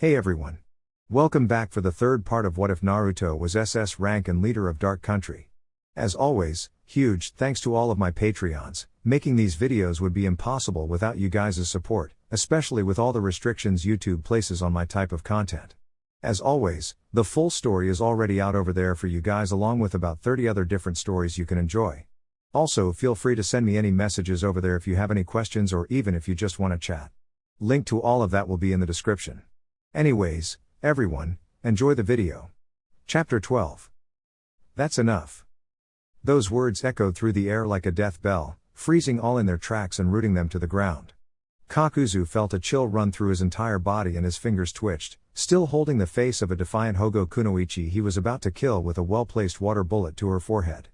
Hey everyone. Welcome back for the third part of What If Naruto Was SS rank and leader of Dark Country. As always, huge thanks to all of my Patreons. Making these videos would be impossible without you guys' support, especially with all the restrictions YouTube places on my type of content. As always, the full story is already out over there for you guys along with about 30 other different stories you can enjoy. Also feel free to send me any messages over there if you have any questions or even if you just want to chat. Link to all of that will be in the description. Anyways, everyone, enjoy the video. Chapter 12. That's enough. Those words echoed through the air like a death bell, freezing all in their tracks and rooting them to the ground. Kakuzu felt a chill run through his entire body and his fingers twitched, still holding the face of a defiant Hogo Kunoichi he was about to kill with a well-placed water bullet to her forehead.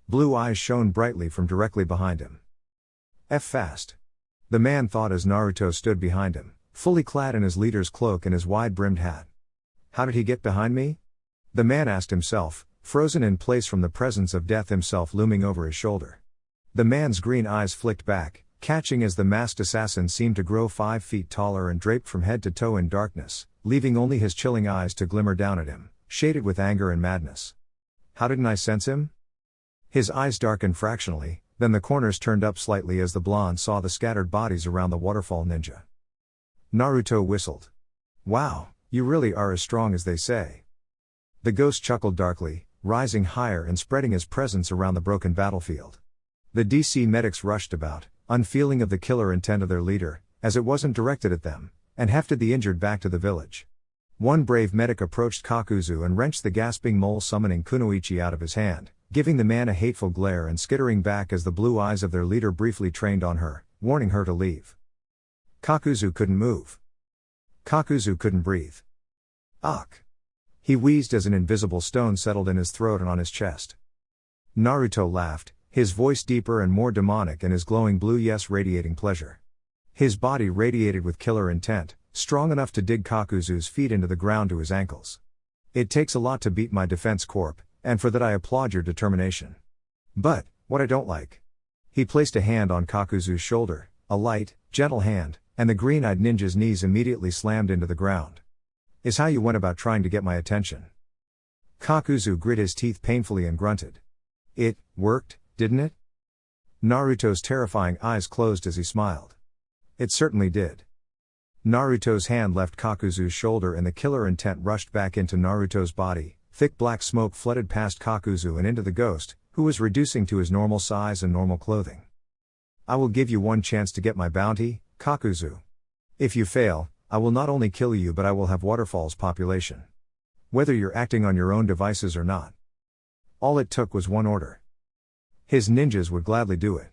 Blue eyes shone brightly from directly behind him. Fast. The man thought as Naruto stood behind him, fully clad in his leader's cloak and his wide-brimmed hat. How did he get behind me? The man asked himself, frozen in place from the presence of death himself looming over his shoulder. The man's green eyes flicked back, catching as the masked assassin seemed to grow 5 feet taller and draped from head to toe in darkness, leaving only his chilling eyes to glimmer down at him, shaded with anger and madness. How didn't I sense him? His eyes darkened fractionally, then the corners turned up slightly as the blonde saw the scattered bodies around the waterfall ninja. Naruto whistled. Wow, you really are as strong as they say. The ghost chuckled darkly, rising higher and spreading his presence around the broken battlefield. The DC medics rushed about, unfeeling of the killer intent of their leader, as it wasn't directed at them, and hefted the injured back to the village. One brave medic approached Kakuzu and wrenched the gasping mole summoning Kunoichi out of his hand, giving the man a hateful glare and skittering back as the blue eyes of their leader briefly trained on her, warning her to leave. Kakuzu couldn't move. Kakuzu couldn't breathe. Ugh. He wheezed as an invisible stone settled in his throat and on his chest. Naruto laughed, his voice deeper and more demonic and his glowing blue yes radiating pleasure. His body radiated with killer intent, strong enough to dig Kakuzu's feet into the ground to his ankles. It takes a lot to beat my defense corp, and for that I applaud your determination. But, what I don't like. He placed a hand on Kakuzu's shoulder, a light, gentle hand, and the green-eyed ninja's knees immediately slammed into the ground. Is how you went about trying to get my attention. Kakuzu grit his teeth painfully and grunted. It worked, didn't it? Naruto's terrifying eyes closed as he smiled. It certainly did. Naruto's hand left Kakuzu's shoulder and the killer intent rushed back into Naruto's body. Thick black smoke flooded past Kakuzu and into the ghost, who was reducing to his normal size and normal clothing. I will give you one chance to get my bounty, Kakuzu. If you fail, I will not only kill you but I will have Waterfall's population. Whether you're acting on your own devices or not. All it took was one order. His ninjas would gladly do it.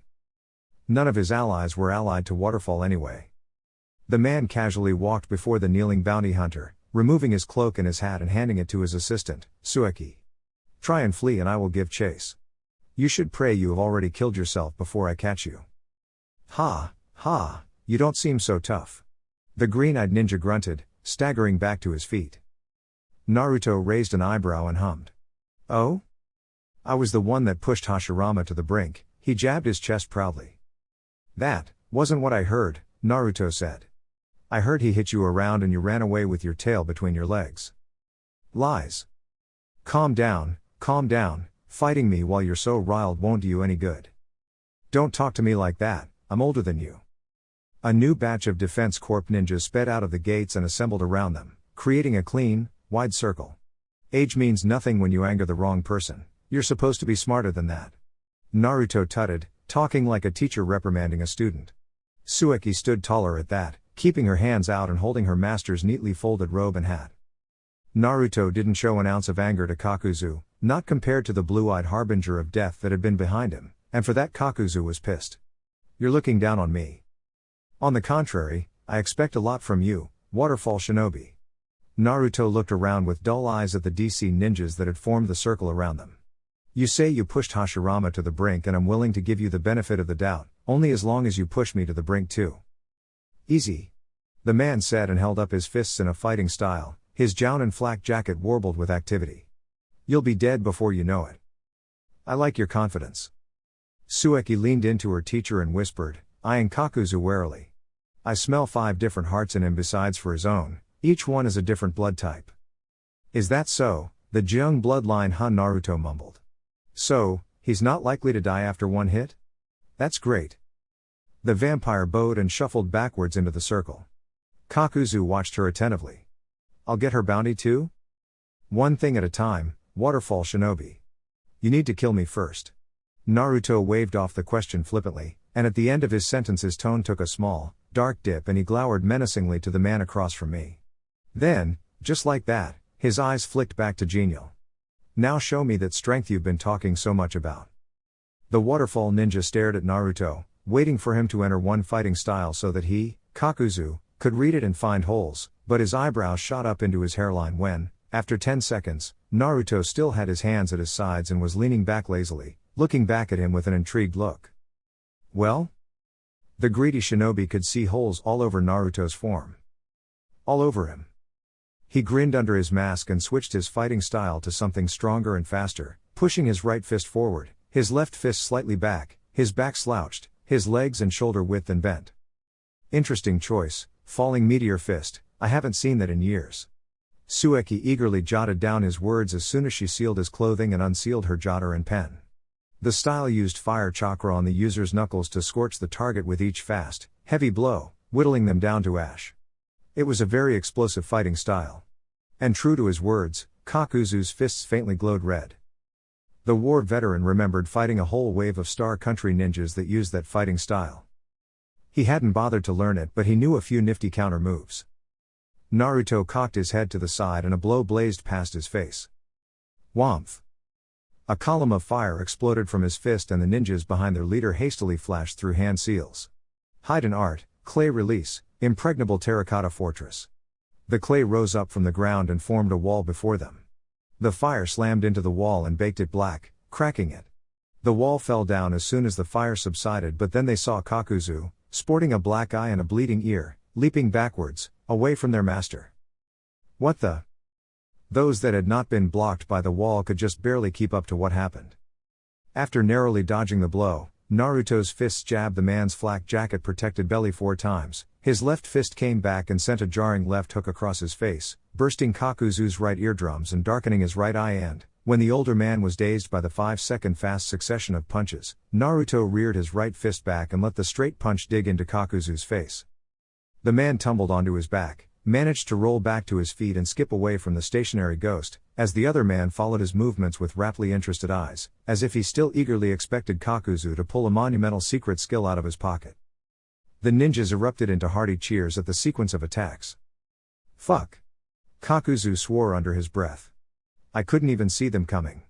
None of his allies were allied to Waterfall anyway. The man casually walked before the kneeling bounty hunter, removing his cloak and his hat and handing it to his assistant, Sueki. Try and flee and I will give chase. You should pray you have already killed yourself before I catch you. Ha, ha, you don't seem so tough. The green-eyed ninja grunted, staggering back to his feet. Naruto raised an eyebrow and hummed. Oh? I was the one that pushed Hashirama to the brink, he jabbed his chest proudly. That wasn't what I heard, Naruto said. I heard he hit you around and you ran away with your tail between your legs. Lies. Calm down, fighting me while you're so riled won't do you any good. Don't talk to me like that, I'm older than you. A new batch of Defense Corp ninjas sped out of the gates and assembled around them, creating a clean, wide circle. Age means nothing when you anger the wrong person, you're supposed to be smarter than that. Naruto tutted, talking like a teacher reprimanding a student. Sueki stood taller at that, keeping her hands out and holding her master's neatly folded robe and hat. Naruto didn't show an ounce of anger to Kakuzu, not compared to the blue-eyed harbinger of death that had been behind him, and for that Kakuzu was pissed. You're looking down on me. On the contrary, I expect a lot from you, Waterfall Shinobi. Naruto looked around with dull eyes at the DC ninjas that had formed the circle around them. You say you pushed Hashirama to the brink and I'm willing to give you the benefit of the doubt, only as long as you push me to the brink too. Easy. The man said and held up his fists in a fighting style, his gown and flak jacket warbled with activity. You'll be dead before you know it. I like your confidence. Sueki leaned into her teacher and whispered, eyeing Kakuzu warily. I smell 5 different hearts in him besides for his own, Each one is a different blood type. Is that so? The Jeong bloodline, Naruto mumbled. So, he's not likely to die after one hit? That's great. The vampire bowed and shuffled backwards into the circle. Kakuzu watched her attentively. I'll get her bounty too? One thing at a time, waterfall shinobi. You need to kill me first. Naruto waved off the question flippantly, and at the end of his sentence his tone took a small, dark dip and he glowered menacingly to the man across from me. Then, just like that, his eyes flicked back to genial. Now show me that strength you've been talking so much about. The waterfall ninja stared at Naruto, waiting for him to enter one fighting style so that he, Kakuzu, could read it and find holes, but his eyebrows shot up into his hairline when, after 10 seconds, Naruto still had his hands at his sides and was leaning back lazily, looking back at him with an intrigued look. Well? The greedy shinobi could see holes all over Naruto's form. All over him. He grinned under his mask and switched his fighting style to something stronger and faster, pushing his right fist forward, his left fist slightly back, his back slouched, his legs and shoulder width and bent. Interesting choice, falling meteor fist, I haven't seen that in years. Sueki eagerly jotted down his words as soon as she sealed his clothing and unsealed her jotter and pen. The style used fire chakra on the user's knuckles to scorch the target with each fast, heavy blow, whittling them down to ash. It was a very explosive fighting style. And true to his words, Kakuzu's fists faintly glowed red. The war veteran remembered fighting a whole wave of Star Country ninjas that used that fighting style. He hadn't bothered to learn it, but he knew a few nifty counter moves. Naruto cocked his head to the side and a blow blazed past his face. Whomph! A column of fire exploded from his fist and the ninjas behind their leader hastily flashed through hand seals. Hide art, clay release, impregnable terracotta fortress. The clay rose up from the ground and formed a wall before them. The fire slammed into the wall and baked it black, cracking it. The wall fell down as soon as the fire subsided, but then they saw Kakuzu, sporting a black eye and a bleeding ear, leaping backwards, away from their master. What the? Those that had not been blocked by the wall could just barely keep up to what happened. After narrowly dodging the blow, Naruto's fists jabbed the man's flak jacket protected belly 4 times, his left fist came back and sent a jarring left hook across his face, bursting Kakuzu's right eardrums and darkening his right eye and, when the older man was dazed by the 5-second fast succession of punches, Naruto reared his right fist back and let the straight punch dig into Kakuzu's face. The man tumbled onto his back, managed to roll back to his feet and skip away from the stationary ghost, as the other man followed his movements with raptly interested eyes, as if he still eagerly expected Kakuzu to pull a monumental secret skill out of his pocket. The ninjas erupted into hearty cheers at the sequence of attacks. Fuck! Kakuzu swore under his breath. I couldn't even see them coming.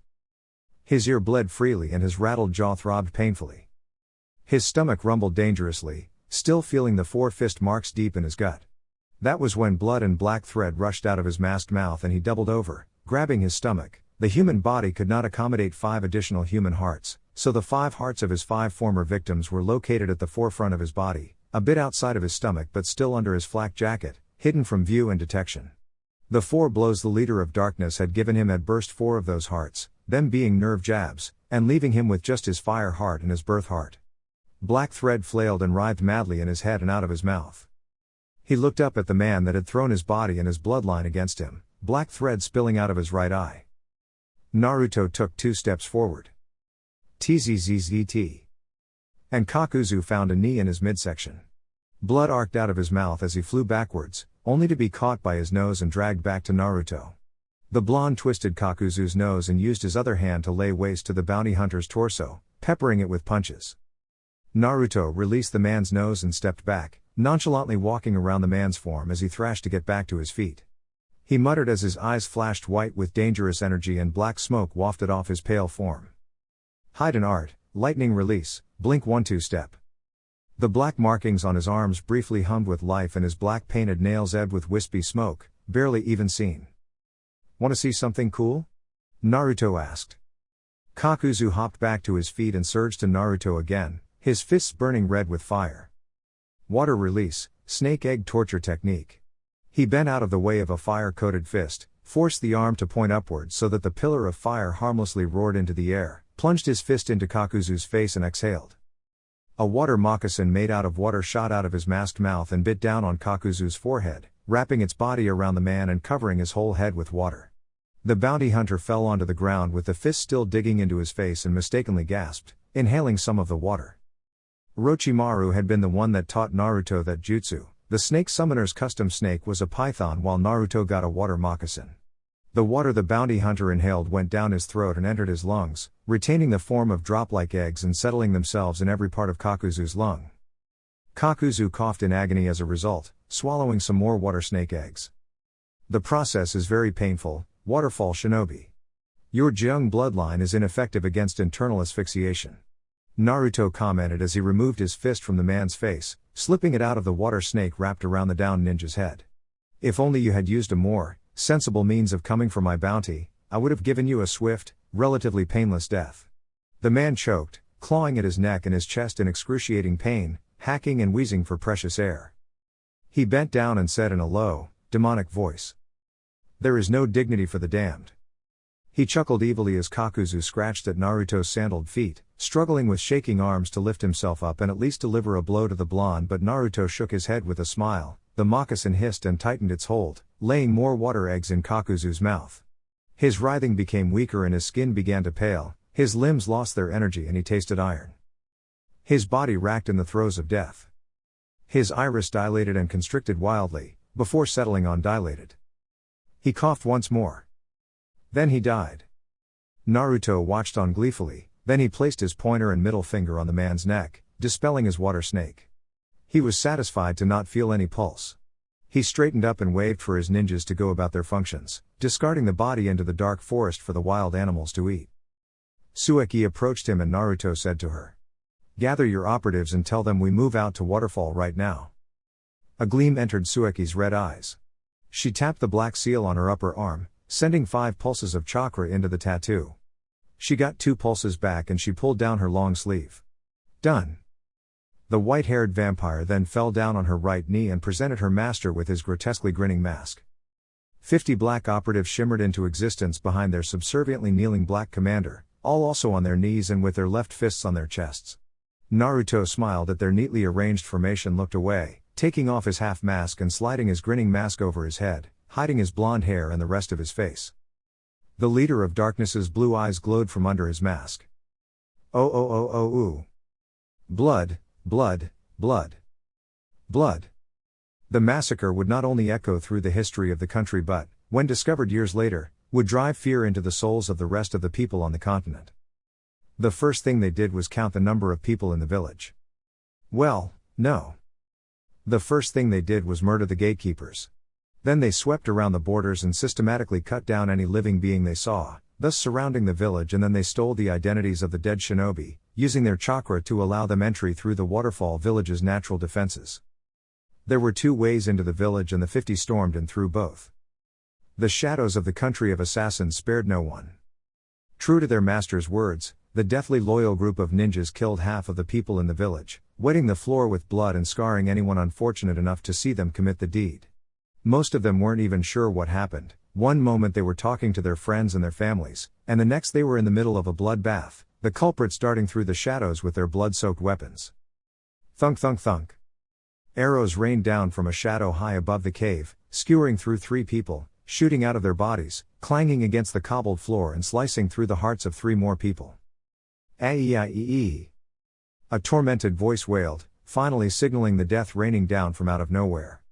His ear bled freely and his rattled jaw throbbed painfully. His stomach rumbled dangerously, still feeling the 4 fist marks deep in his gut. That was when blood and black thread rushed out of his masked mouth and he doubled over, grabbing his stomach. The human body could not accommodate 5 additional human hearts, so the 5 hearts of his 5 former victims were located at the forefront of his body, a bit outside of his stomach but still under his flak jacket, hidden from view and detection. The 4 blows the leader of darkness had given him had burst 4 of those hearts, them being nerve jabs, and leaving him with just his fire heart and his birth heart. Black thread flailed and writhed madly in his head and out of his mouth. He looked up at the man that had thrown his body and his bloodline against him, black thread spilling out of his right eye. Naruto took 2 steps forward. TZZZT. And Kakuzu found a knee in his midsection. Blood arced out of his mouth as he flew backwards, only to be caught by his nose and dragged back to Naruto. The blonde twisted Kakuzu's nose and used his other hand to lay waste to the bounty hunter's torso, peppering it with punches. Naruto released the man's nose and stepped back, nonchalantly walking around the man's form as he thrashed to get back to his feet. He muttered as his eyes flashed white with dangerous energy and black smoke wafted off his pale form. Hide art, lightning release, blink 1-2 step. The black markings on his arms briefly hummed with life and his black painted nails ebbed with wispy smoke, barely even seen. Want to see something cool? Naruto asked. Kakuzu hopped back to his feet and surged to Naruto again, his fists burning red with fire. Water release, snake egg torture technique. He bent out of the way of a fire-coated fist, forced the arm to point upwards so that the pillar of fire harmlessly roared into the air, plunged his fist into Kakuzu's face and exhaled. A water moccasin made out of water shot out of his masked mouth and bit down on Kakuzu's forehead, wrapping its body around the man and covering his whole head with water. The bounty hunter fell onto the ground with the fist still digging into his face and mistakenly gasped, inhaling some of the water. Orochimaru had been the one that taught Naruto that jutsu. The snake summoner's custom snake was a python while Naruto got a water moccasin. The water the bounty hunter inhaled went down his throat and entered his lungs, retaining the form of drop-like eggs and settling themselves in every part of Kakuzu's lung. Kakuzu coughed in agony as a result, swallowing some more water snake eggs. The process is very painful, waterfall shinobi. Your Jung bloodline is ineffective against internal asphyxiation. Naruto commented as he removed his fist from the man's face, slipping it out of the water snake wrapped around the downed ninja's head. If only you had used a more sensible means of coming for my bounty, I would have given you a swift, relatively painless death. The man choked, clawing at his neck and his chest in excruciating pain, hacking and wheezing for precious air. He bent down and said in a low, demonic voice, "There is no dignity for the damned." He chuckled evilly as Kakuzu scratched at Naruto's sandaled feet, struggling with shaking arms to lift himself up and at least deliver a blow to the blonde, but Naruto shook his head with a smile. The moccasin hissed and tightened its hold, laying more water eggs in Kakuzu's mouth. His writhing became weaker and his skin began to pale, his limbs lost their energy and he tasted iron. His body racked in the throes of death. His iris dilated and constricted wildly, before settling on dilated. He coughed once more. Then he died. Naruto watched on gleefully, then he placed his pointer and middle finger on the man's neck, dispelling his water snake. He was satisfied to not feel any pulse. He straightened up and waved for his ninjas to go about their functions, discarding the body into the dark forest for the wild animals to eat. Tsueki approached him and Naruto said to her, "Gather your operatives and tell them we move out to Waterfall right now." A gleam entered Tsueki's red eyes. She tapped the black seal on her upper arm, sending 5 pulses of chakra into the tattoo. She got 2 pulses back and she pulled down her long sleeve. Done. The white-haired vampire then fell down on her right knee and presented her master with his grotesquely grinning mask. 50 black operatives shimmered into existence behind their subserviently kneeling black commander, all also on their knees and with their left fists on their chests. Naruto smiled at their neatly arranged formation, looked away, taking off his half mask and sliding his grinning mask over his head, hiding his blonde hair and the rest of his face. The leader of darkness's blue eyes glowed from under his mask. Oh oh oh oh ooh. Blood, blood, blood. Blood. The massacre would not only echo through the history of the country but, when discovered years later, would drive fear into the souls of the rest of the people on the continent. The first thing they did was count the number of people in the village. Well, no. The first thing they did was murder the gatekeepers. Then they swept around the borders and systematically cut down any living being they saw, thus surrounding the village, and then they stole the identities of the dead shinobi, using their chakra to allow them entry through the waterfall village's natural defenses. There were 2 ways into the village and the 50 stormed in through both. The shadows of the country of assassins spared no one. True to their master's words, the deathly loyal group of ninjas killed half of the people in the village, wetting the floor with blood and scarring anyone unfortunate enough to see them commit the deed. Most of them weren't even sure what happened. One moment they were talking to their friends and their families, and the next they were in the middle of a bloodbath, the culprits darting through the shadows with their blood-soaked weapons. Thunk thunk thunk. Arrows rained down from a shadow high above the cave, skewering through 3 people, shooting out of their bodies, clanging against the cobbled floor and slicing through the hearts of 3 more people. Aie. A tormented voice wailed, finally signaling the death raining down from out of nowhere.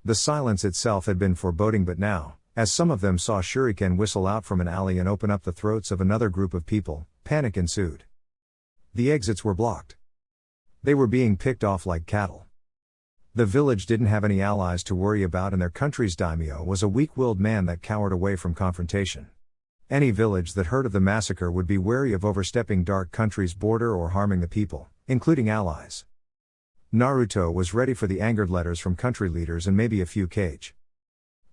The silence itself had been foreboding, but now, as some of them saw shuriken whistle out from an alley and open up the throats of another group of people, panic ensued. The exits were blocked. They were being picked off like cattle. The village didn't have any allies to worry about, and their country's daimyo was a weak-willed man that cowered away from confrontation. Any village that heard of the massacre would be wary of overstepping Dark Country's border or harming the people, including allies. Naruto was ready for the angered letters from country leaders and maybe a few cage.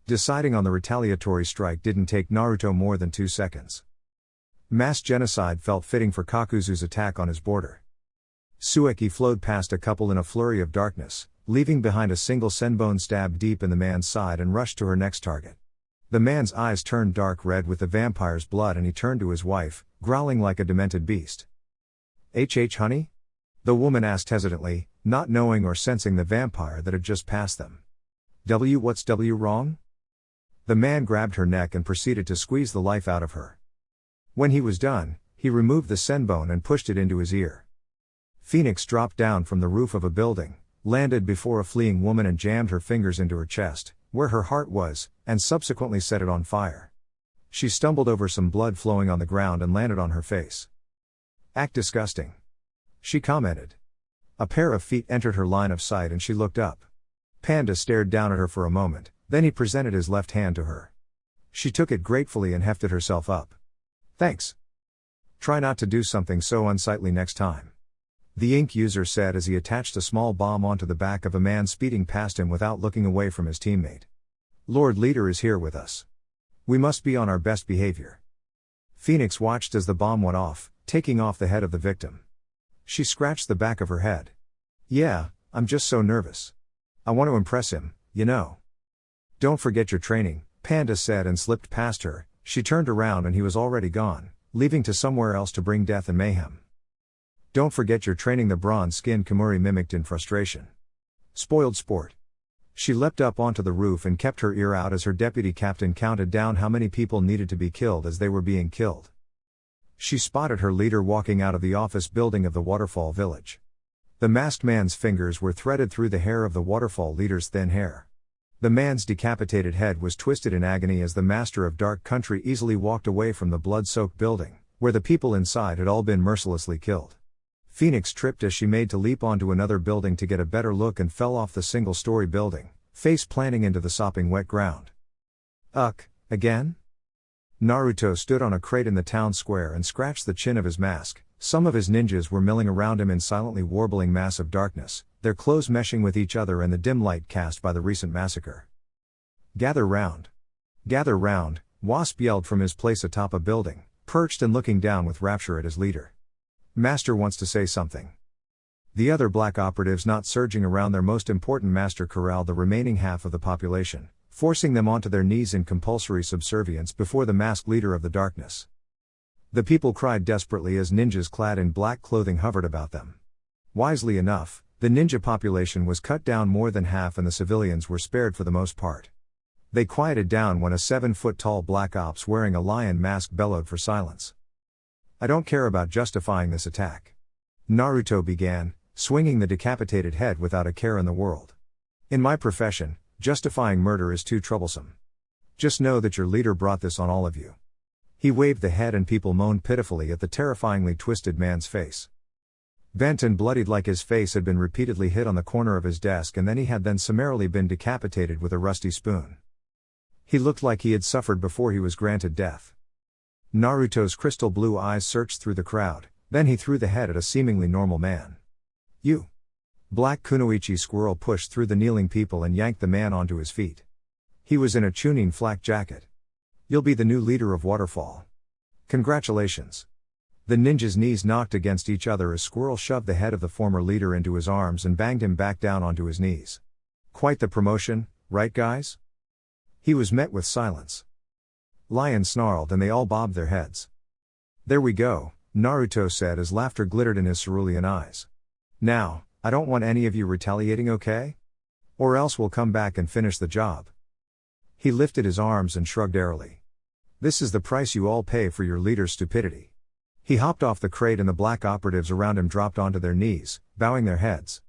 Deciding on the retaliatory strike didn't take Naruto more than 2 seconds. Mass genocide felt fitting for Kakuzu's attack on his border. Tsueki flowed past a couple in a flurry of darkness, leaving behind a single senbone stabbed deep in the man's side, and rushed to her next target. The man's eyes turned dark red with the vampire's blood, and he turned to his wife, growling like a demented beast. Honey? The woman asked hesitantly, not knowing or sensing the vampire that had just passed them. What's W wrong? The man grabbed her neck and proceeded to squeeze the life out of her. When he was done, he removed the senbone and pushed it into his ear. Phoenix dropped down from the roof of a building, landed before a fleeing woman and jammed her fingers into her chest, where her heart was, and subsequently set it on fire. She stumbled over some blood flowing on the ground and landed on her face. Act disgusting. She commented. A pair of feet entered her line of sight and she looked up. Panda stared down at her for a moment, then he presented his left hand to her. She took it gratefully and hefted herself up. Thanks. Try not to do something so unsightly next time. The ink user said as he attached a small bomb onto the back of a man speeding past him without looking away from his teammate. Lord Leader is here with us. We must be on our best behavior. Phoenix watched as the bomb went off, taking off the head of the victim. She scratched the back of her head. Yeah, I'm just so nervous. I want to impress him, you know. Don't forget your training, Panda said and slipped past her. She turned around and he was already gone, leaving to somewhere else to bring death and mayhem. Don't forget your training, the bronze-skinned Kimura mimicked in frustration. Spoiled sport. She leapt up onto the roof and kept her ear out as her deputy captain counted down how many people needed to be killed as they were being killed. She spotted her leader walking out of the office building of the waterfall village. The masked man's fingers were threaded through the hair of the waterfall leader's thin hair. The man's decapitated head was twisted in agony as the master of Dark Country easily walked away from the blood-soaked building, where the people inside had all been mercilessly killed. Phoenix tripped as she made to leap onto another building to get a better look and fell off the single-story building, face planting into the sopping wet ground. Again? Naruto stood on a crate in the town square and scratched the chin of his mask. Some of his ninjas were milling around him in silently warbling mass of darkness, their clothes meshing with each other in the dim light cast by the recent massacre. Gather round. Gather round, Wasp yelled from his place atop a building, perched and looking down with rapture at his leader. Master wants to say something. The other black operatives not surging around their most important master corralled the remaining half of the population, forcing them onto their knees in compulsory subservience before the masked leader of the darkness. The people cried desperately as ninjas clad in black clothing hovered about them. Wisely enough, the ninja population was cut down more than half and the civilians were spared for the most part. They quieted down when a 7-foot-tall black ops wearing a lion mask bellowed for silence. I don't care about justifying this attack. Naruto began, swinging the decapitated head without a care in the world. In my profession, justifying murder is too troublesome. Just know that your leader brought this on all of you. He waved the head and people moaned pitifully at the terrifyingly twisted man's face. Bent and bloodied like his face had been repeatedly hit on the corner of his desk and then he had then summarily been decapitated with a rusty spoon. He looked like he had suffered before he was granted death. Naruto's crystal blue eyes searched through the crowd, then he threw the head at a seemingly normal man. You! Black Kunoichi Squirrel pushed through the kneeling people and yanked the man onto his feet. He was in a Chunin flak jacket. You'll be the new leader of Waterfall. Congratulations. The ninja's knees knocked against each other as Squirrel shoved the head of the former leader into his arms and banged him back down onto his knees. Quite the promotion, right guys? He was met with silence. Lion snarled and they all bobbed their heads. There we go, Naruto said as laughter glittered in his cerulean eyes. Now, I don't want any of you retaliating, okay? Or else we'll come back and finish the job. He lifted his arms and shrugged airily. This is the price you all pay for your leader's stupidity. He hopped off the crate and the black operatives around him dropped onto their knees, bowing their heads.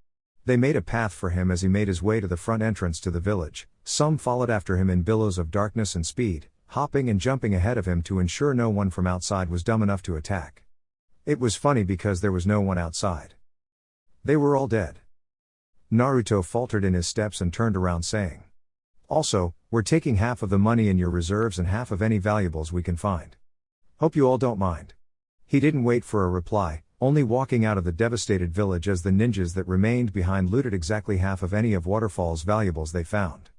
They made a path for him as he made his way to the front entrance to the village. Some followed after him in billows of darkness and speed, hopping and jumping ahead of him to ensure no one from outside was dumb enough to attack. It was funny because there was no one outside. They were all dead. Naruto faltered in his steps and turned around saying, also, we're taking half of the money in your reserves and half of any valuables we can find. Hope you all don't mind. He didn't wait for a reply, only walking out of the devastated village as the ninjas that remained behind looted exactly half of any of Waterfall's valuables they found.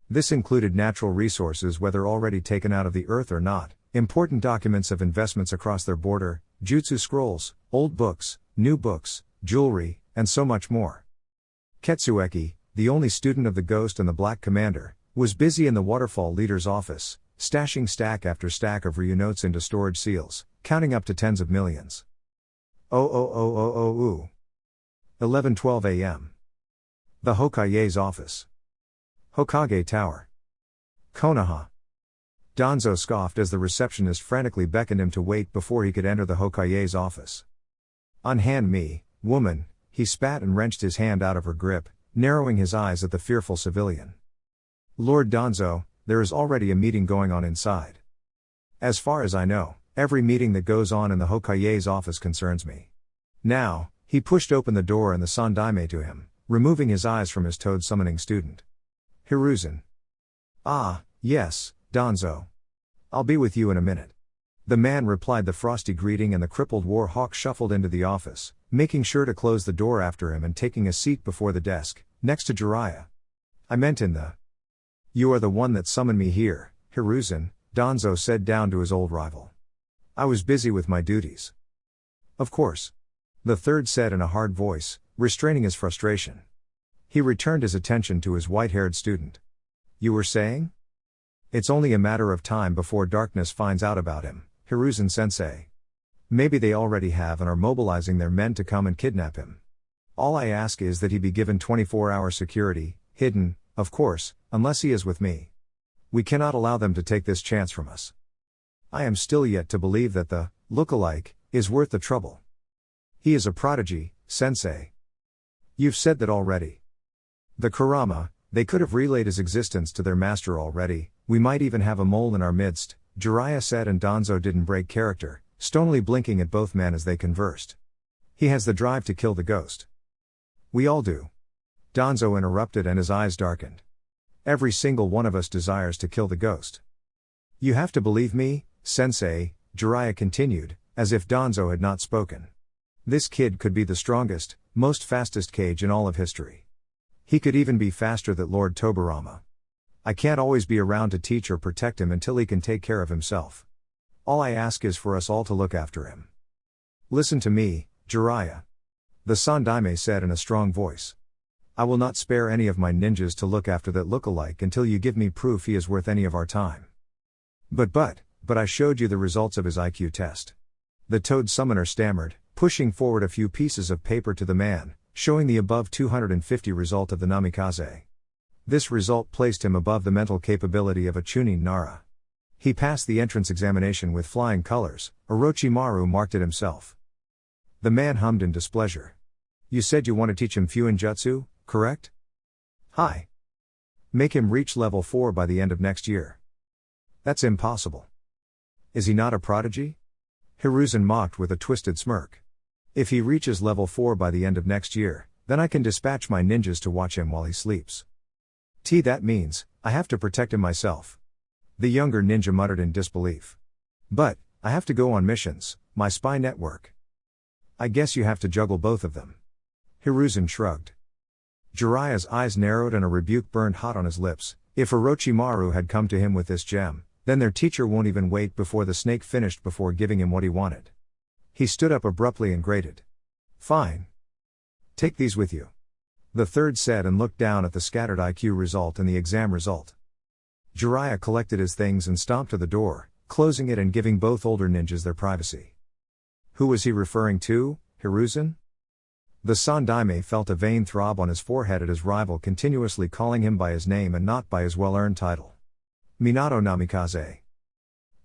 This included natural resources whether already taken out of the earth or not, important documents of investments across their border, jutsu scrolls, old books, new books, jewelry, and so much more. Ketsueki, the only student of the Ghost and the Black Commander, was busy in the Waterfall leader's office, stashing stack after stack of Ryu notes into storage seals, counting up to tens of millions. 11:12 a.m. The Hokage's office. Hokage Tower. Konoha. Danzo scoffed as the receptionist frantically beckoned him to wait before he could enter the Hokage's office. Unhand me, woman, he spat and wrenched his hand out of her grip, narrowing his eyes at the fearful civilian. Lord Danzo, there is already a meeting going on inside. As far as I know, every meeting that goes on in the Hokage's office concerns me. Now, he pushed open the door and the sandaime to him, removing his eyes from his toad summoning student. Hiruzen. Ah, yes, Danzo. I'll be with you in a minute. The man replied the frosty greeting, and the crippled war hawk shuffled into the office, making sure to close the door after him and taking a seat before the desk, next to Jiraiya. I meant in the... You are the one that summoned me here, Hiruzen, Danzo said down to his old rival. I was busy with my duties. Of course. The third said in a hard voice, restraining his frustration. He returned his attention to his white-haired student. You were saying? It's only a matter of time before darkness finds out about him, Hiruzen-sensei. Maybe they already have and are mobilizing their men to come and kidnap him. All I ask is that he be given 24-hour security, hidden, of course, unless he is with me. We cannot allow them to take this chance from us. I am still yet to believe that the look-alike is worth the trouble. He is a prodigy, sensei. You've said that already. The Kurama, they could have relayed his existence to their master already. We might even have a mole in our midst, Jiraiya said, and Danzo didn't break character, stonily blinking at both men as they conversed. He has the drive to kill the ghost. We all do. Danzo interrupted and his eyes darkened. Every single one of us desires to kill the ghost. You have to believe me, sensei, Jiraiya continued, as if Danzo had not spoken. This kid could be the strongest, most fastest Kage in all of history. He could even be faster than Lord Tobirama. I can't always be around to teach or protect him until he can take care of himself. All I ask is for us all to look after him. Listen to me, Jiraiya. The sandaime said in a strong voice. I will not spare any of my ninjas to look after that look-alike until you give me proof he is worth any of our time. But I showed you the results of his IQ test. The toad summoner stammered, pushing forward a few pieces of paper to the man, showing the above 250 result of the namikaze. This result placed him above the mental capability of a Chunin Nara. He passed the entrance examination with flying colors. Orochimaru marked it himself. The man hummed in displeasure. You said you want to teach him Fuinjutsu, correct? Hi. Make him reach level 4 by the end of next year. That's impossible. Is he not a prodigy? Hiruzen mocked with a twisted smirk. If he reaches level 4 by the end of next year, then I can dispatch my ninjas to watch him while he sleeps. That means, I have to protect him myself. The younger ninja muttered in disbelief. But, I have to go on missions, my spy network. I guess you have to juggle both of them. Hiruzen shrugged. Jiraiya's eyes narrowed and a rebuke burned hot on his lips. If Orochimaru had come to him with this gem, then their teacher won't even wait before the snake finished before giving him what he wanted. He stood up abruptly and grated. Fine. Take these with you. The third said and looked down at the scattered IQ result and the exam result. Jiraiya collected his things and stomped to the door, closing it and giving both older ninjas their privacy. Who was he referring to, Hiruzen? The sandaime felt a vein throb on his forehead at his rival continuously calling him by his name and not by his well-earned title. Minato Namikaze.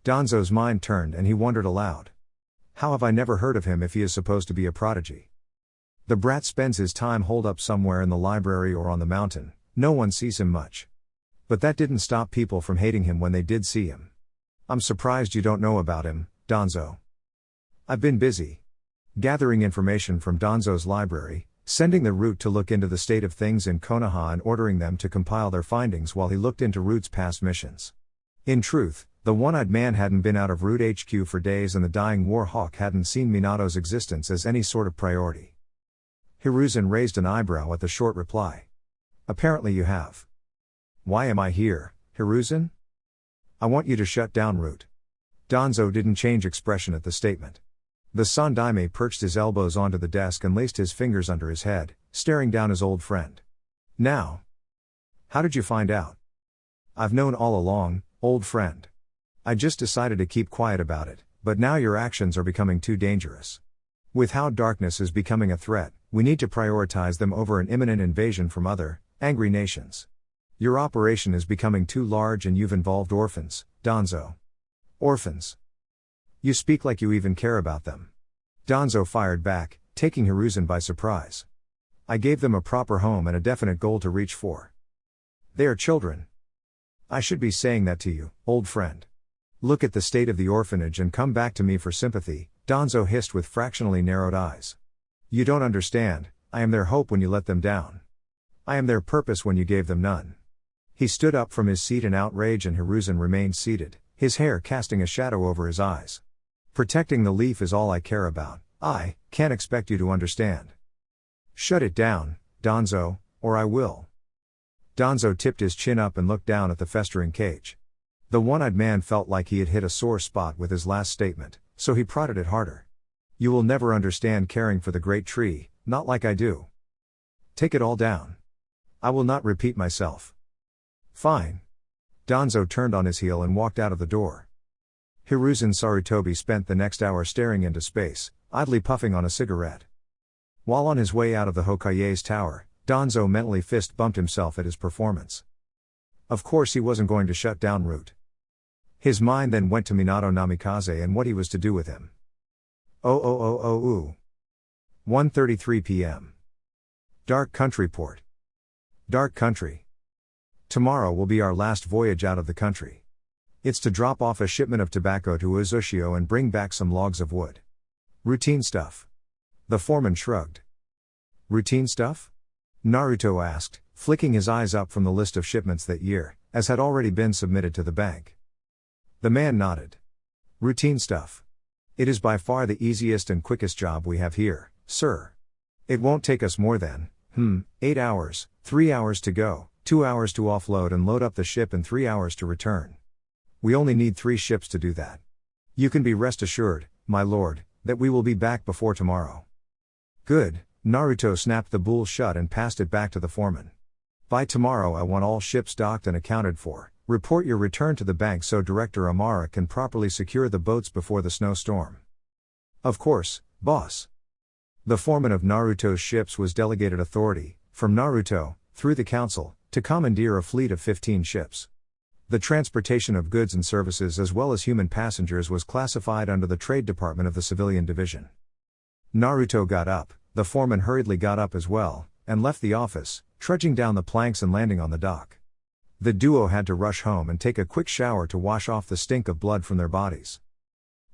Danzo's mind turned and he wondered aloud. How have I never heard of him if he is supposed to be a prodigy? The brat spends his time holed up somewhere in the library or on the mountain, no one sees him much. But that didn't stop people from hating him when they did see him. I'm surprised you don't know about him, Danzo. I've been busy gathering information from Danzo's library, sending the Root to look into the state of things in Konoha and ordering them to compile their findings while he looked into Root's past missions. In truth, the one-eyed man hadn't been out of Root HQ for days and the dying war hawk hadn't seen Minato's existence as any sort of priority. Hiruzen raised an eyebrow at the short reply. Apparently you have. Why am I here, Hiruzen? I want you to shut down Root. Danzo didn't change expression at the statement. The sandaime perched his elbows onto the desk and laced his fingers under his head, staring down his old friend. Now. How did you find out? I've known all along, old friend. I just decided to keep quiet about it, but now your actions are becoming too dangerous. With how darkness is becoming a threat, we need to prioritize them over an imminent invasion from other, angry nations. Your operation is becoming too large and you've involved orphans, Danzo. Orphans. You speak like you even care about them. Danzo fired back, taking Hiruzen by surprise. I gave them a proper home and a definite goal to reach for. They are children. I should be saying that to you, old friend. Look at the state of the orphanage and come back to me for sympathy, Danzo hissed with fractionally narrowed eyes. You don't understand, I am their hope when you let them down. I am their purpose when you gave them none. He stood up from his seat in outrage and Hiruzen remained seated, his hair casting a shadow over his eyes. Protecting the leaf is all I care about. I can't expect you to understand. Shut it down, Danzo, or I will. Danzo tipped his chin up and looked down at the festering cage. The one-eyed man felt like he had hit a sore spot with his last statement, so he prodded it harder. You will never understand caring for the great tree, not like I do. Take it all down. I will not repeat myself. Fine. Danzo turned on his heel and walked out of the door. Hiruzen Sarutobi spent the next hour staring into space, idly puffing on a cigarette. While on his way out of the Hokage's tower, Danzo mentally fist-bumped himself at his performance. Of course he wasn't going to shut down Root. His mind then went to Minato Namikaze and what he was to do with him. 1:33 p.m. Dark Country Port. Dark Country. Tomorrow will be our last voyage out of the country. It's to drop off a shipment of tobacco to Uzushio and bring back some logs of wood. Routine stuff. The foreman shrugged. Routine stuff? Naruto asked, flicking his eyes up from the list of shipments that year, as had already been submitted to the bank. The man nodded. Routine stuff. It is by far the easiest and quickest job we have here, sir. It won't take us more than, 8 hours, 3 hours to go, 2 hours to offload and load up the ship and 3 hours to return. We only need 3 ships to do that. You can be rest assured, my lord, that we will be back before tomorrow. Good, Naruto snapped the bull shut and passed it back to the foreman. By tomorrow I want all ships docked and accounted for. Report your return to the bank so Director Amara can properly secure the boats before the snowstorm. Of course, boss. The foreman of Naruto's ships was delegated authority, from Naruto, through the council, to commandeer a fleet of 15 ships. The transportation of goods and services as well as human passengers was classified under the Trade Department of the Civilian Division. Naruto got up, the foreman hurriedly got up as well, and left the office, trudging down the planks and landing on the dock. The duo had to rush home and take a quick shower to wash off the stink of blood from their bodies.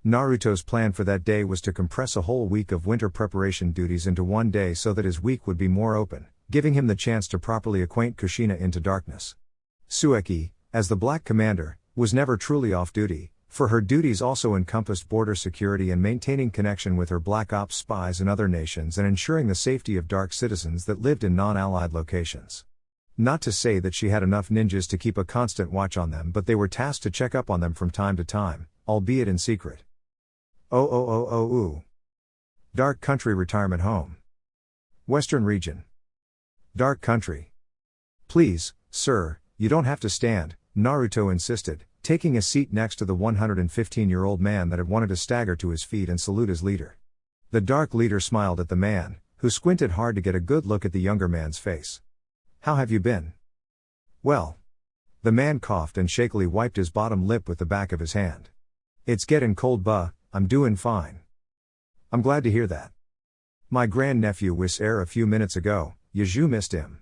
Naruto's plan for that day was to compress a whole week of winter preparation duties into one day so that his week would be more open, giving him the chance to properly acquaint Kushina into darkness. Sueki, as the Black Commander, was never truly off duty, for her duties also encompassed border security and maintaining connection with her Black Ops spies in other nations and ensuring the safety of dark citizens that lived in non-allied locations. Not to say that she had enough ninjas to keep a constant watch on them, but they were tasked to check up on them from time to time, albeit in secret. Dark Country Retirement Home. Western Region. Dark Country. Please, sir, you don't have to stand, Naruto insisted, taking a seat next to the 115-year-old man that had wanted to stagger to his feet and salute his leader. The dark leader smiled at the man, who squinted hard to get a good look at the younger man's face. How have you been? Well. The man coughed and shakily wiped his bottom lip with the back of his hand. It's getting cold, I'm doing fine. I'm glad to hear that. My grandnephew was here a few minutes ago, you missed him.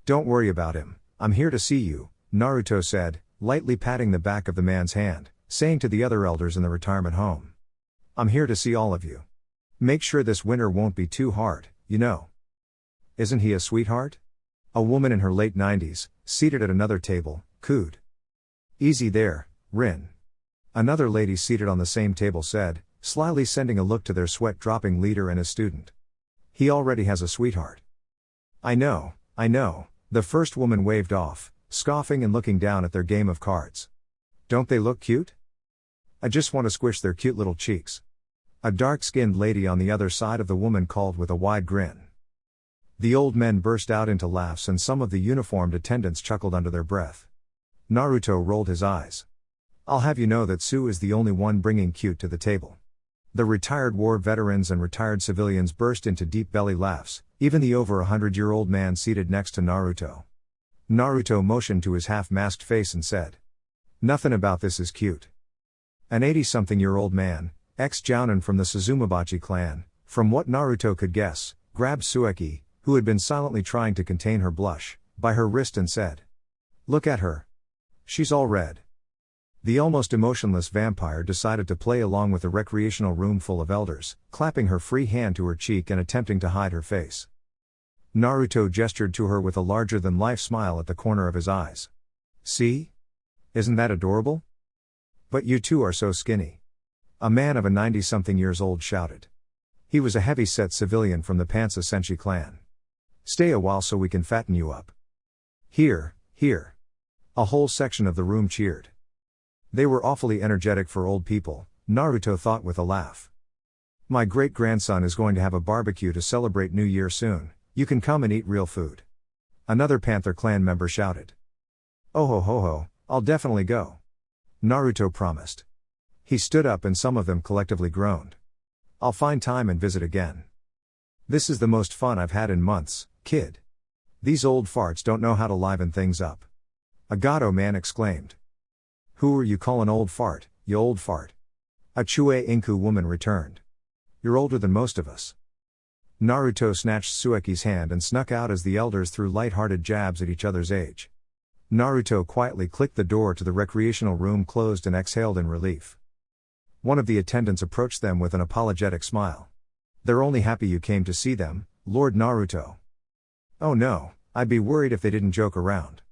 Don't worry about him, I'm here to see you, Naruto said, lightly patting the back of the man's hand, saying to the other elders in the retirement home. I'm here to see all of you. Make sure this winter won't be too hard, you know. Isn't he a sweetheart? A woman in her late 90s, seated at another table, cooed. Easy there, Rin. Another lady seated on the same table said, slyly sending a look to their sweat-dropping leader and his student. He already has a sweetheart. I know, the first woman waved off, scoffing and looking down at their game of cards. Don't they look cute? I just want to squish their cute little cheeks. A dark-skinned lady on the other side of the woman called with a wide grin. The old men burst out into laughs and some of the uniformed attendants chuckled under their breath. Naruto rolled his eyes. I'll have you know that Sue is the only one bringing cute to the table. The retired war veterans and retired civilians burst into deep belly laughs, even the over 100-year-old man seated next to Naruto. Naruto motioned to his half-masked face and said. Nothing about this is cute. An 80-something-year-old man, ex-jounin from the Suzumabachi clan, from what Naruto could guess, grabbed Sueki, who had been silently trying to contain her blush, by her wrist and said. Look at her. She's all red. The almost emotionless vampire decided to play along with the recreational room full of elders, clapping her free hand to her cheek and attempting to hide her face. Naruto gestured to her with a larger-than-life smile at the corner of his eyes. See? Isn't that adorable? But you two are so skinny. A man of a 90-something years old shouted. He was a heavy-set civilian from the Pansa Senshi clan. Stay a while so we can fatten you up. Here, here. A whole section of the room cheered. They were awfully energetic for old people, Naruto thought with a laugh. My great-grandson is going to have a barbecue to celebrate New Year soon, you can come and eat real food. Another Panther clan member shouted. Oh ho ho ho, I'll definitely go. Naruto promised. He stood up and some of them collectively groaned. I'll find time and visit again. This is the most fun I've had in months, kid. These old farts don't know how to liven things up. A Gato man exclaimed. Who are you calling old fart, you old fart? A Chue Inku woman returned. You're older than most of us. Naruto snatched Sueki's hand and snuck out as the elders threw light-hearted jabs at each other's age. Naruto quietly clicked the door to the recreational room closed and exhaled in relief. One of the attendants approached them with an apologetic smile. They're only happy you came to see them, Lord Naruto. Oh no, I'd be worried if they didn't joke around.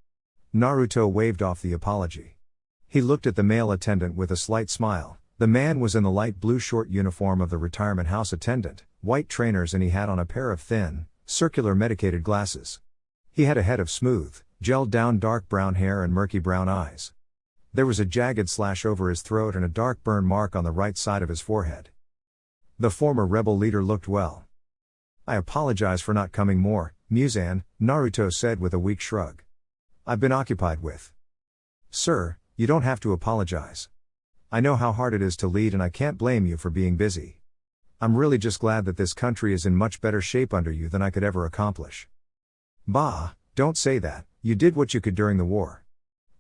Naruto waved off the apology. He looked at the male attendant with a slight smile. The man was in the light blue short uniform of the retirement house attendant, white trainers, and he had on a pair of thin, circular medicated glasses. He had a head of smooth, gelled down dark brown hair and murky brown eyes. There was a jagged slash over his throat and a dark burn mark on the right side of his forehead. The former rebel leader looked well. I apologize for not coming more, Muzan, Naruto said with a weak shrug. I've been occupied with. Sir, you don't have to apologize. I know how hard it is to lead and I can't blame you for being busy. I'm really just glad that this country is in much better shape under you than I could ever accomplish. Bah, don't say that, you did what you could during the war.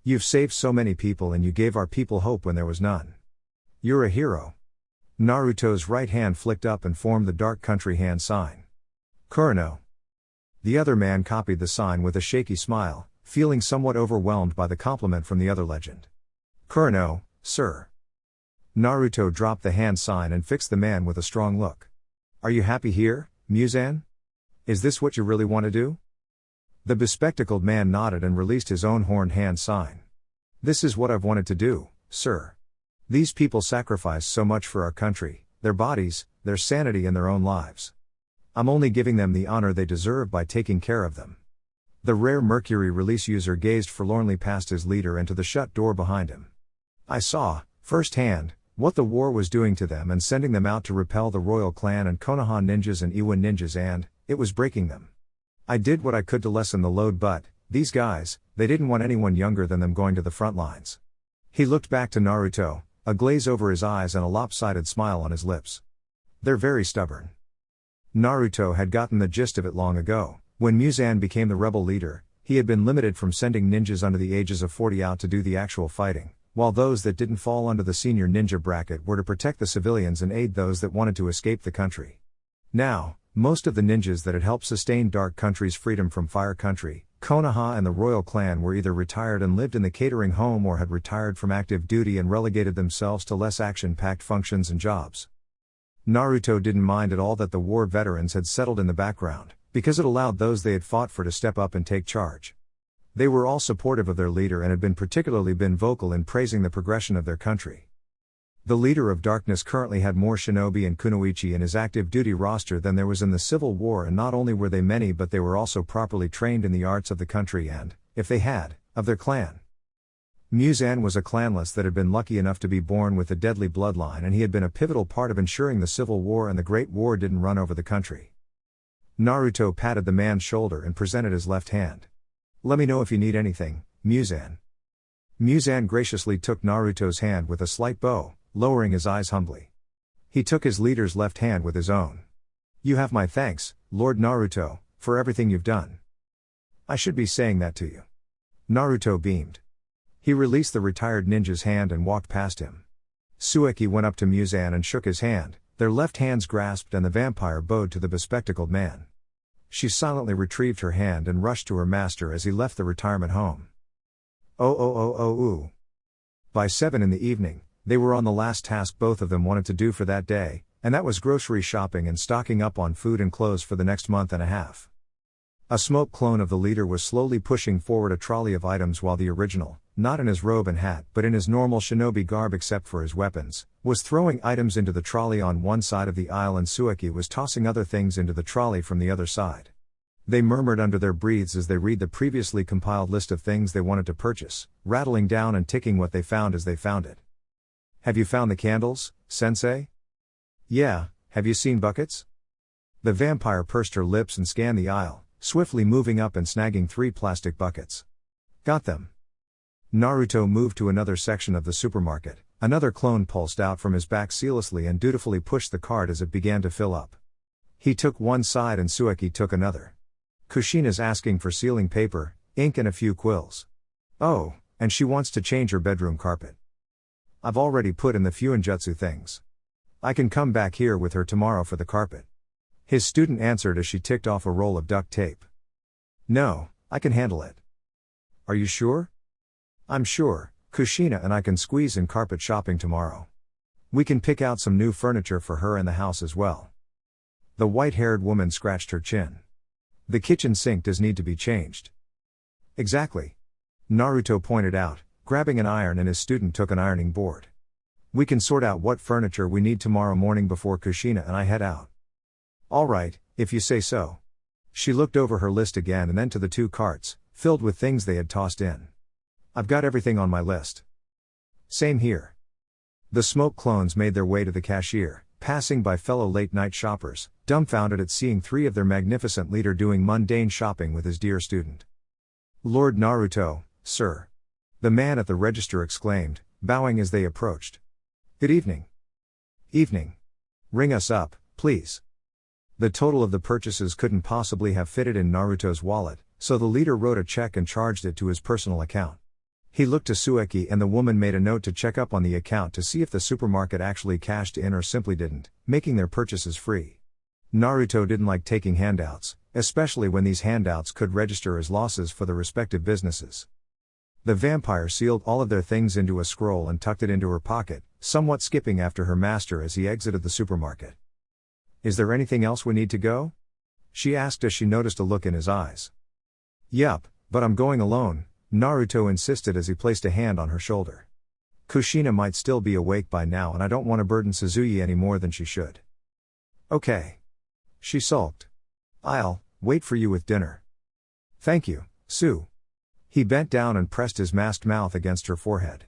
You've saved so many people and you gave our people hope when there was none. You're a hero. Naruto's right hand flicked up and formed the dark country hand sign. Kurano. The other man copied the sign with a shaky smile, feeling somewhat overwhelmed by the compliment from the other legend. Kurano, sir. Naruto dropped the hand sign and fixed the man with a strong look. Are you happy here, Muzan? Is this what you really want to do? The bespectacled man nodded and released his own horned hand sign. This is what I've wanted to do, sir. These people sacrificed so much for our country, their bodies, their sanity and their own lives. I'm only giving them the honor they deserve by taking care of them. The rare Mercury release user gazed forlornly past his leader and to the shut door behind him. I saw, firsthand, what the war was doing to them and sending them out to repel the royal clan and Konoha ninjas and Iwa ninjas and, it was breaking them. I did what I could to lessen the load but, these guys, they didn't want anyone younger than them going to the front lines. He looked back to Naruto, a glaze over his eyes and a lopsided smile on his lips. They're very stubborn. Naruto had gotten the gist of it long ago. When Muzan became the rebel leader, he had been limited from sending ninjas under the ages of 40 out to do the actual fighting, while those that didn't fall under the senior ninja bracket were to protect the civilians and aid those that wanted to escape the country. Now, most of the ninjas that had helped sustain Dark Country's freedom from Fire Country, Konoha and the royal clan were either retired and lived in the catering home or had retired from active duty and relegated themselves to less action-packed functions and jobs. Naruto didn't mind at all that the war veterans had settled in the background, because it allowed those they had fought for to step up and take charge. They were all supportive of their leader and had particularly been vocal in praising the progression of their country. The leader of darkness currently had more shinobi and kunoichi in his active duty roster than there was in the Civil War, and not only were they many but they were also properly trained in the arts of the country and, if they had, of their clan. Muzan was a clanless that had been lucky enough to be born with a deadly bloodline, and he had been a pivotal part of ensuring the Civil War and the Great War didn't run over the country. Naruto patted the man's shoulder and presented his left hand. Let me know if you need anything, Muzan. Muzan graciously took Naruto's hand with a slight bow, lowering his eyes humbly. He took his leader's left hand with his own. You have my thanks, Lord Naruto, for everything you've done. I should be saying that to you. Naruto beamed. He released the retired ninja's hand and walked past him. Tsuchikage went up to Muzan and shook his hand, their left hands grasped, and the vampire bowed to the bespectacled man. She silently retrieved her hand and rushed to her master as he left the retirement home. Oh. By 7 in the evening, they were on the last task both of them wanted to do for that day, and that was grocery shopping and stocking up on food and clothes for the next month and a half. A smoke clone of the leader was slowly pushing forward a trolley of items while the original, not in his robe and hat but in his normal shinobi garb except for his weapons, was throwing items into the trolley on one side of the aisle, and Tsuchikage was tossing other things into the trolley from the other side. They murmured under their breaths as they read the previously compiled list of things they wanted to purchase, rattling down and ticking what they found as they found it. Have you found the candles, sensei? Yeah, have you seen buckets? The vampire pursed her lips and scanned the aisle, swiftly moving up and snagging 3 plastic buckets. Got them. Naruto moved to another section of the supermarket. Another clone pulsed out from his back zealously and dutifully pushed the cart as it began to fill up. He took one side and Tsuchikage took another. Kushina's asking for sealing paper, ink and a few quills. Oh, and she wants to change her bedroom carpet. I've already put in the fuinjutsu things. I can come back here with her tomorrow for the carpet. His student answered as she ticked off a roll of duct tape. No, I can handle it. Are you sure? I'm sure, Kushina and I can squeeze in carpet shopping tomorrow. We can pick out some new furniture for her and the house as well. The white-haired woman scratched her chin. The kitchen sink does need to be changed. Exactly. Naruto pointed out, grabbing an iron, and his student took an ironing board. We can sort out what furniture we need tomorrow morning before Kushina and I head out. All right, if you say so. She looked over her list again and then to the 2 carts, filled with things they had tossed in. I've got everything on my list. Same here. The smoke clones made their way to the cashier, passing by fellow late-night shoppers, dumbfounded at seeing 3 of their magnificent leader doing mundane shopping with his dear student. Lord Naruto, sir. The man at the register exclaimed, bowing as they approached. Good evening. Evening. Ring us up, please. The total of the purchases couldn't possibly have fitted in Naruto's wallet, so the leader wrote a check and charged it to his personal account. He looked to Tsuchikage and the woman made a note to check up on the account to see if the supermarket actually cashed in or simply didn't, making their purchases free. Naruto didn't like taking handouts, especially when these handouts could register as losses for the respective businesses. The vampire sealed all of their things into a scroll and tucked it into her pocket, somewhat skipping after her master as he exited the supermarket. Is there anything else we need to go? She asked as she noticed a look in his eyes. Yup, but I'm going alone, Naruto insisted as he placed a hand on her shoulder. Kushina might still be awake by now and I don't want to burden Suzuki any more than she should. Okay. She sulked. I'll wait for you with dinner. Thank you, Sue. He bent down and pressed his masked mouth against her forehead.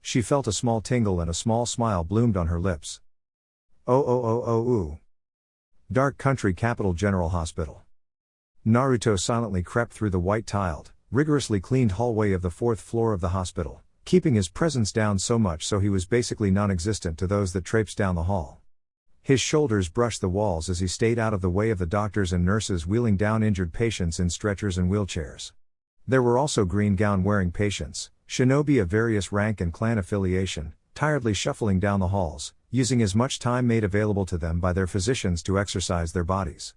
She felt a small tingle and a small smile bloomed on her lips. Oh. Dark Country Capital General Hospital. Naruto silently crept through the white-tiled, rigorously cleaned hallway of the 4th floor of the hospital, keeping his presence down so much so he was basically non-existent to those that traipsed down the hall. His shoulders brushed the walls as he stayed out of the way of the doctors and nurses wheeling down injured patients in stretchers and wheelchairs. There were also green gown-wearing patients, shinobi of various rank and clan affiliation, tiredly shuffling down the halls, using as much time made available to them by their physicians to exercise their bodies.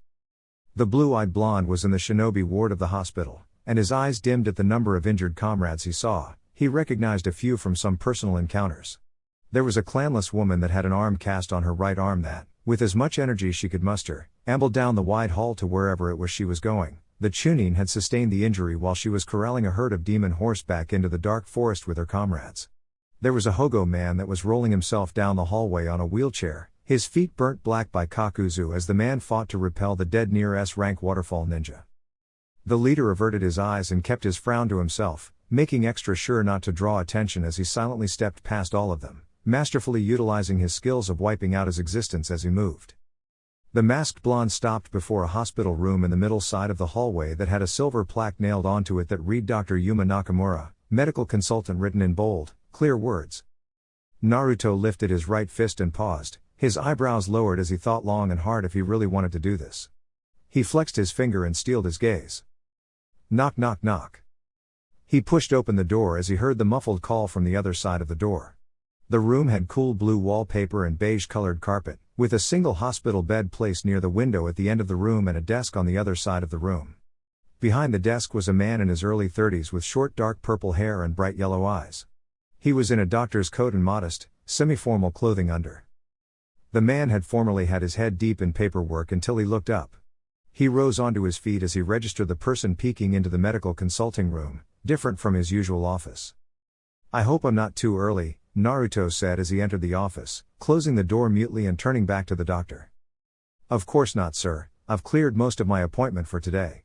The blue-eyed blonde was in the shinobi ward of the hospital, and his eyes dimmed at the number of injured comrades he saw. He recognized a few from some personal encounters. There was a clanless woman that had an arm cast on her right arm that, with as much energy she could muster, ambled down the wide hall to wherever it was she was going. The Chunin had sustained the injury while she was corralling a herd of demon horse back into the dark forest with her comrades. There was a Hogo man that was rolling himself down the hallway on a wheelchair, his feet burnt black by Kakuzu as the man fought to repel the dead near S-rank waterfall ninja. The leader averted his eyes and kept his frown to himself, making extra sure not to draw attention as he silently stepped past all of them, masterfully utilizing his skills of wiping out his existence as he moved. The masked blonde stopped before a hospital room in the middle side of the hallway that had a silver plaque nailed onto it that read Dr. Yuma Nakamura, medical consultant, written in bold, clear words. Naruto lifted his right fist and paused, his eyebrows lowered as he thought long and hard if he really wanted to do this. He flexed his finger and steeled his gaze. Knock knock knock. He pushed open the door as he heard the muffled call from the other side of the door. The room had cool blue wallpaper and beige-colored carpet, with a single hospital bed placed near the window at the end of the room and a desk on the other side of the room. Behind the desk was a man in his early 30s with short dark purple hair and bright yellow eyes. He was in a doctor's coat and modest, semi-formal clothing under. The man had formerly had his head deep in paperwork until he looked up. He rose onto his feet as he registered the person peeking into the medical consulting room, different from his usual office. "I hope I'm not too early," Naruto said as he entered the office, closing the door mutely and turning back to the doctor. "Of course not, sir, I've cleared most of my appointment for today,"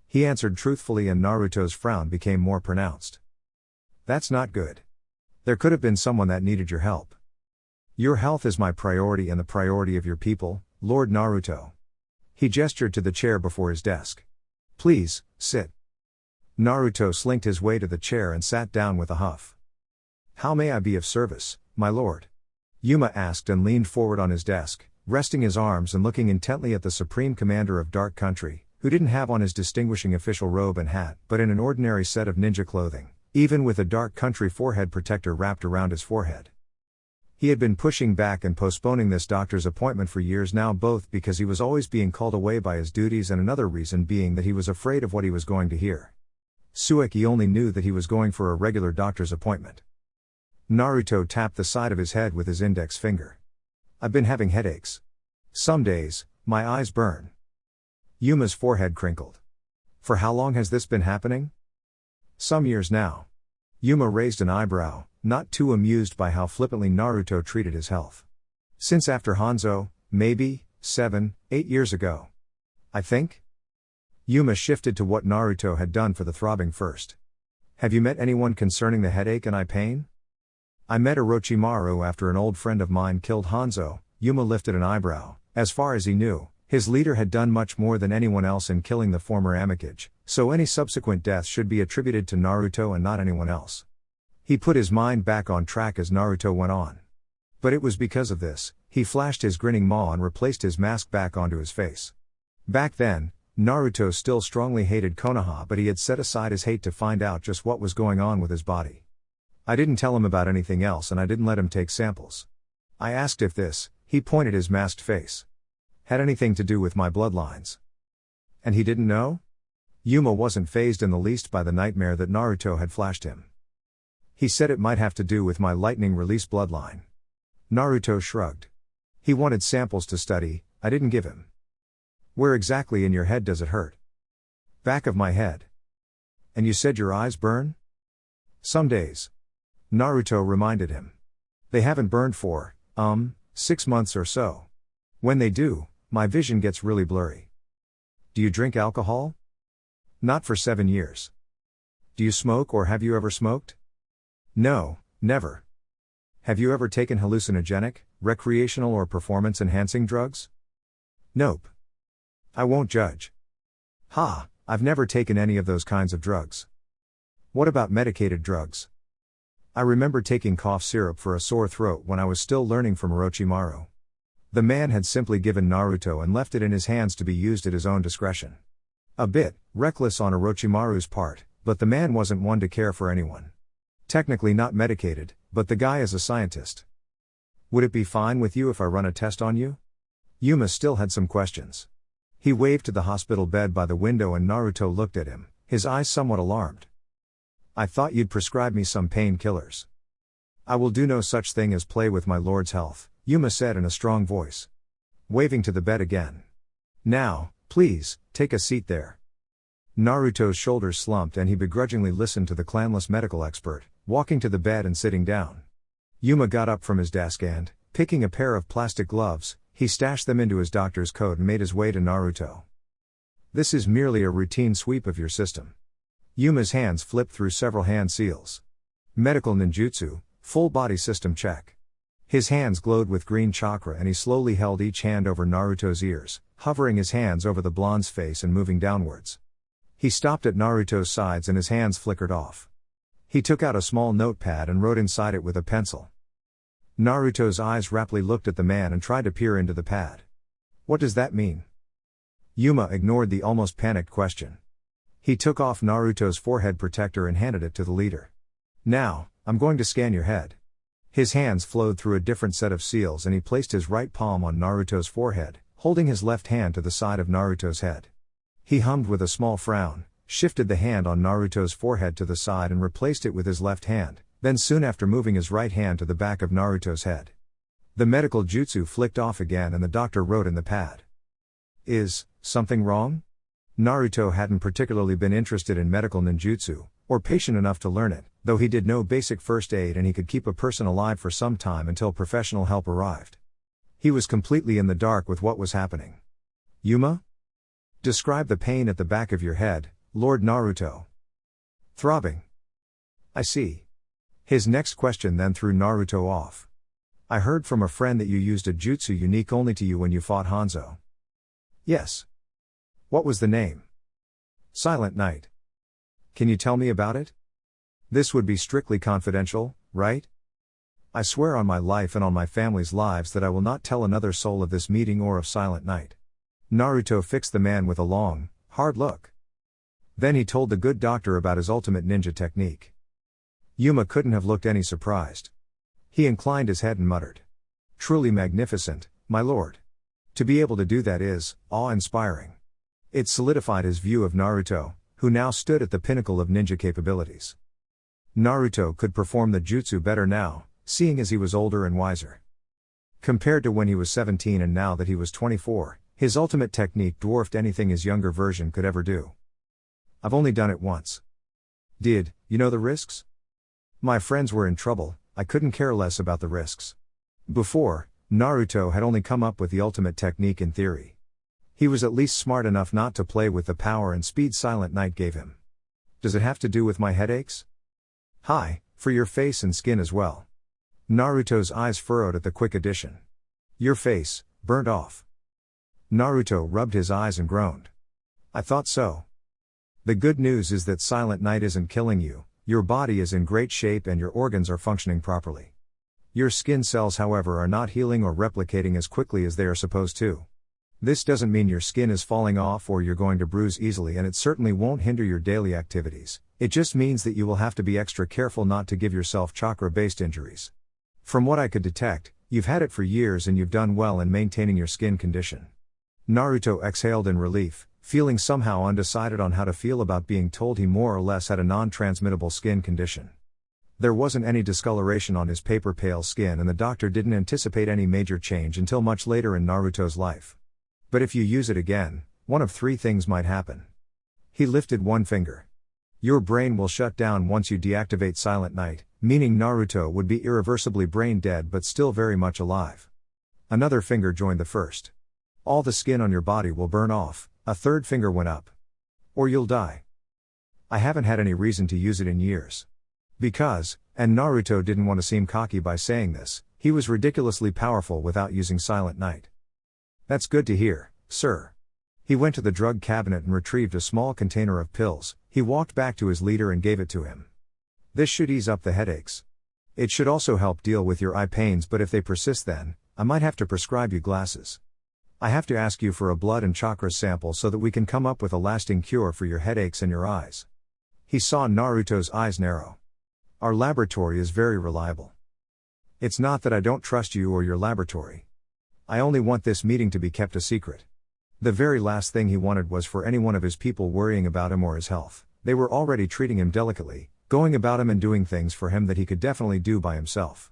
he answered truthfully, and Naruto's frown became more pronounced. "That's not good. There could have been someone that needed your help. Your health is my priority and the priority of your people, Lord Naruto." He gestured to the chair before his desk. "Please, sit." Naruto slinked his way to the chair and sat down with a huff. "How may I be of service, my lord?" Yuma asked and leaned forward on his desk, resting his arms and looking intently at the supreme commander of Dark Country, who didn't have on his distinguishing official robe and hat but in an ordinary set of ninja clothing, even with a Dark Country forehead protector wrapped around his forehead. He had been pushing back and postponing this doctor's appointment for years now, both because he was always being called away by his duties and another reason being that he was afraid of what he was going to hear. Sueki only knew that he was going for a regular doctor's appointment. Naruto tapped the side of his head with his index finger. "I've been having headaches. Some days, my eyes burn." Yuma's forehead crinkled. "For how long has this been happening?" "Some years now." Yuma raised an eyebrow, not too amused by how flippantly Naruto treated his health. "Since after Hanzo, maybe 7, 8 years ago. I think?" Yuma shifted to what Naruto had done for the throbbing first. "Have you met anyone concerning the headache and eye pain?" "I met Orochimaru after an old friend of mine killed Hanzo." Yuma lifted an eyebrow. As far as he knew, his leader had done much more than anyone else in killing the former Amikage, so any subsequent death should be attributed to Naruto and not anyone else. He put his mind back on track as Naruto went on. "But it was because of this," he flashed his grinning maw and replaced his mask back onto his face. Back then, Naruto still strongly hated Konoha, but he had set aside his hate to find out just what was going on with his body. "I didn't tell him about anything else and I didn't let him take samples. I asked if this," he pointed his masked face, "had anything to do with my bloodlines." "And he didn't know?" Yuma wasn't fazed in the least by the nightmare that Naruto had flashed him. "He said it might have to do with my lightning release bloodline." Naruto shrugged. "He wanted samples to study, I didn't give him." "Where exactly in your head does it hurt?" "Back of my head." "And you said your eyes burn?" "Some days." Naruto reminded him. "They haven't burned for, 6 months or so. When they do, my vision gets really blurry." "Do you drink alcohol?" "Not for 7 years." "Do you smoke or have you ever smoked?" "No, never." "Have you ever taken hallucinogenic, recreational or performance-enhancing drugs?" "Nope." "I won't judge." "Ha, I've never taken any of those kinds of drugs." "What about medicated drugs?" "I remember taking cough syrup for a sore throat when I was still learning from Orochimaru." The man had simply given Naruto and left it in his hands to be used at his own discretion. A bit reckless on Orochimaru's part, but the man wasn't one to care for anyone. Technically not medicated, but the guy is a scientist. "Would it be fine with you if I run a test on you?" Yuma still had some questions. He waved to the hospital bed by the window and Naruto looked at him, his eyes somewhat alarmed. "I thought you'd prescribe me some painkillers." "I will do no such thing as play with my lord's health," Yuma said in a strong voice, waving to the bed again. "Now, please, take a seat there." Naruto's shoulders slumped and he begrudgingly listened to the clanless medical expert, walking to the bed and sitting down. Yuma got up from his desk and, picking a pair of plastic gloves, he stashed them into his doctor's coat and made his way to Naruto. "This is merely a routine sweep of your system." Yuma's hands flipped through several hand seals. "Medical ninjutsu, full body system check." His hands glowed with green chakra and he slowly held each hand over Naruto's ears, hovering his hands over the blonde's face and moving downwards. He stopped at Naruto's sides and his hands flickered off. He took out a small notepad and wrote inside it with a pencil. Naruto's eyes raptly looked at the man and tried to peer into the pad. "What does that mean?" Yuma ignored the almost panicked question. He took off Naruto's forehead protector and handed it to the leader. Now, I'm going to scan your head. His hands flowed through a different set of seals and he placed his right palm on Naruto's forehead, holding his left hand to the side of Naruto's head. He hummed with a small frown, shifted the hand on Naruto's forehead to the side and replaced it with his left hand, then soon after moving his right hand to the back of Naruto's head. The medical jutsu flicked off again and the doctor wrote in the pad. Is something wrong? Naruto hadn't particularly been interested in medical ninjutsu, or patient enough to learn it, though he did know basic first aid and he could keep a person alive for some time until professional help arrived. He was completely in the dark with what was happening. Yuma? Describe the pain at the back of your head, Lord Naruto. Throbbing. I see. His next question then threw Naruto off. I heard from a friend that you used a jutsu unique only to you when you fought Hanzo. Yes. What was the name? Silent Night. Can you tell me about it? This would be strictly confidential, right? I swear on my life and on my family's lives that I will not tell another soul of this meeting or of Silent Night. Naruto fixed the man with a long, hard look. Then he told the good doctor about his ultimate ninja technique. Yuma couldn't have looked any surprised. He inclined his head and muttered. Truly magnificent, my lord. To be able to do that is awe-inspiring. It solidified his view of Naruto, who now stood at the pinnacle of ninja capabilities. Naruto could perform the jutsu better now, seeing as he was older and wiser. Compared to when he was 17 and now that he was 24, his ultimate technique dwarfed anything his younger version could ever do. I've only done it once. Did you know the risks? My friends were in trouble, I couldn't care less about the risks. Before, Naruto had only come up with the ultimate technique in theory. He was at least smart enough not to play with the power and speed Silent Night gave him. Does it have to do with my headaches? Hi, for your face and skin as well. Naruto's eyes furrowed at the quick addition. Your face, burnt off. Naruto rubbed his eyes and groaned. I thought so. The good news is that Silent Night isn't killing you, your body is in great shape and your organs are functioning properly. Your skin cells, however, are not healing or replicating as quickly as they are supposed to. This doesn't mean your skin is falling off or you're going to bruise easily, and it certainly won't hinder your daily activities. It just means that you will have to be extra careful not to give yourself chakra-based injuries. From what I could detect, you've had it for years and you've done well in maintaining your skin condition. Naruto exhaled in relief, feeling somehow undecided on how to feel about being told he more or less had a non-transmittable skin condition. There wasn't any discoloration on his paper pale skin and the doctor didn't anticipate any major change until much later in Naruto's life. But if you use it again, one of three things might happen. He lifted one finger. Your brain will shut down once you deactivate Silent Night, meaning Naruto would be irreversibly brain dead but still very much alive. Another finger joined the first. All the skin on your body will burn off, a third finger went up. Or you'll die. I haven't had any reason to use it in years. Because, and Naruto didn't want to seem cocky by saying this, he was ridiculously powerful without using Silent Night. That's good to hear, sir. He went to the drug cabinet and retrieved a small container of pills. He walked back to his leader and gave it to him. This should ease up the headaches. It should also help deal with your eye pains, but if they persist then, I might have to prescribe you glasses. I have to ask you for a blood and chakra sample so that we can come up with a lasting cure for your headaches and your eyes. He saw Naruto's eyes narrow. Our laboratory is very reliable. It's not that I don't trust you or your laboratory. I only want this meeting to be kept a secret. The very last thing he wanted was for any one of his people worrying about him or his health. They were already treating him delicately, going about him and doing things for him that he could definitely do by himself.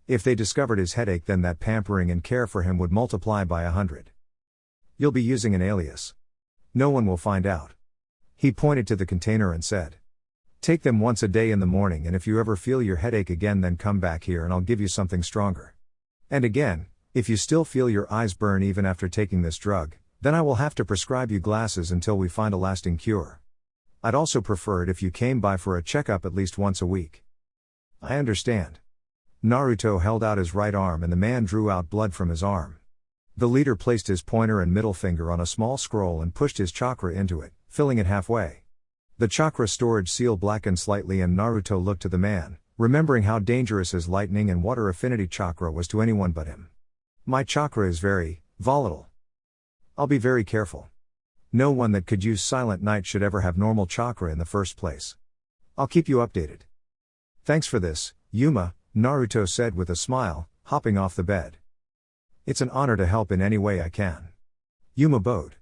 If they discovered his headache, then that pampering and care for him would multiply by 100. You'll be using an alias. No one will find out. He pointed to the container and said, take them once a day in the morning, and if you ever feel your headache again, then come back here and I'll give you something stronger. And again, if you still feel your eyes burn even after taking this drug, then I will have to prescribe you glasses until we find a lasting cure. I'd also prefer it if you came by for a checkup at least once a week. I understand. Naruto held out his right arm and the man drew out blood from his arm. The leader placed his pointer and middle finger on a small scroll and pushed his chakra into it, filling it halfway. The chakra storage seal blackened slightly and Naruto looked to the man, remembering how dangerous his lightning and water affinity chakra was to anyone but him. My chakra is very volatile. I'll be very careful. No one that could use Silent Night should ever have normal chakra in the first place. I'll keep you updated. Thanks for this, Yuma, Naruto said with a smile, hopping off the bed. It's an honor to help in any way I can. Yuma bowed.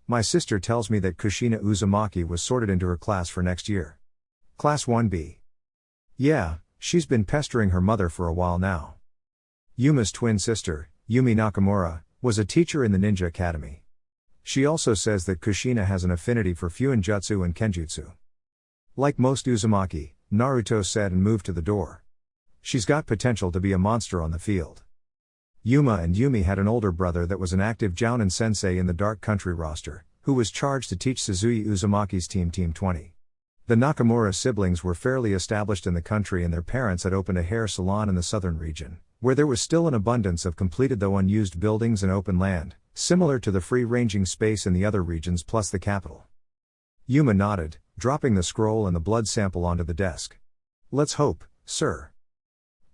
My sister tells me that Kushina Uzumaki was sorted into her class for next year. Class 1B. Yeah, she's been pestering her mother for a while now. Yuma's twin sister, Yumi Nakamura, was a teacher in the Ninja Academy. She also says that Kushina has an affinity for Fuinjutsu and Kenjutsu. Like most Uzumaki, Naruto said and moved to the door. She's got potential to be a monster on the field. Yuma and Yumi had an older brother that was an active Jounin sensei in the Dark Country roster, who was charged to teach Suzui Uzumaki's Team 20. The Nakamura siblings were fairly established in the country and their parents had opened a hair salon in the southern region, where there was still an abundance of completed though unused buildings and open land, similar to the free-ranging space in the other regions plus the capital. Yuma nodded, dropping the scroll and the blood sample onto the desk. Let's hope, sir.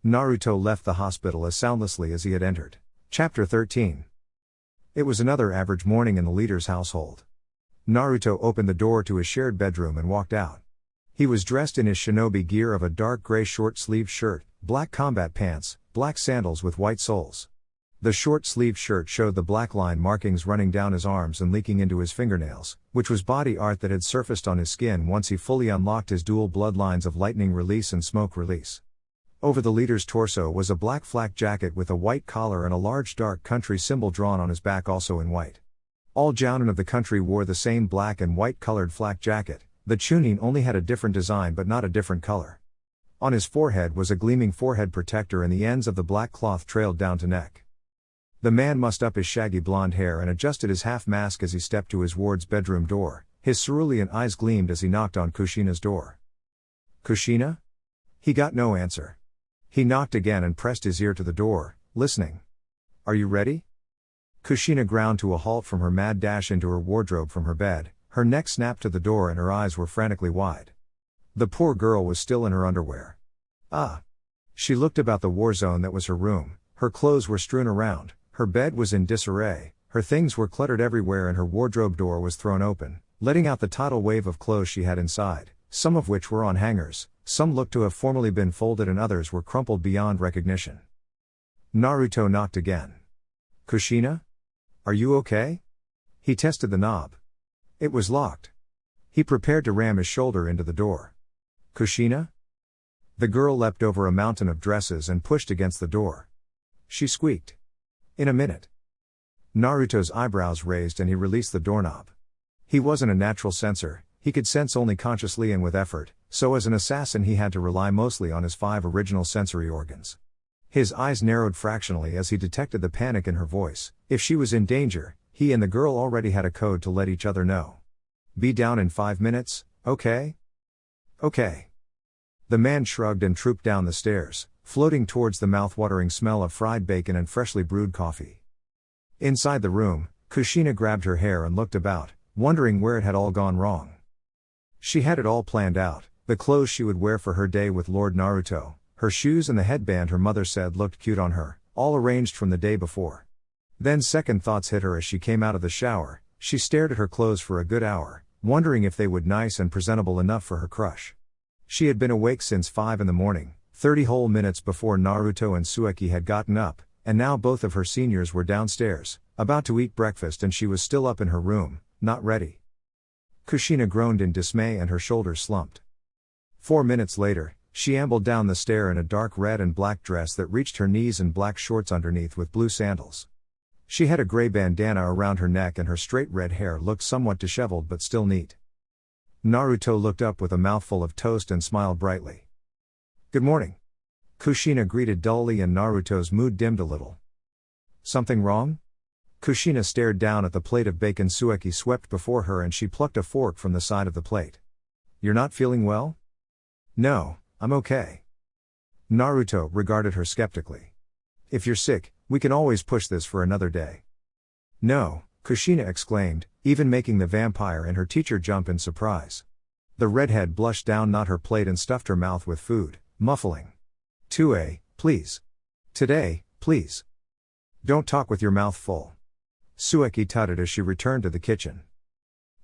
Naruto left the hospital as soundlessly as he had entered. Chapter 13. It was another average morning in the leader's household. Naruto opened the door to his shared bedroom and walked out. He was dressed in his shinobi gear of a dark gray short-sleeved shirt, black combat pants, black sandals with white soles. The short-sleeved shirt showed the black line markings running down his arms and leaking into his fingernails, which was body art that had surfaced on his skin once he fully unlocked his dual bloodlines of lightning release and smoke release. Over the leader's torso was a black flak jacket with a white collar and a large dark country symbol drawn on his back also in white. All Jounin of the country wore the same black and white colored flak jacket, the Chunin only had a different design but not a different color. On his forehead was a gleaming forehead protector and the ends of the black cloth trailed down to neck. The man mussed up his shaggy blonde hair and adjusted his half mask as he stepped to his ward's bedroom door. His cerulean eyes gleamed as he knocked on Kushina's door. Kushina? He got no answer. He knocked again and pressed his ear to the door, listening. Are you ready? Kushina ground to a halt from her mad dash into her wardrobe from her bed, her neck snapped to the door and her eyes were frantically wide. The poor girl was still in her underwear. Ah! She looked about the war zone that was her room, her clothes were strewn around, her bed was in disarray, her things were cluttered everywhere and her wardrobe door was thrown open, letting out the tidal wave of clothes she had inside, some of which were on hangers, some looked to have formerly been folded and others were crumpled beyond recognition. Naruto knocked again. Kushina? Are you okay? He tested the knob. It was locked. He prepared to ram his shoulder into the door. Kushina? The girl leapt over a mountain of dresses and pushed against the door. She squeaked. In a minute. Naruto's eyebrows raised and he released the doorknob. He wasn't a natural sensor, he could sense only consciously and with effort, so as an assassin he had to rely mostly on his 5 original sensory organs. His eyes narrowed fractionally as he detected the panic in her voice. If she was in danger, he and the girl already had a code to let each other know. Be down in 5 minutes, okay? Okay. The man shrugged and trooped down the stairs, floating towards the mouth-watering smell of fried bacon and freshly brewed coffee. Inside the room, Kushina grabbed her hair and looked about, wondering where it had all gone wrong. She had it all planned out, the clothes she would wear for her day with Lord Naruto, her shoes and the headband her mother said looked cute on her, all arranged from the day before. Then second thoughts hit her as she came out of the shower. She stared at her clothes for a good hour, wondering if they would nice and presentable enough for her crush. She had been awake since 5 in the morning, 30 whole minutes before Naruto and Sueki had gotten up, and now both of her seniors were downstairs, about to eat breakfast and she was still up in her room, not ready. Kushina groaned in dismay and her shoulders slumped. 4 minutes later, she ambled down the stair in a dark red and black dress that reached her knees and black shorts underneath with blue sandals. She had a gray bandana around her neck and her straight red hair looked somewhat disheveled but still neat. Naruto looked up with a mouthful of toast and smiled brightly. Good morning. Kushina greeted dully and Naruto's mood dimmed a little. Something wrong? Kushina stared down at the plate of bacon Sueki swept before her and she plucked a fork from the side of the plate. You're not feeling well? No, I'm okay. Naruto regarded her skeptically. If you're sick, we can always push this for another day. No, Kushina exclaimed, even making the vampire and her teacher jump in surprise. The redhead blushed down not her plate and stuffed her mouth with food, muffling. 2A, please. Today, please. Don't talk with your mouth full. Sueki tutted as she returned to the kitchen.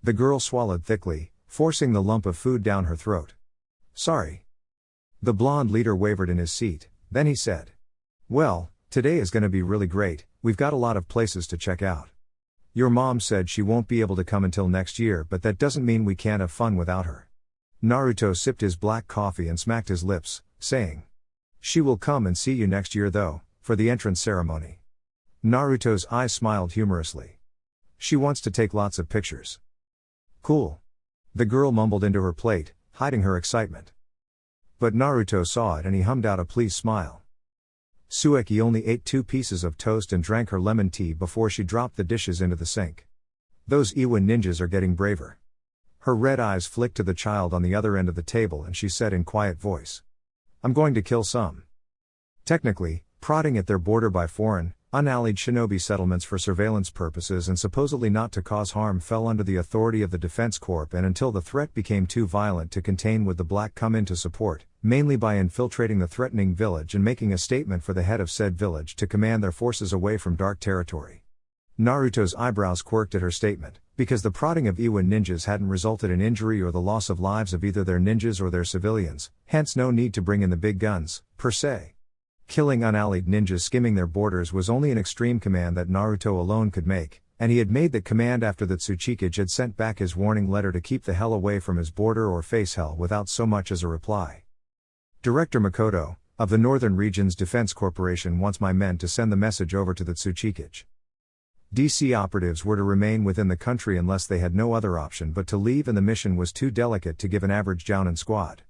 The girl swallowed thickly, forcing the lump of food down her throat. Sorry. The blonde leader wavered in his seat, then he said. Well, today is gonna be really great, we've got a lot of places to check out. Your mom said she won't be able to come until next year, but that doesn't mean we can't have fun without her. Naruto sipped his black coffee and smacked his lips, saying. She will come and see you next year though, for the entrance ceremony. Naruto's eyes smiled humorously. She wants to take lots of pictures. Cool. The girl mumbled into her plate, hiding her excitement. But Naruto saw it and he hummed out a pleased smile. Tsueki only ate 2 pieces of toast and drank her lemon tea before she dropped the dishes into the sink. Those Iwa ninjas are getting braver. Her red eyes flicked to the child on the other end of the table and she said in quiet voice. I'm going to kill some. Technically, prodding at their border by foreign, unallied shinobi settlements for surveillance purposes and supposedly not to cause harm fell under the authority of the Defense Corps, and until the threat became too violent to contain would the black come into support, mainly by infiltrating the threatening village and making a statement for the head of said village to command their forces away from dark territory. Naruto's eyebrows quirked at her statement, because the prodding of Iwa ninjas hadn't resulted in injury or the loss of lives of either their ninjas or their civilians, hence no need to bring in the big guns, per se. Killing unallied ninjas skimming their borders was only an extreme command that Naruto alone could make, and he had made that command after the Tsuchikage had sent back his warning letter to keep the hell away from his border or face hell without so much as a reply. Director Makoto, of the Northern Regions Defense Corporation, wants my men to send the message over to the Tsuchikage. DC operatives were to remain within the country unless they had no other option but to leave, and the mission was too delicate to give an average Jounin squad.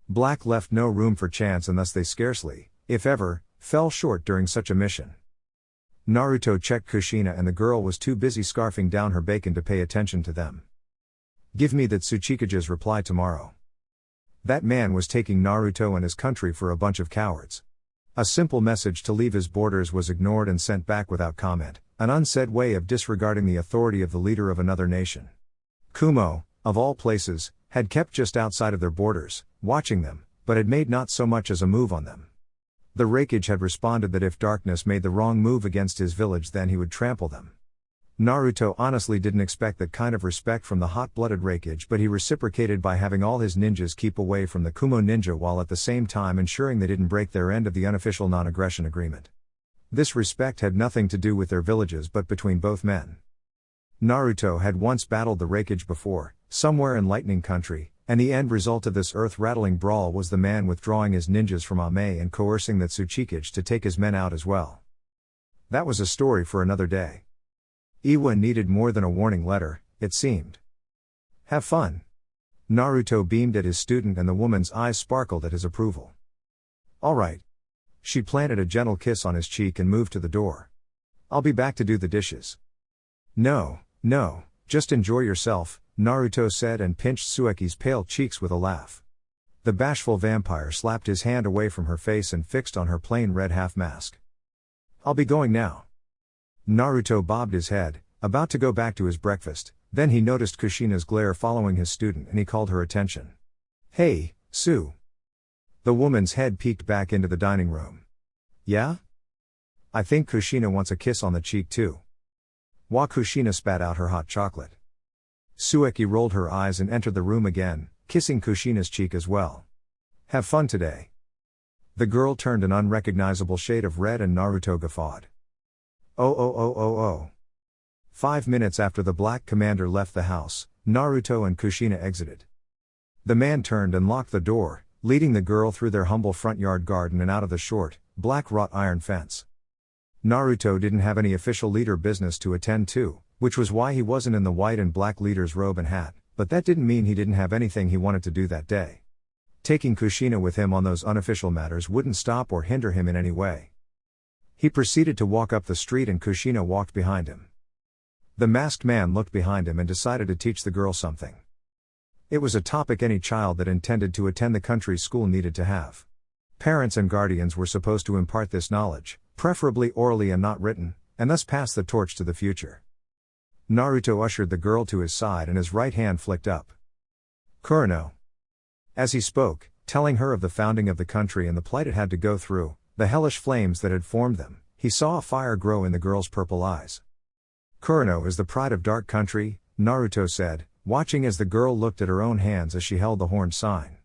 Black left no room for chance and thus they scarcely, if ever, fell short during such a mission. Naruto checked Kushina and the girl was too busy scarfing down her bacon to pay attention to them. Give me that Tsuchikage's reply tomorrow. That man was taking Naruto and his country for a bunch of cowards. A simple message to leave his borders was ignored and sent back without comment, an unsaid way of disregarding the authority of the leader of another nation. Kumo, of all places, had kept just outside of their borders, watching them, but had made not so much as a move on them. The Raikage had responded that if Darkness made the wrong move against his village then he would trample them. Naruto honestly didn't expect that kind of respect from the hot-blooded Raikage, but he reciprocated by having all his ninjas keep away from the Kumo ninja while at the same time ensuring they didn't break their end of the unofficial non-aggression agreement. This respect had nothing to do with their villages but between both men. Naruto had once battled the Raikage before, somewhere in Lightning Country, and the end result of this earth-rattling brawl was the man withdrawing his ninjas from Ame and coercing the Tsuchikage to take his men out as well. That was a story for another day. Iwa needed more than a warning letter, it seemed. Have fun. Naruto beamed at his student and the woman's eyes sparkled at his approval. All right. She planted a gentle kiss on his cheek and moved to the door. I'll be back to do the dishes. No, just enjoy yourself, Naruto said and pinched Tsueki's pale cheeks with a laugh. The bashful vampire slapped his hand away from her face and fixed on her plain red half-mask. I'll be going now. Naruto bobbed his head, about to go back to his breakfast, then he noticed Kushina's glare following his student and he called her attention. Hey, Sue. The woman's head peeked back into the dining room. Yeah? I think Kushina wants a kiss on the cheek too. Kushina spat out her hot chocolate. Tsueki rolled her eyes and entered the room again, kissing Kushina's cheek as well. Have fun today. The girl turned an unrecognizable shade of red and Naruto guffawed. Oh. 5 minutes after the black commander left the house, Naruto and Kushina exited. The man turned and locked the door, leading the girl through their humble front yard garden and out of the short, black wrought iron fence. Naruto didn't have any official leader business to attend to, which was why he wasn't in the white and black leader's robe and hat, but that didn't mean he didn't have anything he wanted to do that day. Taking Kushina with him on those unofficial matters wouldn't stop or hinder him in any way. He proceeded to walk up the street and Kushina walked behind him. The masked man looked behind him and decided to teach the girl something. It was a topic any child that intended to attend the country's school needed to have. Parents and guardians were supposed to impart this knowledge, preferably orally and not written, and thus pass the torch to the future. Naruto ushered the girl to his side and his right hand flicked up. Kurano. As he spoke, telling her of the founding of the country and the plight it had to go through, the hellish flames that had formed them, he saw a fire grow in the girl's purple eyes. Kurano is the pride of dark country, Naruto said, watching as the girl looked at her own hands as she held the horned sign.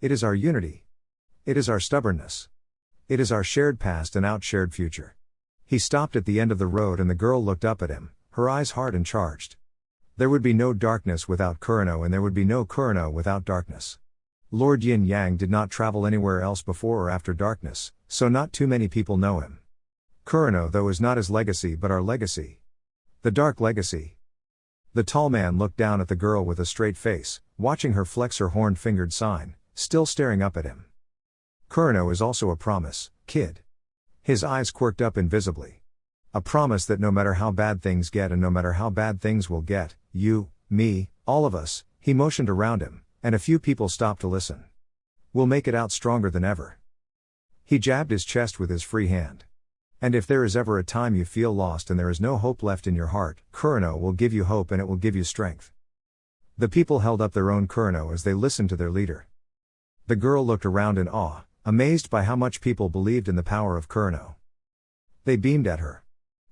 It is our unity. It is our stubbornness. It is our shared past and outshared future. He stopped at the end of the road and the girl looked up at him, her eyes hard and charged. There would be no darkness without Kurano and there would be no Kurano without darkness. Lord Yin Yang did not travel anywhere else before or after darkness, so not too many people know him. Kurano though is not his legacy but our legacy. The dark legacy. The tall man looked down at the girl with a straight face, watching her flex her horn-fingered sign, still staring up at him. Kurano is also a promise, kid. His eyes quirked up invisibly. A promise that no matter how bad things get and no matter how bad things will get, you, me, all of us, he motioned around him, and a few people stopped to listen. We'll make it out stronger than ever. He jabbed his chest with his free hand. And if there is ever a time you feel lost and there is no hope left in your heart, Kurano will give you hope and it will give you strength. The people held up their own Kurano as they listened to their leader. The girl looked around in awe, amazed by how much people believed in the power of Kurano. They beamed at her.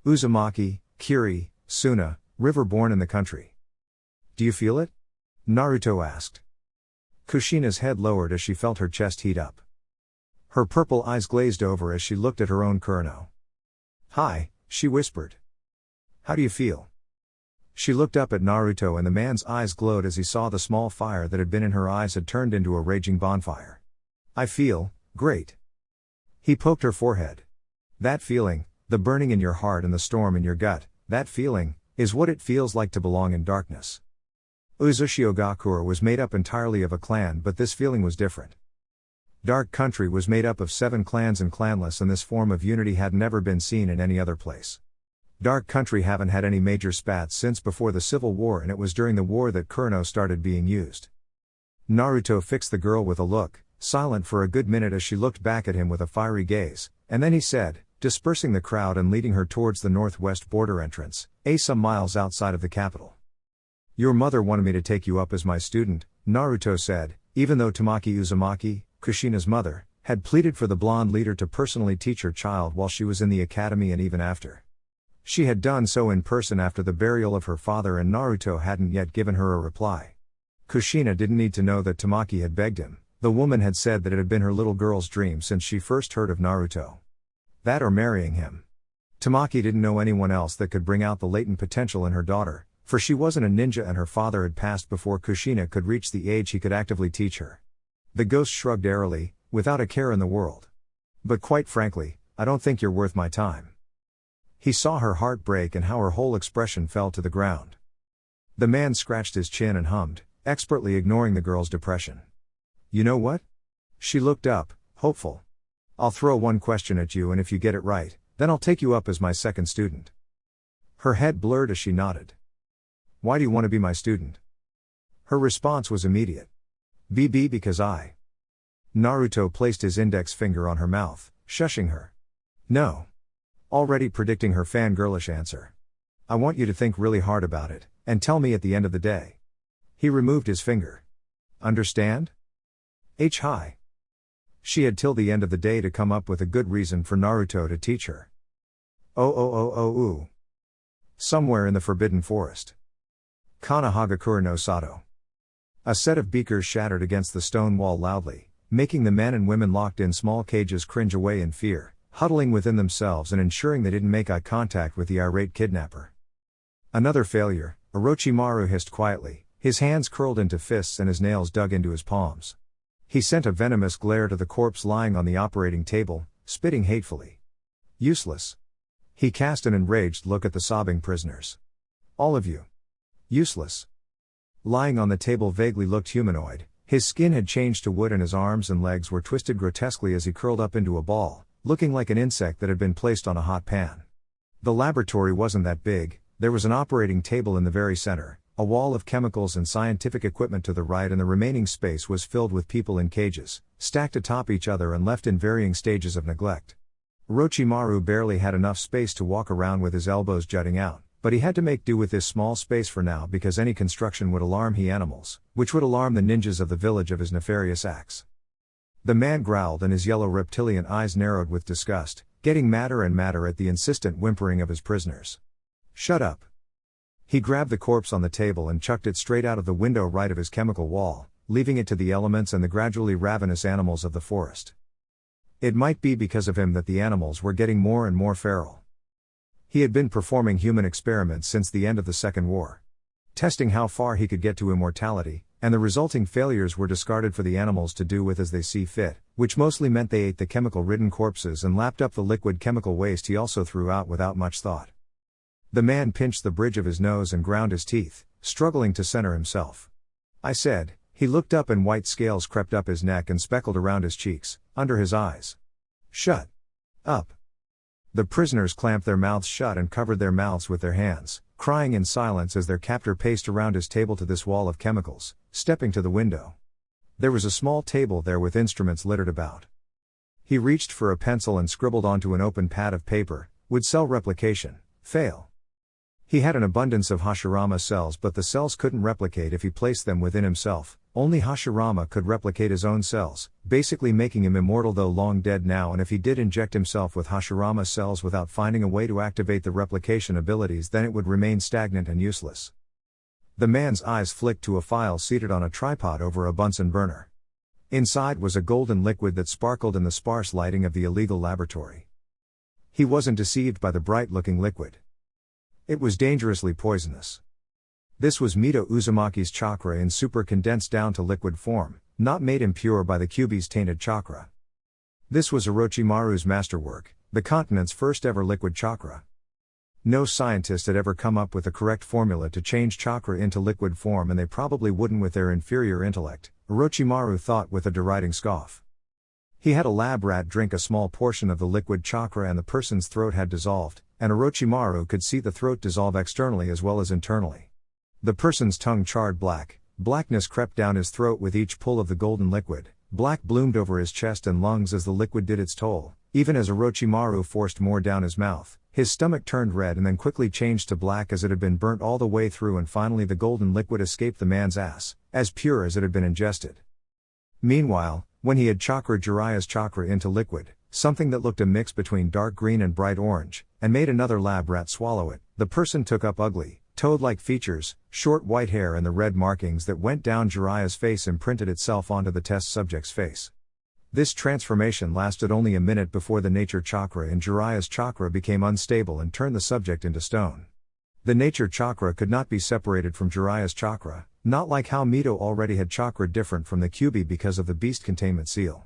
Uzumaki, Kiri, Sunna, river born in the country. Do you feel it? Naruto asked. Kushina's head lowered as she felt her chest heat up. Her purple eyes glazed over as she looked at her own Kurano. Hi, she whispered. How do you feel? She looked up at Naruto and the man's eyes glowed as he saw the small fire that had been in her eyes had turned into a raging bonfire. I feel great. He poked her forehead. That feeling, the burning in your heart and the storm in your gut, that feeling, is what it feels like to belong in darkness. Uzushiogakure was made up entirely of a clan but this feeling was different. Dark Country was made up of 7 clans and clanless and this form of unity had never been seen in any other place. Dark Country haven't had any major spats since before the Civil War and it was during the war that Kurano started being used. Naruto fixed the girl with a look, silent for a good minute as she looked back at him with a fiery gaze, and then he said, dispersing the crowd and leading her towards the northwest border entrance, some miles outside of the capital. Your mother wanted me to take you up as my student, Naruto said, even though Tamaki Uzumaki, Kushina's mother, had pleaded for the blonde leader to personally teach her child while she was in the academy and even after. She had done so in person after the burial of her father and Naruto hadn't yet given her a reply. Kushina didn't need to know that Tamaki had begged him, the woman had said that it had been her little girl's dream since she first heard of Naruto. That or marrying him. Tamaki didn't know anyone else that could bring out the latent potential in her daughter, for she wasn't a ninja and her father had passed before Kushina could reach the age he could actively teach her. The ghost shrugged airily, without a care in the world. But quite frankly, I don't think you're worth my time. He saw her heart break and how her whole expression fell to the ground. The man scratched his chin and hummed, expertly ignoring the girl's depression. You know what? She looked up, hopeful. I'll throw one question at you and if you get it right, then I'll take you up as my second student. Her head blurred as she nodded. Why do you want to be my student? Her response was immediate. Because I. Naruto placed his index finger on her mouth, shushing her. No. Already predicting her fangirlish answer. I want you to think really hard about it, and tell me at the end of the day. He removed his finger. Understand? Hi. She had till the end of the day to come up with a good reason for Naruto to teach her. Ooh. Somewhere in the Forbidden Forest. Kanahagakure no Sato. A set of beakers shattered against the stone wall loudly, making the men and women locked in small cages cringe away in fear, huddling within themselves and ensuring they didn't make eye contact with the irate kidnapper. Another failure, Orochimaru hissed quietly, his hands curled into fists and his nails dug into his palms. He sent a venomous glare to the corpse lying on the operating table, spitting hatefully. Useless. He cast an enraged look at the sobbing prisoners. All of you. Useless. Lying on the table vaguely looked humanoid, his skin had changed to wood and his arms and legs were twisted grotesquely as he curled up into a ball, looking like an insect that had been placed on a hot pan. The laboratory wasn't that big, there was an operating table in the very center, a wall of chemicals and scientific equipment to the right and the remaining space was filled with people in cages, stacked atop each other and left in varying stages of neglect. Orochimaru barely had enough space to walk around with his elbows jutting out, but he had to make do with this small space for now because any construction would alarm he animals, which would alarm the ninjas of the village of his nefarious acts. The man growled and his yellow reptilian eyes narrowed with disgust, getting madder and madder at the insistent whimpering of his prisoners. Shut up. He grabbed the corpse on the table and chucked it straight out of the window right of his chemical wall, leaving it to the elements and the gradually ravenous animals of the forest. It might be because of him that the animals were getting more and more feral. He had been performing human experiments since the end of the Second War, testing how far he could get to immortality, and the resulting failures were discarded for the animals to do with as they see fit, which mostly meant they ate the chemical-ridden corpses and lapped up the liquid chemical waste he also threw out without much thought. The man pinched the bridge of his nose and ground his teeth, struggling to center himself. I said. He looked up and white scales crept up his neck and speckled around his cheeks, under his eyes. Shut up. The prisoners clamped their mouths shut and covered their mouths with their hands, crying in silence as their captor paced around his table to this wall of chemicals, stepping to the window. There was a small table there with instruments littered about. He reached for a pencil and scribbled onto an open pad of paper, would cell replication, fail. He had an abundance of Hashirama cells, but the cells couldn't replicate if he placed them within himself. Only Hashirama could replicate his own cells, basically making him immortal though long dead now, and if he did inject himself with Hashirama cells without finding a way to activate the replication abilities, then it would remain stagnant and useless. The man's eyes flicked to a file seated on a tripod over a Bunsen burner. Inside was a golden liquid that sparkled in the sparse lighting of the illegal laboratory. He wasn't deceived by the bright-looking liquid. It was dangerously poisonous. This was Mito Uzumaki's chakra in super condensed down to liquid form, not made impure by the Kyuubi's tainted chakra. This was Orochimaru's masterwork, the continent's first ever liquid chakra. No scientist had ever come up with the correct formula to change chakra into liquid form, and they probably wouldn't with their inferior intellect, Orochimaru thought with a deriding scoff. He had a lab rat drink a small portion of the liquid chakra and the person's throat had dissolved, and Orochimaru could see the throat dissolve externally as well as internally. The person's tongue charred black, blackness crept down his throat with each pull of the golden liquid, black bloomed over his chest and lungs as the liquid did its toll, even as Orochimaru forced more down his mouth, his stomach turned red and then quickly changed to black as it had been burnt all the way through, and finally the golden liquid escaped the man's ass, as pure as it had been ingested. Meanwhile, when he had chakra Jiraiya's chakra into liquid, something that looked a mix between dark green and bright orange, and made another lab rat swallow it, the person took up ugly, toad-like features, short white hair, and the red markings that went down Jiraiya's face imprinted itself onto the test subject's face. This transformation lasted only a minute before the nature chakra in Jiraiya's chakra became unstable and turned the subject into stone. The nature chakra could not be separated from Jiraiya's chakra, not like how Mito already had chakra different from the Kyuubi because of the beast containment seal.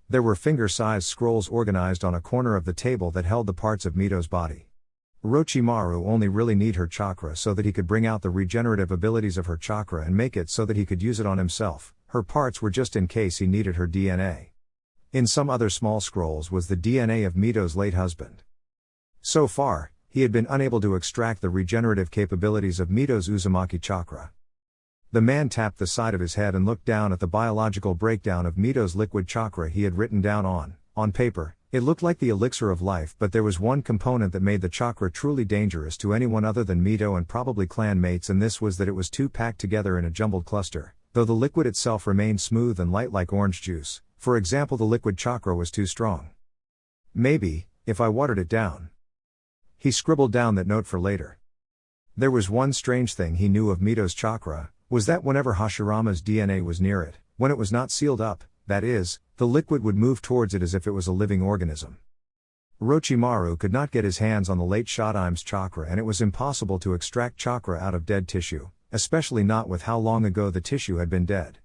There were finger-sized scrolls organized on a corner of the table that held the parts of Mito's body. Orochimaru only really needed her chakra so that he could bring out the regenerative abilities of her chakra and make it so that he could use it on himself. Her parts were just in case he needed her DNA. In some other small scrolls was the DNA of Mito's late husband. So far, he had been unable to extract the regenerative capabilities of Mito's Uzumaki chakra. The man tapped the side of his head and looked down at the biological breakdown of Mito's liquid chakra he had written down on paper. It looked like the elixir of life, but there was one component that made the chakra truly dangerous to anyone other than Mito and probably clan mates, and this was that it was too packed together in a jumbled cluster, though the liquid itself remained smooth and light like orange juice. For example, the liquid chakra was too strong. Maybe, if I watered it down. He scribbled down that note for later. There was one strange thing he knew of Mito's chakra, was that whenever Hashirama's DNA was near it, when it was not sealed up, that is, the liquid would move towards it as if it was a living organism. Orochimaru could not get his hands on the late Shodime's chakra, and it was impossible to extract chakra out of dead tissue, especially not with how long ago the tissue had been dead.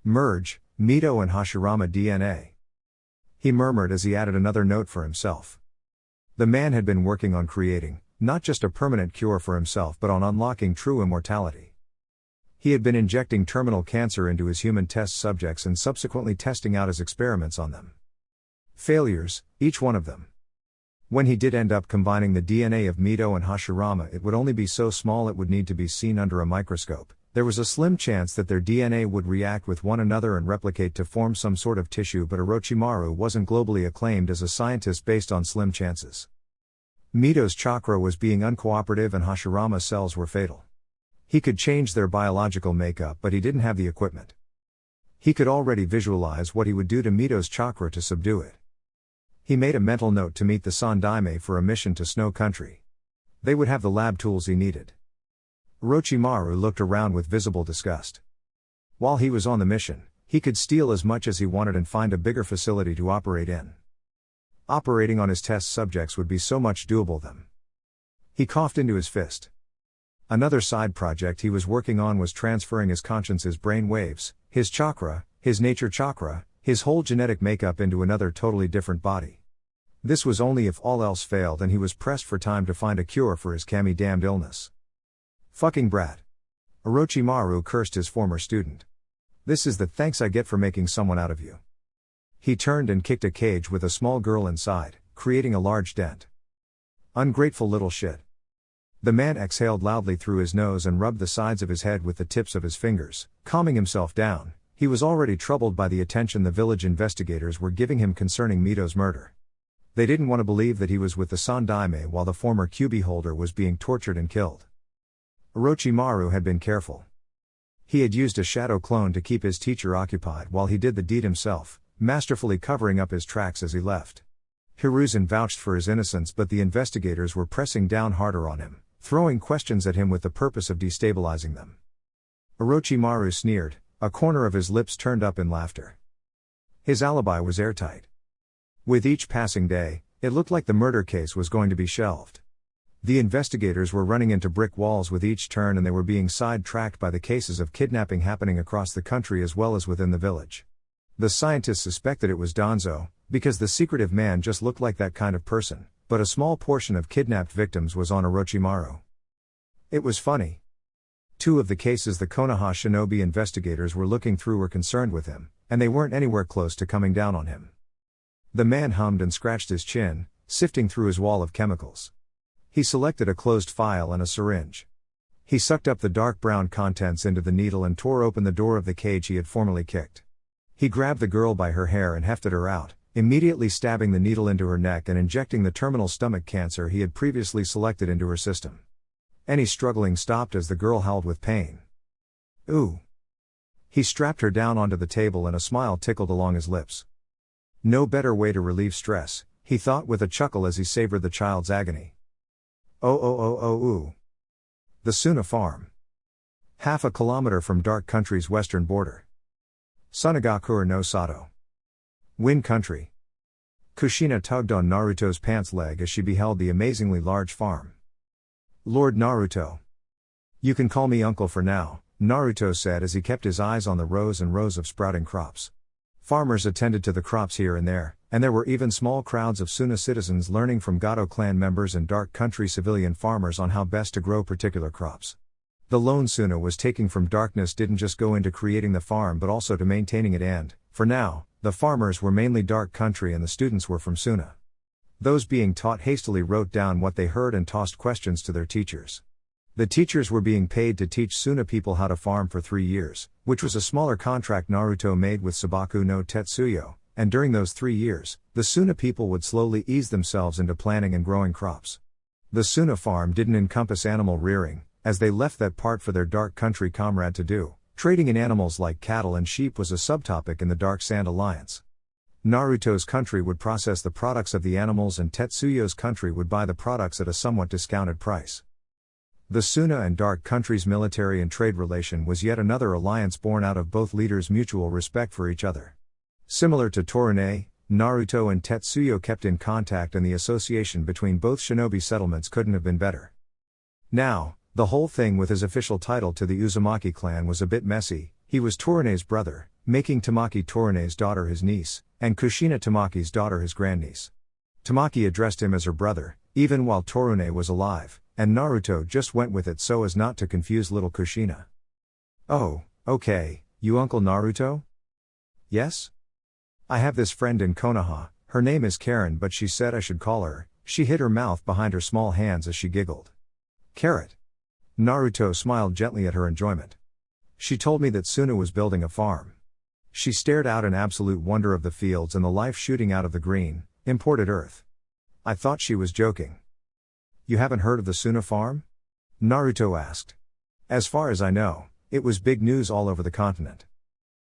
Merge, Mito and Hashirama DNA. He murmured as he added another note for himself. The man had been working on creating, not just a permanent cure for himself but on unlocking true immortality. He had been injecting terminal cancer into his human test subjects and subsequently testing out his experiments on them. Failures, each one of them. When he did end up combining the DNA of Mito and Hashirama, it would only be so small it would need to be seen under a microscope. There was a slim chance that their DNA would react with one another and replicate to form some sort of tissue, but Orochimaru wasn't globally acclaimed as a scientist based on slim chances. Mito's chakra was being uncooperative and Hashirama's cells were fatal. He could change their biological makeup, but he didn't have the equipment. He could already visualize what he would do to Mito's chakra to subdue it. He made a mental note to meet the Sandaime for a mission to Snow Country. They would have the lab tools he needed. Orochimaru looked around with visible disgust. While he was on the mission, he could steal as much as he wanted and find a bigger facility to operate in. Operating on his test subjects would be so much doable then. He coughed into his fist. Another side project he was working on was transferring his conscience's brain waves, his chakra, his nature chakra, his whole genetic makeup into another totally different body. This was only if all else failed and he was pressed for time to find a cure for his kami-damned illness. Fucking brat. Orochimaru cursed his former student. This is the thanks I get for making someone out of you. He turned and kicked a cage with a small girl inside, creating a large dent. Ungrateful little shit. The man exhaled loudly through his nose and rubbed the sides of his head with the tips of his fingers, calming himself down. He was already troubled by the attention the village investigators were giving him concerning Mito's murder. They didn't want to believe that he was with the Sandaime while the former Kyuubi holder was being tortured and killed. Orochimaru had been careful. He had used a shadow clone to keep his teacher occupied while he did the deed himself, masterfully covering up his tracks as he left. Hiruzen vouched for his innocence, but the investigators were pressing down harder on him, throwing questions at him with the purpose of destabilizing them. Orochimaru sneered, a corner of his lips turned up in laughter. His alibi was airtight. With each passing day, it looked like the murder case was going to be shelved. The investigators were running into brick walls with each turn, and they were being sidetracked by the cases of kidnapping happening across the country as well as within the village. The scientists suspected it was Danzo, because the secretive man just looked like that kind of person, but a small portion of kidnapped victims was on Orochimaru. It was funny. 2 of the cases the Konoha shinobi investigators were looking through were concerned with him, and they weren't anywhere close to coming down on him. The man hummed and scratched his chin, sifting through his wall of chemicals. He selected a closed file and a syringe. He sucked up the dark brown contents into the needle and tore open the door of the cage he had formerly kicked. He grabbed the girl by her hair and hefted her out, immediately stabbing the needle into her neck and injecting the terminal stomach cancer he had previously selected into her system. Any struggling stopped as the girl howled with pain. Ooh. He strapped her down onto the table and a smile tickled along his lips. No better way to relieve stress, he thought with a chuckle as he savored the child's agony. Ooh. The Sunna farm. Half a kilometer from Dark Country's western border. Sunagakure no Sato. Wind Country. Kushina tugged on Naruto's pants leg as she beheld the amazingly large farm. Lord Naruto. You can call me uncle for now, Naruto said as he kept his eyes on the rows and rows of sprouting crops. Farmers attended to the crops here and there were even small crowds of Sunna citizens learning from Gato clan members and Dark Country civilian farmers on how best to grow particular crops. The lone Sunna was taking from darkness didn't just go into creating the farm but also to maintaining it, and, for now, the farmers were mainly Dark Country and the students were from Sunna. Those being taught hastily wrote down what they heard and tossed questions to their teachers. The teachers were being paid to teach Sunna people how to farm for 3 years, which was a smaller contract Naruto made with Sabaku no Tetsuyo, and during those 3 years, the Sunna people would slowly ease themselves into planting and growing crops. The Sunna farm didn't encompass animal rearing, as they left that part for their Dark Country comrade to do. Trading in animals like cattle and sheep was a subtopic in the Dark Sand Alliance. Naruto's country would process the products of the animals and Tetsuyo's country would buy the products at a somewhat discounted price. The Sunna and Dark Country's military and trade relation was yet another alliance born out of both leaders' mutual respect for each other. Similar to Torune, Naruto and Tetsuyo kept in contact, and the association between both shinobi settlements couldn't have been better. Now, the whole thing with his official title to the Uzumaki clan was a bit messy. He was Torune's brother, making Tamaki Torune's daughter his niece, and Kushina Tamaki's daughter his grandniece. Tamaki addressed him as her brother, even while Torune was alive, and Naruto just went with it so as not to confuse little Kushina. Oh, okay, you Uncle Naruto? Yes? I have this friend in Konoha, her name is Karen, but she said I should call her. She hid her mouth behind her small hands as she giggled. Carrot. Naruto smiled gently at her enjoyment. She told me that Sunna was building a farm. She stared out in absolute wonder of the fields and the life shooting out of the green, imported earth. I thought she was joking. You haven't heard of the Sunna farm? Naruto asked. As far as I know, it was big news all over the continent.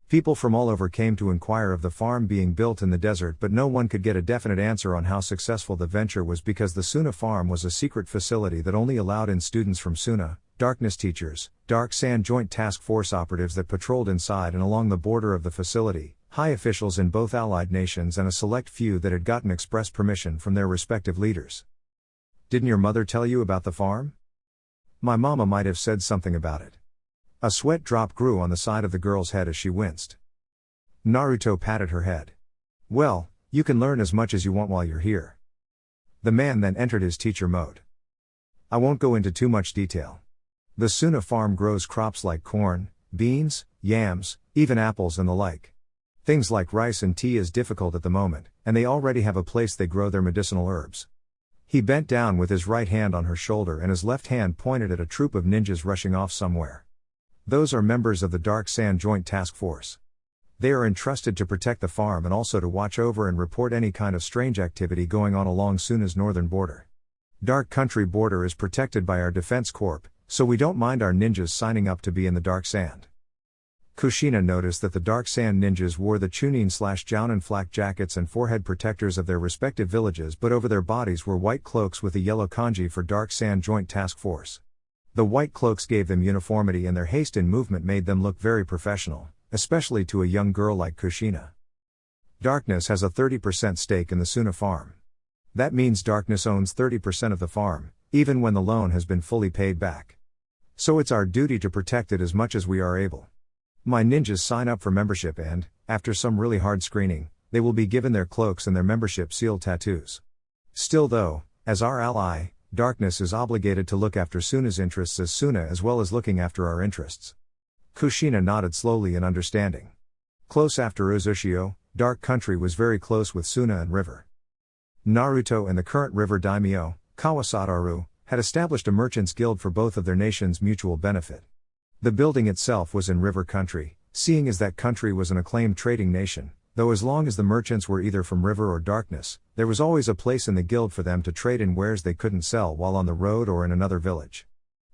People from all over came to inquire of the farm being built in the desert, but no one could get a definite answer on how successful the venture was because the Sunna farm was a secret facility that only allowed in students from Sunna, darkness teachers, Dark Sand Joint Task Force operatives that patrolled inside and along the border of the facility, high officials in both allied nations and a select few that had gotten express permission from their respective leaders. Didn't your mother tell you about the farm? My mama might have said something about it. A sweat drop grew on the side of the girl's head as she winced. Naruto patted her head. Well, you can learn as much as you want while you're here. The man then entered his teacher mode. I won't go into too much detail. The Sunna farm grows crops like corn, beans, yams, even apples and the like. Things like rice and tea is difficult at the moment, and they already have a place they grow their medicinal herbs. He bent down with his right hand on her shoulder and his left hand pointed at a troop of ninjas rushing off somewhere. Those are members of the Dark Sand Joint Task Force. They are entrusted to protect the farm and also to watch over and report any kind of strange activity going on along Sunna's northern border. Dark Country border is protected by our Defense Corps, so we don't mind our ninjas signing up to be in the Dark Sand. Kushina noticed that the Dark Sand ninjas wore the chunin/jounin flak jackets and forehead protectors of their respective villages, but over their bodies were white cloaks with the yellow kanji for Dark Sand Joint Task Force. The white cloaks gave them uniformity and their haste in movement made them look very professional, especially to a young girl like Kushina. Darkness has a 30% stake in the Sunna farm. That means Darkness owns 30% of the farm, even when the loan has been fully paid back. So it's our duty to protect it as much as we are able. My ninjas sign up for membership and, after some really hard screening, they will be given their cloaks and their membership seal tattoos. Still though, as our ally, Darkness is obligated to look after Sunna's interests as Sunna as well as looking after our interests. Kushina nodded slowly in understanding. Close after Uzushio, Dark Country was very close with Sunna and River. Naruto and the current River Daimyo, Kawasataru, had established a merchants' guild for both of their nations' mutual benefit. The building itself was in River Country, seeing as that country was an acclaimed trading nation, though as long as the merchants were either from River or Darkness, there was always a place in the guild for them to trade in wares they couldn't sell while on the road or in another village.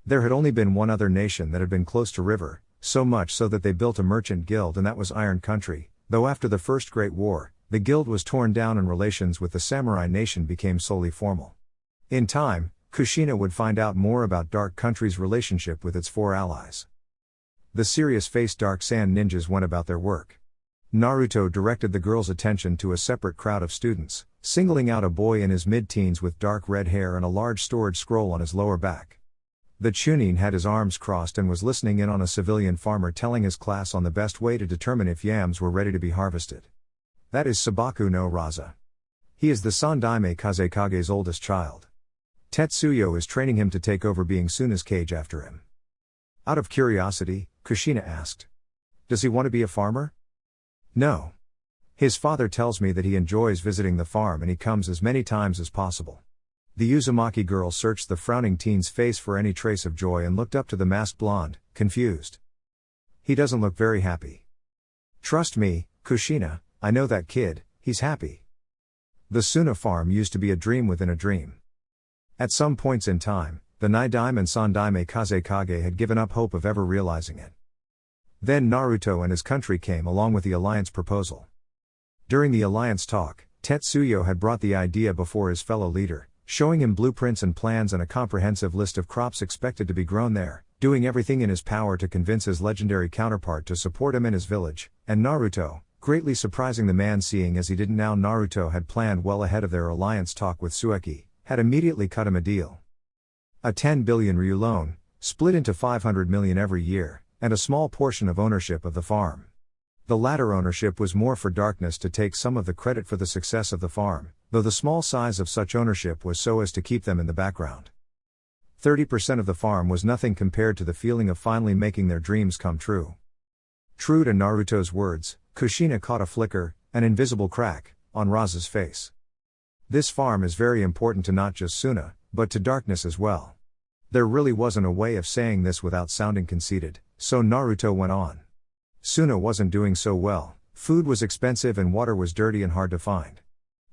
There had only been one other nation that had been close to River, so much so that they built a merchant guild, and that was Iron Country, though after the First Great War, the guild was torn down and relations with the samurai nation became solely formal. In time, Kushina would find out more about Dark Country's relationship with its four allies. The serious-faced Dark Sand ninjas went about their work. Naruto directed the girls' attention to a separate crowd of students, singling out a boy in his mid-teens with dark red hair and a large storage scroll on his lower back. The chunin had his arms crossed and was listening in on a civilian farmer telling his class on the best way to determine if yams were ready to be harvested. That is Sabaku no Raza. He is the Sandaime Kazekage's oldest child. Tetsuyo is training him to take over being Sunna's cage after him. Out of curiosity, Kushina asked. Does he want to be a farmer? No. His father tells me that he enjoys visiting the farm and he comes as many times as possible. The Uzumaki girl searched the frowning teen's face for any trace of joy and looked up to the masked blonde, confused. He doesn't look very happy. Trust me, Kushina, I know that kid, he's happy. The Sunna farm used to be a dream within a dream. At some points in time, the Nidaime and Sandaime Kazekage had given up hope of ever realizing it. Then Naruto and his country came along with the alliance proposal. During the alliance talk, Tetsuyo had brought the idea before his fellow leader, showing him blueprints and plans and a comprehensive list of crops expected to be grown there, doing everything in his power to convince his legendary counterpart to support him in his village, and Naruto, greatly surprising the man seeing as he didn't now Naruto had planned well ahead of their alliance talk with Sueki, had immediately cut him a deal. A 10 billion ryu loan, split into 500 million every year, and a small portion of ownership of the farm. The latter ownership was more for Darkness to take some of the credit for the success of the farm, though the small size of such ownership was so as to keep them in the background. 30% of the farm was nothing compared to the feeling of finally making their dreams come true. True to Naruto's words, Kushina caught a flicker, an invisible crack, on Raza's face. This farm is very important to not just Sunna, but to Darkness as well. There really wasn't a way of saying this without sounding conceited, so Naruto went on. Sunna wasn't doing so well, food was expensive and water was dirty and hard to find.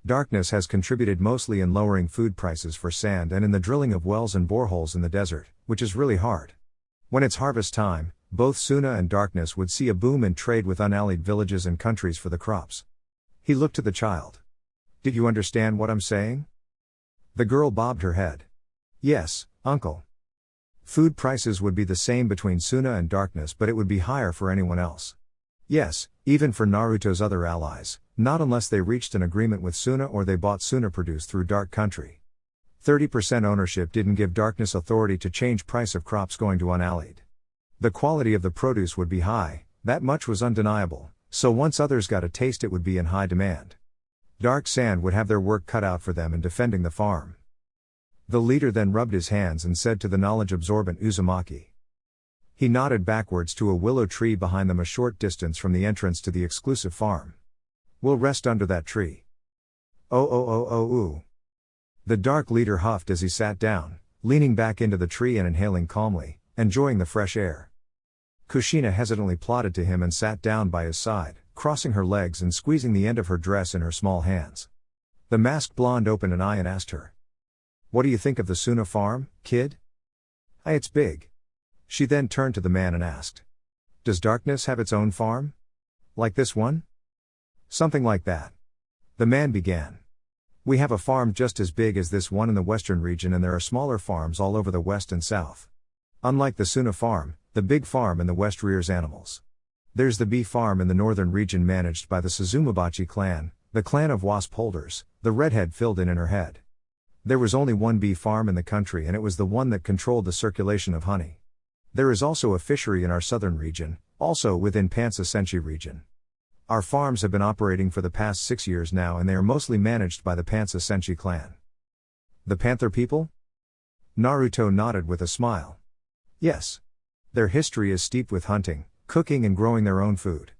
Darkness has contributed mostly in lowering food prices for sand and in the drilling of wells and boreholes in the desert, which is really hard. When it's harvest time, both Sunna and Darkness would see a boom in trade with unallied villages and countries for the crops. He looked to the child. Did you understand what I'm saying? The girl bobbed her head. Yes, uncle. Food prices would be the same between Sunna and darkness, but it would be higher for anyone else. Yes, even for Naruto's other allies, not unless they reached an agreement with Sunna or they bought Sunna produced through Dark Country. 30% ownership didn't give darkness authority to change price of crops going to unallied. The quality of the produce would be high, that much was undeniable, so once others got a taste it would be in high demand. Dark Sand would have their work cut out for them in defending the farm. The leader then rubbed his hands and said to the knowledge-absorbent Uzumaki. He nodded backwards to a willow tree behind them a short distance from the entrance to the exclusive farm. We'll rest under that tree. Oh. The dark leader huffed as he sat down, leaning back into the tree and inhaling calmly, enjoying the fresh air. Kushina hesitantly plodded to him and sat down by his side, crossing her legs and squeezing the end of her dress in her small hands. The masked blonde opened an eye and asked her, "What do you think of the Sunna farm, kid?" It's big." She then turned to the man and asked, "Does darkness have its own farm? Like this one?" "Something like that." The man began. "We have a farm just as big as this one in the western region, and there are smaller farms all over the west and south. Unlike the Sunna farm, the big farm in the west rears animals. There's the bee farm in the northern region managed by the Suzumabachi clan, the clan of wasp holders," the redhead filled in her head. "There was only one bee farm in the country, and it was the one that controlled the circulation of honey. There is also a fishery in our southern region, also within Pansa Senshi region. Our farms have been operating for the past 6 years now, and they are mostly managed by the Pansa Senshi clan." "The Panther people?" Naruto nodded with a smile. "Yes. Their history is steeped with hunting, cooking and growing their own food.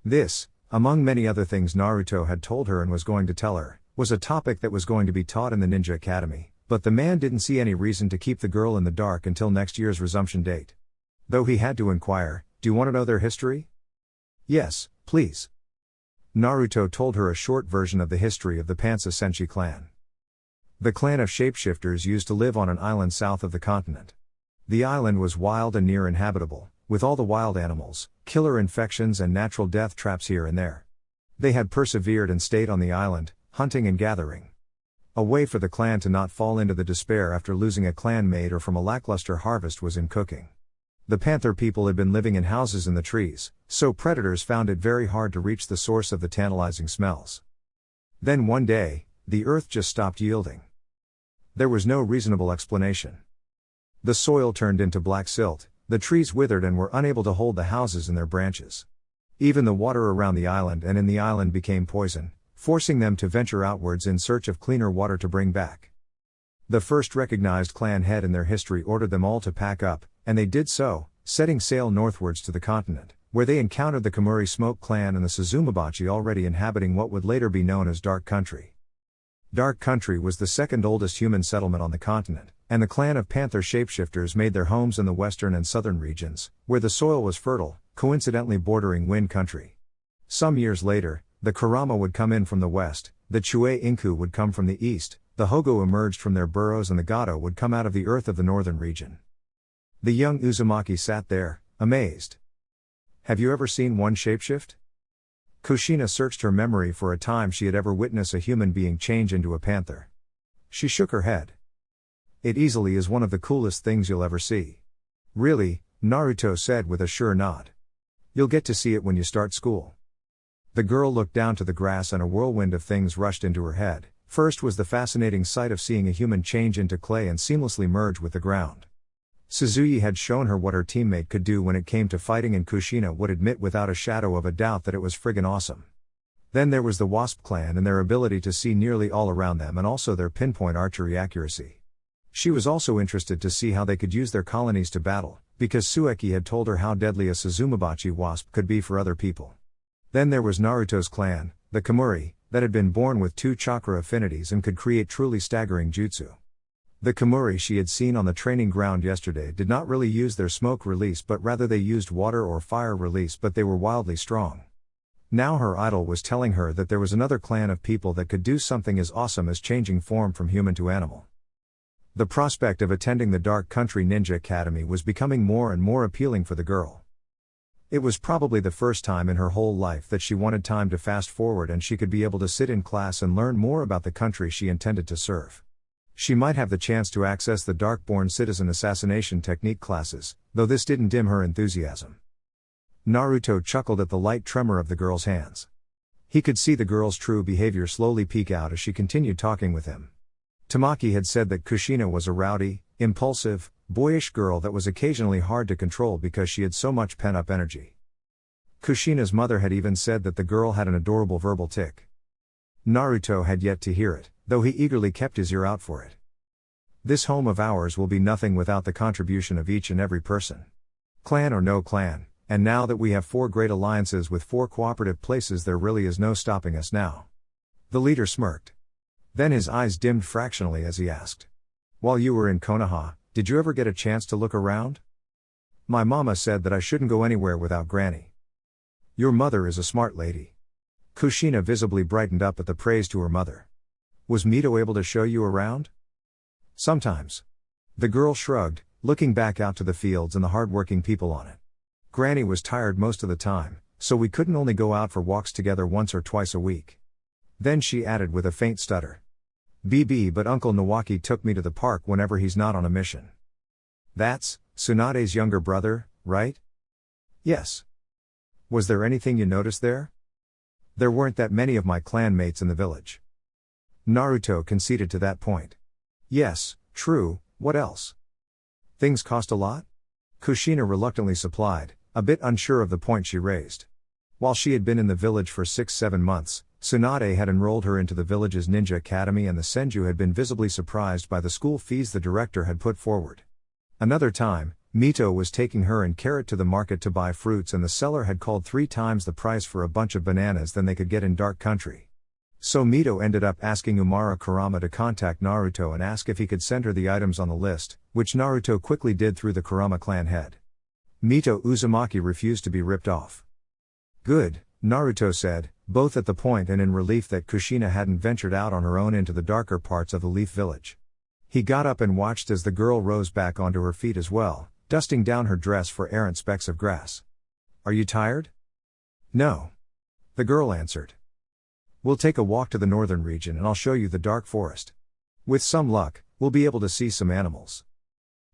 This, among many other things Naruto had told her and was going to tell her, was a topic that was going to be taught in the Ninja Academy, but the man didn't see any reason to keep the girl in the dark until next year's resumption date. Though he had to inquire, "Do you want to know their history?" "Yes, please." Naruto told her a short version of the history of the Pansa Senshi clan. The clan of shapeshifters used to live on an island south of the continent. The island was wild and near inhabitable, with all the wild animals, killer infections and natural death traps here and there. They had persevered and stayed on the island, hunting and gathering. A way for the clan to not fall into the despair after losing a clanmate or from a lackluster harvest was in cooking. The Panther people had been living in houses in the trees, so predators found it very hard to reach the source of the tantalizing smells. Then one day, the earth just stopped yielding. There was no reasonable explanation. The soil turned into black silt, the trees withered and were unable to hold the houses in their branches. Even the water around the island and in the island became poison, forcing them to venture outwards in search of cleaner water to bring back. The first recognized clan head in their history ordered them all to pack up, and they did so, setting sail northwards to the continent, where they encountered the Kamuri Smoke clan and the Suzumabachi already inhabiting what would later be known as Dark Country. Dark Country was the second oldest human settlement on the continent, and the clan of Panther shapeshifters made their homes in the western and southern regions, where the soil was fertile, coincidentally bordering Wind Country. Some years later, the Kurama would come in from the west, the Chue Inku would come from the east, the Hogo emerged from their burrows and the Gato would come out of the earth of the northern region. The young Uzumaki sat there, amazed. "Have you ever seen one shapeshift?" Kushina searched her memory for a time she had ever witnessed a human being change into a panther. She shook her head. "It easily is one of the coolest things you'll ever see." "Really?" Naruto said with a sure nod. "You'll get to see it when you start school." The girl looked down to the grass and a whirlwind of things rushed into her head. First was the fascinating sight of seeing a human change into clay and seamlessly merge with the ground. Suzuki had shown her what her teammate could do when it came to fighting, and Kushina would admit without a shadow of a doubt that it was friggin' awesome. Then there was the Wasp clan and their ability to see nearly all around them, and also their pinpoint archery accuracy. She was also interested to see how they could use their colonies to battle, because Sueki had told her how deadly a Suzumabachi wasp could be for other people. Then there was Naruto's clan, the Kamuri, that had been born with 2 chakra affinities and could create truly staggering jutsu. The Kamuri she had seen on the training ground yesterday did not really use their smoke release, but rather they used water or fire release, but they were wildly strong. Now her idol was telling her that there was another clan of people that could do something as awesome as changing form from human to animal. The prospect of attending the Dark Country Ninja Academy was becoming more and more appealing for the girl. It was probably the first time in her whole life that she wanted time to fast forward and she could be able to sit in class and learn more about the country she intended to serve. She might have the chance to access the Darkborn citizen assassination technique classes, though this didn't dim her enthusiasm. Naruto chuckled at the light tremor of the girl's hands. He could see the girl's true behavior slowly peek out as she continued talking with him. Tamaki had said that Kushina was a rowdy, impulsive, boyish girl that was occasionally hard to control because she had so much pent-up energy. Kushina's mother had even said that the girl had an adorable verbal tick. Naruto had yet to hear it, though he eagerly kept his ear out for it. This home of ours will be nothing without the contribution of each and every person. Clan or no clan, and now that we have 4 great alliances with 4 cooperative places, there really is no stopping us now. The leader smirked. Then his eyes dimmed fractionally as he asked. While you were in Konoha, did you ever get a chance to look around? My mama said that I shouldn't go anywhere without Granny. Your mother is a smart lady. Kushina visibly brightened up at the praise to her mother. Was Mito able to show you around? Sometimes. The girl shrugged, looking back out to the fields and the hard-working people on it. Granny was tired most of the time, so we couldn't only go out for walks together once or twice a week. Then she added with a faint stutter. But Uncle Nawaki took me to the park whenever he's not on a mission. That's Tsunade's younger brother, right? Yes. Was there anything you noticed there? There weren't that many of my clan mates in the village. Naruto conceded to that point. Yes, true, what else? Things cost a lot? Kushina reluctantly supplied, a bit unsure of the point she raised. While she had been in the village for 6-7 months, Tsunade had enrolled her into the village's ninja academy, and the Senju had been visibly surprised by the school fees the director had put forward. Another time, Mito was taking her and Carrot to the market to buy fruits, and the seller had called 3 times the price for a bunch of bananas than they could get in Dark Country. So Mito ended up asking Umara Kurama to contact Naruto and ask if he could send her the items on the list, which Naruto quickly did through the Kurama clan head. Mito Uzumaki refused to be ripped off. Good, Naruto said, both at the point and in relief that Kushina hadn't ventured out on her own into the darker parts of the Leaf Village. He got up and watched as the girl rose back onto her feet as well, dusting down her dress for errant specks of grass. Are you tired? No. The girl answered. We'll take a walk to the northern region and I'll show you the dark forest. With some luck, we'll be able to see some animals.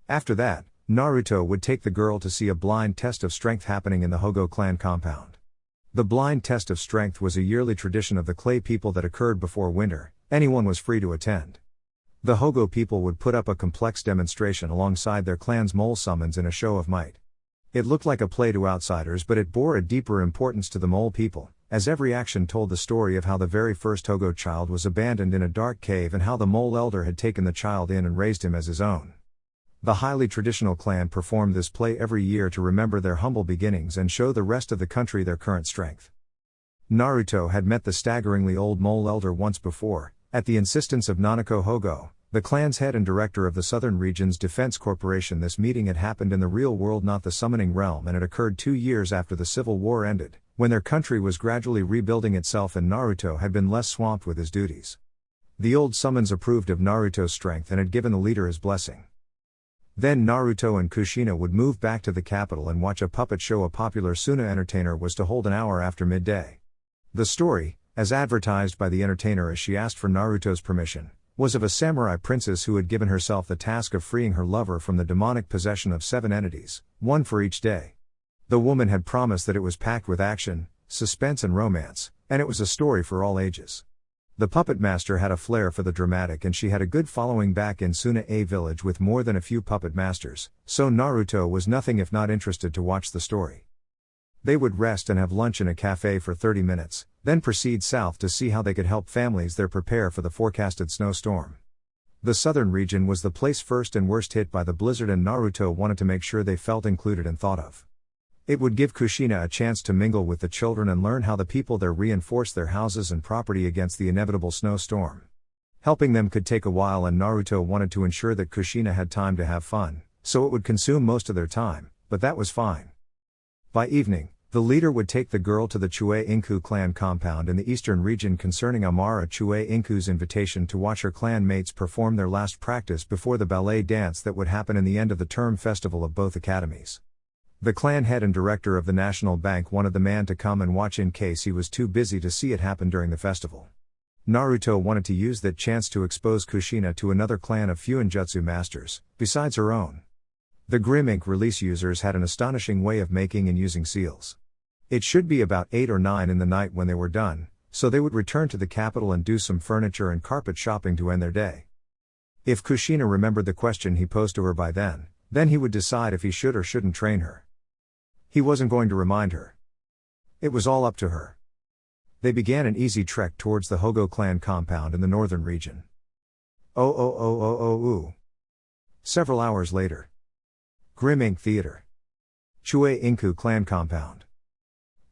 After that, Naruto would take the girl to see a blind test of strength happening in the Hogo clan compound. The blind test of strength was a yearly tradition of the clay people that occurred before winter. Anyone was free to attend. The Hogo people would put up a complex demonstration alongside their clan's mole summons in a show of might. It looked like a play to outsiders, but it bore a deeper importance to the mole people, as every action told the story of how the very first Hogo child was abandoned in a dark cave and how the mole elder had taken the child in and raised him as his own. The highly traditional clan performed this play every year to remember their humble beginnings and show the rest of the country their current strength. Naruto had met the staggeringly old mole elder once before, at the insistence of Nanako Hogo, the clan's head and director of the Southern Region's Defense Corporation. This meeting had happened in the real world, not the summoning realm, and it occurred 2 years after the Civil War ended, when their country was gradually rebuilding itself and Naruto had been less swamped with his duties. The old summons approved of Naruto's strength and had given the leader his blessing. Then Naruto and Kushina would move back to the capital and watch a puppet show a popular Sunna entertainer was to hold an hour after midday. The story, as advertised by the entertainer as she asked for Naruto's permission, was of a samurai princess who had given herself the task of freeing her lover from the demonic possession of 7 entities, 1 for each day. The woman had promised that it was packed with action, suspense and romance, and it was a story for all ages. The puppet master had a flair for the dramatic, and she had a good following back in Sunna A village with more than a few puppet masters, so Naruto was nothing if not interested to watch the story. They would rest and have lunch in a cafe for 30 minutes, then proceed south to see how they could help families there prepare for the forecasted snowstorm. The southern region was the place first and worst hit by the blizzard, and Naruto wanted to make sure they felt included and thought of. It would give Kushina a chance to mingle with the children and learn how the people there reinforced their houses and property against the inevitable snowstorm. Helping them could take a while, and Naruto wanted to ensure that Kushina had time to have fun, so it would consume most of their time, but that was fine. By evening, the leader would take the girl to the Chue Inku clan compound in the eastern region concerning Amara Chue Inku's invitation to watch her clan mates perform their last practice before the ballet dance that would happen in the end of the term festival of both academies. The clan head and director of the National Bank wanted the man to come and watch in case he was too busy to see it happen during the festival. Naruto wanted to use that chance to expose Kushina to another clan of Fuinjutsu masters, besides her own. The Grim Ink release users had an astonishing way of making and using seals. It should be about 8 or 9 in the night when they were done, so they would return to the capital and do some furniture and carpet shopping to end their day. If Kushina remembered the question he posed to her by then he would decide if he should or shouldn't train her. He wasn't going to remind her. It was all up to her. They began an easy trek towards the Hogo clan compound in the northern region. Several hours later. Grim Ink Theater. Chue Inku clan compound.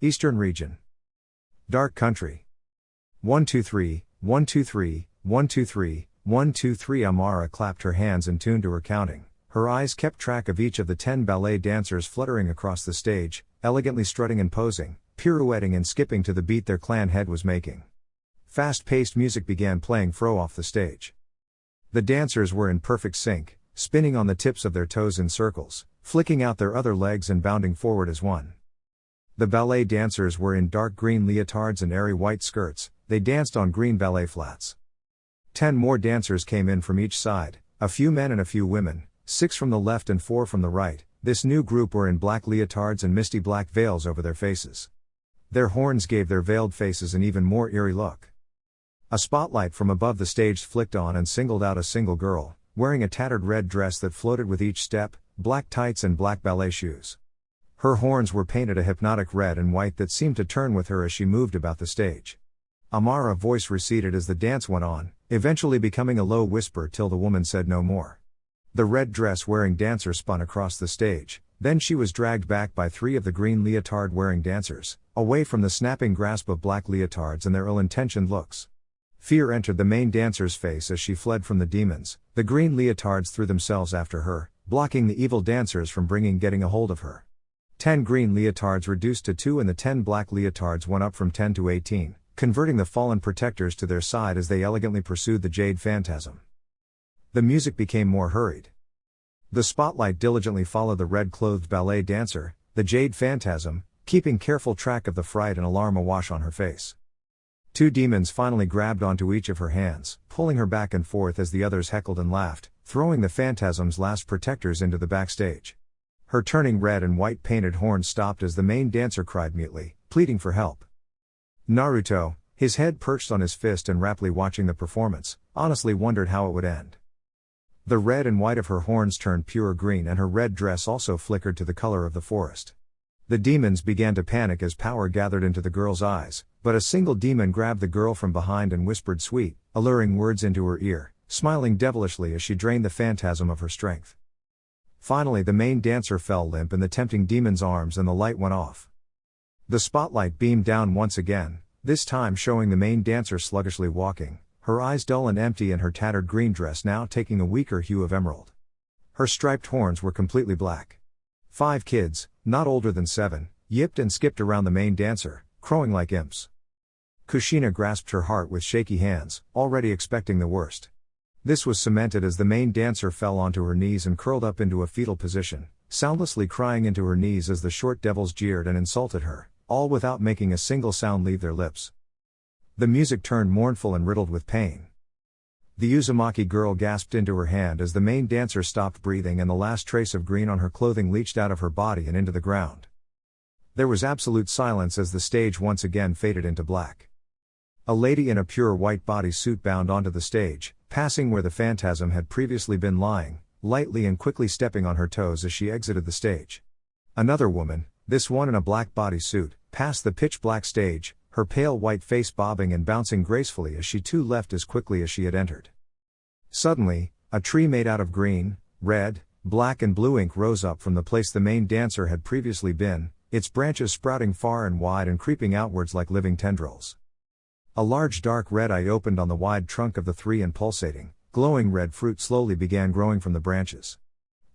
Eastern region. Dark country. 123, 123, 123, 123. Amara clapped her hands and tuned to her counting. Her eyes kept track of each of the 10 ballet dancers fluttering across the stage, elegantly strutting and posing, pirouetting and skipping to the beat their clan head was making. Fast-paced music began playing off the stage. The dancers were in perfect sync, spinning on the tips of their toes in circles, flicking out their other legs and bounding forward as one. The ballet dancers were in dark green leotards and airy white skirts. They danced on green ballet flats. 10 more dancers came in from each side, a few men and a few women, 6 from the left and 4 from the right. This new group were in black leotards and misty black veils over their faces. Their horns gave their veiled faces an even more eerie look. A spotlight from above the stage flicked on and singled out a single girl, wearing a tattered red dress that floated with each step, black tights and black ballet shoes. Her horns were painted a hypnotic red and white that seemed to turn with her as she moved about the stage. Amara's voice receded as the dance went on, eventually becoming a low whisper till the woman said no more. The red dress-wearing dancer spun across the stage, then she was dragged back by 3 of the green leotard-wearing dancers, away from the snapping grasp of black leotards and their ill-intentioned looks. Fear entered the main dancer's face as she fled from the demons. The green leotards threw themselves after her, blocking the evil dancers from getting a hold of her. 10 green leotards reduced to 2 and the 10 black leotards went up from 10 to 18, converting the fallen protectors to their side as they elegantly pursued the Jade Phantasm. The music became more hurried. The spotlight diligently followed the red-clothed ballet dancer, the Jade Phantasm, keeping careful track of the fright and alarm awash on her face. 2 demons finally grabbed onto each of her hands, pulling her back and forth as the others heckled and laughed, throwing the Phantasm's last protectors into the backstage. Her turning red and white painted horns stopped as the main dancer cried mutely, pleading for help. Naruto, his head perched on his fist and raptly watching the performance, honestly wondered how it would end. The red and white of her horns turned pure green and her red dress also flickered to the color of the forest. The demons began to panic as power gathered into the girl's eyes, but a single demon grabbed the girl from behind and whispered sweet, alluring words into her ear, smiling devilishly as she drained the phantasm of her strength. Finally the main dancer fell limp in the tempting demon's arms and the light went off. The spotlight beamed down once again, this time showing the main dancer sluggishly walking, her eyes dull and empty and her tattered green dress now taking a weaker hue of emerald. Her striped horns were completely black. 5 kids, not older than 7, yipped and skipped around the main dancer, crowing like imps. Kushina grasped her heart with shaky hands, already expecting the worst. This was cemented as the main dancer fell onto her knees and curled up into a fetal position, soundlessly crying into her knees as the short devils jeered and insulted her, all without making a single sound leave their lips. The music turned mournful and riddled with pain. The Uzumaki girl gasped into her hand as the main dancer stopped breathing and the last trace of green on her clothing leached out of her body and into the ground. There was absolute silence as the stage once again faded into black. A lady in a pure white bodysuit bound onto the stage, passing where the phantasm had previously been lying, lightly and quickly stepping on her toes as she exited the stage. Another woman, this one in a black bodysuit, passed the pitch-black stage, her pale white face bobbing and bouncing gracefully as she too left as quickly as she had entered. Suddenly, a tree made out of green, red, black and blue ink rose up from the place the main dancer had previously been, its branches sprouting far and wide and creeping outwards like living tendrils. A large dark red eye opened on the wide trunk of the tree and pulsating, glowing red fruit slowly began growing from the branches.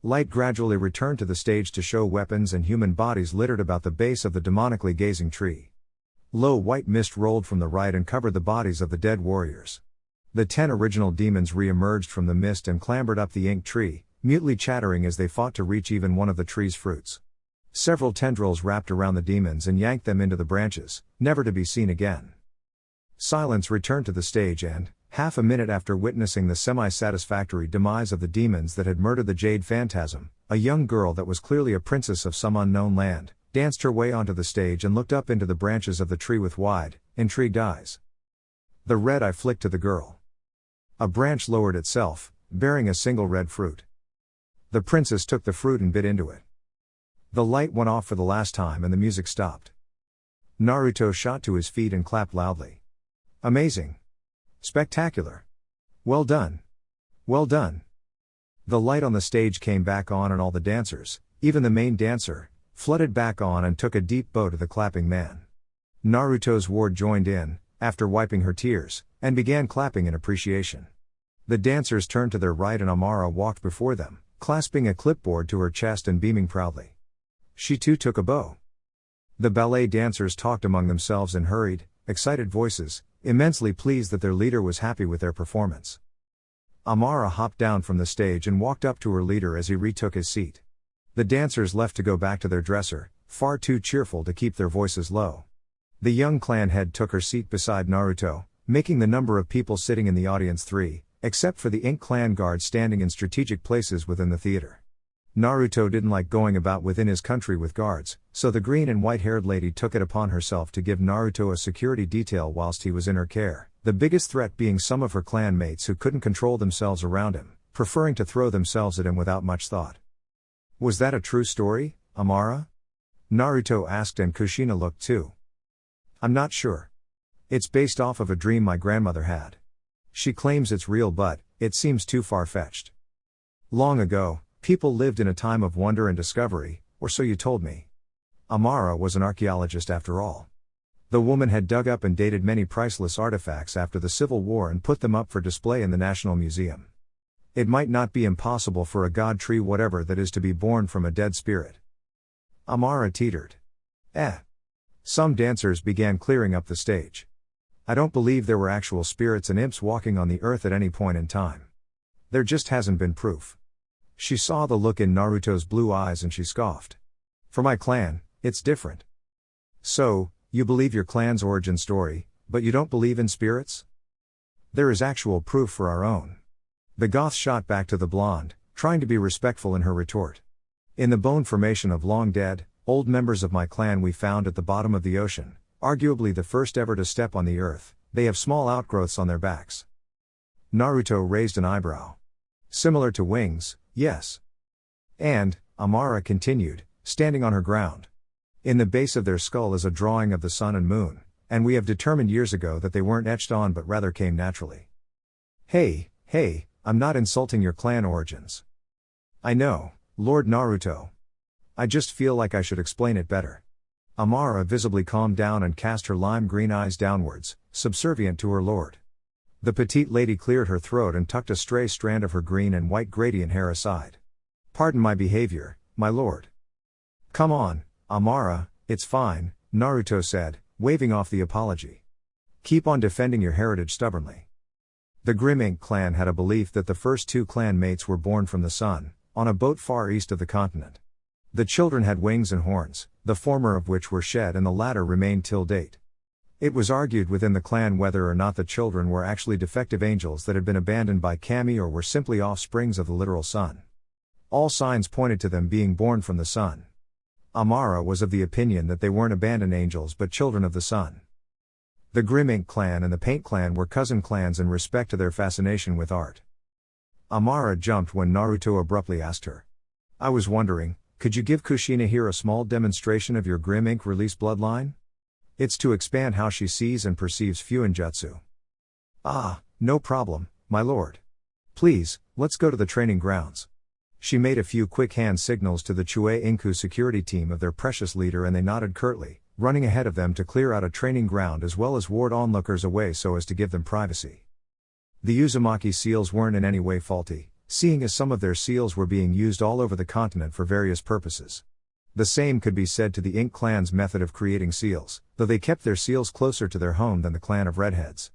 Light gradually returned to the stage to show weapons and human bodies littered about the base of the demonically gazing tree. Low white mist rolled from the right and covered the bodies of the dead warriors. The 10 original demons re-emerged from the mist and clambered up the inked tree, mutely chattering as they fought to reach even one of the tree's fruits. Several tendrils wrapped around the demons and yanked them into the branches, never to be seen again. Silence returned to the stage and, half a minute after witnessing the semi-satisfactory demise of the demons that had murdered the Jade Phantasm, a young girl that was clearly a princess of some unknown land, danced her way onto the stage and looked up into the branches of the tree with wide, intrigued eyes. The red eye flicked to the girl. A branch lowered itself, bearing a single red fruit. The princess took the fruit and bit into it. The light went off for the last time and the music stopped. Naruto shot to his feet and clapped loudly. Amazing! Spectacular! Well done! Well done! The light on the stage came back on and all the dancers, even the main dancer, flooded back on and took a deep bow to the clapping man. Naruto's ward joined in, after wiping her tears, and began clapping in appreciation. The dancers turned to their right and Amara walked before them, clasping a clipboard to her chest and beaming proudly. She too took a bow. The ballet dancers talked among themselves in hurried, excited voices, immensely pleased that their leader was happy with their performance. Amara hopped down from the stage and walked up to her leader as he retook his seat. The dancers left to go back to their dresser, far too cheerful to keep their voices low. The young clan head took her seat beside Naruto, making the number of people sitting in the audience 3, except for the Ink clan guards standing in strategic places within the theater. Naruto didn't like going about within his country with guards, so the green and white-haired lady took it upon herself to give Naruto a security detail whilst he was in her care, the biggest threat being some of her clan mates who couldn't control themselves around him, preferring to throw themselves at him without much thought. Was that a true story, Amara? Naruto asked and Kushina looked too. I'm not sure. It's based off of a dream my grandmother had. She claims it's real but, it seems too far-fetched. Long ago, people lived in a time of wonder and discovery, or so you told me. Amara was an archaeologist after all. The woman had dug up and dated many priceless artifacts after the Civil War and put them up for display in the National Museum. It might not be impossible for a god tree whatever that is to be born from a dead spirit. Amara teetered. Some dancers began clearing up the stage. I don't believe there were actual spirits and imps walking on the earth at any point in time. There just hasn't been proof. She saw the look in Naruto's blue eyes and she scoffed. For my clan, it's different. So, you believe your clan's origin story, but you don't believe in spirits? There is actual proof for our own. The Goth shot back to the blonde, trying to be respectful in her retort. In the bone formation of long dead, old members of my clan we found at the bottom of the ocean, arguably the first ever to step on the earth, they have small outgrowths on their backs. Naruto raised an eyebrow. Similar to wings, yes. And, Amara continued, standing on her ground. In the base of their skull is a drawing of the sun and moon, and we have determined years ago that they weren't etched on but rather came naturally. Hey, I'm not insulting your clan origins. I know, Lord Naruto. I just feel like I should explain it better. Amara visibly calmed down and cast her lime green eyes downwards, subservient to her lord. The petite lady cleared her throat and tucked a stray strand of her green and white gradient hair aside. Pardon my behavior, my lord. Come on, Amara, it's fine, Naruto said, waving off the apology. Keep on defending your heritage stubbornly. The Grim Ink clan had a belief that the first 2 clan mates were born from the sun, on a boat far east of the continent. The children had wings and horns, the former of which were shed and the latter remained till date. It was argued within the clan whether or not the children were actually defective angels that had been abandoned by Kami or were simply offsprings of the literal sun. All signs pointed to them being born from the sun. Amara was of the opinion that they weren't abandoned angels but children of the sun. The Grim Ink clan and the Paint clan were cousin clans in respect to their fascination with art. Amara jumped when Naruto abruptly asked her. I was wondering, could you give Kushina here a small demonstration of your Grim Ink release bloodline? It's to expand how she sees and perceives Fuinjutsu. Ah, no problem, my lord. Please, let's go to the training grounds. She made a few quick hand signals to the Chue Inku security team of their precious leader and they nodded curtly, running ahead of them to clear out a training ground as well as ward onlookers away so as to give them privacy. The Uzumaki seals weren't in any way faulty, seeing as some of their seals were being used all over the continent for various purposes. The same could be said to the Ink clan's method of creating seals, though they kept their seals closer to their home than the clan of Redheads.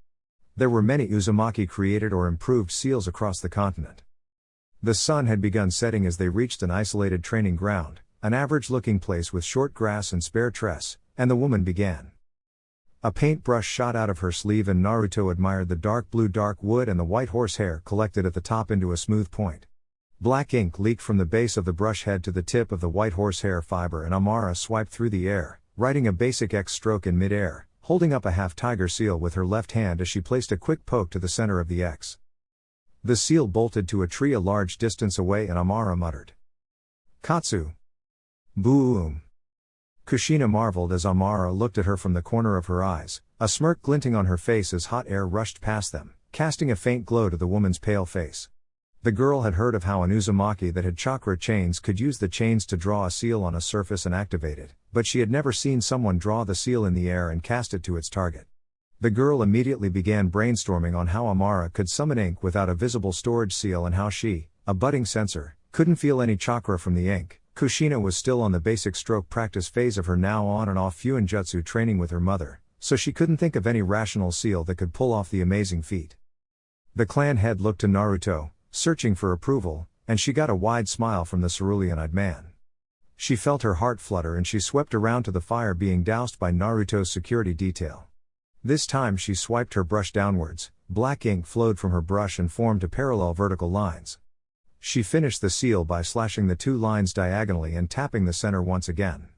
There were many Uzumaki created or improved seals across the continent. The sun had begun setting as they reached an isolated training ground, an average-looking place with short grass and spare tress, and the woman began. A paintbrush shot out of her sleeve and Naruto admired the dark blue dark wood and the white horsehair collected at the top into a smooth point. Black ink leaked from the base of the brush head to the tip of the white horsehair fiber and Amara swiped through the air, writing a basic X stroke in mid-air, holding up a half-tiger seal with her left hand as she placed a quick poke to the center of the X. The seal bolted to a tree a large distance away and Amara muttered, "Katsu." "Boom." Kushina marveled as Amara looked at her from the corner of her eyes, a smirk glinting on her face as hot air rushed past them, casting a faint glow to the woman's pale face. The girl had heard of how an Uzumaki that had chakra chains could use the chains to draw a seal on a surface and activate it, but she had never seen someone draw the seal in the air and cast it to its target. The girl immediately began brainstorming on how Amara could summon ink without a visible storage seal and how she, a budding sensor, couldn't feel any chakra from the ink. Kushina was still on the basic stroke practice phase of her now on and off Fuinjutsu training with her mother, so she couldn't think of any rational seal that could pull off the amazing feat. The clan head looked to Naruto, searching for approval, and she got a wide smile from the cerulean-eyed man. She felt her heart flutter and she swept around to the fire being doused by Naruto's security detail. This time she swiped her brush downwards, black ink flowed from her brush and formed a parallel vertical lines. She finished the seal by slashing the two lines diagonally and tapping the center once again.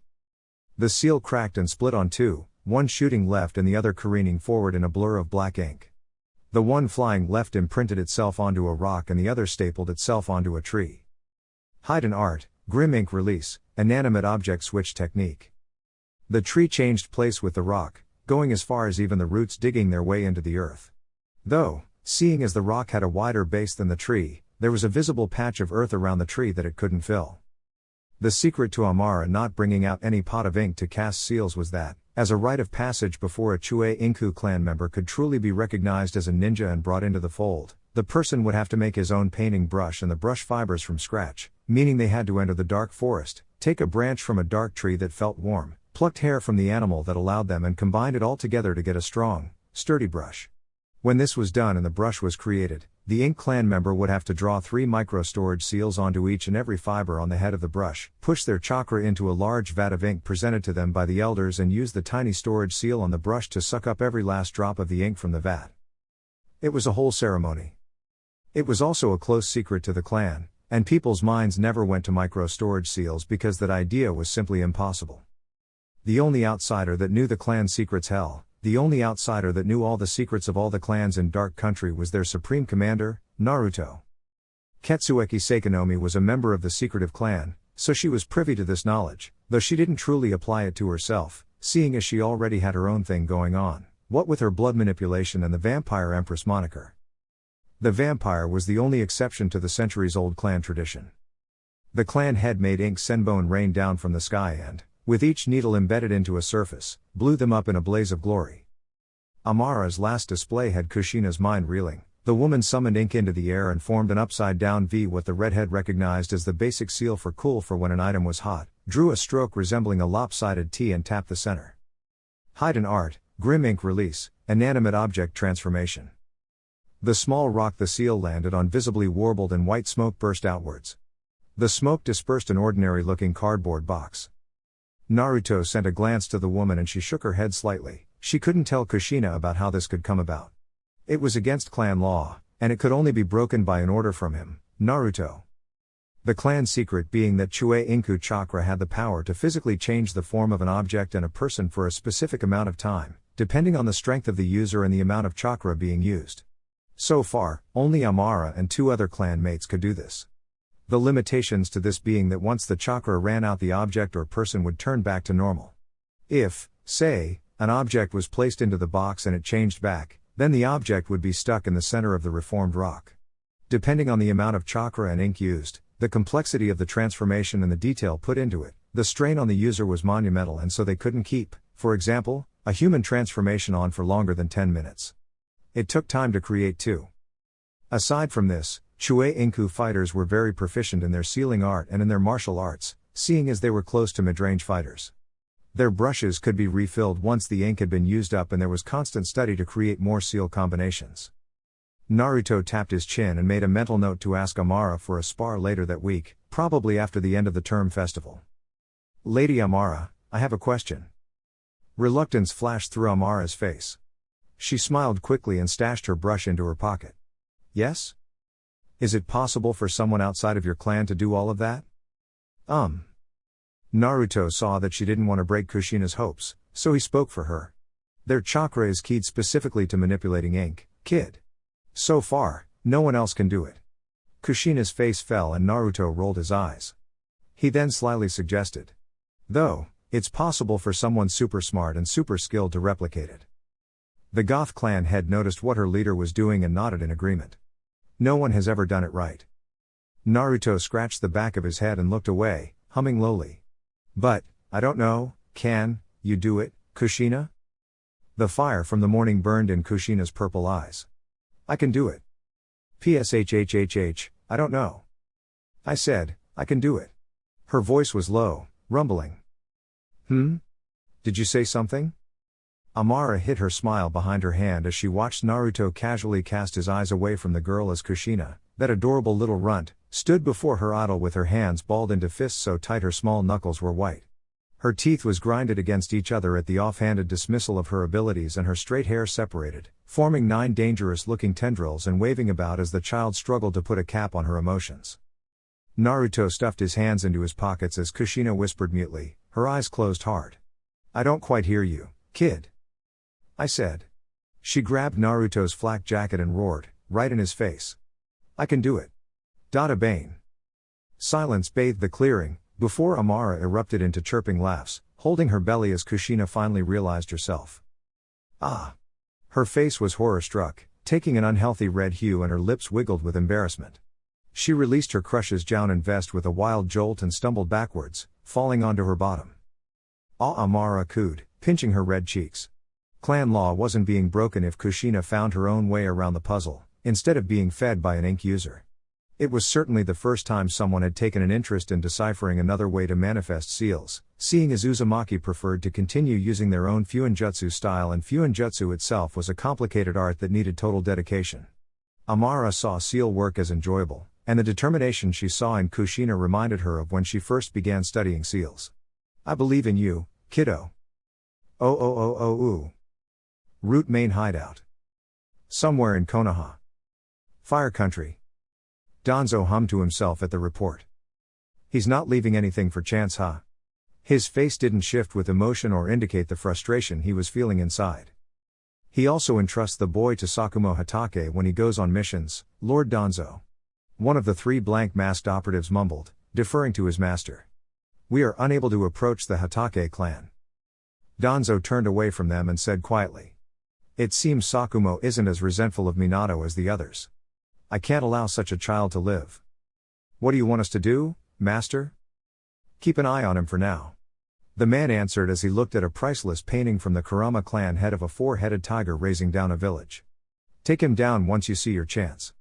The seal cracked and split on two, one shooting left and the other careening forward in a blur of black ink. The one flying left imprinted itself onto a rock and the other stapled itself onto a tree. Hidden art, grim ink release, inanimate object switch technique. The tree changed place with the rock, going as far as even the roots digging their way into the earth. Though, seeing as the rock had a wider base than the tree, there was a visible patch of earth around the tree that it couldn't fill. The secret to Amara not bringing out any pot of ink to cast seals was that, as a rite of passage before a Chue Inku clan member could truly be recognized as a ninja and brought into the fold, the person would have to make his own painting brush and the brush fibers from scratch, meaning they had to enter the dark forest, take a branch from a dark tree that felt warm, plucked hair from the animal that allowed them and combined it all together to get a strong, sturdy brush. When this was done and the brush was created, the ink clan member would have to draw 3 micro-storage seals onto each and every fiber on the head of the brush, push their chakra into a large vat of ink presented to them by the elders and use the tiny storage seal on the brush to suck up every last drop of the ink from the vat. It was a whole ceremony. It was also a close secret to the clan, and people's minds never went to micro-storage seals because that idea was simply impossible. The only outsider that knew the clan's secrets the only outsider that knew all the secrets of all the clans in Dark Country was their supreme commander, Naruto. Ketsueki Seikonomi was a member of the secretive clan, so she was privy to this knowledge, though she didn't truly apply it to herself, seeing as she already had her own thing going on, what with her blood manipulation and the Vampire Empress moniker. The vampire was the only exception to the centuries-old clan tradition. The clan head made ink senbone rain down from the sky and, with each needle embedded into a surface, blew them up in a blaze of glory. Amara's last display had Kushina's mind reeling. The woman summoned ink into the air and formed an upside-down V, what the redhead recognized as the basic seal for cool for when an item was hot, drew a stroke resembling a lopsided T and tapped the center. Hidden art, grim ink release, inanimate object transformation. The small rock the seal landed on visibly warbled and white smoke burst outwards. The smoke dispersed an ordinary-looking cardboard box. Naruto sent a glance to the woman and she shook her head slightly. She couldn't tell Kushina about how this could come about. It was against clan law, and it could only be broken by an order from him, Naruto. The clan secret being that Chue Inku chakra had the power to physically change the form of an object and a person for a specific amount of time, depending on the strength of the user and the amount of chakra being used. So far, only Amara and 2 other clan mates could do this. The limitations to this being that once the chakra ran out, the object or person would turn back to normal. If, say, an object was placed into the box and it changed back, then the object would be stuck in the center of the reformed rock. Depending on the amount of chakra and ink used, the complexity of the transformation and the detail put into it, the strain on the user was monumental, and so they couldn't keep, for example, a human transformation on for longer than 10 minutes. It took time to create too. Aside from this, Chue Inku fighters were very proficient in their sealing art and in their martial arts, seeing as they were close to mid-range fighters. Their brushes could be refilled once the ink had been used up, and there was constant study to create more seal combinations. Naruto tapped his chin and made a mental note to ask Amara for a spar later that week, probably after the end of the term festival. "Lady Amara, I have a question." Reluctance flashed through Amara's face. She smiled quickly and stashed her brush into her pocket. Yes? Is it possible for someone outside of your clan to do all of that? Naruto saw that she didn't want to break Kushina's hopes, so he spoke for her. Their chakra is keyed specifically to manipulating ink, kid. So far, no one else can do it. Kushina's face fell and Naruto rolled his eyes. He then slyly suggested. Though, it's possible for someone super smart and super skilled to replicate it. The Goth clan head noticed what her leader was doing and nodded in agreement. No one has ever done it right. Naruto scratched the back of his head and looked away, humming lowly. But, I don't know, can you do it, Kushina? The fire from the morning burned in Kushina's purple eyes. I can do it. PSHHHH, I don't know. I said, I can do it. Her voice was low, rumbling. Did you say something? Amara hid her smile behind her hand as she watched Naruto casually cast his eyes away from the girl as Kushina, that adorable little runt, stood before her idol with her hands balled into fists so tight her small knuckles were white. Her teeth was grinded against each other at the offhanded dismissal of her abilities and her straight hair separated, forming 9 dangerous-looking tendrils and waving about as the child struggled to put a cap on her emotions. Naruto stuffed his hands into his pockets as Kushina whispered mutely, her eyes closed hard. I don't quite hear you, kid. I said. She grabbed Naruto's flak jacket and roared, right in his face. I can do it. Dada Bane. Silence bathed the clearing, before Amara erupted into chirping laughs, holding her belly as Kushina finally realized herself. Ah! Her face was horror-struck, taking an unhealthy red hue and her lips wiggled with embarrassment. She released her crush's jounin vest with a wild jolt and stumbled backwards, falling onto her bottom. Ah! Amara cooed, pinching her red cheeks. Clan law wasn't being broken if Kushina found her own way around the puzzle, instead of being fed by an ink user. It was certainly the first time someone had taken an interest in deciphering another way to manifest seals, seeing as Uzumaki preferred to continue using their own Fuinjutsu style, and Fuinjutsu itself was a complicated art that needed total dedication. Amara saw seal work as enjoyable, and the determination she saw in Kushina reminded her of when she first began studying seals. I believe in you, kiddo. Oh. Root main hideout. Somewhere in Konoha. Fire country. Danzo hummed to himself at the report. He's not leaving anything for chance, huh? His face didn't shift with emotion or indicate the frustration he was feeling inside. He also entrusts the boy to Sakumo Hatake when he goes on missions, Lord Danzo. One of the 3 blank-masked operatives mumbled, deferring to his master. We are unable to approach the Hatake clan. Danzo turned away from them and said quietly. It seems Sakumo isn't as resentful of Minato as the others. I can't allow such a child to live. What do you want us to do, master? Keep an eye on him for now. The man answered as he looked at a priceless painting from the Kurama clan head of a 4-headed tiger raising down a village. Take him down once you see your chance.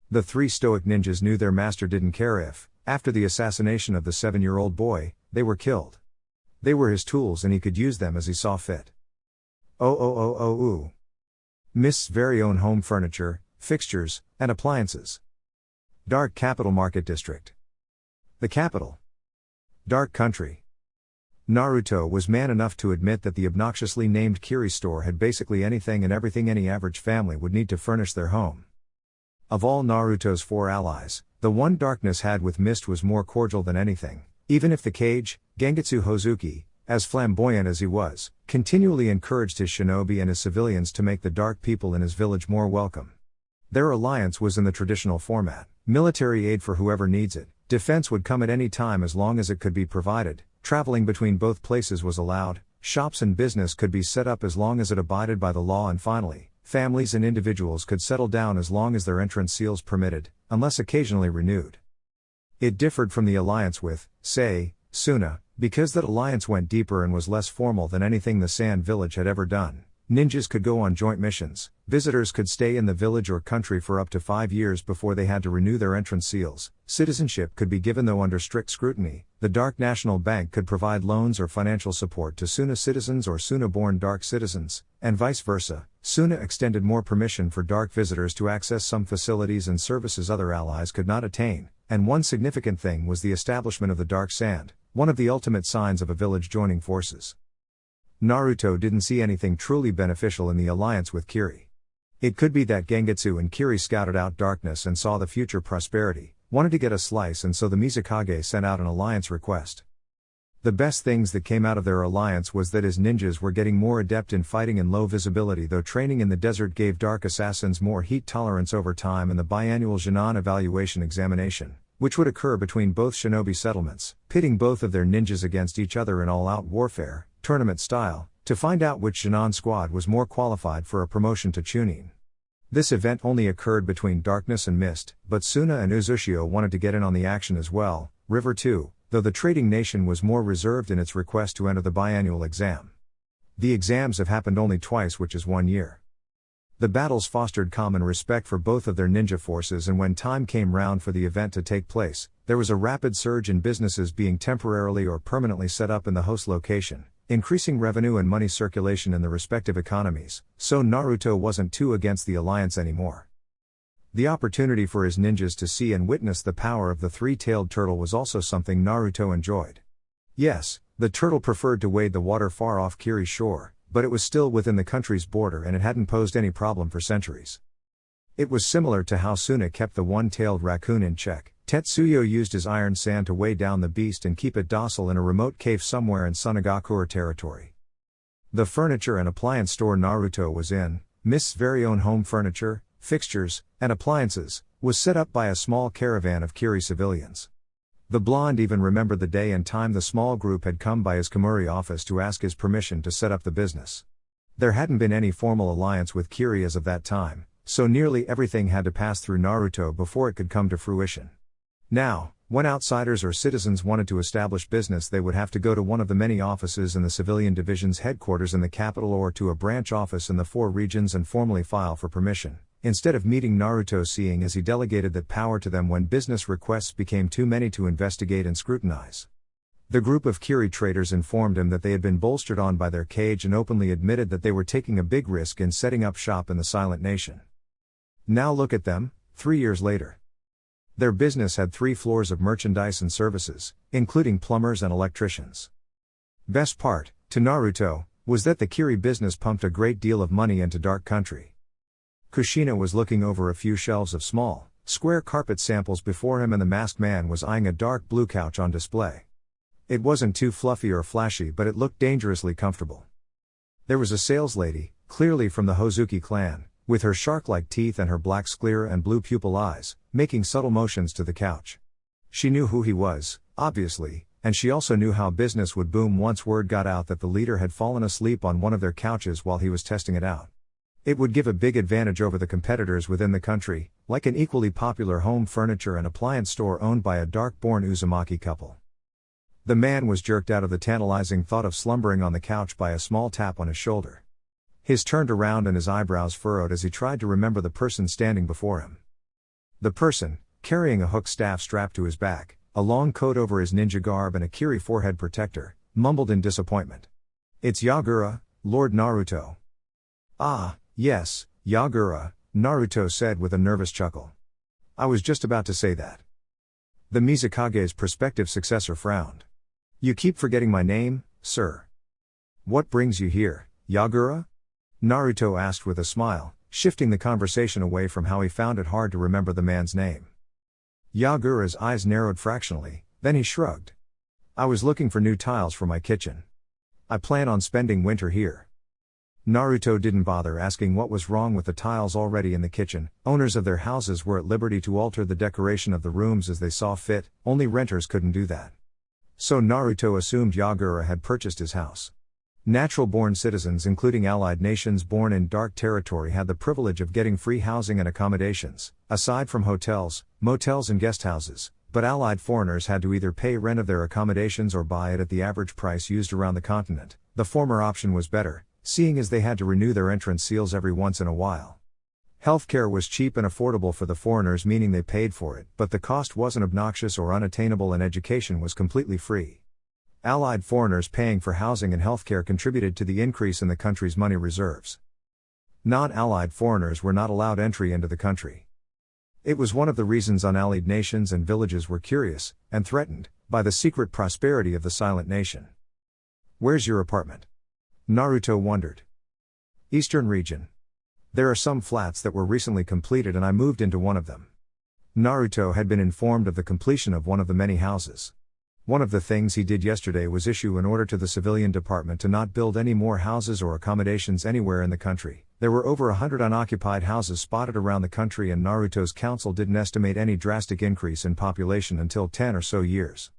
The 3 stoic ninjas knew their master didn't care if, after the assassination of the 7-year-old boy, they were killed. They were his tools and he could use them as he saw fit. Oh. Mist's very own home furniture, fixtures, and appliances. Dark Capital Market District. The capital. Dark Country. Naruto was man enough to admit that the obnoxiously named Kiri store had basically anything and everything any average family would need to furnish their home. Of all Naruto's 4 allies, the one Darkness had with Mist was more cordial than anything, even if the Kage, Gengetsu Hozuki, as flamboyant as he was, continually encouraged his shinobi and his civilians to make the dark people in his village more welcome. Their alliance was in the traditional format: military aid for whoever needs it, defense would come at any time as long as it could be provided, traveling between both places was allowed, shops and business could be set up as long as it abided by the law, and finally, families and individuals could settle down as long as their entrance seals permitted, unless occasionally renewed. It differed from the alliance with, say, Sunna, because that alliance went deeper and was less formal than anything the Sand Village had ever done. Ninjas could go on joint missions, visitors could stay in the village or country for up to 5 years before they had to renew their entrance seals, citizenship could be given though under strict scrutiny, the Dark National Bank could provide loans or financial support to Sunna citizens or Sunna-born Dark citizens, and vice versa. Sunna extended more permission for Dark visitors to access some facilities and services other allies could not attain, and one significant thing was the establishment of the Dark Sand, one of the ultimate signs of a village joining forces. Naruto didn't see anything truly beneficial in the alliance with Kiri. It could be that Gengetsu and Kiri scouted out darkness and saw the future prosperity, wanted to get a slice, and so the Mizukage sent out an alliance request. The best things that came out of their alliance was that his ninjas were getting more adept in fighting in low visibility, though training in the desert gave dark assassins more heat tolerance over time, and the biannual Jinan evaluation examination, which would occur between both shinobi settlements, pitting both of their ninjas against each other in all-out warfare, tournament style, to find out which Jinan squad was more qualified for a promotion to Chunin. This event only occurred between Darkness and Mist, but Sunna and Uzushio wanted to get in on the action as well, River too, though the trading nation was more reserved in its request to enter the biannual exam. The exams have happened only twice, which is 1 year. The battles fostered common respect for both of their ninja forces, and when time came round for the event to take place, there was a rapid surge in businesses being temporarily or permanently set up in the host location, increasing revenue and money circulation in the respective economies, so Naruto wasn't too against the alliance anymore. The opportunity for his ninjas to see and witness the power of the three-tailed turtle was also something Naruto enjoyed. Yes, the turtle preferred to wade the water far off Kiri's shore, but it was still within the country's border and it hadn't posed any problem for centuries. It was similar to how Suna kept the one-tailed raccoon in check. Tetsuyo used his iron sand to weigh down the beast and keep it docile in a remote cave somewhere in Sunagakure territory. The furniture and appliance store Naruto was in, Mist's very own home furniture, fixtures, and appliances, was set up by a small caravan of Kiri civilians. The blonde even remembered the day and time the small group had come by his Kamuri office to ask his permission to set up the business. There hadn't been any formal alliance with Kiri as of that time, so nearly everything had to pass through Naruto before it could come to fruition. Now, when outsiders or citizens wanted to establish business, they would have to go to one of the many offices in the civilian division's headquarters in the capital or to a branch office in the 4 regions and formally file for permission, instead of meeting Naruto, seeing as he delegated that power to them when business requests became too many to investigate and scrutinize. The group of Kiri traders informed him that they had been bolstered on by their cage and openly admitted that they were taking a big risk in setting up shop in the Silent Nation. Now look at them, 3 years later. Their business had 3 floors of merchandise and services, including plumbers and electricians. Best part, to Naruto, was that the Kiri business pumped a great deal of money into Dark Country. Kushina was looking over a few shelves of small, square carpet samples before him, and the masked man was eyeing a dark blue couch on display. It wasn't too fluffy or flashy, but it looked dangerously comfortable. There was a saleslady, clearly from the Hozuki clan, with her shark-like teeth and her black sclera and blue pupil eyes, making subtle motions to the couch. She knew who he was, obviously, and she also knew how business would boom once word got out that the leader had fallen asleep on one of their couches while he was testing it out. It would give a big advantage over the competitors within the country, like an equally popular home furniture and appliance store owned by a dark-born Uzumaki couple. The man was jerked out of the tantalizing thought of slumbering on the couch by a small tap on his shoulder. His turned around and his eyebrows furrowed as he tried to remember the person standing before him. The person, carrying a hook staff strapped to his back, a long coat over his ninja garb and a Kiri forehead protector, mumbled in disappointment. "It's Yagura, Lord Naruto." "Ah, yes, Yagura," Naruto said with a nervous chuckle. "I was just about to say that." The Mizukage's prospective successor frowned. "You keep forgetting my name, sir." "What brings you here, Yagura?" Naruto asked with a smile, shifting the conversation away from how he found it hard to remember the man's name. Yagura's eyes narrowed fractionally, then he shrugged. "I was looking for new tiles for my kitchen. I plan on spending winter here." Naruto didn't bother asking what was wrong with the tiles already in the kitchen. Owners of their houses were at liberty to alter the decoration of the rooms as they saw fit, only renters couldn't do that. So Naruto assumed Yagura had purchased his house. Natural-born citizens, including allied nations born in Dark Territory, had the privilege of getting free housing and accommodations, aside from hotels, motels and guest houses, but allied foreigners had to either pay rent of their accommodations or buy it at the average price used around the continent. The former option was better, seeing as they had to renew their entrance seals every once in a while. Healthcare was cheap and affordable for the foreigners, meaning they paid for it, but the cost wasn't obnoxious or unattainable, and education was completely free. Allied foreigners paying for housing and healthcare contributed to the increase in the country's money reserves. Non-allied foreigners were not allowed entry into the country. It was one of the reasons unallied nations and villages were curious, and threatened, by the secret prosperity of the Silent Nation. "Where's your apartment?" Naruto wondered. Eastern region. There are some flats that were recently completed and I moved into one of them. Naruto had been informed of the completion of one of the many houses. One of the things he did yesterday was issue an order to the civilian department to not build any more houses or accommodations anywhere in the country. There were over 100 unoccupied houses spotted around the country and Naruto's council didn't estimate any drastic increase in population until 10 or so years.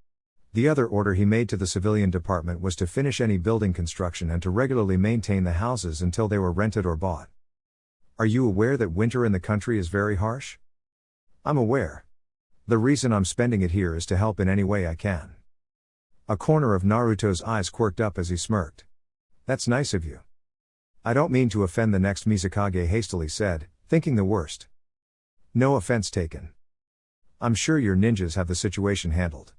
The other order he made to the civilian department was to finish any building construction and to regularly maintain the houses until they were rented or bought. Are you aware that winter in the country is very harsh? I'm aware. The reason I'm spending it here is to help in any way I can. A corner of Naruto's eyes quirked up as he smirked. That's nice of you. I don't mean to offend, the next Mizukage hastily said, thinking the worst. No offense taken. I'm sure your ninjas have the situation handled.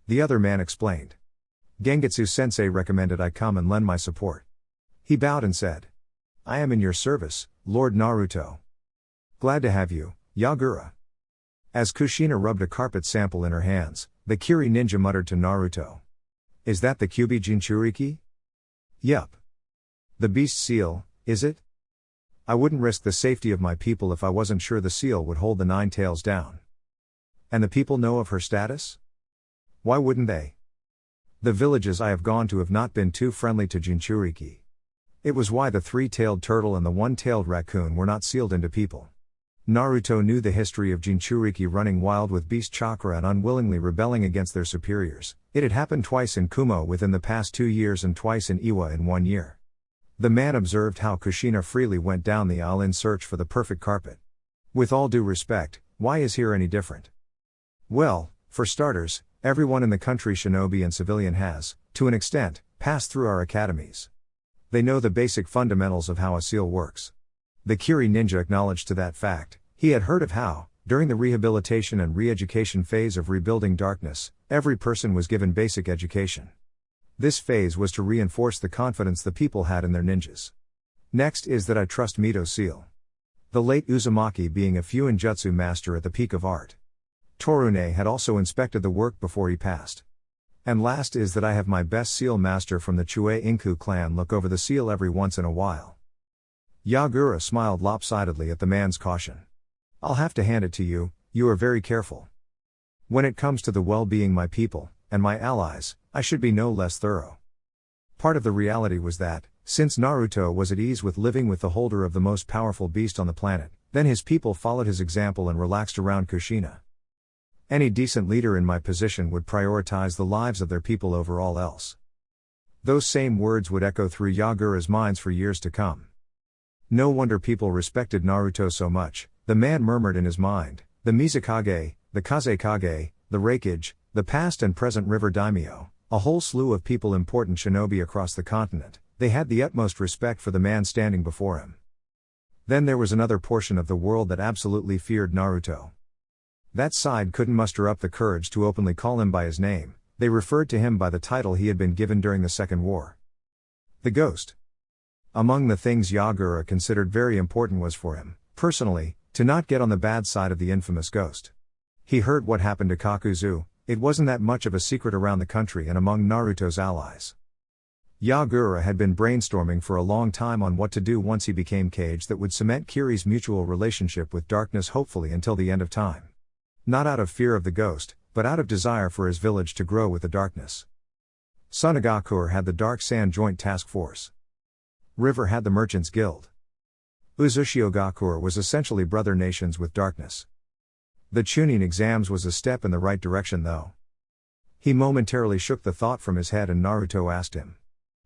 The other man explained. Gengetsu-sensei recommended I come and lend my support. He bowed and said. I am in your service, Lord Naruto. Glad to have you, Yagura. As Kushina rubbed a carpet sample in her hands, the Kiri ninja muttered to Naruto. Is that the Kyubi Jinchuriki? Yup. The beast seal, is it? I wouldn't risk the safety of my people if I wasn't sure the seal would hold the 9 tails down. And the people know of her status? Why wouldn't they? The villages I have gone to have not been too friendly to Jinchuriki. It was why the 3-tailed turtle and the 1-tailed raccoon were not sealed into people. Naruto knew the history of Jinchuriki running wild with beast chakra and unwillingly rebelling against their superiors. It had happened twice in Kumo within the past 2 years and twice in Iwa in 1 year. The man observed how Kushina freely went down the aisle in search for the perfect carpet. With all due respect, why is here any different? Well, for starters, everyone in the country, shinobi and civilian, has, to an extent, passed through our academies. They know the basic fundamentals of how a seal works. The Kiri ninja acknowledged to that fact. He had heard of how, during the rehabilitation and re-education phase of rebuilding darkness, every person was given basic education. This phase was to reinforce the confidence the people had in their ninjas. Next is that I trust Mito's seal. The late Uzumaki being a Fuinjutsu master at the peak of art. Torune had also inspected the work before he passed. And last is that I have my best seal master from the Chue Inku clan look over the seal every once in a while. Yagura smiled lopsidedly at the man's caution. I'll have to hand it to you, you are very careful. When it comes to the well-being my people, and my allies, I should be no less thorough. Part of the reality was that, since Naruto was at ease with living with the holder of the most powerful beast on the planet, then his people followed his example and relaxed around Kushina. Any decent leader in my position would prioritize the lives of their people over all else. Those same words would echo through Yagura's minds for years to come. No wonder people respected Naruto so much, the man murmured in his mind. The Mizukage, the Kazekage, the Reikage, the past and present river daimyo, a whole slew of people important shinobi across the continent, they had the utmost respect for the man standing before him. Then there was another portion of the world that absolutely feared Naruto. That side couldn't muster up the courage to openly call him by his name, they referred to him by the title he had been given during the Second War. The Ghost. Among the things Yagura considered very important was for him, personally, to not get on the bad side of the infamous ghost. He heard what happened to Kakuzu, it wasn't that much of a secret around the country and among Naruto's allies. Yagura had been brainstorming for a long time on what to do once he became Kage that would cement Kiri's mutual relationship with darkness hopefully until the end of time. Not out of fear of the ghost, but out of desire for his village to grow with the darkness. Sunagakur had the Dark Sand Joint Task Force. River had the Merchants Guild. Uzushiogakure was essentially brother nations with darkness. The Chunin exams was a step in the right direction though. He momentarily shook the thought from his head and Naruto asked him.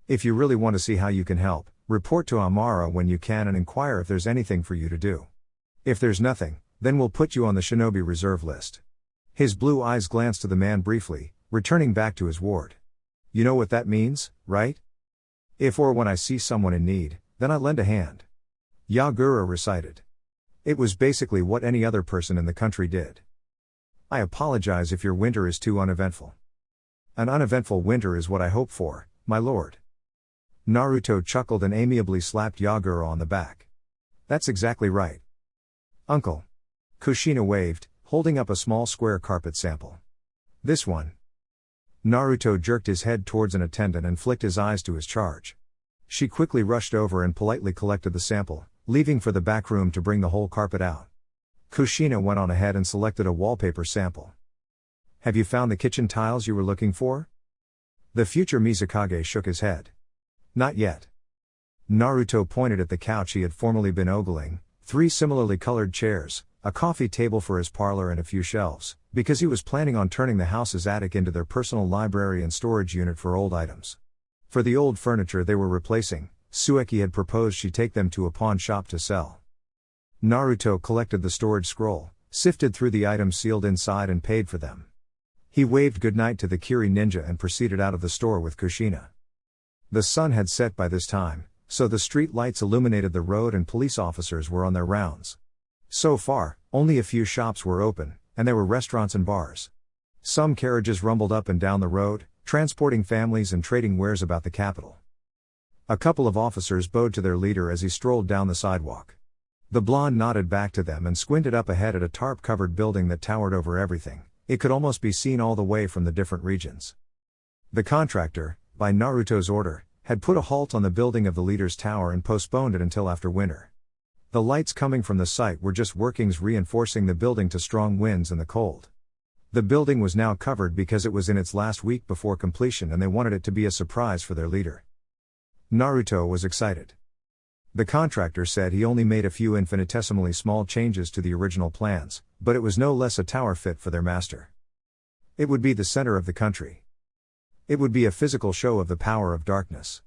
If you really want to see how you can help, report to Amara when you can and inquire if there's anything for you to do. If there's nothing, then we'll put you on the shinobi reserve list. His blue eyes glanced to the man briefly, returning back to his ward. You know what that means, right? If or when I see someone in need, then I lend a hand. Yagura recited. It was basically what any other person in the country did. I apologize if your winter is too uneventful. An uneventful winter is what I hope for, my lord. Naruto chuckled and amiably slapped Yagura on the back. That's exactly right. Uncle. Kushina waved, holding up a small square carpet sample. This one. Naruto jerked his head towards an attendant and flicked his eyes to his charge. She quickly rushed over and politely collected the sample, leaving for the back room to bring the whole carpet out. Kushina went on ahead and selected a wallpaper sample. Have you found the kitchen tiles you were looking for? The future Mizukage shook his head. Not yet. Naruto pointed at the couch he had formerly been ogling, 3 similarly colored chairs, a coffee table for his parlor and a few shelves, because he was planning on turning the house's attic into their personal library and storage unit for old items. For the old furniture they were replacing, Tsueki had proposed she take them to a pawn shop to sell. Naruto collected the storage scroll, sifted through the items sealed inside and paid for them. He waved goodnight to the Kiri ninja and proceeded out of the store with Kushina. The sun had set by this time, so the street lights illuminated the road and police officers were on their rounds. So far, only a few shops were open, and there were restaurants and bars. Some carriages rumbled up and down the road, transporting families and trading wares about the capital. A couple of officers bowed to their leader as he strolled down the sidewalk. The blonde nodded back to them and squinted up ahead at a tarp-covered building that towered over everything. It could almost be seen all the way from the different regions. The contractor, by Naruto's order, had put a halt on the building of the leader's tower and postponed it until after winter. The lights coming from the site were just workings reinforcing the building to strong winds and the cold. The building was now covered because it was in its last week before completion and they wanted it to be a surprise for their leader. Naruto was excited. The contractor said he only made a few infinitesimally small changes to the original plans, but it was no less a tower fit for their master. It would be the center of the country. It would be a physical show of the power of darkness.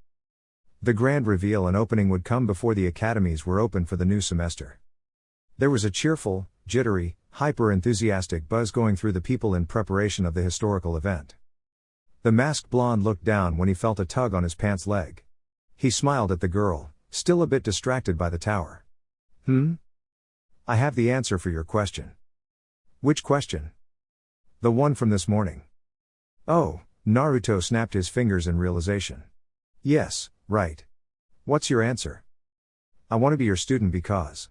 The grand reveal and opening would come before the academies were open for the new semester. There was a cheerful, jittery, hyper-enthusiastic buzz going through the people in preparation of the historical event. The masked blonde looked down when he felt a tug on his pants leg. He smiled at the girl, still a bit distracted by the tower. I have the answer for your question. Which question? The one from this morning. Oh, Naruto snapped his fingers in realization. Yes, right. What's your answer? I want to be your student because...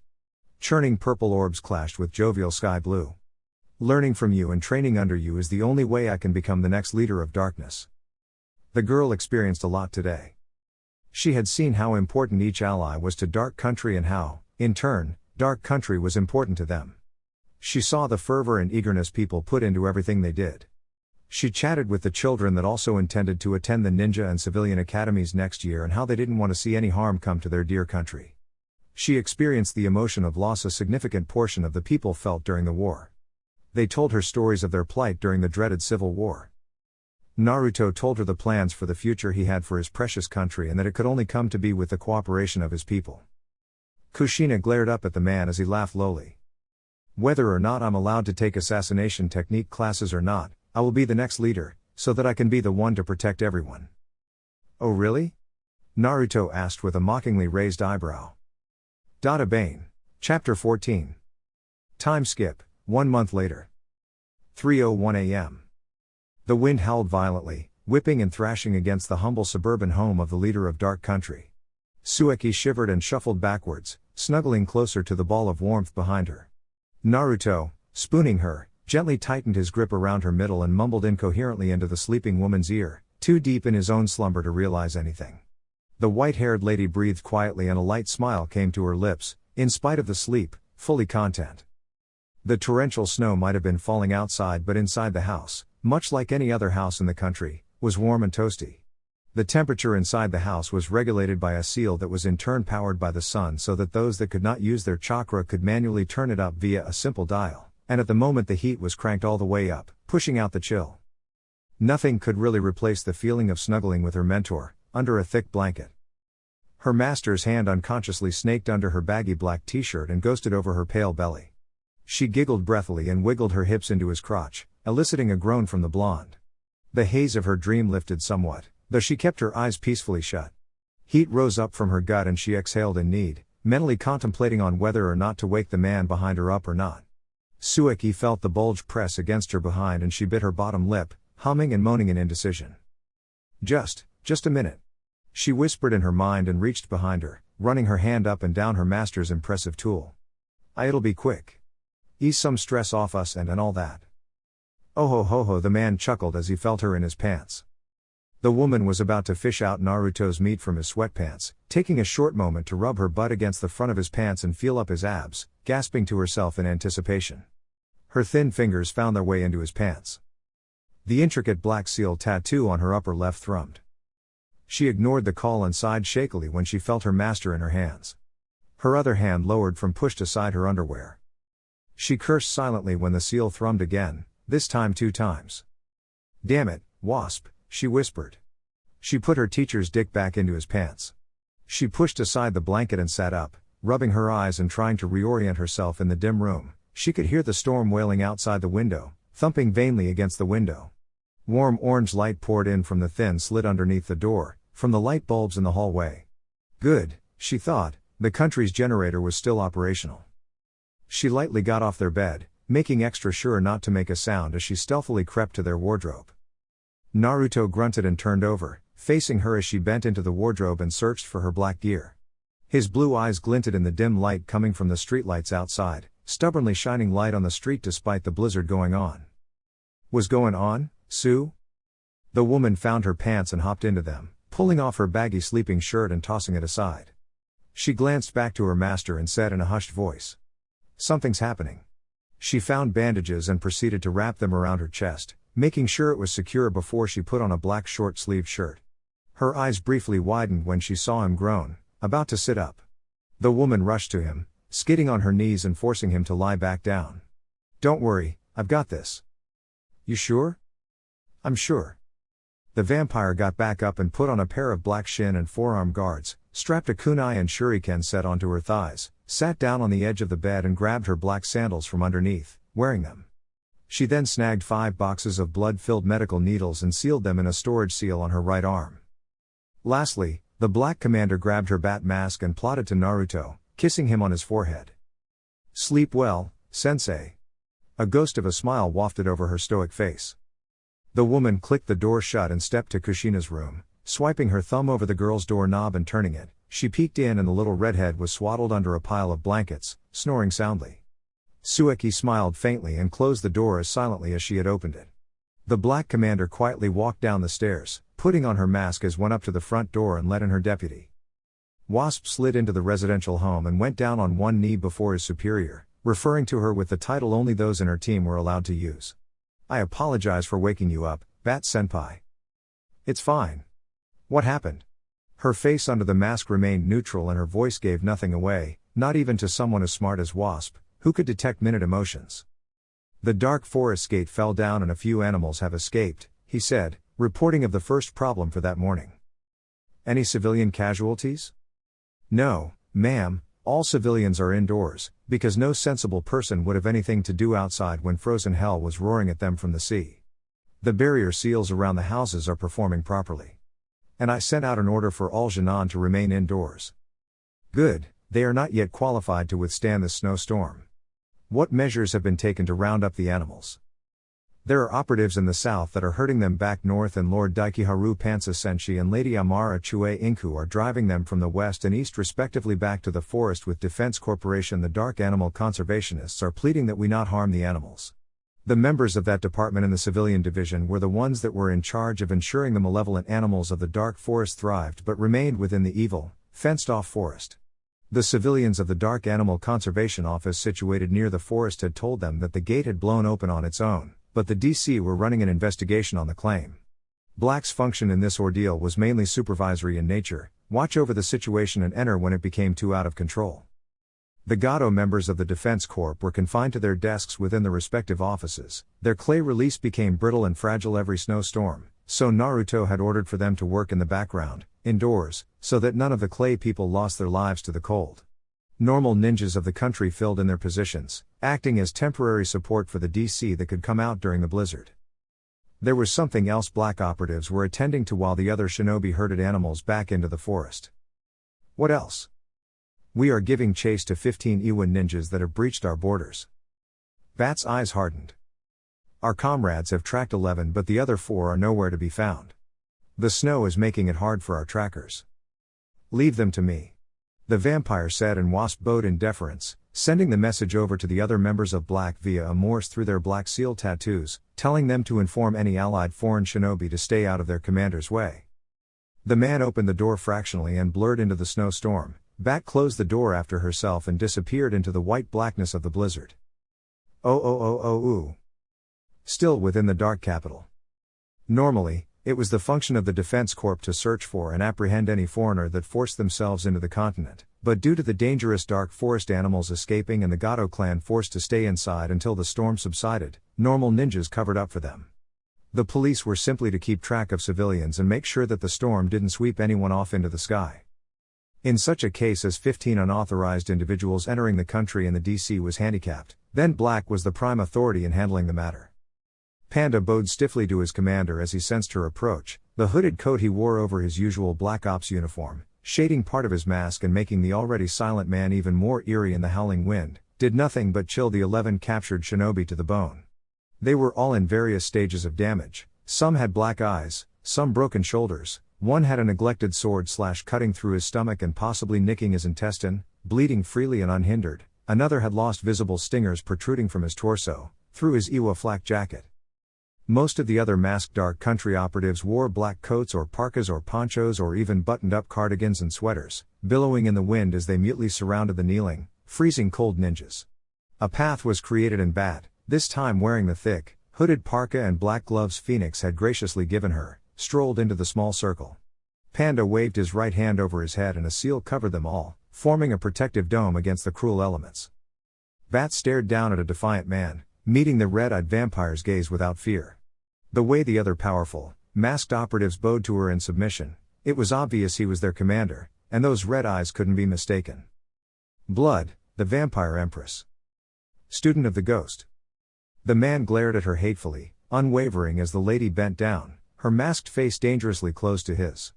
Churning purple orbs clashed with jovial sky blue. Learning from you and training under you is the only way I can become the next leader of darkness. The girl experienced a lot today. She had seen how important each ally was to Dark Country and how, in turn, Dark Country was important to them. She saw the fervor and eagerness people put into everything they did. She chatted with the children that also intended to attend the ninja and civilian academies next year and how they didn't want to see any harm come to their dear country. She experienced the emotion of loss a significant portion of the people felt during the war. They told her stories of their plight during the dreaded civil war. Naruto told her the plans for the future he had for his precious country and that it could only come to be with the cooperation of his people. Kushina glared up at the man as he laughed lowly. Whether or not I'm allowed to take assassination technique classes or not, I will be the next leader, so that I can be the one to protect everyone. Oh really? Naruto asked with a mockingly raised eyebrow. Dada Bane. Chapter 14. Time skip, 1 month later. 3:01 a.m. The wind howled violently, whipping and thrashing against the humble suburban home of the leader of Dark Country. Tsueki shivered and shuffled backwards, snuggling closer to the ball of warmth behind her. Naruto, spooning her, gently tightened his grip around her middle and mumbled incoherently into the sleeping woman's ear, too deep in his own slumber to realize anything. The white-haired lady breathed quietly and a light smile came to her lips, in spite of the sleep, fully content. The torrential snow might have been falling outside, but inside the house, much like any other house in the country, was warm and toasty. The temperature inside the house was regulated by a seal that was in turn powered by the sun so that those that could not use their chakra could manually turn it up via a simple dial, and at the moment the heat was cranked all the way up, pushing out the chill. Nothing could really replace the feeling of snuggling with her mentor, under a thick blanket. Her master's hand unconsciously snaked under her baggy black t-shirt and ghosted over her pale belly. She giggled breathily and wiggled her hips into his crotch, eliciting a groan from the blonde. The haze of her dream lifted somewhat, though she kept her eyes peacefully shut. Heat rose up from her gut and she exhaled in need, mentally contemplating on whether or not to wake the man behind her up or not. Tsueki felt the bulge press against her behind and she bit her bottom lip, humming and moaning in indecision. Just a minute. She whispered in her mind and reached behind her, running her hand up and down her master's impressive tool. It'll be quick. Ease some stress off us and all that. Oh ho ho ho, the man chuckled as he felt her in his pants. The woman was about to fish out Naruto's meat from his sweatpants, taking a short moment to rub her butt against the front of his pants and feel up his abs, gasping to herself in anticipation. Her thin fingers found their way into his pants. The intricate black seal tattoo on her upper left thrummed. She ignored the call and sighed shakily when she felt her master in her hands. Her other hand lowered from pushed aside her underwear. She cursed silently when the seal thrummed again, this time 2 times. "Damn it, Wasp," she whispered. She put her teacher's dick back into his pants. She pushed aside the blanket and sat up, rubbing her eyes and trying to reorient herself in the dim room. She could hear the storm wailing outside the window, thumping vainly against the window. Warm orange light poured in from the thin slit underneath the door, from the light bulbs in the hallway. Good, she thought, the country's generator was still operational. She lightly got off their bed, making extra sure not to make a sound as she stealthily crept to their wardrobe. Naruto grunted and turned over, facing her as she bent into the wardrobe and searched for her black gear. His blue eyes glinted in the dim light coming from the streetlights outside, stubbornly shining light on the street despite the blizzard going on. "Was going on, Sue?" The woman found her pants and hopped into them, pulling off her baggy sleeping shirt and tossing it aside. She glanced back to her master and said in a hushed voice, "Something's happening." She found bandages and proceeded to wrap them around her chest, making sure it was secure before she put on a black short-sleeved shirt. Her eyes briefly widened when she saw him groan, about to sit up. The woman rushed to him, skidding on her knees and forcing him to lie back down. "Don't worry, I've got this." "You sure?" "I'm sure." The vampire got back up and put on a pair of black shin and forearm guards, strapped a kunai and shuriken set onto her thighs, sat down on the edge of the bed and grabbed her black sandals from underneath, wearing them. She then snagged 5 boxes of blood-filled medical needles and sealed them in a storage seal on her right arm. Lastly, the black commander grabbed her bat mask and plodded to Naruto, kissing him on his forehead. "Sleep well, sensei." A ghost of a smile wafted over her stoic face. The woman clicked the door shut and stepped to Kushina's room, swiping her thumb over the girl's doorknob and turning it. She peeked in and the little redhead was swaddled under a pile of blankets, snoring soundly. Sueki smiled faintly and closed the door as silently as she had opened it. The black commander quietly walked down the stairs, putting on her mask as went up to the front door and let in her deputy. Wasp slid into the residential home and went down on one knee before his superior, referring to her with the title only those in her team were allowed to use. "I apologize for waking you up, Bat-senpai." "It's fine. What happened?" Her face under the mask remained neutral and her voice gave nothing away, not even to someone as smart as Wasp, who could detect minute emotions. "The dark forest gate fell down and a few animals have escaped," he said, reporting of the first problem for that morning. "Any civilian casualties?" "No, ma'am, all civilians are indoors, because no sensible person would have anything to do outside when frozen hell was roaring at them from the sea. The barrier seals around the houses are performing properly. And I sent out an order for all Jinan to remain indoors." "Good, they are not yet qualified to withstand this snowstorm. What measures have been taken to round up the animals?" "There are operatives in the south that are herding them back north and Lord Daikiharu Pansa Senshi and Lady Amara Chue Inku are driving them from the west and east respectively back to the forest with Defense Corporation. The dark animal conservationists are pleading that we not harm the animals. The members of that department in the civilian division were the ones that were in charge of ensuring the malevolent animals of the dark forest thrived but remained within the evil, fenced-off forest. The civilians of the Dark Animal Conservation Office situated near the forest had told them that the gate had blown open on its own, but the DC were running an investigation on the claim. Black's function in this ordeal was mainly supervisory in nature, watch over the situation and enter when it became too out of control. The Gado members of the Defense Corp were confined to their desks within the respective offices. Their clay release became brittle and fragile every snowstorm, so Naruto had ordered for them to work in the background, indoors, so that none of the clay people lost their lives to the cold. Normal ninjas of the country filled in their positions, acting as temporary support for the DC that could come out during the blizzard. There was something else black operatives were attending to while the other shinobi herded animals back into the forest. "What else?" "We are giving chase to 15 Iwan ninjas that have breached our borders." Bat's eyes hardened. "Our comrades have tracked 11 but the other 4 are nowhere to be found. The snow is making it hard for our trackers." "Leave them to me," the vampire said, and Wasp bowed in deference, sending the message over to the other members of Black via a Morse through their black seal tattoos, telling them to inform any allied foreign shinobi to stay out of their commander's way. The man opened the door fractionally and blurred into the snowstorm. Bat closed the door after herself and disappeared into the white blackness of the blizzard. Ooh. Still within the dark capital. Normally, it was the function of the Defense Corps to search for and apprehend any foreigner that forced themselves into the continent, but due to the dangerous dark forest animals escaping and the Gato clan forced to stay inside until the storm subsided, normal ninjas covered up for them. The police were simply to keep track of civilians and make sure that the storm didn't sweep anyone off into the sky. In such a case as 15 unauthorized individuals entering the country and the DC was handicapped, then Black was the prime authority in handling the matter. Panda bowed stiffly to his commander as he sensed her approach, the hooded coat he wore over his usual Black Ops uniform, shading part of his mask and making the already silent man even more eerie in the howling wind, did nothing but chill the 11 captured shinobi to the bone. They were all in various stages of damage. Some had black eyes, some broken shoulders, one had a neglected sword cutting through his stomach and possibly nicking his intestine, bleeding freely and unhindered, another had lost visible stingers protruding from his torso, through his Iwa flak jacket. Most of the other masked dark country operatives wore black coats or parkas or ponchos or even buttoned-up cardigans and sweaters, billowing in the wind as they mutely surrounded the kneeling, freezing cold ninjas. A path was created and Bat, this time wearing the thick, hooded parka and black gloves Phoenix had graciously given her, strolled into the small circle. Panda waved his right hand over his head and a seal covered them all, forming a protective dome against the cruel elements. Bat stared down at a defiant man, meeting the red-eyed vampire's gaze without fear. The way the other powerful, masked operatives bowed to her in submission, it was obvious he was their commander, and those red eyes couldn't be mistaken. Blood, the vampire empress. Student of the ghost. The man glared at her hatefully, unwavering as the lady bent down, her masked face dangerously close to his.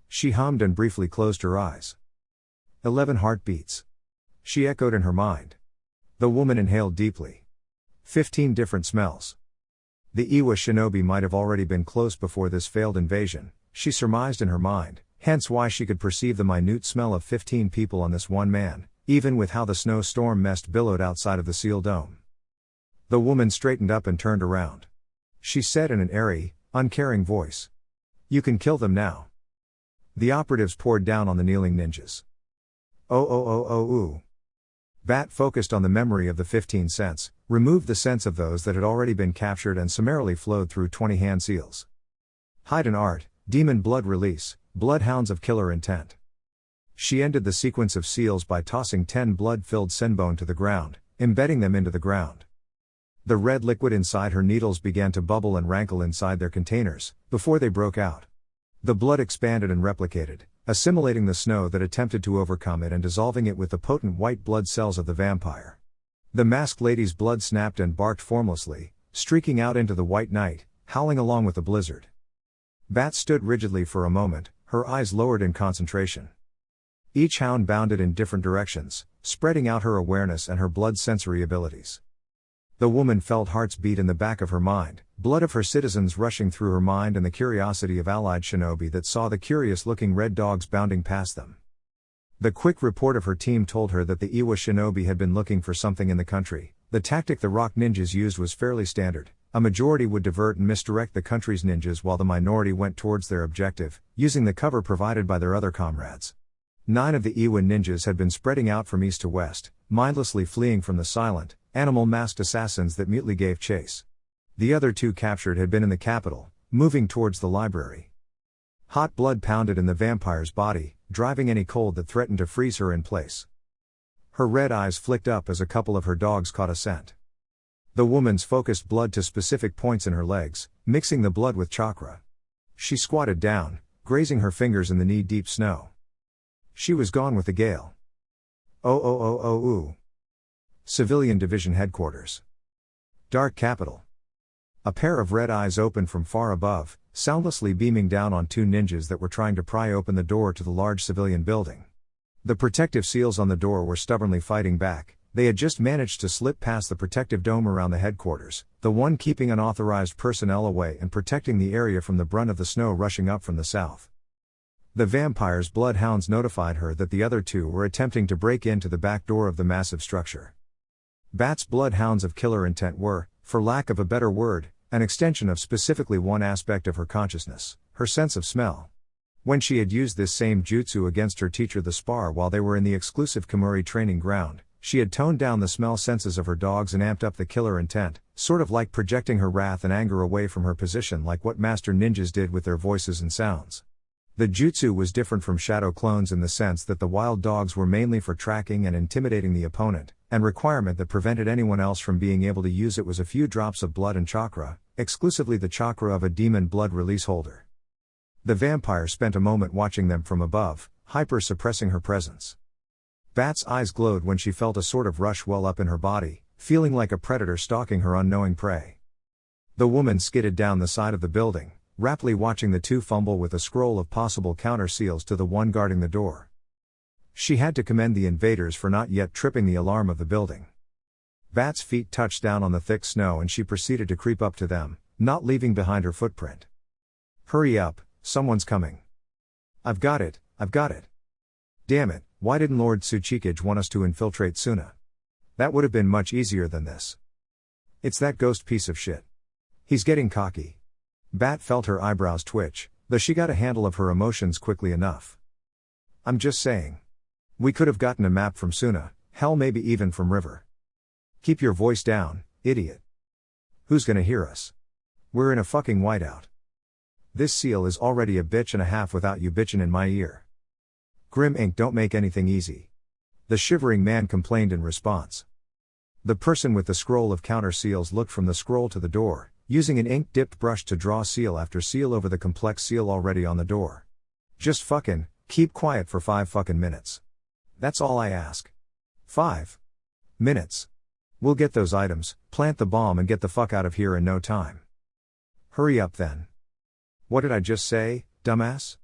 She hummed and briefly closed her eyes. 11 heartbeats. She echoed in her mind. The woman inhaled deeply. 15 different smells. The Iwa shinobi might have already been close before this failed invasion, she surmised in her mind, hence why she could perceive the minute smell of 15 people on this one man, even with how the snowstorm mist billowed outside of the seal dome. The woman straightened up and turned around. She said in an airy, uncaring voice. "You can kill them now." The operatives poured down on the kneeling ninjas. Ooh. Bat focused on the memory of the 15 cents, removed the sense of those that had already been captured and summarily flowed through 20 hand seals. Hide and art, demon blood release, bloodhounds of killer intent. She ended the sequence of seals by tossing 10 blood-filled senbone to the ground, embedding them into the ground. The red liquid inside her needles began to bubble and rankle inside their containers, before they broke out. The blood expanded and replicated, assimilating the snow that attempted to overcome it and dissolving it with the potent white blood cells of the vampire. The masked lady's blood snapped and barked formlessly, streaking out into the white night, howling along with the blizzard. Bat stood rigidly for a moment, her eyes lowered in concentration. Each hound bounded in different directions, spreading out her awareness and her blood sensory abilities. The woman felt hearts beat in the back of her mind, blood of her citizens rushing through her mind and the curiosity of allied shinobi that saw the curious-looking red dogs bounding past them. The quick report of her team told her that the Iwa shinobi had been looking for something in the country. The tactic the rock ninjas used was fairly standard. A majority would divert and misdirect the country's ninjas while the minority went towards their objective, using the cover provided by their other comrades. 9 of the Iwa ninjas had been spreading out from east to west, mindlessly fleeing from the silent, animal-masked assassins that mutely gave chase. The other 2 captured had been in the capital, moving towards the library. Hot blood pounded in the vampire's body, driving any cold that threatened to freeze her in place. Her red eyes flicked up as a couple of her dogs caught a scent. The woman's focused blood to specific points in her legs, mixing the blood with chakra. She squatted down, grazing her fingers in the knee-deep snow. She was gone with the gale. Ooh. Civilian Division Headquarters. Dark Capital. A pair of red eyes opened from far above, soundlessly beaming down on 2 ninjas that were trying to pry open the door to the large civilian building. The protective seals on the door were stubbornly fighting back. They had just managed to slip past the protective dome around the headquarters, the one keeping unauthorized personnel away and protecting the area from the brunt of the snow rushing up from the south. The vampire's bloodhounds notified her that the other two were attempting to break into the back door of the massive structure. Bat's bloodhounds of killer intent were, for lack of a better word, an extension of specifically one aspect of her consciousness, her sense of smell. When she had used this same jutsu against her teacher the spar while they were in the exclusive Kimura training ground, she had toned down the smell senses of her dogs and amped up the killer intent, sort of like projecting her wrath and anger away from her position like what master ninjas did with their voices and sounds. The jutsu was different from shadow clones in the sense that the wild dogs were mainly for tracking and intimidating the opponent, and requirement that prevented anyone else from being able to use it was a few drops of blood and chakra, exclusively the chakra of a demon blood release holder. The vampire spent a moment watching them from above, hyper-suppressing her presence. Bat's eyes glowed when she felt a sort of rush well up in her body, feeling like a predator stalking her unknowing prey. The woman skidded down the side of the building, raptly watching the two fumble with a scroll of possible counter-seals to the one guarding the door. She had to commend the invaders for not yet tripping the alarm of the building. Bat's feet touched down on the thick snow and she proceeded to creep up to them, not leaving behind her footprint. "Hurry up, someone's coming." I've got it. Damn it, why didn't Lord Tsuchikage want us to infiltrate Sunna? That would have been much easier than this. It's that ghost piece of shit. He's getting cocky. Bat felt her eyebrows twitch, though she got a handle of her emotions quickly enough. I'm just saying. We could have gotten a map from Sunna, hell maybe even from River. Keep your voice down, idiot. Who's gonna hear us? We're in a fucking whiteout. This seal is already a bitch and a half without you bitchin' in my ear. Grim ink don't make anything easy. The shivering man complained in response. The person with the scroll of counter seals looked from the scroll to the door, using an ink-dipped brush to draw seal after seal over the complex seal already on the door. Just fucking, keep quiet for 5 fucking minutes. That's all I ask. 5 minutes. We'll get those items, plant the bomb and get the fuck out of here in no time. Hurry up then. What did I just say, dumbass?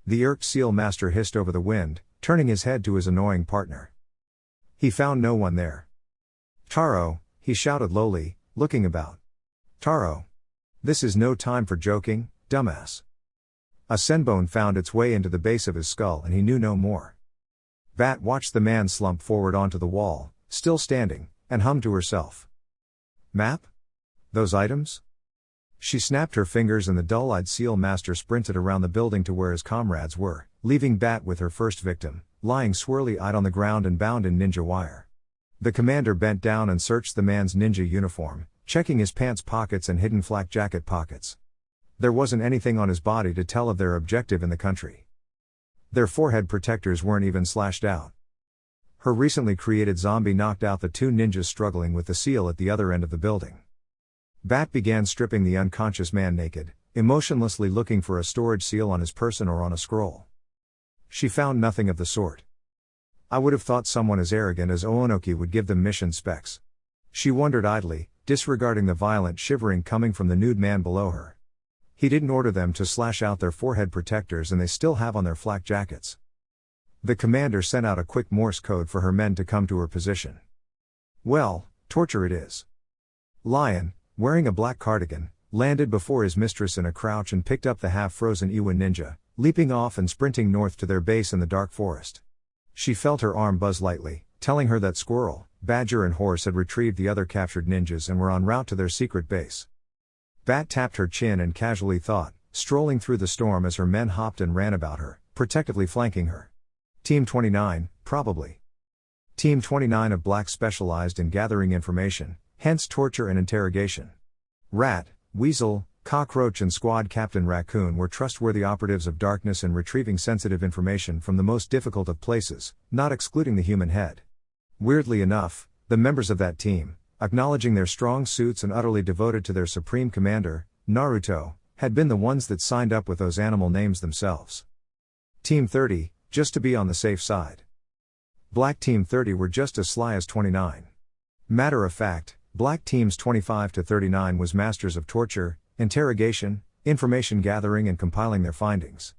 The irked seal master hissed over the wind, turning his head to his annoying partner. He found no one there. Taro, he shouted lowly, looking about. Taro. This is no time for joking, dumbass. A senbone found its way into the base of his skull and he knew no more. Bat watched the man slump forward onto the wall, still standing, and hummed to herself. Map? Those items? She snapped her fingers and the dull-eyed seal master sprinted around the building to where his comrades were, leaving Bat with her first victim, lying swirly-eyed on the ground and bound in ninja wire. The commander bent down and searched the man's ninja uniform, checking his pants pockets and hidden flak jacket pockets. There wasn't anything on his body to tell of their objective in the country. Their forehead protectors weren't even slashed out. Her recently created zombie knocked out the 2 ninjas struggling with the seal at the other end of the building. Bat began stripping the unconscious man naked, emotionlessly looking for a storage seal on his person or on a scroll. She found nothing of the sort. I would have thought someone as arrogant as Oonoki would give them mission specs. She wondered idly, disregarding the violent shivering coming from the nude man below her. He didn't order them to slash out their forehead protectors and they still have on their flak jackets. The commander sent out a quick Morse code for her men to come to her position. Well, torture it is. Lion, wearing a black cardigan, landed before his mistress in a crouch and picked up the half-frozen Iwa ninja, leaping off and sprinting north to their base in the dark forest. She felt her arm buzz lightly, telling her that Squirrel, Badger and Horse had retrieved the other captured ninjas and were en route to their secret base. Bat tapped her chin and casually thought, strolling through the storm as her men hopped and ran about her, protectively flanking her. Team 29, probably. Team 29 of Black specialized in gathering information, hence torture and interrogation. Rat, Weasel, Cockroach and Squad Captain Raccoon were trustworthy operatives of darkness in retrieving sensitive information from the most difficult of places, not excluding the human head. Weirdly enough, the members of that team, acknowledging their strong suits and utterly devoted to their supreme commander, Naruto, had been the ones that signed up with those animal names themselves. Team 30, just to be on the safe side. Black Team 30 were just as sly as 29. Matter of fact, Black Teams 25 to 39 was masters of torture, interrogation, information gathering and compiling their findings.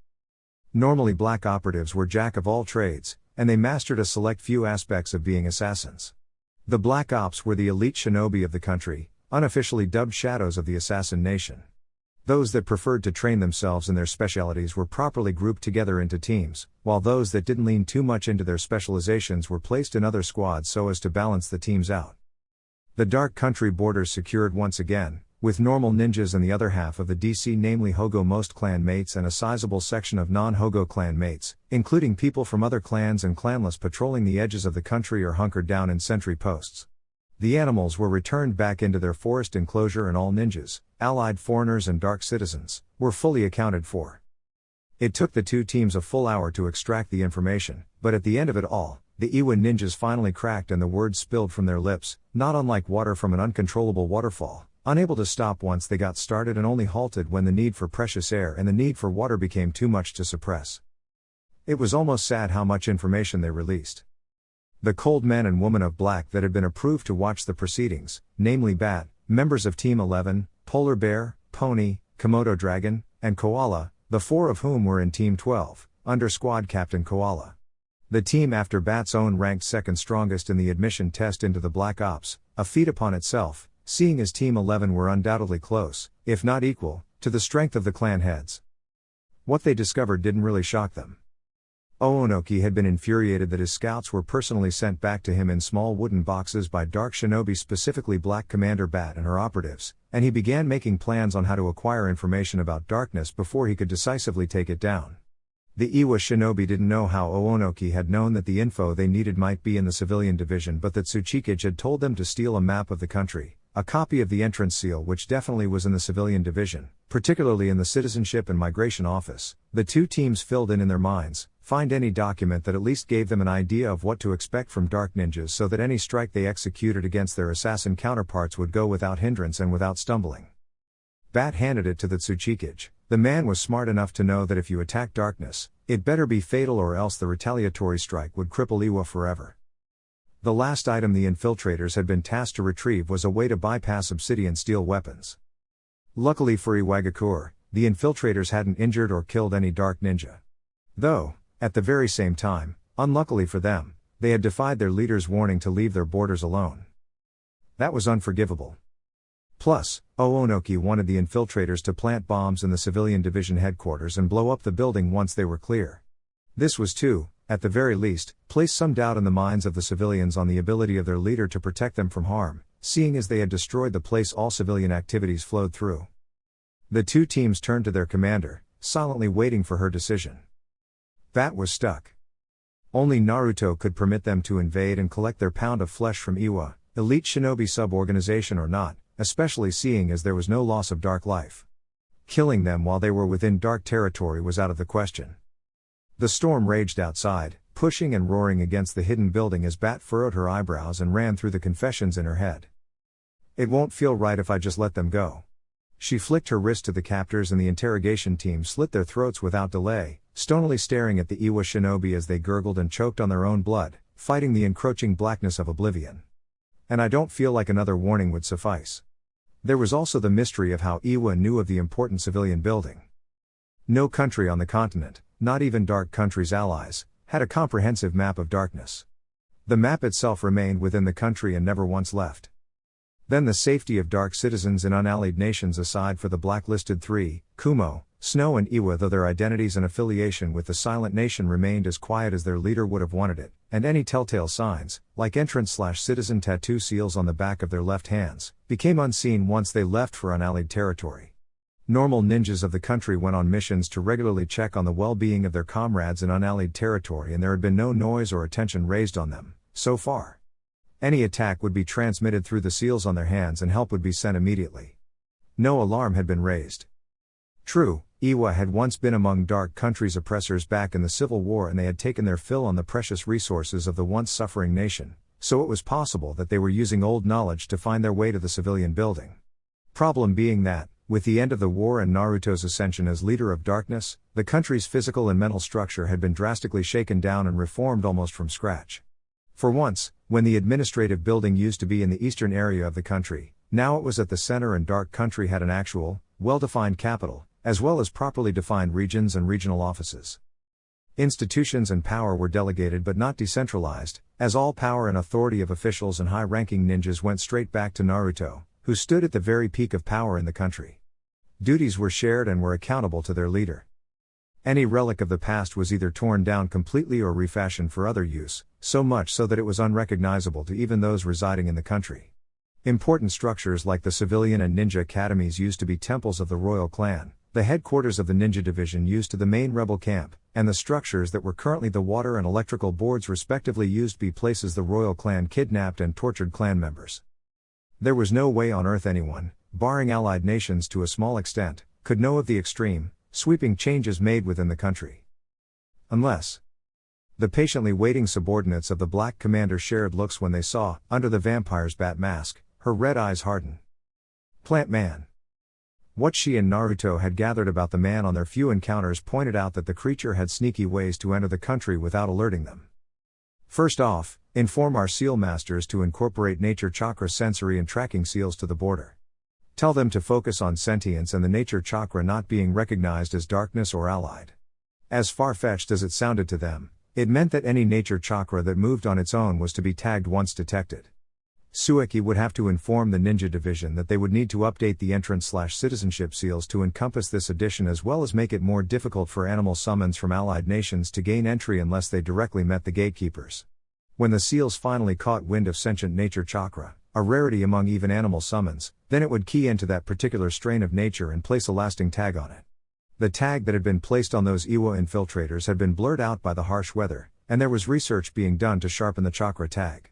Normally Black operatives were jack of all trades, and they mastered a select few aspects of being assassins. The Black Ops were the elite shinobi of the country, unofficially dubbed shadows of the assassin nation. Those that preferred to train themselves in their specialities were properly grouped together into teams, while those that didn't lean too much into their specializations were placed in other squads so as to balance the teams out. The Dark Country borders secured once again, with normal ninjas and the other half of the DC, namely Hogo most clan mates and a sizable section of non-Hogo clan mates, including people from other clans and clanless patrolling the edges of the country or hunkered down in sentry posts. The animals were returned back into their forest enclosure and all ninjas, allied foreigners and dark citizens, were fully accounted for. It took the two teams a full hour to extract the information, but at the end of it all, the Iwa ninjas finally cracked and the words spilled from their lips, not unlike water from an uncontrollable waterfall, unable to stop once they got started and only halted when the need for precious air and the need for water became too much to suppress. It was almost sad how much information they released. The cold men and women of black that had been approved to watch the proceedings, namely Bat, members of Team 11, Polar Bear, Pony, Komodo Dragon, and Koala, the four of whom were in Team 12, under Squad Captain Koala. The team after Bat's own ranked second strongest in the admission test into the Black Ops, a feat upon itself, seeing as Team 11 were undoubtedly close, if not equal, to the strength of the clan heads. What they discovered didn't really shock them. Oonoki had been infuriated that his scouts were personally sent back to him in small wooden boxes by dark shinobi, specifically Black Commander Bat and her operatives, and he began making plans on how to acquire information about darkness before he could decisively take it down. The Iwa shinobi didn't know how Oonoki had known that the info they needed might be in the civilian division, but that Tsuchikage had told them to steal a map of the country, a copy of the entrance seal which definitely was in the civilian division, particularly in the Citizenship and Migration Office. The two teams filled in their minds, find any document that at least gave them an idea of what to expect from dark ninjas so that any strike they executed against their assassin counterparts would go without hindrance and without stumbling. Bat handed it to the Tsuchikage. The man was smart enough to know that if you attack darkness, it better be fatal or else the retaliatory strike would cripple Iwa forever. The last item the infiltrators had been tasked to retrieve was a way to bypass obsidian steel weapons. Luckily for Iwagakure, the infiltrators hadn't injured or killed any dark ninja. Though, at the very same time, unluckily for them, they had defied their leader's warning to leave their borders alone. That was unforgivable. Plus, Oonoki wanted the infiltrators to plant bombs in the civilian division headquarters and blow up the building once they were clear. This was to, at the very least, place some doubt in the minds of the civilians on the ability of their leader to protect them from harm, seeing as they had destroyed the place all civilian activities flowed through. The two teams turned to their commander, silently waiting for her decision. Bat was stuck. Only Naruto could permit them to invade and collect their pound of flesh from Iwa, elite shinobi sub-organization or not, especially seeing as there was no loss of dark life. Killing them while they were within dark territory was out of the question. The storm raged outside, pushing and roaring against the hidden building as Bat furrowed her eyebrows and ran through the confessions in her head. It won't feel right if I just let them go. She flicked her wrist to the captors and the interrogation team slit their throats without delay, stonily staring at the Iwa shinobi as they gurgled and choked on their own blood, fighting the encroaching blackness of oblivion. And I don't feel like another warning would suffice. There was also the mystery of how Iwa knew of the important civilian building. No country on the continent, not even Dark Country's allies, had a comprehensive map of darkness. The map itself remained within the country and never once left. Then the safety of dark citizens in unallied nations aside for the blacklisted three, Kumo, Snow and Iwa, though their identities and affiliation with the Silent Nation remained as quiet as their leader would have wanted it, and any telltale signs, like entrance/citizen tattoo seals on the back of their left hands, became unseen once they left for unallied territory. Normal ninjas of the country went on missions to regularly check on the well-being of their comrades in unallied territory, and there had been no noise or attention raised on them, so far. Any attack would be transmitted through the seals on their hands and help would be sent immediately. No alarm had been raised. True, Iwa had once been among Dark Country's oppressors back in the Civil War, and they had taken their fill on the precious resources of the once suffering nation, so it was possible that they were using old knowledge to find their way to the civilian building. Problem being that, with the end of the war and Naruto's ascension as leader of darkness, the country's physical and mental structure had been drastically shaken down and reformed almost from scratch. For once, when the administrative building used to be in the eastern area of the country, now it was at the center, and Dark Country had an actual, well-defined capital, as well as properly defined regions and regional offices. Institutions and power were delegated but not decentralized, as all power and authority of officials and high-ranking ninjas went straight back to Naruto, who stood at the very peak of power in the country. Duties were shared and were accountable to their leader. Any relic of the past was either torn down completely or refashioned for other use, so much so that it was unrecognizable to even those residing in the country. Important structures like the civilian and ninja academies used to be temples of the royal clan, the headquarters of the ninja division used to the main rebel camp, and the structures that were currently the water and electrical boards respectively used to be places the royal clan kidnapped and tortured clan members. There was no way on earth anyone, barring allied nations to a small extent, could know of the extreme, sweeping changes made within the country. Unless the patiently waiting subordinates of the Black Commander shared looks when they saw, under the vampire's bat mask, her red eyes harden. Plant Man. What she and Naruto had gathered about the man on their few encounters pointed out that the creature had sneaky ways to enter the country without alerting them. First off, inform our seal masters to incorporate nature chakra sensory and tracking seals to the border. Tell them to focus on sentience and the nature chakra not being recognized as darkness or allied. As far-fetched as it sounded to them, it meant that any nature chakra that moved on its own was to be tagged once detected. Sueki would have to inform the ninja division that they would need to update the entrance/citizenship seals to encompass this addition as well as make it more difficult for animal summons from allied nations to gain entry unless they directly met the gatekeepers. When the seals finally caught wind of sentient nature chakra, a rarity among even animal summons, then it would key into that particular strain of nature and place a lasting tag on it. The tag that had been placed on those Iwa infiltrators had been blurred out by the harsh weather, and there was research being done to sharpen the chakra tag.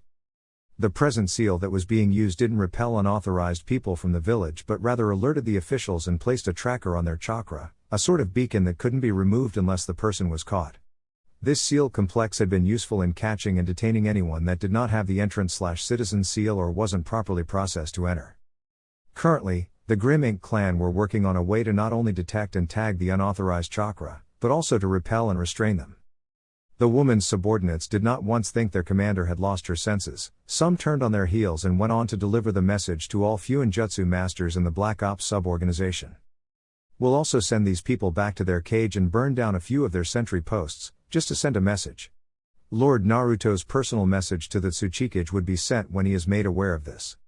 The present seal that was being used didn't repel unauthorized people from the village but rather alerted the officials and placed a tracker on their chakra, a sort of beacon that couldn't be removed unless the person was caught. This seal complex had been useful in catching and detaining anyone that did not have the entrance/citizen seal or wasn't properly processed to enter. Currently, the Grim Ink clan were working on a way to not only detect and tag the unauthorized chakra, but also to repel and restrain them. The woman's subordinates did not once think their commander had lost her senses. Some turned on their heels and went on to deliver the message to all Fuinjutsu masters in the Black Ops sub-organization. We'll also send these people back to their cage and burn down a few of their sentry posts, just to send a message. Lord Naruto's personal message to the Tsuchikage would be sent when he is made aware of this.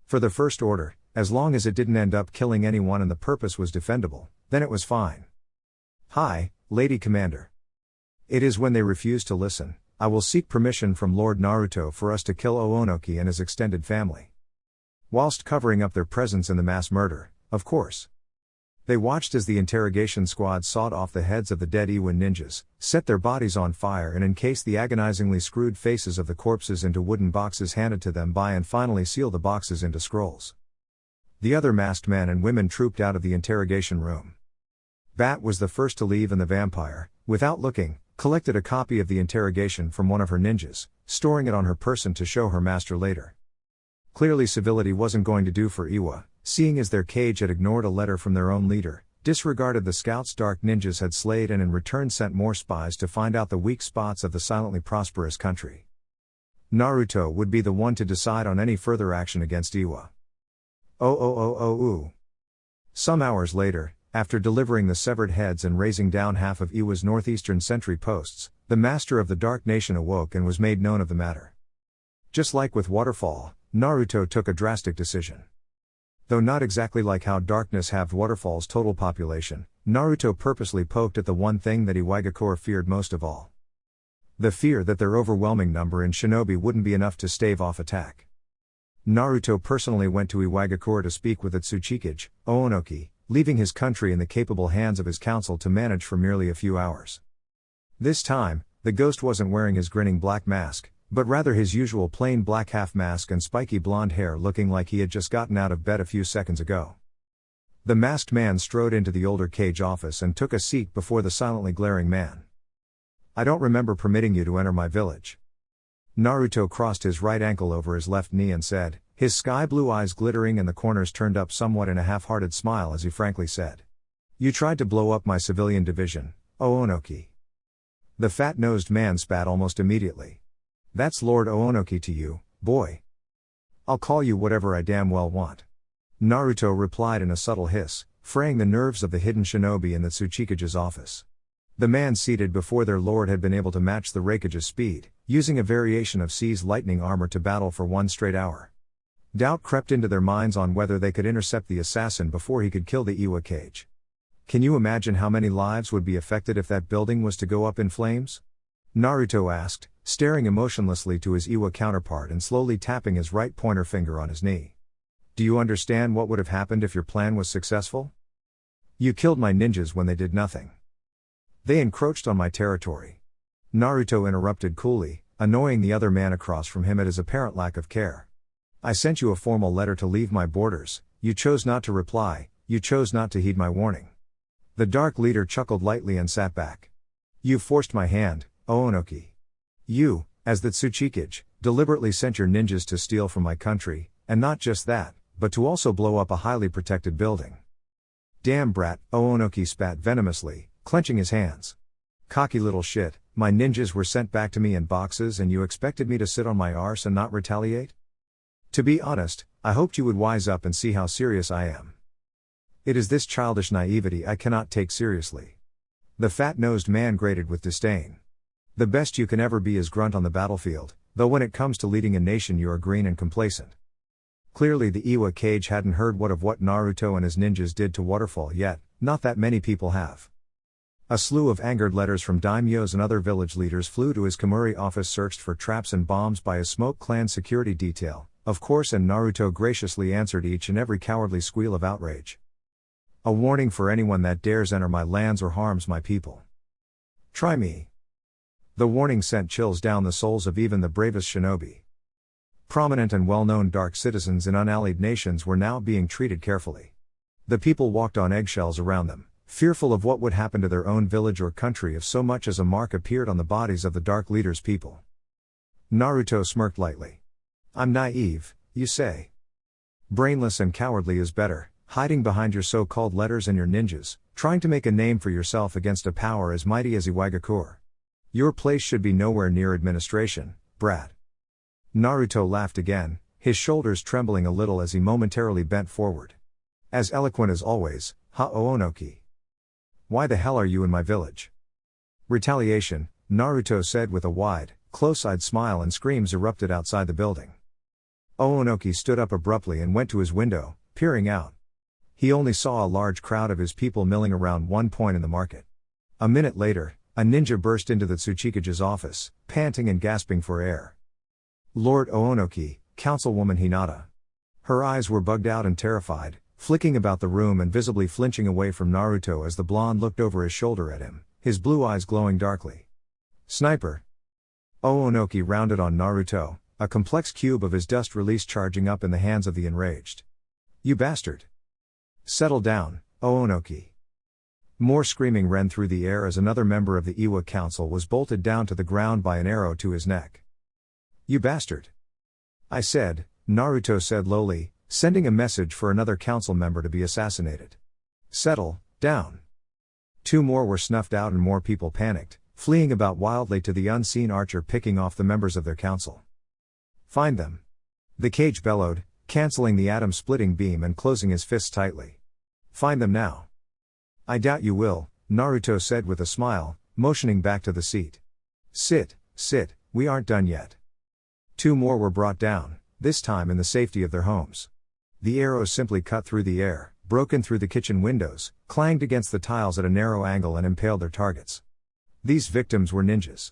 For the First Order, as long as it didn't end up killing anyone and the purpose was defendable, then it was fine. Hi, Lady Commander. It is when they refuse to listen, I will seek permission from Lord Naruto for us to kill Oonoki and his extended family. Whilst covering up their presence in the mass murder, of course. They watched as the interrogation squad sawed off the heads of the dead Iwan ninjas, set their bodies on fire and encased the agonizingly screwed faces of the corpses into wooden boxes handed to them by and finally sealed the boxes into scrolls. The other masked men and women trooped out of the interrogation room. Bat was the first to leave and the vampire, without looking, collected a copy of the interrogation from one of her ninjas, storing it on her person to show her master later. Clearly civility wasn't going to do for Iwa, seeing as their cage had ignored a letter from their own leader, disregarded the scouts dark ninjas had slayed and in return sent more spies to find out the weak spots of the silently prosperous country. Naruto would be the one to decide on any further action against Iwa. Some hours later, after delivering the severed heads and razing down half of Iwa's northeastern sentry posts, the master of the Dark Nation awoke and was made known of the matter. Just like with Waterfall, Naruto took a drastic decision. Though not exactly like how darkness halved Waterfall's total population, Naruto purposely poked at the one thing that Iwagakure feared most of all. The fear that their overwhelming number in shinobi wouldn't be enough to stave off attack. Naruto personally went to Iwagakure to speak with the Tsuchikage, Oonoki, leaving his country in the capable hands of his council to manage for merely a few hours. This time, the ghost wasn't wearing his grinning black mask, but rather his usual plain black half mask and spiky blonde hair looking like he had just gotten out of bed a few seconds ago. The masked man strode into the older cage office and took a seat before the silently glaring man. I don't remember permitting you to enter my village. Naruto crossed his right ankle over his left knee and said, his sky-blue eyes glittering and the corners turned up somewhat in a half-hearted smile as he frankly said. You tried to blow up my civilian division, Oonoki. The fat-nosed man spat almost immediately. That's Lord Oonoki to you, boy. I'll call you whatever I damn well want. Naruto replied in a subtle hiss, fraying the nerves of the hidden shinobi in the Tsuchikage's office. The man seated before their lord had been able to match the Raikage's speed, using a variation of C's lightning armor to battle for one straight hour. Doubt crept into their minds on whether they could intercept the assassin before he could kill the evacuation. Can you imagine how many lives would be affected if that building was to go up in flames? Naruto asked, staring emotionlessly to his Iwa counterpart and slowly tapping his right pointer finger on his knee. Do you understand what would have happened if your plan was successful? You killed my ninjas when they did nothing. They encroached on my territory. Naruto interrupted coolly, annoying the other man across from him at his apparent lack of care. I sent you a formal letter to leave my borders, you chose not to reply, you chose not to heed my warning. The dark leader chuckled lightly and sat back. You forced my hand, Oonoki. You, as the Tsuchikage, deliberately sent your ninjas to steal from my country, and not just that, but to also blow up a highly protected building. Damn brat, Oonoki spat venomously, clenching his hands. Cocky little shit, my ninjas were sent back to me in boxes and you expected me to sit on my arse and not retaliate? To be honest, I hoped you would wise up and see how serious I am. It is this childish naivety I cannot take seriously. The fat-nosed man grated with disdain. The best you can ever be is grunt on the battlefield, though when it comes to leading a nation you are green and complacent. Clearly the Iwa Cage hadn't heard what Naruto and his ninjas did to Waterfall yet, not that many people have. A slew of angered letters from daimyos and other village leaders flew to his Kamuri office searched for traps and bombs by his Smoke Clan security detail, of course, and Naruto graciously answered each and every cowardly squeal of outrage. A warning for anyone that dares enter my lands or harms my people. Try me. The warning sent chills down the souls of even the bravest shinobi. Prominent and well-known dark citizens in unallied nations were now being treated carefully. The people walked on eggshells around them, fearful of what would happen to their own village or country if so much as a mark appeared on the bodies of the dark leader's people. Naruto smirked lightly. I'm naive, you say? Brainless and cowardly is better, hiding behind your so-called letters and your ninjas, trying to make a name for yourself against a power as mighty as Iwagakure. Your place should be nowhere near administration, brat. Naruto laughed again, his shoulders trembling a little as he momentarily bent forward. As eloquent as always, Oonoki. Why the hell are you in my village? Retaliation, Naruto said with a wide, close-eyed smile, and screams erupted outside the building. Oonoki stood up abruptly and went to his window, peering out. He only saw a large crowd of his people milling around one point in the market. A minute later, a ninja burst into the Tsuchikage's office, panting and gasping for air. Lord Oonoki, Councilwoman Hinata. Her eyes were bugged out and terrified, flicking about the room and visibly flinching away from Naruto as the blonde looked over his shoulder at him, his blue eyes glowing darkly. Sniper. Oonoki rounded on Naruto, a complex cube of his dust release charging up in the hands of the enraged. You bastard. Settle down, Oonoki. More screaming ran through the air as another member of the Iwa Council was bolted down to the ground by an arrow to his neck. You bastard. I said, Naruto said lowly, sending a message for another council member to be assassinated. Settle down. Two more were snuffed out and more people panicked, fleeing about wildly to the unseen archer picking off the members of their council. Find them. The cage bellowed, canceling the atom-splitting beam and closing his fists tightly. Find them now. I doubt you will, Naruto said with a smile, motioning back to the seat. Sit, we aren't done yet. Two more were brought down, this time in the safety of their homes. The arrows simply cut through the air, broken through the kitchen windows, clanged against the tiles at a narrow angle and impaled their targets. These victims were ninjas.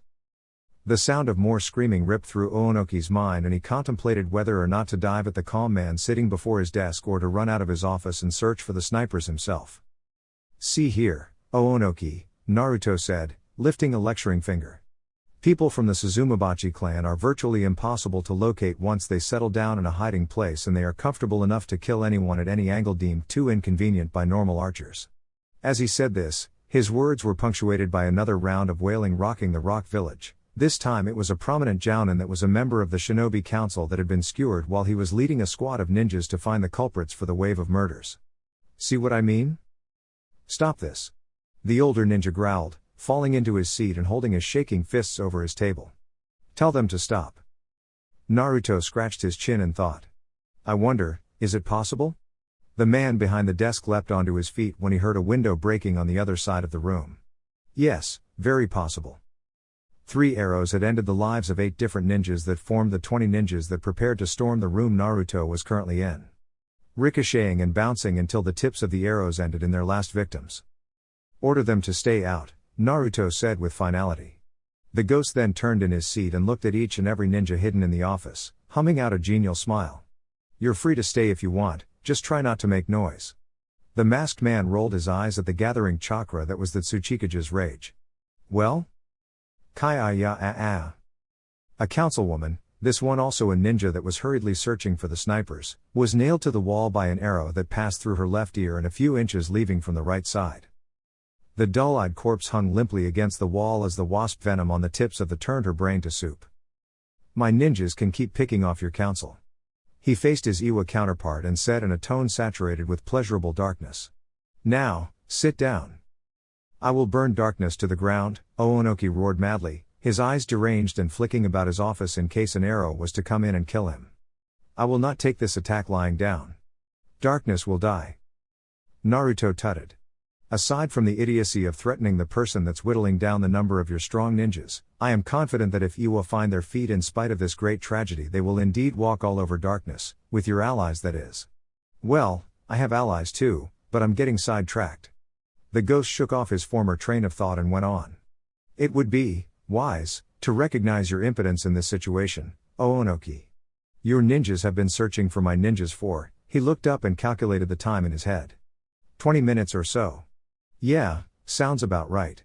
The sound of more screaming ripped through Oonoki's mind and he contemplated whether or not to dive at the calm man sitting before his desk or to run out of his office and search for the snipers himself. See here, Oonoki, Naruto said, lifting a lecturing finger. People from the Suzumabachi clan are virtually impossible to locate once they settle down in a hiding place and they are comfortable enough to kill anyone at any angle deemed too inconvenient by normal archers. As he said this, his words were punctuated by another round of wailing rocking the rock village. This time it was a prominent jounin that was a member of the Shinobi Council that had been skewered while he was leading a squad of ninjas to find the culprits for the wave of murders. See what I mean? Stop this. The older ninja growled, falling into his seat and holding his shaking fists over his table. Tell them to stop. Naruto scratched his chin and thought. I wonder, is it possible? The man behind the desk leapt onto his feet when he heard a window breaking on the other side of the room. Yes, very possible. 3 arrows had ended the lives of 8 different ninjas that formed the 20 ninjas that prepared to storm the room Naruto was currently in. Ricocheting and bouncing until the tips of the arrows ended in their last victims. "Order them to stay out," Naruto said with finality. The ghost then turned in his seat and looked at each and every ninja hidden in the office, humming out a genial smile. "You're free to stay if you want, just try not to make noise." The masked man rolled his eyes at the gathering chakra that was the Tsuchikage's rage. "Well? Kaya-ya-a-a." A councilwoman, this one also a ninja that was hurriedly searching for the snipers, was nailed to the wall by an arrow that passed through her left ear and a few inches leaving from the right side. The dull-eyed corpse hung limply against the wall as the wasp venom on the tips of the turned her brain to soup. "My ninjas can keep picking off your council." He faced his Iwa counterpart and said in a tone saturated with pleasurable darkness. "Now, sit down." "I will burn darkness to the ground," Oonoki roared madly, his eyes deranged and flicking about his office in case an arrow was to come in and kill him. "I will not take this attack lying down. Darkness will die." Naruto tutted. "Aside from the idiocy of threatening the person that's whittling down the number of your strong ninjas, I am confident that if Iwa find their feet in spite of this great tragedy they will indeed walk all over darkness, with your allies that is." "Well, I have allies too, but I'm getting sidetracked." The ghost shook off his former train of thought and went on. "It would be wise to recognize your impotence in this situation, Oonoki. Your ninjas have been searching for my ninjas for," he looked up and calculated the time in his head. 20 minutes or so. "Yeah, sounds about right."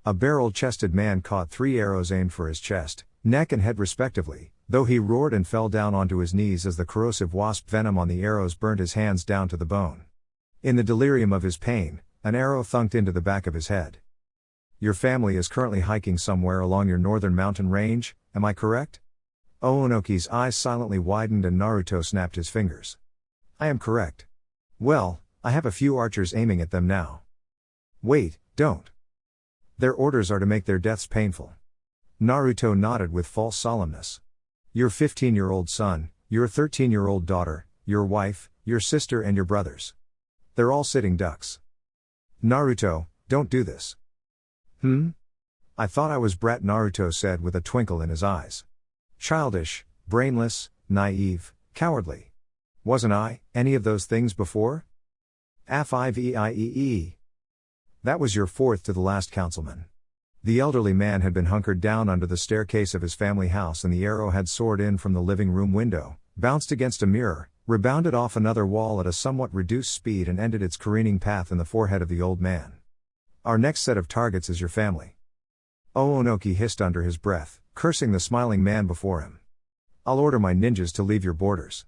A barrel-chested man caught 3 arrows aimed for his chest, neck and head respectively, though he roared and fell down onto his knees as the corrosive wasp venom on the arrows burned his hands down to the bone. In the delirium of his pain, an arrow thunked into the back of his head. "Your family is currently hiking somewhere along your northern mountain range, am I correct?" Oonoki's eyes silently widened and Naruto snapped his fingers. "I am correct." "Well, I have a few archers aiming at them now." "Wait, don't. Their orders are to make their deaths painful." Naruto nodded with false solemnness. "Your 15-year-old son, your 13-year-old daughter, your wife, your sister and your brothers. They're all sitting ducks." "Naruto, don't do this." I thought I was brat," Naruto said with a twinkle in his eyes. "Childish, brainless, naive, cowardly. Wasn't I any of those things before?" "F-I-V-I-E-E. That was your fourth to the last councilman." The elderly man had been hunkered down under the staircase of his family house and the arrow had soared in from the living room window, bounced against a mirror, rebounded off another wall at a somewhat reduced speed and ended its careening path in the forehead of the old man. "Our next set of targets is your family." Oonoki hissed under his breath, cursing the smiling man before him. "I'll order my ninjas to leave your borders."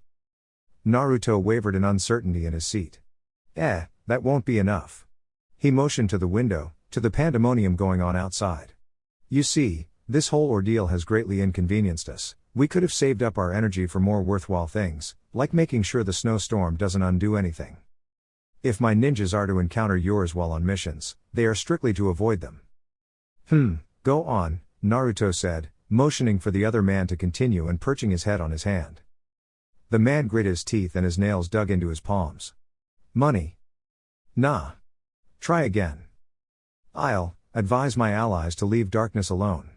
Naruto wavered in uncertainty in his seat. That won't be enough." He motioned to the window, to the pandemonium going on outside. "You see, this whole ordeal has greatly inconvenienced us. We could have saved up our energy for more worthwhile things, like making sure the snowstorm doesn't undo anything. If my ninjas are to encounter yours while on missions, they are strictly to avoid them." Go on," Naruto said, motioning for the other man to continue and perching his head on his hand. The man grit his teeth and his nails dug into his palms. "Money. Nah. Try again." "I'll advise my allies to leave darkness alone."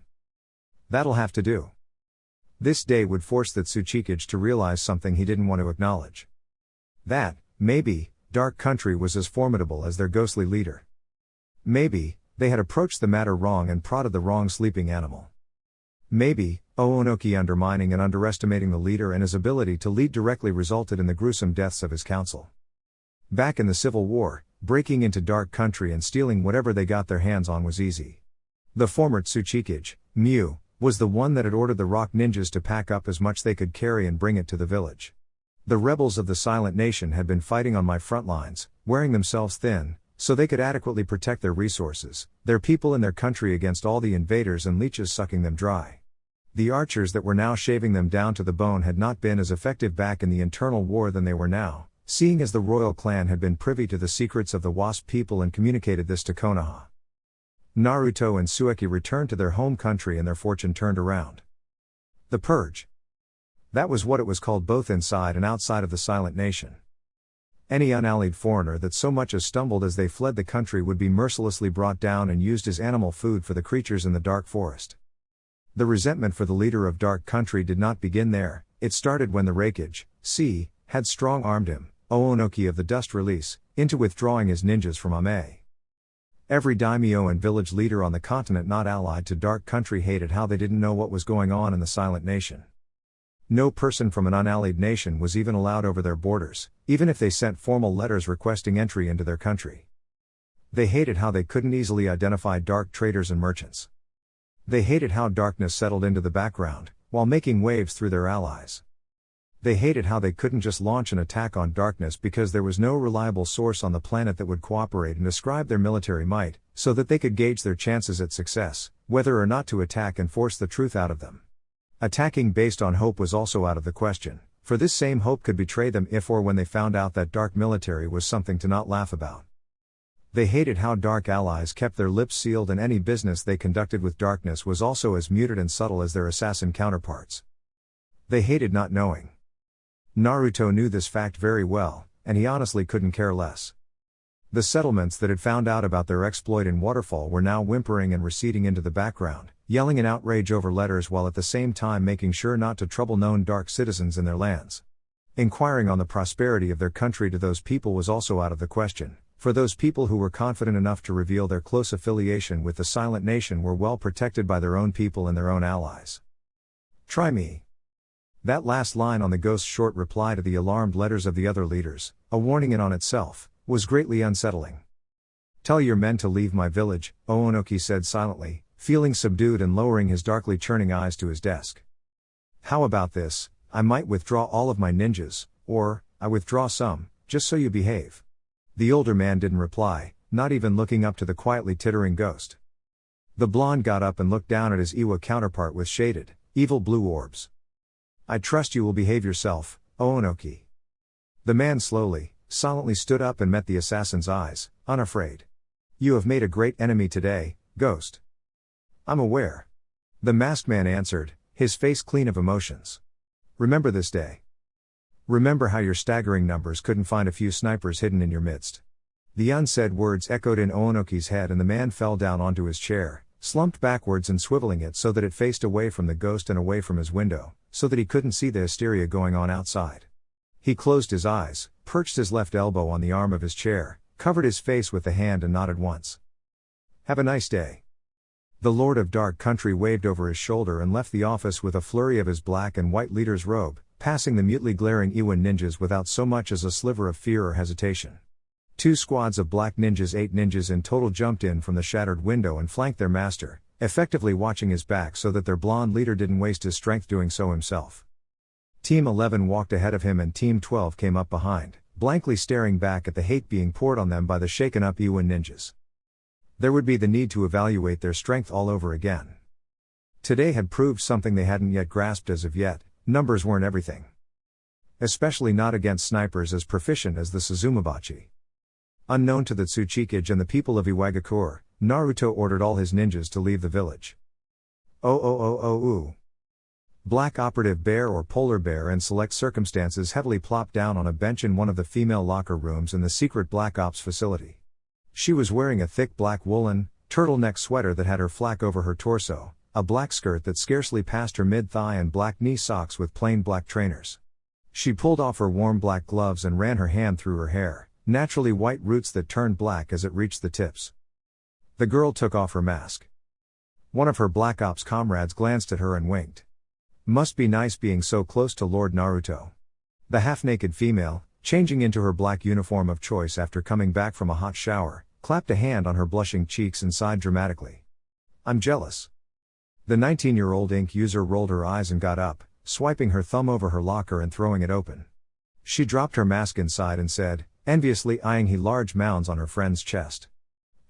"That'll have to do." This day would force the Tsuchikage to realize something he didn't want to acknowledge. That, maybe, Dark Country was as formidable as their ghostly leader. Maybe, they had approached the matter wrong and prodded the wrong sleeping animal. Maybe, Oonoki undermining and underestimating the leader and his ability to lead directly resulted in the gruesome deaths of his council. Back in the Civil War, breaking into Dark Country and stealing whatever they got their hands on was easy. The former Tsuchikage, Mew, was the one that had ordered the rock ninjas to pack up as much they could carry and bring it to the village. The rebels of the Silent Nation had been fighting on my front lines, wearing themselves thin, so they could adequately protect their resources, their people and their country against all the invaders and leeches sucking them dry. The archers that were now shaving them down to the bone had not been as effective back in the internal war than they were now, seeing as the royal clan had been privy to the secrets of the Wasp people and communicated this to Konoha. Naruto and Sueki returned to their home country and their fortune turned around. The Purge. That was what it was called both inside and outside of the Silent Nation. Any unallied foreigner that so much as stumbled as they fled the country would be mercilessly brought down and used as animal food for the creatures in the dark forest. The resentment for the leader of Dark Country did not begin there, it started when the Reikage, had strong-armed him, Oonoki of the Dust Release, into withdrawing his ninjas from Ame. Every daimyo and village leader on the continent not allied to Dark Country hated how they didn't know what was going on in the Silent Nation. No person from an unallied nation was even allowed over their borders, even if they sent formal letters requesting entry into their country. They hated how they couldn't easily identify dark traders and merchants. They hated how darkness settled into the background, while making waves through their allies. They hated how they couldn't just launch an attack on darkness because there was no reliable source on the planet that would cooperate and describe their military might, so that they could gauge their chances at success, whether or not to attack and force the truth out of them. Attacking based on hope was also out of the question, for this same hope could betray them if or when they found out that dark military was something to not laugh about. They hated how dark allies kept their lips sealed and any business they conducted with darkness was also as muted and subtle as their assassin counterparts. They hated not knowing. Naruto knew this fact very well, and he honestly couldn't care less. The settlements that had found out about their exploit in Waterfall were now whimpering and receding into the background, yelling in outrage over letters while at the same time making sure not to trouble known dark citizens in their lands. Inquiring on the prosperity of their country to those people was also out of the question, for those people who were confident enough to reveal their close affiliation with the Silent Nation were well protected by their own people and their own allies. Try me. That last line on the ghost's short reply to the alarmed letters of the other leaders, a warning in on itself, was greatly unsettling. Tell your men to leave my village, Oonoki said silently, feeling subdued and lowering his darkly churning eyes to his desk. How about this, I might withdraw all of my ninjas, or, I withdraw some, just so you behave. The older man didn't reply, not even looking up to the quietly tittering ghost. The blonde got up and looked down at his Iwa counterpart with shaded, evil blue orbs. I trust you will behave yourself, Oonoki. The man slowly, silently stood up and met the assassin's eyes, unafraid. You have made a great enemy today, ghost. I'm aware. The masked man answered, his face clean of emotions. Remember this day. Remember how your staggering numbers couldn't find a few snipers hidden in your midst. The unsaid words echoed in Oonoki's head and the man fell down onto his chair, slumped backwards and swiveling it so that it faced away from the ghost and away from his window, so that he couldn't see the hysteria going on outside. He closed his eyes, perched his left elbow on the arm of his chair, covered his face with the hand and nodded once. Have a nice day. The Lord of Dark Country waved over his shoulder and left the office with a flurry of his black and white leader's robe, passing the mutely glaring Iwan ninjas without so much as a sliver of fear or hesitation. 2 squads of black ninjas, 8 ninjas in total, jumped in from the shattered window and flanked their master, effectively watching his back so that their blonde leader didn't waste his strength doing so himself. Team 11 walked ahead of him and Team 12 came up behind, blankly staring back at the hate being poured on them by the shaken-up Iwan ninjas. There would be the need to evaluate their strength all over again. Today had proved something they hadn't yet grasped as of yet: numbers weren't everything. Especially not against snipers as proficient as the Suzumabachi. Unknown to the Tsuchikage and the people of Iwagakure, Naruto ordered all his ninjas to leave the village. Black operative bear or polar bear in select circumstances heavily plopped down on a bench in one of the female locker rooms in the secret Black Ops facility. She was wearing a thick black woolen, turtleneck sweater that had her flak over her torso, a black skirt that scarcely passed her mid-thigh and black knee socks with plain black trainers. She pulled off her warm black gloves and ran her hand through her hair, naturally white roots that turned black as it reached the tips. The girl took off her mask. One of her Black Ops comrades glanced at her and winked. Must be nice being so close to Lord Naruto. The half-naked female, changing into her black uniform of choice after coming back from a hot shower, clapped a hand on her blushing cheeks and sighed dramatically. I'm jealous. The 19-year-old ink user rolled her eyes and got up, swiping her thumb over her locker and throwing it open. She dropped her mask inside and said, enviously eyeing he large mounds on her friend's chest.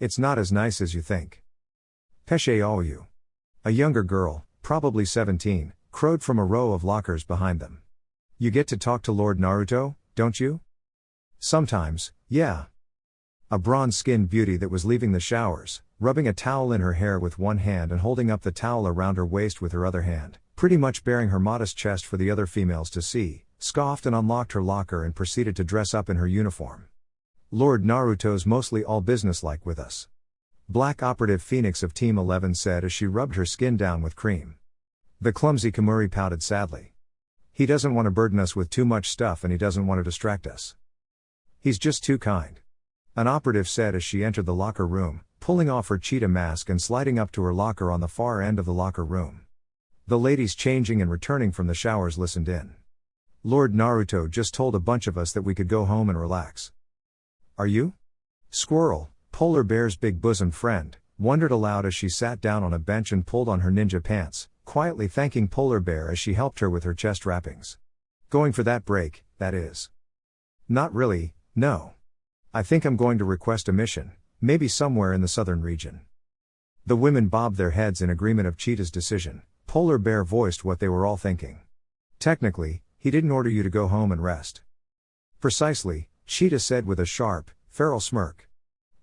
It's not as nice as you think. Peshe all you. A younger girl, probably 17, crowed from a row of lockers behind them. You get to talk to Lord Naruto, don't you? Sometimes, yeah. A bronze-skinned beauty that was leaving the showers, rubbing a towel in her hair with one hand and holding up the towel around her waist with her other hand, pretty much baring her modest chest for the other females to see, scoffed and unlocked her locker and proceeded to dress up in her uniform. Lord Naruto's mostly all businesslike with us. Black Operative Phoenix of Team 11 said as she rubbed her skin down with cream. The clumsy Kamuri pouted sadly. He doesn't want to burden us with too much stuff and he doesn't want to distract us. He's just too kind. An operative said as she entered the locker room, pulling off her cheetah mask and sliding up to her locker on the far end of the locker room. The ladies changing and returning from the showers listened in. Lord Naruto just told a bunch of us that we could go home and relax. Are you? Squirrel, Polar Bear's big-bosomed friend, wondered aloud as she sat down on a bench and pulled on her ninja pants, quietly thanking Polar Bear as she helped her with her chest wrappings. Going for that break, that is. Not really, no. I think I'm going to request a mission, maybe somewhere in the southern region. The women bobbed their heads in agreement of Cheetah's decision. Polar Bear voiced what they were all thinking. Technically, he didn't order you to go home and rest. Precisely, Cheetah said with a sharp, feral smirk.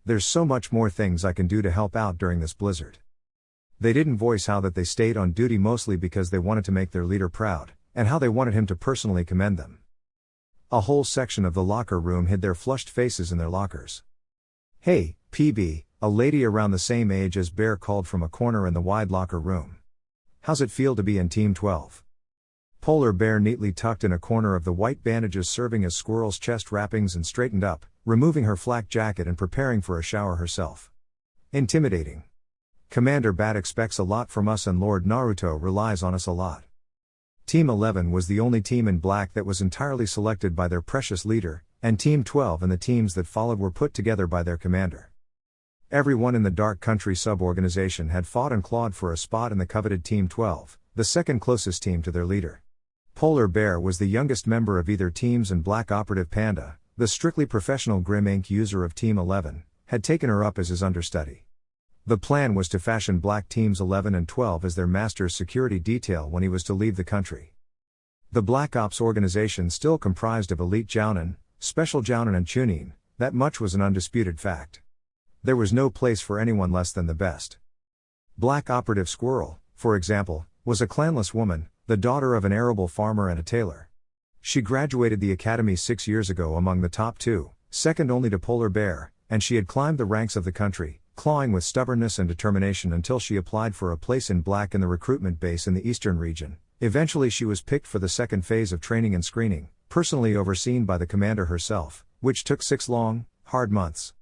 There's so much more things I can do to help out during this blizzard. They didn't voice how that they stayed on duty mostly because they wanted to make their leader proud, and how they wanted him to personally commend them. A whole section of the locker room hid their flushed faces in their lockers. Hey, PB, a lady around the same age as Bear called from a corner in the wide locker room. How's it feel to be in Team 12? Polar Bear neatly tucked in a corner of the white bandages serving as Squirrel's chest wrappings and straightened up, removing her flak jacket and preparing for a shower herself. Intimidating. Commander Bat expects a lot from us and Lord Naruto relies on us a lot. Team 11 was the only team in black that was entirely selected by their precious leader, and Team 12 and the teams that followed were put together by their commander. Everyone in the Dark Country sub-organization had fought and clawed for a spot in the coveted Team 12, the second closest team to their leader. Polar Bear was the youngest member of either teams and Black Operative Panda, the strictly professional Grim Ink user of Team 11, had taken her up as his understudy. The plan was to fashion Black Teams 11 and 12 as their master's security detail when he was to leave the country. The Black Ops organization still comprised of elite Jounin, special Jounin and Chunin, that much was an undisputed fact. There was no place for anyone less than the best. Black Operative Squirrel, for example, was a clanless woman, the daughter of an arable farmer and a tailor. She graduated the academy 6 years ago among the top 2, second only to Polar Bear, and she had climbed the ranks of the country, clawing with stubbornness and determination until she applied for a place in black in the recruitment base in the eastern region. Eventually she was picked for the second phase of training and screening, personally overseen by the commander herself, which took 6 long, hard months.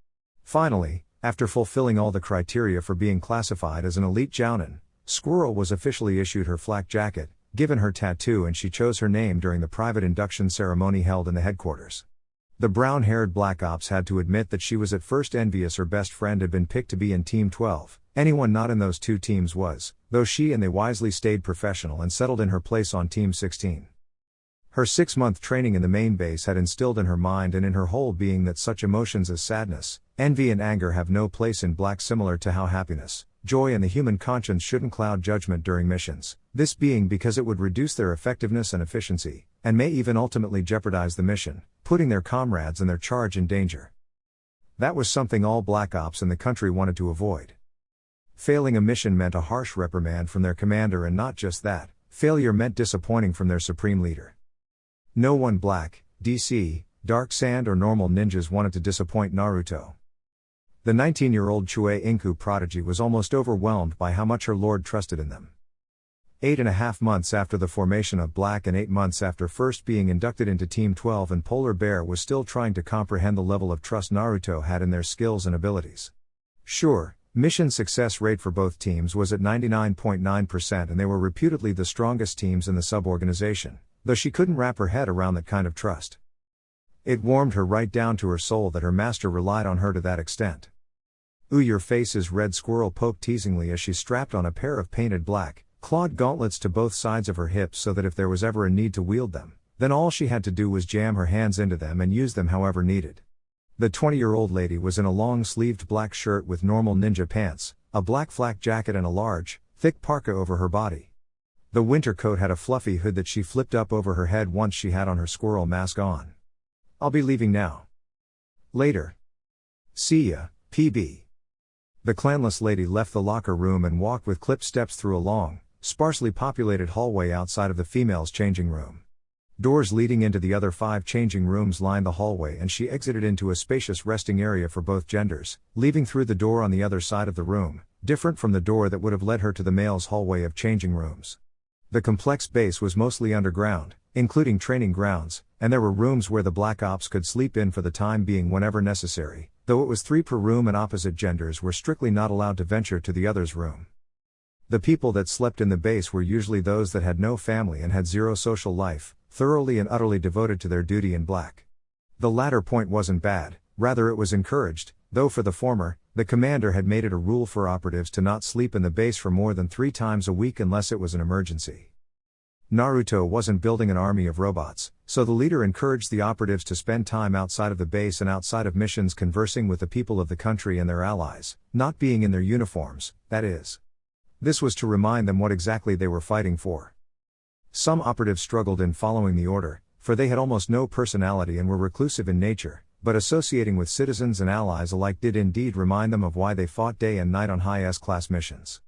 Finally, after fulfilling all the criteria for being classified as an elite Jounin, Squirrel was officially issued her flak jacket, given her tattoo, and she chose her name during the private induction ceremony held in the headquarters. The brown-haired Black Ops had to admit that she was at first envious her best friend had been picked to be in Team 12, anyone not in those 2 teams was, though she and they wisely stayed professional and settled in her place on Team 16. Her 6-month training in the main base had instilled in her mind and in her whole being that such emotions as sadness, envy and anger have no place in black, similar to how happiness, joy and the human conscience shouldn't cloud judgment during missions, this being because it would reduce their effectiveness and efficiency, and may even ultimately jeopardize the mission, putting their comrades and their charge in danger. That was something all Black Ops in the country wanted to avoid. Failing a mission meant a harsh reprimand from their commander, and not just that, failure meant disappointing from their supreme leader. No one Black, DC, Dark Sand or normal ninjas wanted to disappoint Naruto. The 19-year-old Chue Inku prodigy was almost overwhelmed by how much her lord trusted in them. 8.5 months after the formation of Black and 8 months after first being inducted into Team 12, and Polar Bear was still trying to comprehend the level of trust Naruto had in their skills and abilities. Sure, mission success rate for both teams was at 99.9% and they were reputedly the strongest teams in the sub-organization, though she couldn't wrap her head around that kind of trust. It warmed her right down to her soul that her master relied on her to that extent. "Ooh, your face is red," Squirrel poked teasingly as she strapped on a pair of painted black, clawed gauntlets to both sides of her hips so that if there was ever a need to wield them, then all she had to do was jam her hands into them and use them however needed. The 20-year-old lady was in a long-sleeved black shirt with normal ninja pants, a black flak jacket and a large, thick parka over her body. The winter coat had a fluffy hood that she flipped up over her head once she had on her squirrel mask on. "I'll be leaving now. Later. See ya, PB." The clanless lady left the locker room and walked with clipped steps through a long, sparsely populated hallway outside of the females' changing room. Doors leading into the other 5 changing rooms lined the hallway, and she exited into a spacious resting area for both genders, leaving through the door on the other side of the room, different from the door that would have led her to the males' hallway of changing rooms. The complex base was mostly underground, including training grounds, and there were rooms where the Black Ops could sleep in for the time being whenever necessary, though it was 3 per room and opposite genders were strictly not allowed to venture to the other's room. The people that slept in the base were usually those that had no family and had zero social life, thoroughly and utterly devoted to their duty in black. The latter point wasn't bad, rather it was encouraged, though for the former, the commander had made it a rule for operatives to not sleep in the base for more than 3 times a week unless it was an emergency. Naruto wasn't building an army of robots, so the leader encouraged the operatives to spend time outside of the base and outside of missions conversing with the people of the country and their allies, not being in their uniforms, that is. This was to remind them what exactly they were fighting for. Some operatives struggled in following the order, for they had almost no personality and were reclusive in nature, but associating with citizens and allies alike did indeed remind them of why they fought day and night on high S-class missions.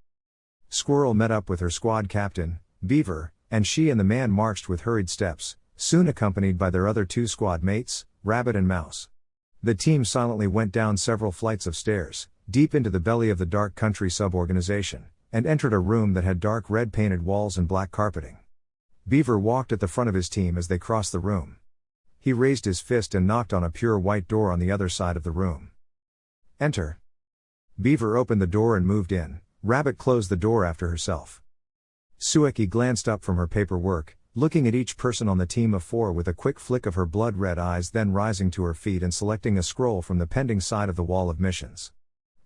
Squirrel met up with her squad captain, Beaver, and she and the man marched with hurried steps, soon accompanied by their other 2 squad mates, Rabbit and Mouse. The team silently went down several flights of stairs, deep into the belly of the Dark Country sub-organization, and entered a room that had dark red painted walls and black carpeting. Beaver walked at the front of his team as they crossed the room. He raised his fist and knocked on a pure white door on the other side of the room. Enter. Beaver opened the door and moved in. Rabbit closed the door after herself. Sueki glanced up from her paperwork, looking at each person on the team of 4 with a quick flick of her blood-red eyes, then rising to her feet and selecting a scroll from the pending side of the wall of missions.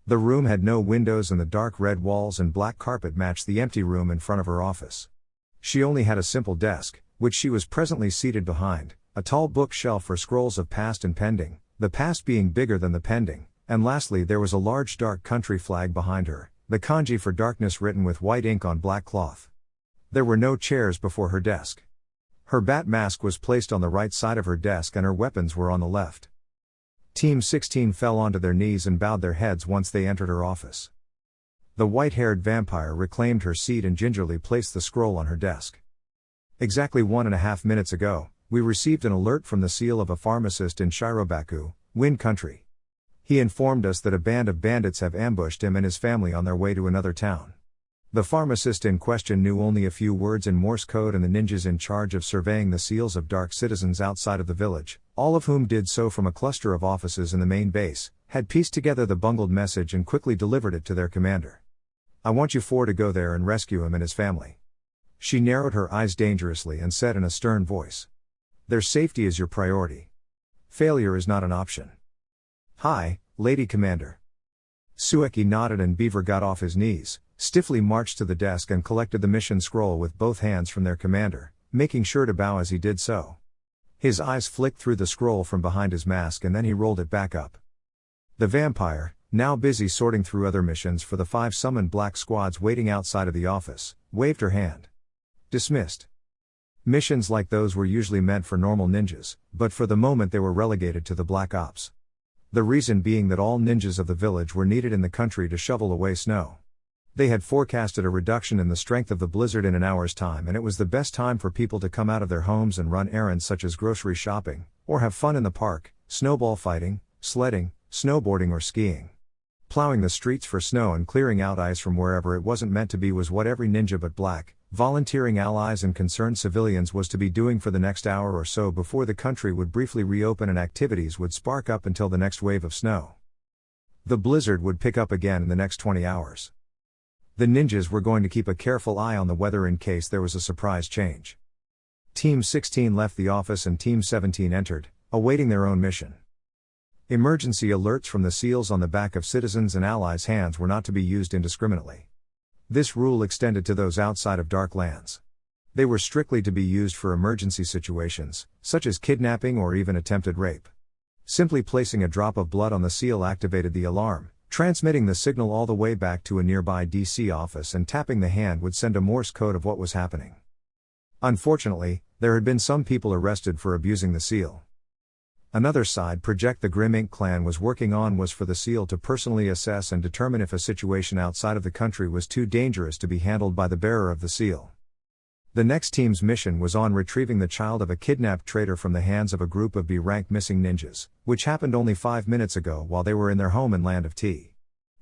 The room had no windows and the dark red walls and black carpet matched the empty room in front of her office. She only had a simple desk, which she was presently seated behind, a tall bookshelf for scrolls of past and pending, the past being bigger than the pending, and lastly there was a large dark country flag behind her, the kanji for darkness written with white ink on black cloth. There were no chairs before her desk. Her bat mask was placed on the right side of her desk and her weapons were on the left. Team 16 fell onto their knees and bowed their heads once they entered her office. The white-haired vampire reclaimed her seat and gingerly placed the scroll on her desk. Exactly 1.5 minutes ago, we received an alert from the seal of a pharmacist in Shirobaku, Wind Country. He informed us that a band of bandits have ambushed him and his family on their way to another town. The pharmacist in question knew only a few words in Morse code, and the ninjas in charge of surveying the seals of dark citizens outside of the village, all of whom did so from a cluster of offices in the main base, had pieced together the bungled message and quickly delivered it to their commander. "I want you 4 to go there and rescue him and his family." She narrowed her eyes dangerously and said in a stern voice, "Their safety is your priority. Failure is not an option." "Hi, Lady Commander." Sueki nodded and Beaver got off his knees, stiffly marched to the desk and collected the mission scroll with both hands from their commander, making sure to bow as he did so. His eyes flicked through the scroll from behind his mask and then he rolled it back up. The vampire, now busy sorting through other missions for the 5 summoned black squads waiting outside of the office, waved her hand. Dismissed. Missions like those were usually meant for normal ninjas, but for the moment they were relegated to the Black Ops. The reason being that all ninjas of the village were needed in the country to shovel away snow. They had forecasted a reduction in the strength of the blizzard in an hour's time, and it was the best time for people to come out of their homes and run errands such as grocery shopping, or have fun in the park, snowball fighting, sledding, snowboarding or skiing. Plowing the streets for snow and clearing out ice from wherever it wasn't meant to be was what every ninja but black, volunteering allies and concerned civilians was to be doing for the next hour or so before the country would briefly reopen and activities would spark up until the next wave of snow. The blizzard would pick up again in the next 20 hours. The ninjas were going to keep a careful eye on the weather in case there was a surprise change. Team 16 left the office and Team 17 entered, awaiting their own mission. Emergency alerts from the seals on the back of citizens and allies' hands were not to be used indiscriminately. This rule extended to those outside of dark lands. They were strictly to be used for emergency situations, such as kidnapping or even attempted rape. Simply placing a drop of blood on the seal activated the alarm, transmitting the signal all the way back to a nearby DC office, and tapping the hand would send a Morse code of what was happening. Unfortunately, there had been some people arrested for abusing the seal. Another side project the Grim Ink clan was working on was for the seal to personally assess and determine if a situation outside of the country was too dangerous to be handled by the bearer of the seal. The next team's mission was on retrieving the child of a kidnapped traitor from the hands of a group of B-rank missing ninjas, which happened only 5 minutes ago while they were in their home in Land of Tea.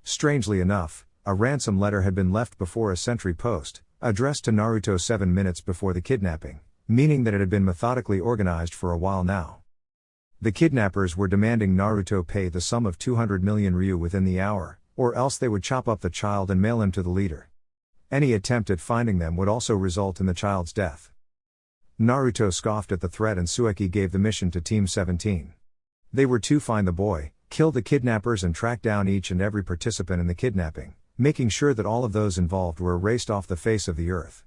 Strangely enough, a ransom letter had been left before a sentry post, Addressed to Naruto 7 minutes before the kidnapping, meaning that it had been methodically organized for a while now. The kidnappers were demanding Naruto pay the sum of 200 million ryu within the hour, or else they would chop up the child and mail him to the leader. Any attempt at finding them would also result in the child's death. Naruto scoffed at the threat and Tsuchikage gave the mission to Team 17. They were to find the boy, kill the kidnappers and track down each and every participant in the kidnapping, making sure that all of those involved were erased off the face of the earth.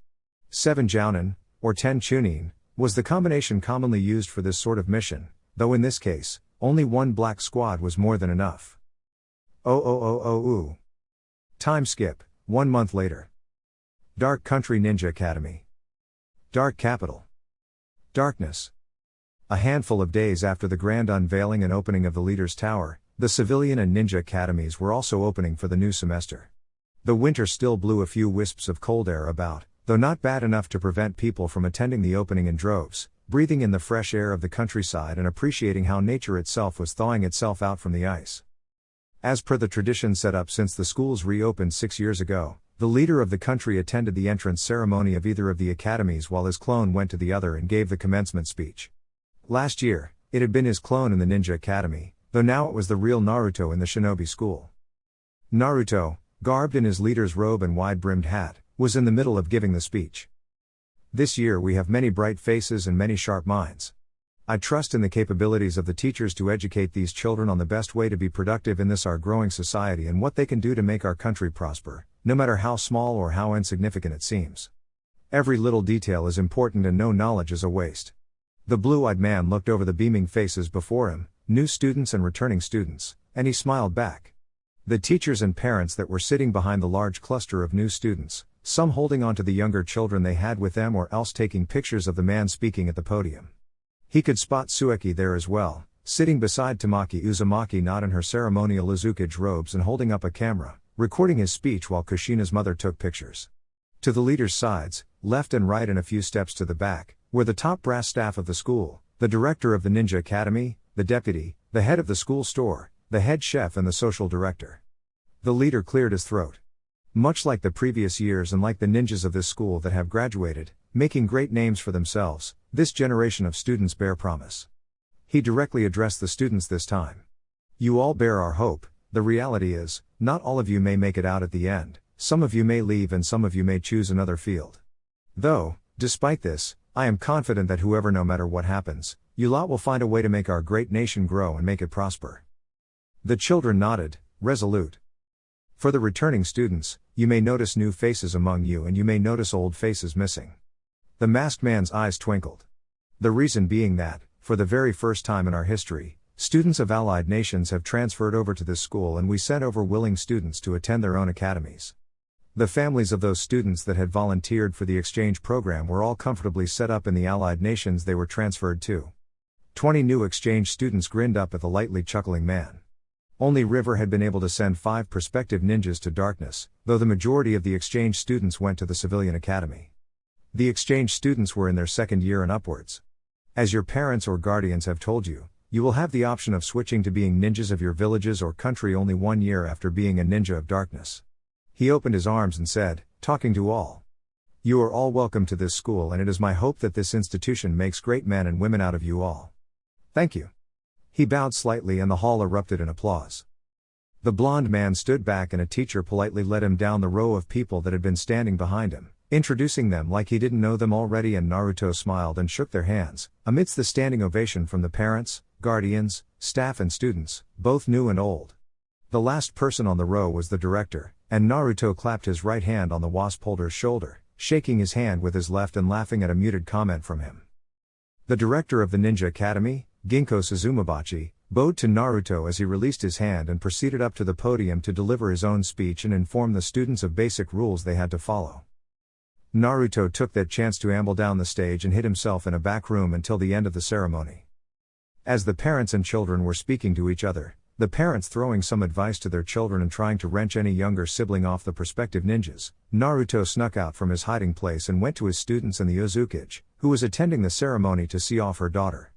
7 jounin, or 10 chunin, was the combination commonly used for this sort of mission, though in this case, only one black squad was more than enough. Time skip, 1 month later. Dark Country Ninja Academy. Dark Capital. Darkness. A handful of days after the grand unveiling and opening of the Leader's Tower, the civilian and ninja academies were also opening for the new semester. The winter still blew a few wisps of cold air about, though not bad enough to prevent people from attending the opening in droves, breathing in the fresh air of the countryside and appreciating how nature itself was thawing itself out from the ice. As per the tradition set up since the schools reopened 6 years ago, the leader of the country attended the entrance ceremony of either of the academies while his clone went to the other and gave the commencement speech. Last year, it had been his clone in the Ninja Academy, though now it was the real Naruto in the Shinobi School. Naruto, garbed in his leader's robe and wide-brimmed hat, was in the middle of giving the speech. This year we have many bright faces and many sharp minds. I trust in the capabilities of the teachers to educate these children on the best way to be productive in this our growing society and what they can do to make our country prosper, no matter how small or how insignificant it seems. Every little detail is important and no knowledge is a waste. The blue-eyed man looked over the beaming faces before him, new students and returning students, and he smiled back. The teachers and parents that were sitting behind the large cluster of new students, some holding on to the younger children they had with them or else taking pictures of the man speaking at the podium. He could spot Tsuchikage there as well, sitting beside Tamaki Uzumaki not in her ceremonial Izukage robes and holding up a camera, recording his speech while Kushina's mother took pictures. To the leader's sides, left and right and a few steps to the back, were the top brass staff of the school, the director of the Ninja Academy, the deputy, the head of the school store, the head chef and the social director. The leader cleared his throat. Much like the previous years and like the ninjas of this school that have graduated, making great names for themselves, this generation of students bear promise. He directly addressed the students this time. You all bear our hope. The reality is, not all of you may make it out at the end, some of you may leave and some of you may choose another field. Though, despite this, I am confident that whoever no matter what happens, you lot will find a way to make our great nation grow and make it prosper. The children nodded, resolute. For the returning students, you may notice new faces among you and you may notice old faces missing. The masked man's eyes twinkled. The reason being that, for the very first time in our history, students of allied nations have transferred over to this school and we sent over willing students to attend their own academies. The families of those students that had volunteered for the exchange program were all comfortably set up in the allied nations they were transferred to. 20 new exchange students grinned up at the lightly chuckling man. Only River had been able to send 5 prospective ninjas to darkness, though the majority of the exchange students went to the civilian academy. The exchange students were in their second year and upwards. As your parents or guardians have told you, you will have the option of switching to being ninjas of your villages or country only 1 year after being a ninja of darkness. He opened his arms and said, talking to all. You are all welcome to this school and it is my hope that this institution makes great men and women out of you all. Thank you. He bowed slightly and the hall erupted in applause. The blond man stood back and a teacher politely led him down the row of people that had been standing behind him, introducing them like he didn't know them already, and Naruto smiled and shook their hands, amidst the standing ovation from the parents, guardians, staff and students, both new and old. The last person on the row was the director, and Naruto clapped his right hand on the wasp holder's shoulder, shaking his hand with his left and laughing at a muted comment from him. The director of the Ninja Academy, Ginkgo Suzumabachi, bowed to Naruto as he released his hand and proceeded up to the podium to deliver his own speech and inform the students of basic rules they had to follow. Naruto took that chance to amble down the stage and hid himself in a back room until the end of the ceremony. As the parents and children were speaking to each other, the parents throwing some advice to their children and trying to wrench any younger sibling off the prospective ninjas, Naruto snuck out from his hiding place and went to his students and the Izukage, who was attending the ceremony, to see off her daughter.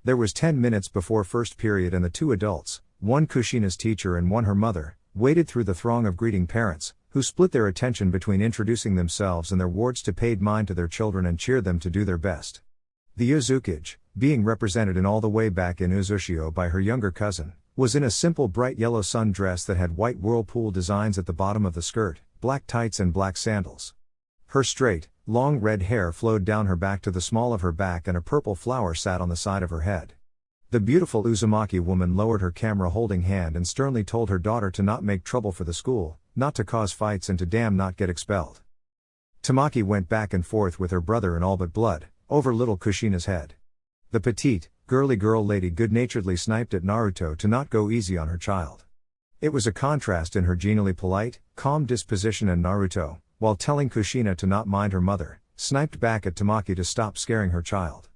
There was 10 minutes before first period and the 2 adults, one Kushina's teacher and one her mother, waded through the throng of greeting parents, who split their attention between introducing themselves and their wards to paid mind to their children and cheered them to do their best. The Tsukikage, being represented in all the way back in Uzushio by her younger cousin, was in a simple bright yellow sun dress that had white whirlpool designs at the bottom of the skirt, black tights and black sandals. Her straight, long red hair flowed down her back to the small of her back and a purple flower sat on the side of her head. The beautiful Uzumaki woman lowered her camera holding hand and sternly told her daughter to not make trouble for the school, not to cause fights and to damn not get expelled. Tamaki went back and forth with her brother in all but blood, over little Kushina's head. The petite, girly girl lady good-naturedly sniped at Naruto to not go easy on her child. It was a contrast in her genially polite, calm disposition, and Naruto, while telling Kushina to not mind her mother, sniped back at Tamaki to stop scaring her child.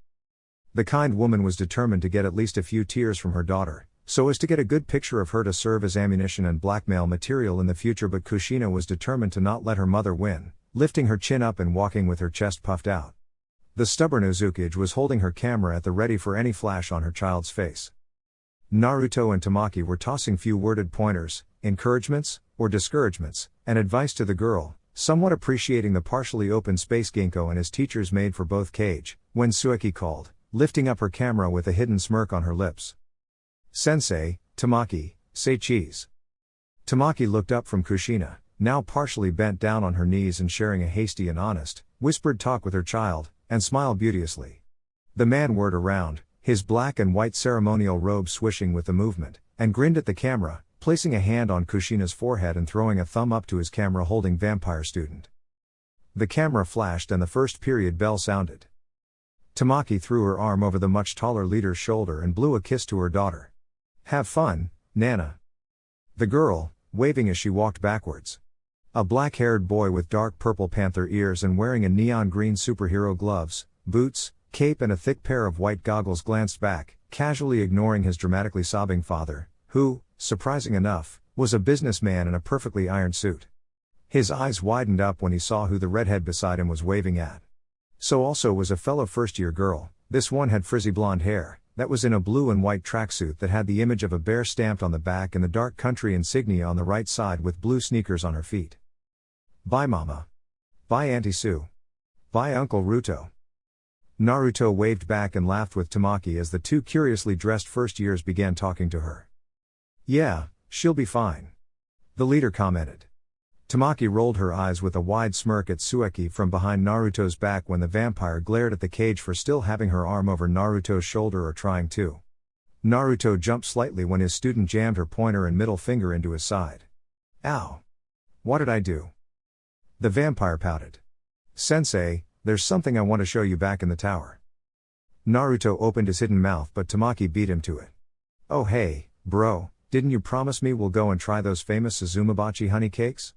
The kind woman was determined to get at least a few tears from her daughter, so as to get a good picture of her to serve as ammunition and blackmail material in the future, but Kushina was determined to not let her mother win, lifting her chin up and walking with her chest puffed out. The stubborn Tsukikage was holding her camera at the ready for any flash on her child's face. Naruto and Tamaki were tossing few worded pointers, encouragements, or discouragements, and advice to the girl, somewhat appreciating the partially open space Ginkgo and his teachers made for both Kage, when Tsueki called, lifting up her camera with a hidden smirk on her lips. "Sensei, Tamaki, say cheese." Tamaki looked up from Kushina, now partially bent down on her knees and sharing a hasty and honest, whispered talk with her child, and smiled beauteously. The man whirled around, his black and white ceremonial robe swishing with the movement, and grinned at the camera, placing a hand on Kushina's forehead and throwing a thumb up to his camera holding vampire student. The camera flashed and the first period bell sounded. Tamaki threw her arm over the much taller leader's shoulder and blew a kiss to her daughter. "Have fun, Nana." The girl, waving as she walked backwards. A black-haired boy with dark purple panther ears and wearing a neon green superhero gloves, boots, cape and a thick pair of white goggles glanced back, casually ignoring his dramatically sobbing father, who, surprising enough, was a businessman in a perfectly ironed suit. His eyes widened up when he saw who the redhead beside him was waving at. So also was a fellow first-year girl. This one had frizzy blonde hair, that was in a blue and white tracksuit that had the image of a bear stamped on the back and the dark country insignia on the right side with blue sneakers on her feet. "Bye Mama. Bye Auntie Sue. Bye Uncle Ruto." Naruto waved back and laughed with Tamaki as the two curiously dressed first-years began talking to her. "Yeah, she'll be fine," the leader commented. Tamaki rolled her eyes with a wide smirk at Tsueki from behind Naruto's back when the vampire glared at the Kage for still having her arm over Naruto's shoulder or trying to. Naruto jumped slightly when his student jammed her pointer and middle finger into his side. "Ow. What did I do?" The vampire pouted. "Sensei, there's something I want to show you back in the tower." Naruto opened his hidden mouth but Tamaki beat him to it. "Oh hey, bro, didn't you promise me we'll go and try those famous Suzumabachi honey cakes?"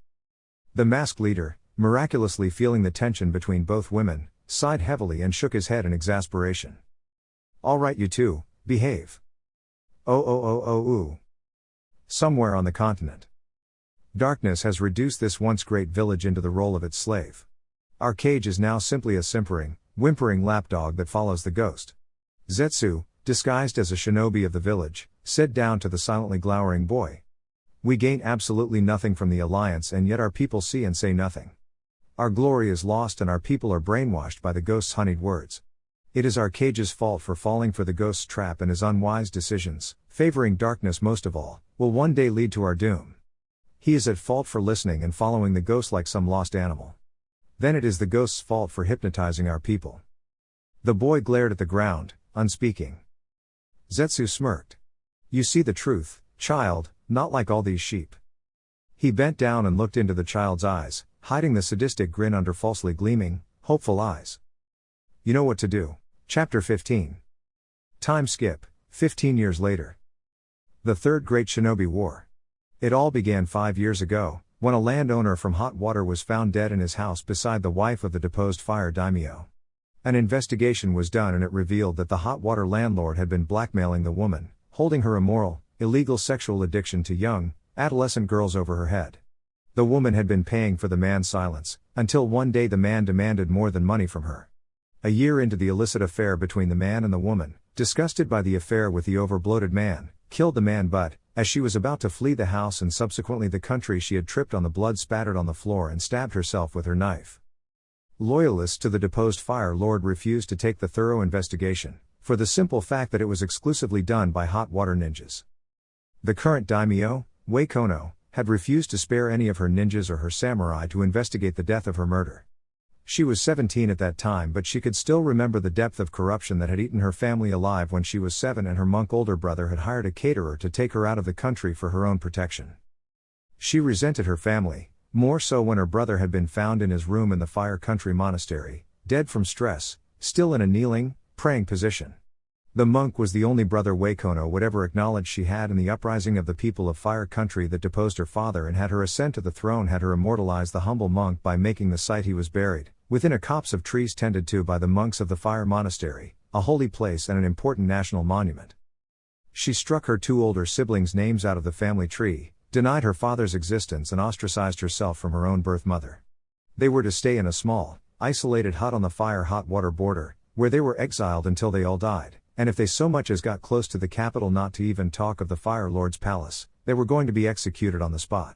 The masked leader, miraculously feeling the tension between both women, sighed heavily and shook his head in exasperation. "All right you two, behave." Oh. Somewhere on the continent. Darkness has reduced this once great village into the role of its slave. Our Kage is now simply a simpering, whimpering lapdog that follows the ghost. Zetsu, disguised as a shinobi of the village, said down to the silently glowering boy. "We gain absolutely nothing from the alliance and yet our people see and say nothing. Our glory is lost and our people are brainwashed by the ghost's honeyed words. It is our Kage's fault for falling for the ghost's trap and his unwise decisions, favoring darkness most of all, will one day lead to our doom. He is at fault for listening and following the ghost like some lost animal. Then it is the ghost's fault for hypnotizing our people." The boy glared at the ground, unspeaking. Zetsu smirked. "You see the truth, child, not like all these sheep." He bent down and looked into the child's eyes, hiding the sadistic grin under falsely gleaming, hopeful eyes. "You know what to do." Chapter 15. Time skip, 15 years later. The Third Great Shinobi War. It all began 5 years ago, when a landowner from Hot Water was found dead in his house beside the wife of the deposed fire daimyo. An investigation was done and it revealed that the Hot Water landlord had been blackmailing the woman, holding her immoral, illegal sexual addiction to young, adolescent girls over her head. The woman had been paying for the man's silence, until one day the man demanded more than money from her. A year into the illicit affair between the man and the woman, disgusted by the affair with the over-bloated man, killed the man but, as she was about to flee the house and subsequently the country, she had tripped on the blood spattered on the floor and stabbed herself with her knife. Loyalists to the deposed Fire Lord refused to take the thorough investigation, for the simple fact that it was exclusively done by hot water ninjas. The current daimyo, Wei Kono, had refused to spare any of her ninjas or her samurai to investigate the death of her murder. She was 17 at that time, but she could still remember the depth of corruption that had eaten her family alive when she was 7 and her monk older brother had hired a caterer to take her out of the country for her own protection. She resented her family, more so when her brother had been found in his room in the Fire Country Monastery, dead from stress, still in a kneeling, praying position. The monk was the only brother Wei Kono would ever acknowledge she had in the uprising of the people of Fire Country that deposed her father and had her ascent to the throne had her immortalize the humble monk by making the site he was buried, within a copse of trees tended to by the monks of the Fire Monastery, a holy place and an important national monument. She struck her 2 older siblings' names out of the family tree, denied her father's existence and ostracized herself from her own birth mother. They were to stay in a small, isolated hut on the Fire hot water border, where they were exiled until they all died. And if they so much as got close to the capital, not to even talk of the Fire Lord's palace, they were going to be executed on the spot.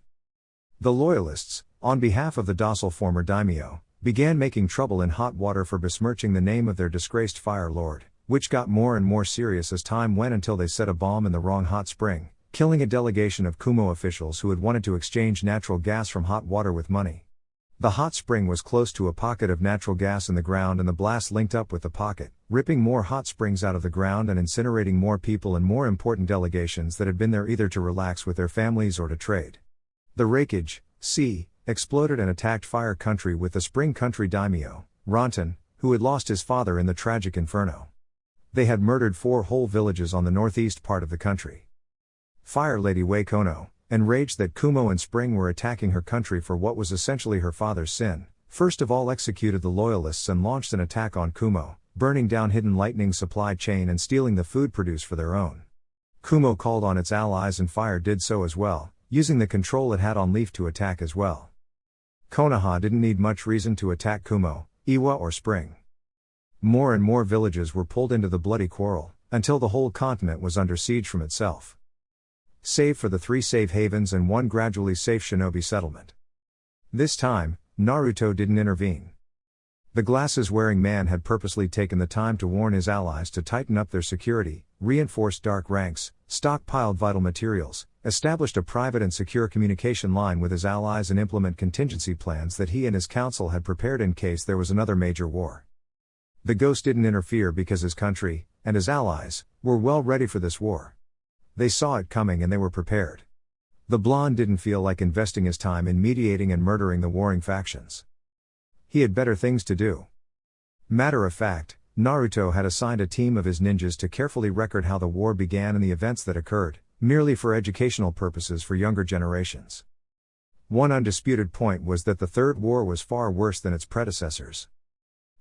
The Loyalists, on behalf of the docile former daimyo, began making trouble in hot water for besmirching the name of their disgraced Fire Lord, which got more and more serious as time went until they set a bomb in the wrong hot spring, killing a delegation of Kumo officials who had wanted to exchange natural gas from hot water with money. The hot spring was close to a pocket of natural gas in the ground and the blast linked up with the pocket, ripping more hot springs out of the ground and incinerating more people and more important delegations that had been there either to relax with their families or to trade. The Rehearsal, exploded and attacked Fire Country with the Spring Country daimyo, Rantan, who had lost his father in the tragic inferno. They had murdered 4 whole villages on the northeast part of the country. Fire Lady Wei Kono, enraged that Kumo and Spring were attacking her country for what was essentially her father's sin, first of all executed the Loyalists and launched an attack on Kumo, burning down hidden lightning supply chain and stealing the food produced for their own. Kumo called on its allies and Fire did so as well, using the control it had on Leaf to attack as well. Konoha didn't need much reason to attack Kumo, Iwa or Spring. More and more villages were pulled into the bloody quarrel, until the whole continent was under siege from itself. Save for the 3 safe havens and 1 gradually safe shinobi settlement. This time, Naruto didn't intervene. The glasses-wearing man had purposely taken the time to warn his allies to tighten up their security, reinforced dark ranks, stockpiled vital materials, established a private and secure communication line with his allies and implement contingency plans that he and his council had prepared in case there was another major war. The Ghost didn't interfere because his country, and his allies, were well ready for this war. They saw it coming and they were prepared. The blonde didn't feel like investing his time in mediating and murdering the warring factions. He had better things to do. Matter of fact, Naruto had assigned a team of his ninjas to carefully record how the war began and the events that occurred, merely for educational purposes for younger generations. One undisputed point was that the Third War was far worse than its predecessors.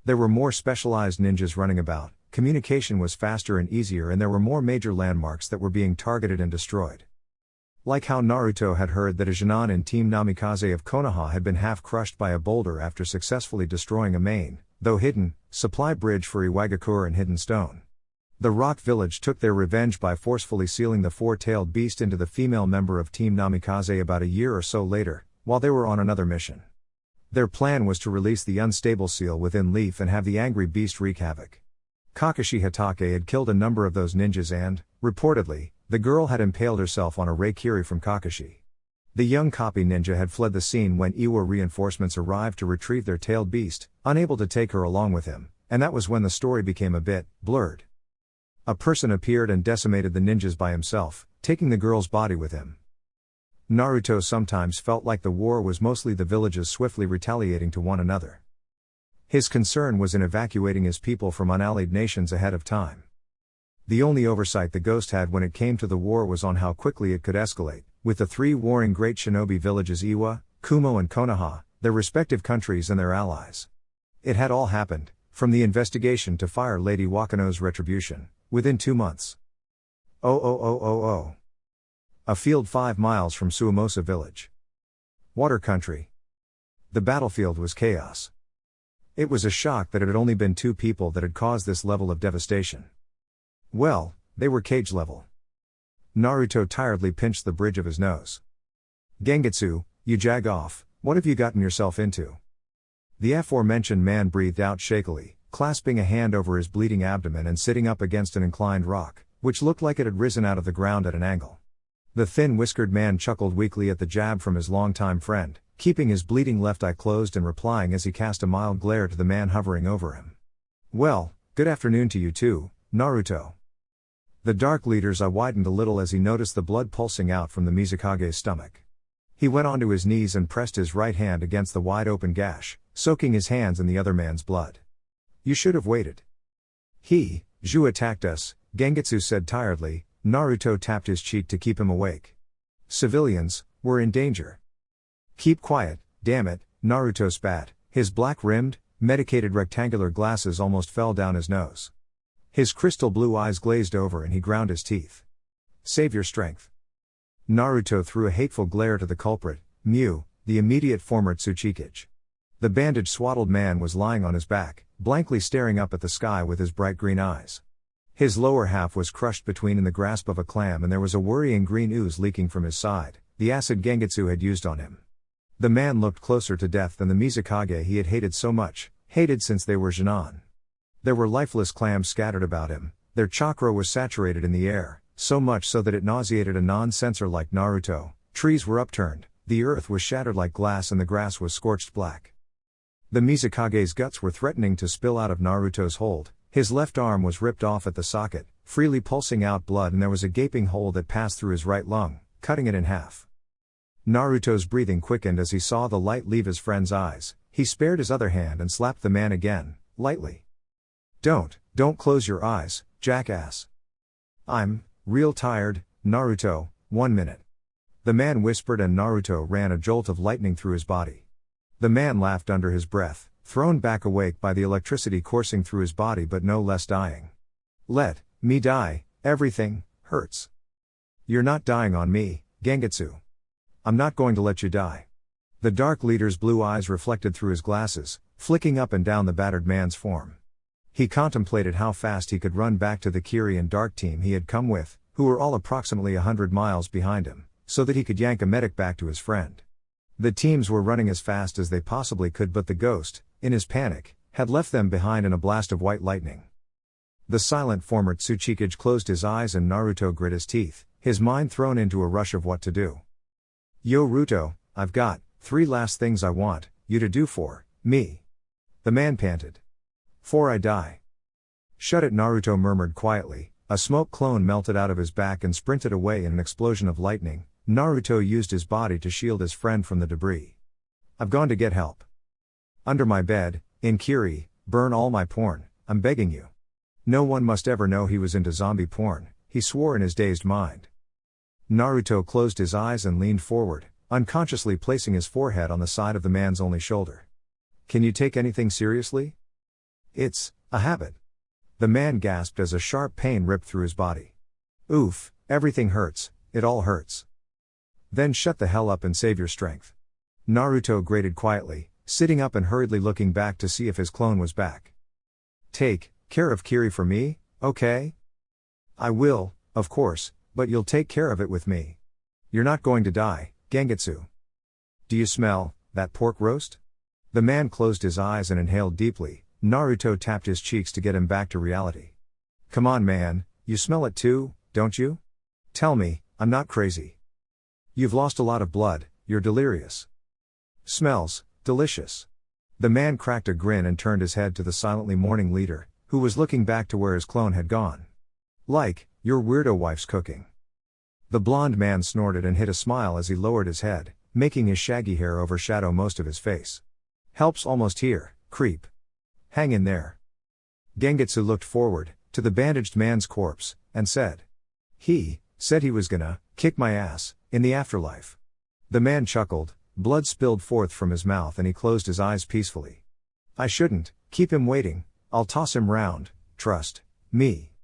There were more specialized ninjas running about, communication was faster and easier, and there were more major landmarks that were being targeted and destroyed. Like how Naruto had heard that a Jinan in Team Namikaze of Konoha had been half crushed by a boulder after successfully destroying a main, though hidden, supply bridge for Iwagakure and Hidden Stone. The Rock Village took their revenge by forcefully sealing the 4-tailed beast into the female member of Team Namikaze about a year or so later, while they were on another mission. Their plan was to release the unstable seal within Leaf and have the angry beast wreak havoc. Kakashi Hatake had killed a number of those ninjas and, reportedly, the girl had impaled herself on a reikiri from Kakashi. The young copy ninja had fled the scene when Iwa reinforcements arrived to retrieve their tailed beast, unable to take her along with him, and that was when the story became a bit blurred. A person appeared and decimated the ninjas by himself, taking the girl's body with him. Naruto sometimes felt like the war was mostly the villages swiftly retaliating to one another. His concern was in evacuating his people from unallied nations ahead of time. The only oversight the Ghost had when it came to the war was on how quickly it could escalate, with the 3 warring great shinobi villages Iwa, Kumo and Konoha, their respective countries and their allies. It had all happened, from the investigation to Fire Lady Wakano's retribution, within 2 months. A field 5 miles from Suamosa village. Water country. The battlefield was chaos. It was a shock that it had only been 2 people that had caused this level of devastation. Well, they were cage level. Naruto tiredly pinched the bridge of his nose. Gengetsu, you jag off, what have you gotten yourself into? The aforementioned man breathed out shakily, clasping a hand over his bleeding abdomen and sitting up against an inclined rock, which looked like it had risen out of the ground at an angle. The thin whiskered man chuckled weakly at the jab from his longtime friend, keeping his bleeding left eye closed and replying as he cast a mild glare to the man hovering over him. Well, good afternoon to you too, Naruto. The dark leader's eye widened a little as he noticed the blood pulsing out from the Mizukage's stomach. He went onto his knees and pressed his right hand against the wide-open gash, soaking his hands in the other man's blood. You should have waited. Zhu attacked us, Gengetsu said tiredly. Naruto tapped his cheek to keep him awake. Civilians, we're in danger. Keep quiet, damn it, Naruto spat. His black-rimmed, medicated rectangular glasses almost fell down his nose. His crystal blue eyes glazed over and he ground his teeth. Save your strength. Naruto threw a hateful glare to the culprit, Mew, the immediate former Tsuchikage. The bandage-swaddled man was lying on his back, blankly staring up at the sky with his bright green eyes. His lower half was crushed between in the grasp of a clam and there was a worrying green ooze leaking from his side, the acid Gengetsu had used on him. The man looked closer to death than the Mizukage he had hated so much, hated since they were Jinan. There were lifeless clams scattered about him, their chakra was saturated in the air, so much so that it nauseated a non-sensor like Naruto. Trees were upturned, the earth was shattered like glass and the grass was scorched black. The Mizukage's guts were threatening to spill out of Naruto's hold. His left arm was ripped off at the socket, freely pulsing out blood, and there was a gaping hole that passed through his right lung, cutting it in half. Naruto's breathing quickened as he saw the light leave his friend's eyes. He spared his other hand and slapped the man again, lightly. Don't close your eyes, jackass. I'm real tired, Naruto, 1 minute. The man whispered and Naruto ran a jolt of lightning through his body. The man laughed under his breath, thrown back awake by the electricity coursing through his body but no less dying. Let me die, everything hurts. You're not dying on me, Gengetsu. I'm not going to let you die. The dark leader's blue eyes reflected through his glasses, flicking up and down the battered man's form. He contemplated how fast he could run back to the Kiri and Dark team he had come with, who were all approximately 100 miles behind him, so that he could yank a medic back to his friend. The teams were running as fast as they possibly could, but the ghost, in his panic, had left them behind in a blast of white lightning. The silent former Tsuchikage closed his eyes and Naruto grit his teeth, his mind thrown into a rush of what to do. Yo Ruto, I've got 3 last things I want you to do for me. The man panted. 'Fore I die. Shut it, Naruto murmured quietly. A smoke clone melted out of his back and sprinted away in an explosion of lightning. Naruto used his body to shield his friend from the debris. I've gone to get help. Under my bed, in Kiri, burn all my porn, I'm begging you. No one must ever know he was into zombie porn, he swore in his dazed mind. Naruto closed his eyes and leaned forward, unconsciously placing his forehead on the side of the man's only shoulder. Can you take anything seriously? It's a habit. The man gasped as a sharp pain ripped through his body. Oof, everything hurts, it all hurts. Then shut the hell up and save your strength. Naruto grated quietly, sitting up and hurriedly looking back to see if his clone was back. Take care of Kiri for me, okay? I will, of course, but you'll take care of it with me. You're not going to die, Gengetsu. Do you smell that pork roast? The man closed his eyes and inhaled deeply. Naruto tapped his cheeks to get him back to reality. Come on, man, you smell it too, don't you? Tell me, I'm not crazy. You've lost a lot of blood, you're delirious. Smells delicious. The man cracked a grin and turned his head to the silently mourning leader, who was looking back to where his clone had gone. Like, your weirdo wife's cooking. The blonde man snorted and hid a smile as he lowered his head, making his shaggy hair overshadow most of his face. Help's almost here, creep. Hang in there. Gengetsu looked forward, to the bandaged man's corpse, and said. He said he was gonna kick my ass in the afterlife. The man chuckled, blood spilled forth from his mouth and he closed his eyes peacefully. I shouldn't keep him waiting, I'll toss him round, trust me.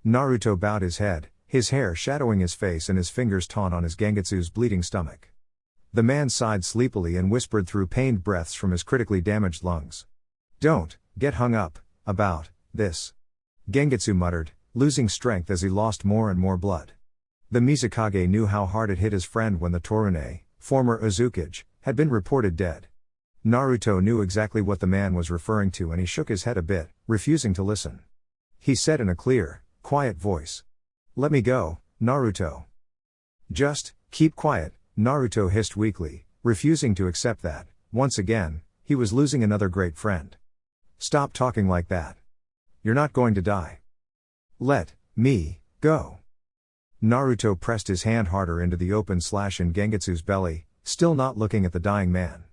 Naruto bowed his head, his hair shadowing his face and his fingers taut on his Gengetsu's bleeding stomach. The man sighed sleepily and whispered through pained breaths from his critically damaged lungs. Don't get hung up about this. Gengetsu muttered, losing strength as he lost more and more blood. The Mizukage knew how hard it hit his friend when the Torune, former Uzukage, had been reported dead. Naruto knew exactly what the man was referring to and he shook his head a bit, refusing to listen. He said in a clear, quiet voice. "Let me go, Naruto." "Just, keep quiet," Naruto hissed weakly, refusing to accept that, once again, he was losing another great friend. "Stop talking like that. You're not going to die. Let me go." Naruto pressed his hand harder into the open slash in Gengetsu's belly, still not looking at the dying man.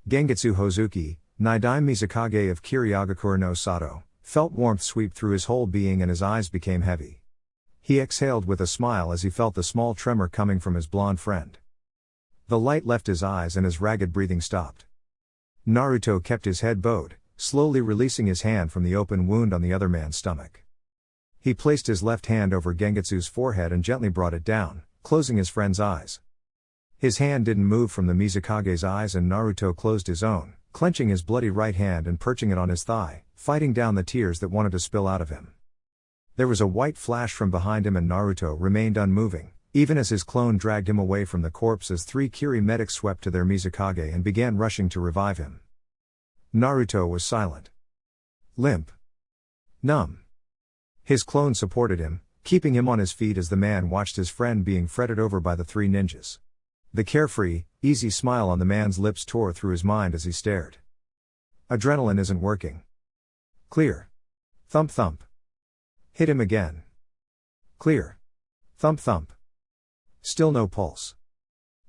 Gengetsu Hozuki, Nidaime Mizukage of Kiriagakure no Sato, felt warmth sweep through his whole being and his eyes became heavy. He exhaled with a smile as he felt the small tremor coming from his blonde friend. The light left his eyes and his ragged breathing stopped. Naruto kept his head bowed, slowly releasing his hand from the open wound on the other man's stomach. He placed his left hand over Gengetsu's forehead and gently brought it down, closing his friend's eyes. His hand didn't move from the Mizukage's eyes and Naruto closed his own, clenching his bloody right hand and perching it on his thigh, fighting down the tears that wanted to spill out of him. There was a white flash from behind him and Naruto remained unmoving, even as his clone dragged him away from the corpse as 3 Kiri medics swept to their Mizukage and began rushing to revive him. Naruto was silent. Limp. Numb. His clone supported him, keeping him on his feet as the man watched his friend being fretted over by the 3 ninjas. The carefree, easy smile on the man's lips tore through his mind as he stared. Adrenaline isn't working. Clear. Thump thump. Hit him again. Clear. Thump thump. Still no pulse.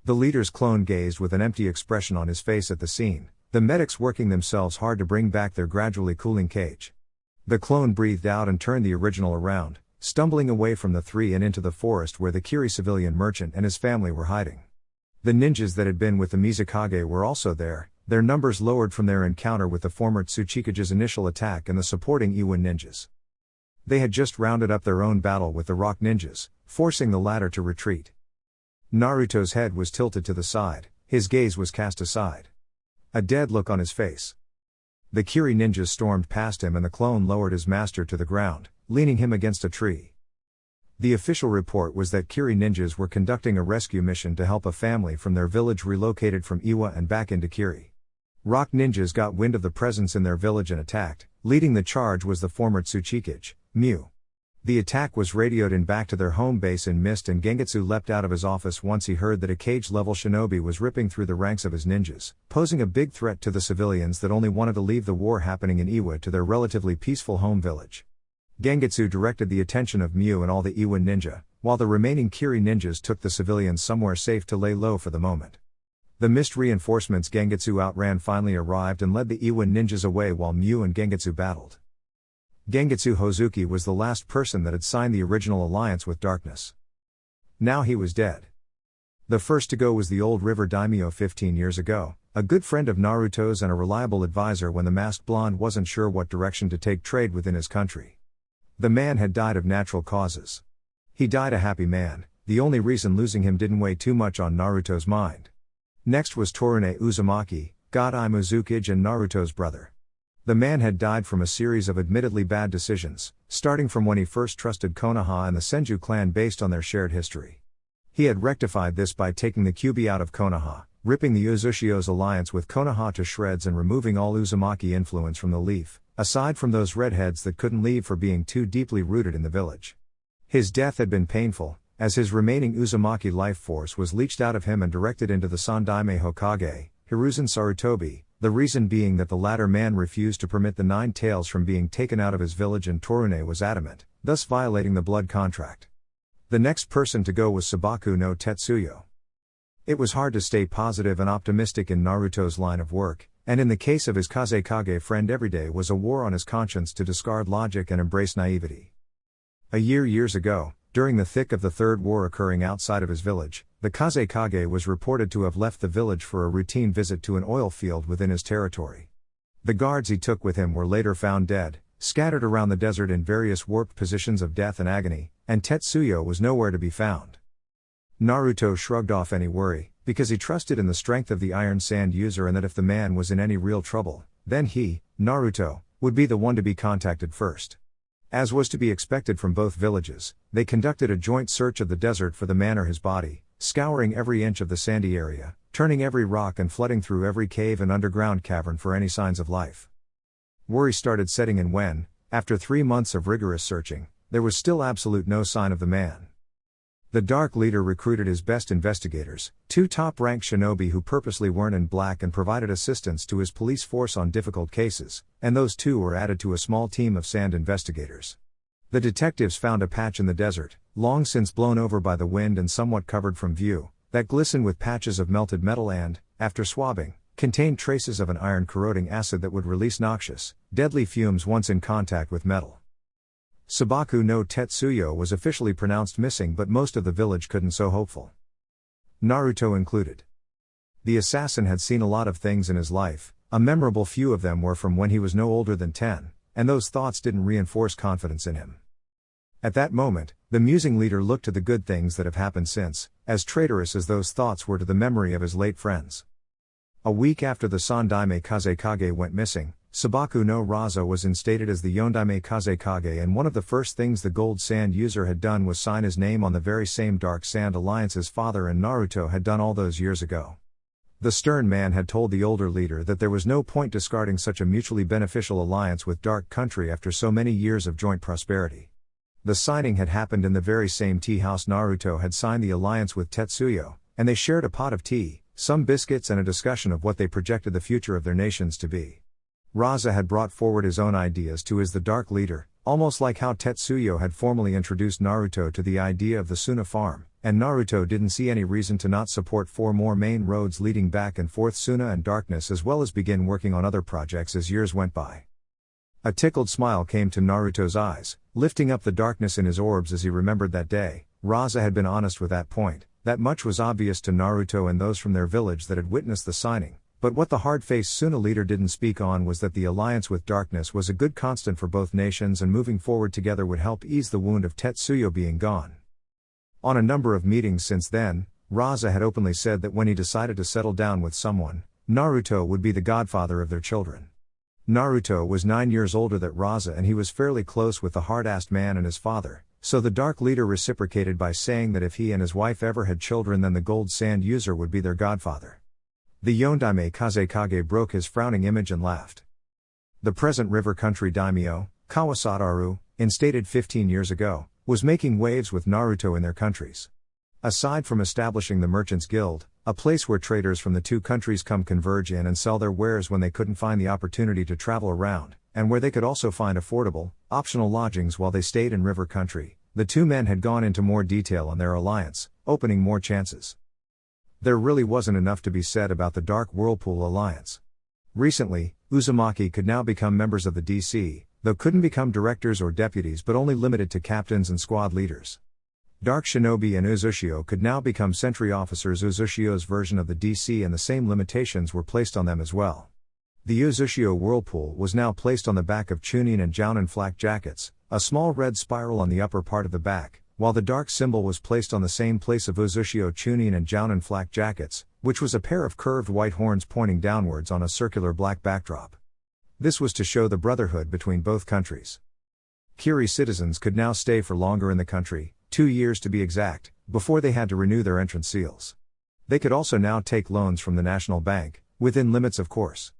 The leader's clone gazed with an empty expression on his face at the scene, the medics working themselves hard to bring back their gradually cooling cage. The clone breathed out and turned the original around, stumbling away from the 3 and into the forest where the Kiri civilian merchant and his family were hiding. The ninjas that had been with the Mizukage were also there, their numbers lowered from their encounter with the former Tsuchikage's initial attack and the supporting Iwa ninjas. They had just rounded up their own battle with the rock ninjas, forcing the latter to retreat. Naruto's head was tilted to the side, his gaze was cast aside. A dead look on his face. The Kiri ninjas stormed past him and the clone lowered his master to the ground, leaning him against a tree. The official report was that Kiri ninjas were conducting a rescue mission to help a family from their village relocated from Iwa and back into Kiri. Rock ninjas got wind of the presence in their village and attacked. Leading the charge was the former Tsuchikage, Mew. The attack was radioed in back to their home base in Mist and Gengetsu leapt out of his office once he heard that a cage-level shinobi was ripping through the ranks of his ninjas, posing a big threat to the civilians that only wanted to leave the war happening in Iwa to their relatively peaceful home village. Gengetsu directed the attention of Mew and all the Iwa ninja, while the remaining Kiri ninjas took the civilians somewhere safe to lay low for the moment. The Mist reinforcements Gengetsu outran finally arrived and led the Iwa ninjas away while Mew and Gengetsu battled. Gengetsu Hozuki was the last person that had signed the original alliance with darkness. Now he was dead. The first to go was the old river daimyo 15 years ago, a good friend of Naruto's and a reliable advisor when the masked blonde wasn't sure what direction to take trade within his country. The man had died of natural causes. He died a happy man, the only reason losing him didn't weigh too much on Naruto's mind. Next was Torune Uzumaki, Godai Mizukage and Naruto's brother. The man had died from a series of admittedly bad decisions, starting from when he first trusted Konoha and the Senju clan based on their shared history. He had rectified this by taking the Kyuubi out of Konoha, ripping the Uzushio's alliance with Konoha to shreds and removing all Uzumaki influence from the Leaf, aside from those redheads that couldn't leave for being too deeply rooted in the village. His death had been painful, as his remaining Uzumaki life force was leached out of him and directed into the Sandaime Hokage, Hiruzen Sarutobi, the reason being that the latter man refused to permit the 9 tails from being taken out of his village and Torune was adamant, thus violating the blood contract. The next person to go was Sabaku no Tetsuyo. It was hard to stay positive and optimistic in Naruto's line of work, and in the case of his Kazekage friend every day was a war on his conscience to discard logic and embrace naivety. Years ago, during the thick of the Third War occurring outside of his village, the Kazekage was reported to have left the village for a routine visit to an oil field within his territory. The guards he took with him were later found dead, scattered around the desert in various warped positions of death and agony, and Tetsuyo was nowhere to be found. Naruto shrugged off any worry, because he trusted in the strength of the Iron Sand user and that if the man was in any real trouble, then he, Naruto, would be the one to be contacted first. As was to be expected from both villages, they conducted a joint search of the desert for the man or his body, scouring every inch of the sandy area, turning every rock and flooding through every cave and underground cavern for any signs of life. Worry started setting in when, after 3 months of rigorous searching, there was still absolute no sign of the man. The Dark Leader recruited his best investigators, 2 top-ranked shinobi who purposely weren't in black and provided assistance to his police force on difficult cases, and those 2 were added to a small team of sand investigators. The detectives found a patch in the desert, long since blown over by the wind and somewhat covered from view, that glistened with patches of melted metal and, after swabbing, contained traces of an iron-corroding acid that would release noxious, deadly fumes once in contact with metal. Sabaku no Tetsuyo was officially pronounced missing, but most of the village couldn't so hopeful. Naruto included. The assassin had seen a lot of things in his life, a memorable few of them were from when he was no older than 10, and those thoughts didn't reinforce confidence in him. At that moment, the musing leader looked to the good things that have happened since, as traitorous as those thoughts were to the memory of his late friends. A week after the Sandaime Kazekage went missing, Sabaku no Raza was instated as the Yondaime Kazekage, and one of the first things the Gold Sand user had done was sign his name on the very same Dark Sand alliance his father and Naruto had done all those years ago. The stern man had told the older leader that there was no point discarding such a mutually beneficial alliance with Dark Country after so many years of joint prosperity. The signing had happened in the very same tea house Naruto had signed the alliance with Tetsuyo, and they shared a pot of tea, some biscuits, and a discussion of what they projected the future of their nations to be. Raza had brought forward his own ideas to as the Dark Leader, almost like how Tetsuyo had formally introduced Naruto to the idea of the Sunna farm, and Naruto didn't see any reason to not support 4 more main roads leading back and forth Sunna and Darkness, as well as begin working on other projects as years went by. A tickled smile came to Naruto's eyes, lifting up the darkness in his orbs as he remembered that day. Raza had been honest with that point, that much was obvious to Naruto and those from their village that had witnessed the signing. But what the hard-faced Sunna leader didn't speak on was that the alliance with Darkness was a good constant for both nations, and moving forward together would help ease the wound of Tetsuyo being gone. On a number of meetings since then, Raza had openly said that when he decided to settle down with someone, Naruto would be the godfather of their children. Naruto was 9 years older than Raza, and he was fairly close with the hard-assed man and his father, so the Dark Leader reciprocated by saying that if he and his wife ever had children, then the Gold Sand user would be their godfather. The Yondaime Kazekage broke his frowning image and laughed. The present river country daimyo, Kawasataru, instated 15 years ago, was making waves with Naruto in their countries. Aside from establishing the Merchants Guild, a place where traders from the 2 countries come converge in and sell their wares when they couldn't find the opportunity to travel around, and where they could also find affordable, optional lodgings while they stayed in river country, the 2 men had gone into more detail on their alliance, opening more chances. There really wasn't enough to be said about the Dark Whirlpool Alliance. Recently, Uzumaki could now become members of the DC, though couldn't become directors or deputies, but only limited to captains and squad leaders. Dark Shinobi and Uzushio could now become sentry officers. Uzushio's version of the DC, and the same limitations were placed on them as well. The Uzushio Whirlpool was now placed on the back of Chunin and Jounin flak jackets, a small red spiral on the upper part of the back, while the dark symbol was placed on the same place of Uzushio Chunin and Jounin flak jackets, which was a pair of curved white horns pointing downwards on a circular black backdrop. This was to show the brotherhood between both countries. Kiri citizens could now stay for longer in the country, 2 years to be exact, before they had to renew their entrance seals. They could also now take loans from the National Bank, within limits of course.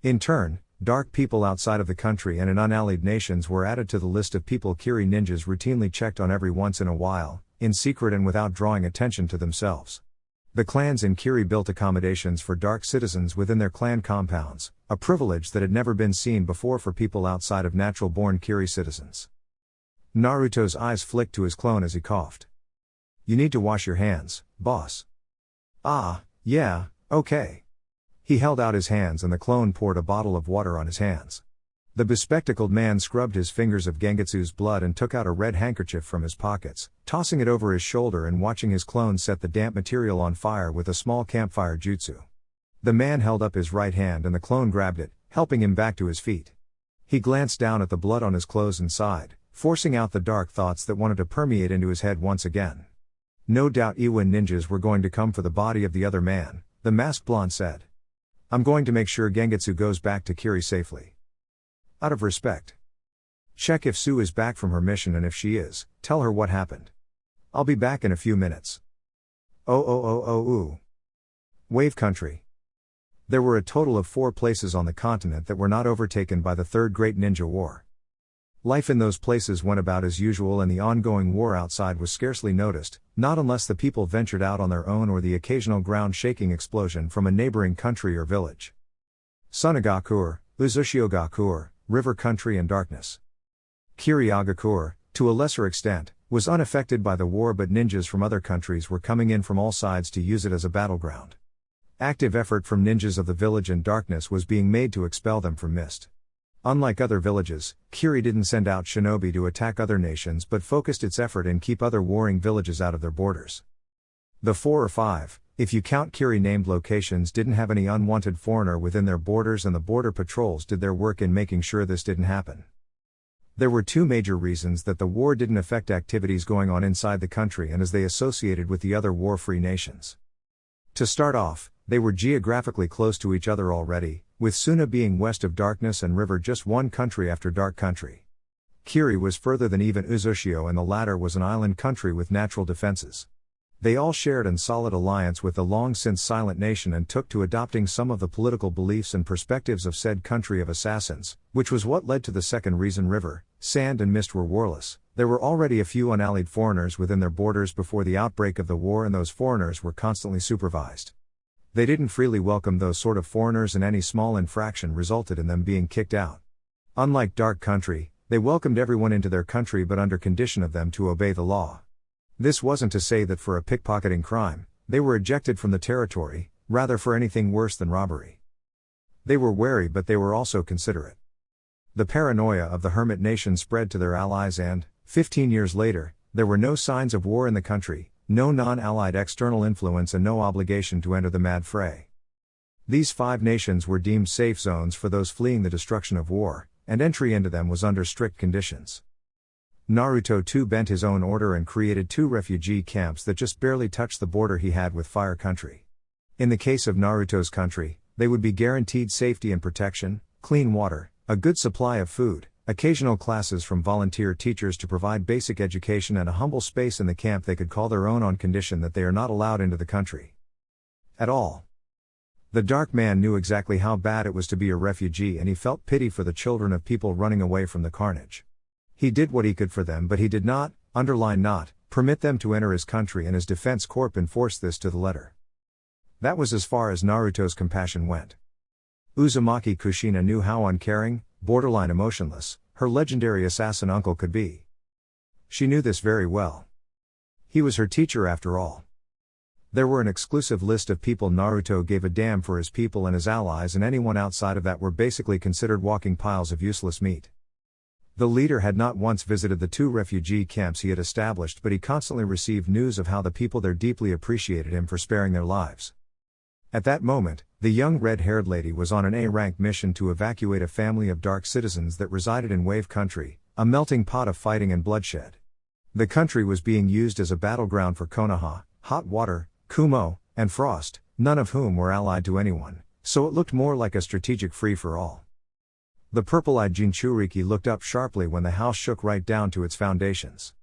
In turn, dark people outside of the country and in unallied nations were added to the list of people Kiri ninjas routinely checked on every once in a while, in secret and without drawing attention to themselves. The clans in Kiri built accommodations for dark citizens within their clan compounds, a privilege that had never been seen before for people outside of natural-born Kiri citizens. Naruto's eyes flicked to his clone as he coughed. "You need to wash your hands, boss." "Ah, yeah, okay." He held out his hands and the clone poured a bottle of water on his hands. The bespectacled man scrubbed his fingers of Gengetsu's blood and took out a red handkerchief from his pockets, tossing it over his shoulder and watching his clone set the damp material on fire with a small campfire jutsu. The man held up his right hand and the clone grabbed it, helping him back to his feet. He glanced down at the blood on his clothes and sighed, forcing out the dark thoughts that wanted to permeate into his head once again. No doubt Iwa ninjas were going to come for the body of the other man, the masked blonde said. "I'm going to make sure Gengetsu goes back to Kiri safely. Out of respect." Check if Sue is back from her mission, and if she is, tell her what happened. I'll be back in a few minutes. Ooh. Wave Country. There were a total of 4 places on the continent that were not overtaken by the Third Great Ninja War. Life in those places went about as usual, and the ongoing war outside was scarcely noticed, not unless the people ventured out on their own or the occasional ground-shaking explosion from a neighboring country or village. Sunagakur, Uzushiogakur, River Country and Darkness. Kiriagakur, to a lesser extent, was unaffected by the war, but ninjas from other countries were coming in from all sides to use it as a battleground. Active effort from ninjas of the village and Darkness was being made to expel them from Mist. Unlike other villages, Kiri didn't send out shinobi to attack other nations but focused its effort in keep other warring villages out of their borders. The 4 or 5, if you count Kiri named locations, didn't have any unwanted foreigner within their borders, and the border patrols did their work in making sure this didn't happen. There were 2 major reasons that the war didn't affect activities going on inside the country and as they associated with the other war-free nations. To start off, they were geographically close to each other already, with Sunna being west of Darkness and River just 1 country after Dark Country. Kiri was further than even Uzushio, and the latter was an island country with natural defenses. They all shared an solid alliance with the long-since silent nation and took to adopting some of the political beliefs and perspectives of said country of assassins, which was what led to the second reason. River, Sand and Mist were warless. There were already a few unallied foreigners within their borders before the outbreak of the war, and those foreigners were constantly supervised. They didn't freely welcome those sort of foreigners, and any small infraction resulted in them being kicked out. Unlike Dark Country, they welcomed everyone into their country but under condition of them to obey the law. This wasn't to say that for a pickpocketing crime, they were ejected from the territory, rather for anything worse than robbery. They were wary, but they were also considerate. The paranoia of the hermit nation spread to their allies, and, 15 years later, there were no signs of war in the country, no non-allied external influence, and no obligation to enter the mad fray. These 5 nations were deemed safe zones for those fleeing the destruction of war, and entry into them was under strict conditions. Naruto too bent his own order and created 2 refugee camps that just barely touched the border he had with Fire Country. In the case of Naruto's country, they would be guaranteed safety and protection, clean water, a good supply of food, occasional classes from volunteer teachers to provide basic education, and a humble space in the camp they could call their own on condition that they are not allowed into the country at all. The Dark Man knew exactly how bad it was to be a refugee, and he felt pity for the children of people running away from the carnage. He did what he could for them, but he did not, underline not, permit them to enter his country, and his defense corps enforced this to the letter. That was as far as Naruto's compassion went. Uzumaki Kushina knew how uncaring, borderline emotionless, her legendary assassin uncle could be. She knew this very well. He was her teacher after all. There were an exclusive list of people Naruto gave a damn for: his people and his allies, and anyone outside of that were basically considered walking piles of useless meat. The leader had not once visited the 2 refugee camps he had established, but he constantly received news of how the people there deeply appreciated him for sparing their lives. At that moment, the young red-haired lady was on an A-rank mission to evacuate a family of dark citizens that resided in Wave Country, a melting pot of fighting and bloodshed. The country was being used as a battleground for Konoha, Hot Water, Kumo, and Frost, none of whom were allied to anyone, so it looked more like a strategic free-for-all. The purple-eyed Jinchuriki looked up sharply when the house shook right down to its foundations.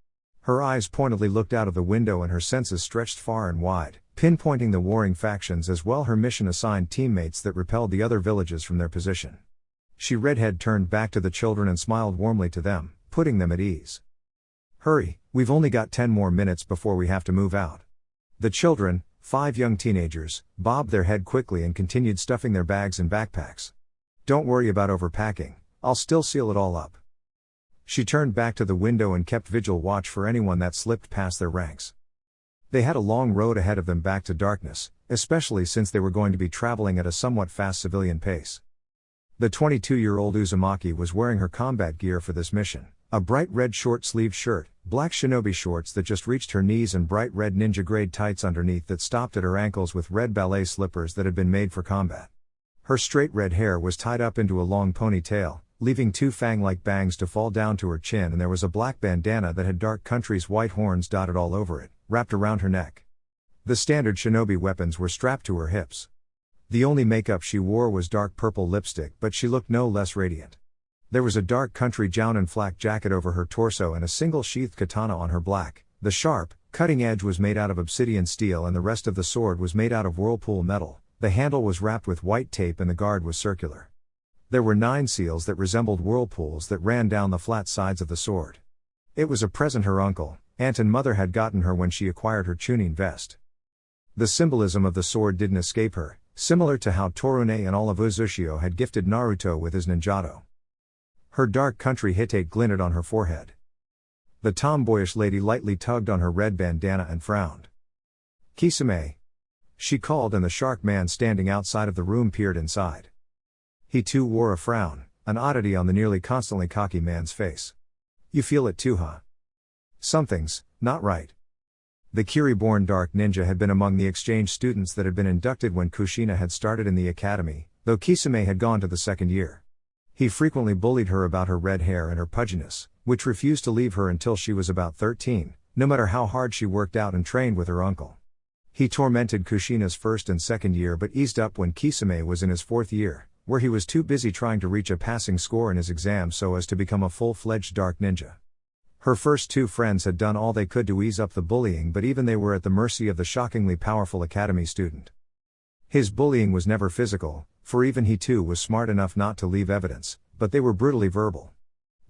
Her eyes pointedly looked out of the window, and her senses stretched far and wide, pinpointing the warring factions as well her mission-assigned teammates that repelled the other villages from their position. She redhead turned back to the children and smiled warmly to them, putting them at ease. "Hurry, we've only got 10 more minutes before we have to move out." The children, 5 young teenagers, bobbed their head quickly and continued stuffing their bags and backpacks. "Don't worry about overpacking, I'll still seal it all up." She turned back to the window and kept vigil watch for anyone that slipped past their ranks. They had a long road ahead of them back to Darkness, especially since they were going to be traveling at a somewhat fast civilian pace. The 22-year-old Uzumaki was wearing her combat gear for this mission, a bright red short-sleeved shirt, black shinobi shorts that just reached her knees, and bright red ninja-grade tights underneath that stopped at her ankles, with red ballet slippers that had been made for combat. Her straight red hair was tied up into a long ponytail, leaving 2 fang-like bangs to fall down to her chin, and there was a black bandana that had Dark Country's white horns dotted all over it, wrapped around her neck. The standard shinobi weapons were strapped to her hips. The only makeup she wore was dark purple lipstick, but she looked no less radiant. There was a dark country jounin flak jacket over her torso and a single sheathed katana on her black. The sharp, cutting edge was made out of obsidian steel and the rest of the sword was made out of whirlpool metal. The handle was wrapped with white tape and the guard was circular. There were 9 seals that resembled whirlpools that ran down the flat sides of the sword. It was a present her uncle, aunt and mother had gotten her when she acquired her Chunin vest. The symbolism of the sword didn't escape her, similar to how Torune and all of Uzushio had gifted Naruto with his ninjato. Her dark country hitate glinted on her forehead. The tomboyish lady lightly tugged on her red bandana and frowned. "Kisame," she called, and the shark man standing outside of the room peered inside. He too wore a frown, an oddity on the nearly constantly cocky man's face. "You feel it too, huh? Something's not right." The Kiri-born dark ninja had been among the exchange students that had been inducted when Kushina had started in the academy, though Kisame had gone to the second year. He frequently bullied her about her red hair and her pudginess, which refused to leave her until she was about 13, no matter how hard she worked out and trained with her uncle. He tormented Kushina's first and second year but eased up when Kisame was in his 4th year, where he was too busy trying to reach a passing score in his exam so as to become a full-fledged dark ninja. Her first 2 friends had done all they could to ease up the bullying, but even they were at the mercy of the shockingly powerful academy student. His bullying was never physical, for even he too was smart enough not to leave evidence, but they were brutally verbal.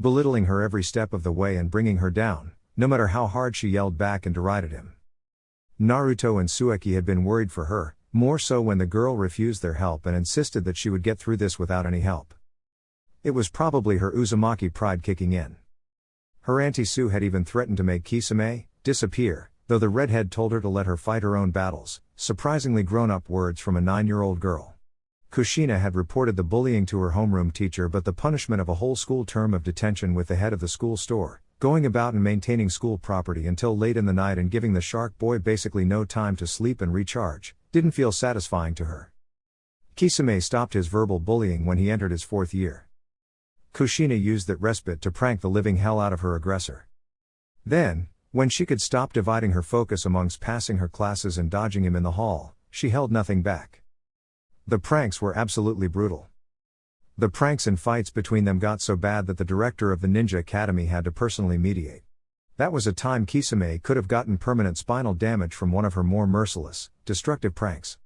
Belittling her every step of the way and bringing her down, no matter how hard she yelled back and derided him. Naruto and Sueki had been worried for her, more so when the girl refused their help and insisted that she would get through this without any help. It was probably her Uzumaki pride kicking in. Her Auntie Sue had even threatened to make Kisame disappear, though the redhead told her to let her fight her own battles, surprisingly grown-up words from a 9-year-old girl. Kushina had reported the bullying to her homeroom teacher, but the punishment of a whole school term of detention with the head of the school store, going about and maintaining school property until late in the night and giving the shark boy basically no time to sleep and recharge, didn't feel satisfying to her. Kisame stopped his verbal bullying when he entered his 4th year. Kushina used that respite to prank the living hell out of her aggressor. Then, when she could stop dividing her focus amongst passing her classes and dodging him in the hall, she held nothing back. The pranks were absolutely brutal. The pranks and fights between them got so bad that the director of the Ninja Academy had to personally mediate. That was a time Kisame could have gotten permanent spinal damage from one of her more merciless, destructive pranks.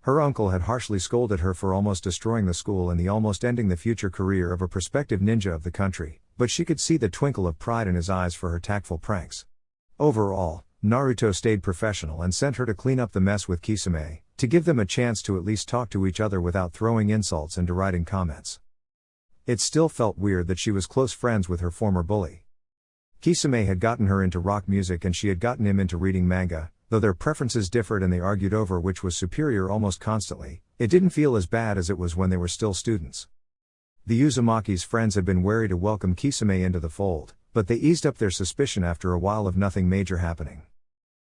Her uncle had harshly scolded her for almost destroying the school and almost ending the future career of a prospective ninja of the country, but she could see the twinkle of pride in his eyes for her tactful pranks. Overall, Naruto stayed professional and sent her to clean up the mess with Kisame, to give them a chance to at least talk to each other without throwing insults and deriding comments. It still felt weird that she was close friends with her former bully. Kisame had gotten her into rock music and she had gotten him into reading manga. Though their preferences differed and they argued over which was superior almost constantly, it didn't feel as bad as it was when they were still students. The Uzumaki's friends had been wary to welcome Kisame into the fold, but they eased up their suspicion after a while of nothing major happening.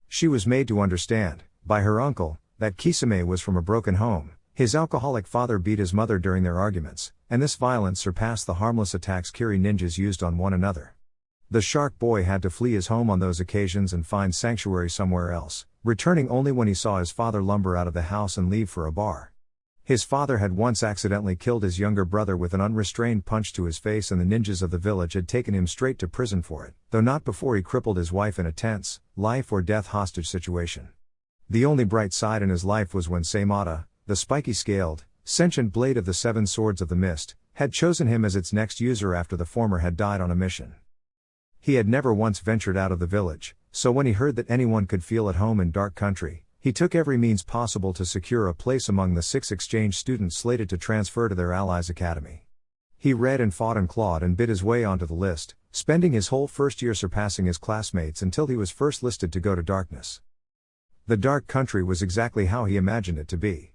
She was made to understand, by her uncle, that Kisame was from a broken home. His alcoholic father beat his mother during their arguments, and this violence surpassed the harmless attacks Kiri ninjas used on one another. The shark boy had to flee his home on those occasions and find sanctuary somewhere else, returning only when he saw his father lumber out of the house and leave for a bar. His father had once accidentally killed his younger brother with an unrestrained punch to his face, and the ninjas of the village had taken him straight to prison for it, though not before he crippled his wife in a tense, life-or-death hostage situation. The only bright side in his life was when Seimata, the spiky-scaled, sentient blade of the 7 swords of the mist, had chosen him as its next user after the former had died on a mission. He had never once ventured out of the village, so when he heard that anyone could feel at home in dark country, he took every means possible to secure a place among the 6 exchange students slated to transfer to their allies' academy. He read and fought and clawed and bit his way onto the list, spending his whole first year surpassing his classmates until he was first listed to go to darkness. The dark country was exactly how he imagined it to be.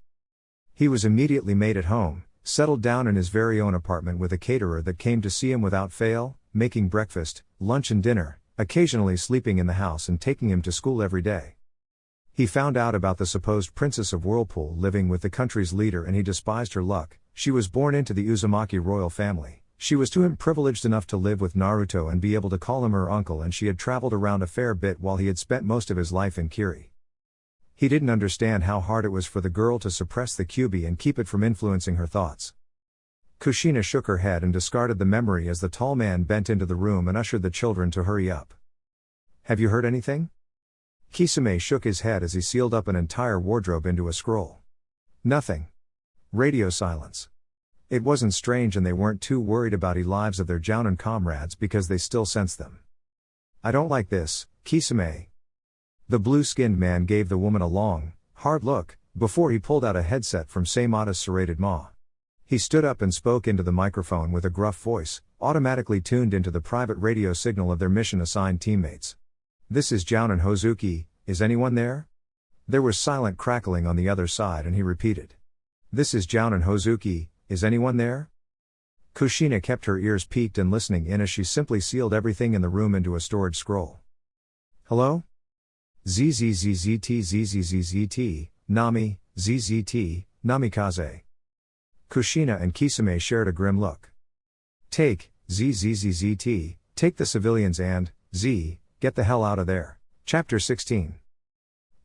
He was immediately made at home, settled down in his very own apartment with a caterer that came to see him without fail, making breakfast, lunch and dinner, occasionally sleeping in the house and taking him to school every day. He found out about the supposed Princess of Whirlpool living with the country's leader and he despised her luck. She was born into the Uzumaki royal family. She was to him privileged enough to live with Naruto and be able to call him her uncle, and she had traveled around a fair bit while he had spent most of his life in Kiri. He didn't understand how hard it was for the girl to suppress the Kyuubi and keep it from influencing her thoughts. Kushina shook her head and discarded the memory as the tall man bent into the room and ushered the children to hurry up. Have you heard anything? Kisame shook his head as he sealed up an entire wardrobe into a scroll. Nothing. Radio silence. It wasn't strange, and they weren't too worried about the lives of their Jounin comrades because they still sensed them. I don't like this, Kisame. The blue-skinned man gave the woman a long, hard look, before he pulled out a headset from Seimata's serrated maw. He stood up and spoke into the microphone with a gruff voice, automatically tuned into the private radio signal of their mission-assigned teammates. This is Jounin Hozuki, is anyone there? There was silent crackling on the other side, and he repeated. This is Jounin Hozuki, is anyone there? Kushina kept her ears peaked and listening in as she simply sealed everything in the room into a storage scroll. Hello? ZZZZT, Nami, ZZT, Namikaze. Kushina and Kisame shared a grim look. Take, ZZZZT, take the civilians and, Z, get the hell out of there. Chapter 16.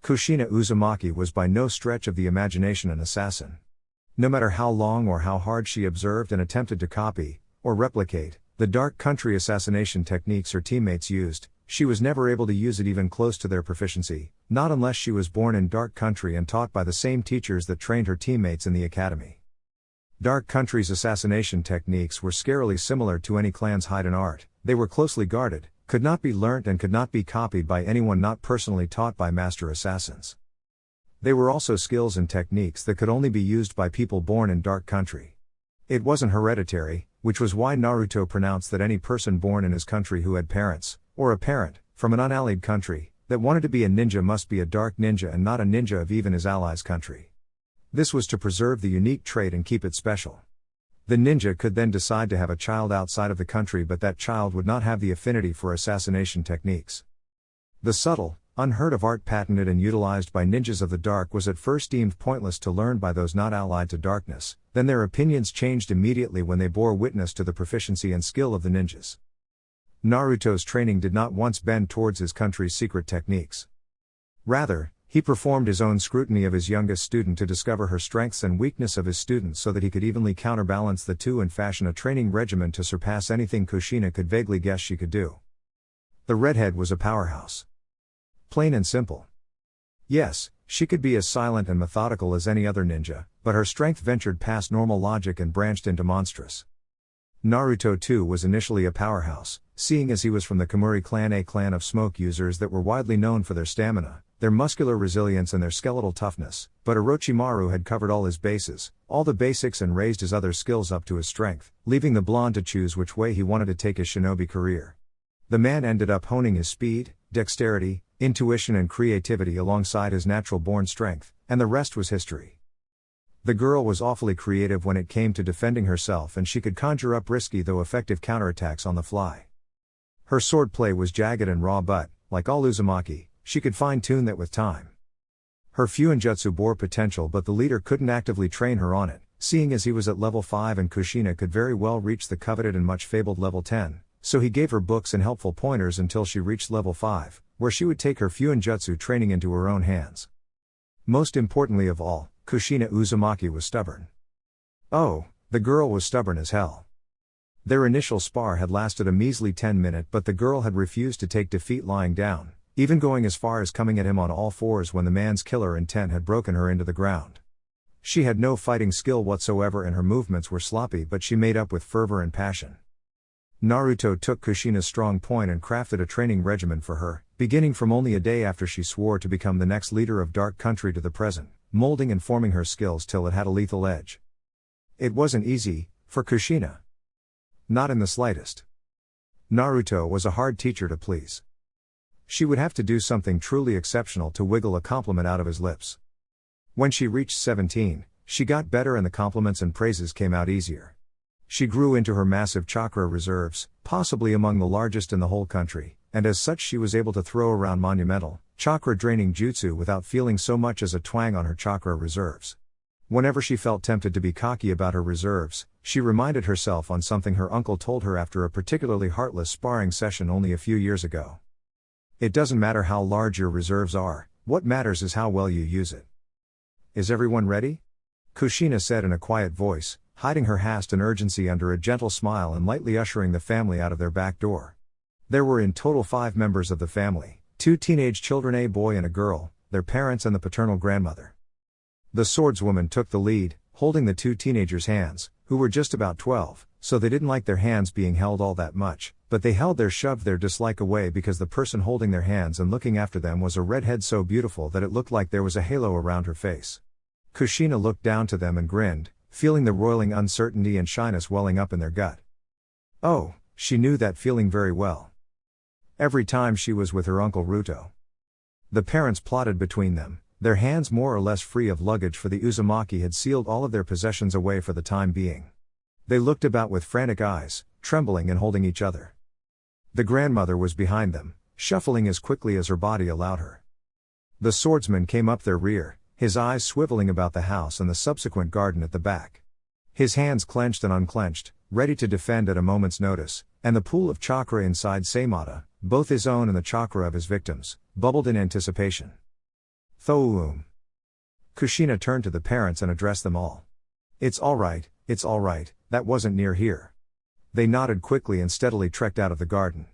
Kushina Uzumaki was by no stretch of the imagination an assassin. No matter how long or how hard she observed and attempted to copy, or replicate, the dark country assassination techniques her teammates used, she was never able to use it even close to their proficiency, not unless she was born in dark country and taught by the same teachers that trained her teammates in the academy. Dark Country's assassination techniques were scarily similar to any clan's hidden art. They were closely guarded, could not be learnt, and could not be copied by anyone not personally taught by master assassins. They were also skills and techniques that could only be used by people born in Dark Country. It wasn't hereditary, which was why Naruto pronounced that any person born in his country who had parents, or a parent, from an unallied country, that wanted to be a ninja must be a dark ninja and not a ninja of even his allies' country. This was to preserve the unique trait and keep it special. The ninja could then decide to have a child outside of the country, but that child would not have the affinity for assassination techniques. The subtle, unheard of art patented and utilized by ninjas of the dark was at first deemed pointless to learn by those not allied to darkness, then their opinions changed immediately when they bore witness to the proficiency and skill of the ninjas. Naruto's training did not once bend towards his country's secret techniques. Rather, he performed his own scrutiny of his youngest student to discover her strengths and weakness of his students so that he could evenly counterbalance the two and fashion a training regimen to surpass anything Kushina could vaguely guess she could do. The redhead was a powerhouse. Plain and simple. Yes, she could be as silent and methodical as any other ninja, but her strength ventured past normal logic and branched into monstrous. Naruto too was initially a powerhouse, seeing as he was from the Kamuri clan, a clan of smoke users that were widely known for their stamina, their muscular resilience and their skeletal toughness, but Orochimaru had covered all his bases, all the basics, and raised his other skills up to his strength, leaving the blonde to choose which way he wanted to take his shinobi career. The man ended up honing his speed, dexterity, intuition and creativity alongside his natural-born strength, and the rest was history. The girl was awfully creative when it came to defending herself, and she could conjure up risky though effective counterattacks on the fly. Her swordplay was jagged and raw, but, like all Uzumaki, she could fine-tune that with time. Her Fuinjutsu bore potential, but the leader couldn't actively train her on it, seeing as he was at level 5 and Kushina could very well reach the coveted and much fabled level 10, so he gave her books and helpful pointers until she reached level 5, where she would take her Fuinjutsu training into her own hands. Most importantly of all, Kushina Uzumaki was stubborn. Oh, the girl was stubborn as hell. Their initial spar had lasted a measly 10 minutes, but the girl had refused to take defeat lying down, even going as far as coming at him on all fours when the man's killer intent had broken her into the ground. She had no fighting skill whatsoever and her movements were sloppy, but she made up with fervor and passion. Naruto took Kushina's strong point and crafted a training regimen for her, beginning from only a day after she swore to become the next leader of Dark Country to the present, molding and forming her skills till it had a lethal edge. It wasn't easy, for Kushina. Not in the slightest. Naruto was a hard teacher to please. She would have to do something truly exceptional to wiggle a compliment out of his lips. When she reached 17, she got better and the compliments and praises came out easier. She grew into her massive chakra reserves, possibly among the largest in the whole country, and as such she was able to throw around monumental, chakra-draining jutsu without feeling so much as a twang on her chakra reserves. Whenever she felt tempted to be cocky about her reserves, she reminded herself on something her uncle told her after a particularly heartless sparring session only a few years ago. It doesn't matter how large your reserves are, what matters is how well you use it. Is everyone ready? Kushina said in a quiet voice, hiding her haste and urgency under a gentle smile and lightly ushering the family out of their back door. There were in total 5 members of the family, 2 teenage children, a boy and a girl, their parents and the paternal grandmother. The swordswoman took the lead, holding the 2 teenagers' hands, who were just about 12, so they didn't like their hands being held all that much, but they shoved their dislike away because the person holding their hands and looking after them was a redhead so beautiful that it looked like there was a halo around her face. Kushina looked down to them and grinned, feeling the roiling uncertainty and shyness welling up in their gut. Oh, she knew that feeling very well. Every time she was with her uncle Ruto. The parents plotted between them, their hands more or less free of luggage, for the Uzumaki had sealed all of their possessions away for the time being. They looked about with frantic eyes, trembling and holding each other. The grandmother was behind them, shuffling as quickly as her body allowed her. The swordsman came up their rear, his eyes swiveling about the house and the subsequent garden at the back. His hands clenched and unclenched, ready to defend at a moment's notice, and the pool of chakra inside Seimata, both his own and the chakra of his victims, bubbled in anticipation. Thouum. Kushina turned to the parents and addressed them all. It's all right, that wasn't near here. They nodded quickly and steadily trekked out of the garden.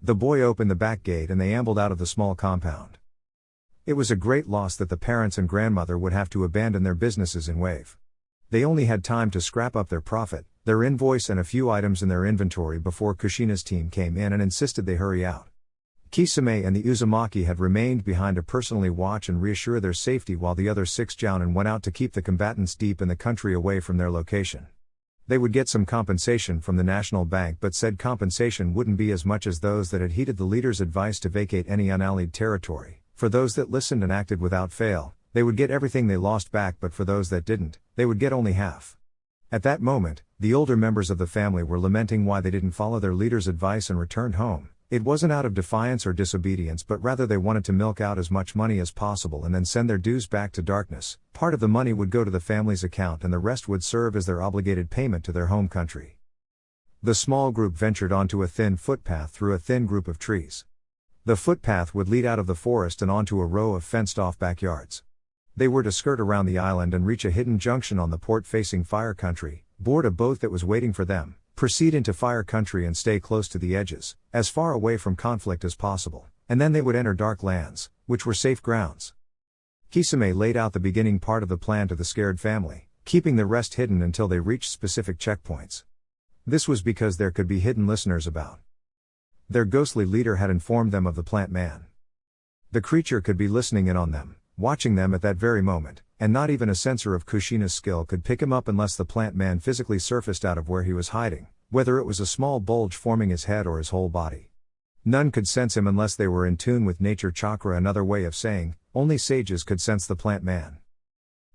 The boy opened the back gate and they ambled out of the small compound. It was a great loss that the parents and grandmother would have to abandon their businesses in Wave. They only had time to scrap up their profit, their invoice and a few items in their inventory before Kushina's team came in and insisted they hurry out. Kisame and the Uzumaki had remained behind to personally watch and reassure their safety while the other 6 jounin went out to keep the combatants deep in the country away from their location. They would get some compensation from the National Bank, but said compensation wouldn't be as much as those that had heeded the leader's advice to vacate any unallied territory. For those that listened and acted without fail, they would get everything they lost back, but for those that didn't, they would get only half. At that moment, the older members of the family were lamenting why they didn't follow their leader's advice and returned home. It wasn't out of defiance or disobedience, but rather they wanted to milk out as much money as possible and then send their dues back to darkness. Part of the money would go to the family's account and the rest would serve as their obligated payment to their home country. The small group ventured onto a thin footpath through a thin group of trees. The footpath would lead out of the forest and onto a row of fenced-off backyards. They were to skirt around the island and reach a hidden junction on the port-facing fire country, board a boat that was waiting for them, proceed into fire country and stay close to the edges, as far away from conflict as possible, and then they would enter dark lands, which were safe grounds. Kisame laid out the beginning part of the plan to the scared family, keeping the rest hidden until they reached specific checkpoints. This was because there could be hidden listeners about. Their ghostly leader had informed them of the plant man. The creature could be listening in on them, watching them at that very moment, and not even a sensor of Kushina's skill could pick him up unless the plant man physically surfaced out of where he was hiding, whether it was a small bulge forming his head or his whole body. None could sense him unless they were in tune with nature chakra, another way of saying, only sages could sense the plant man.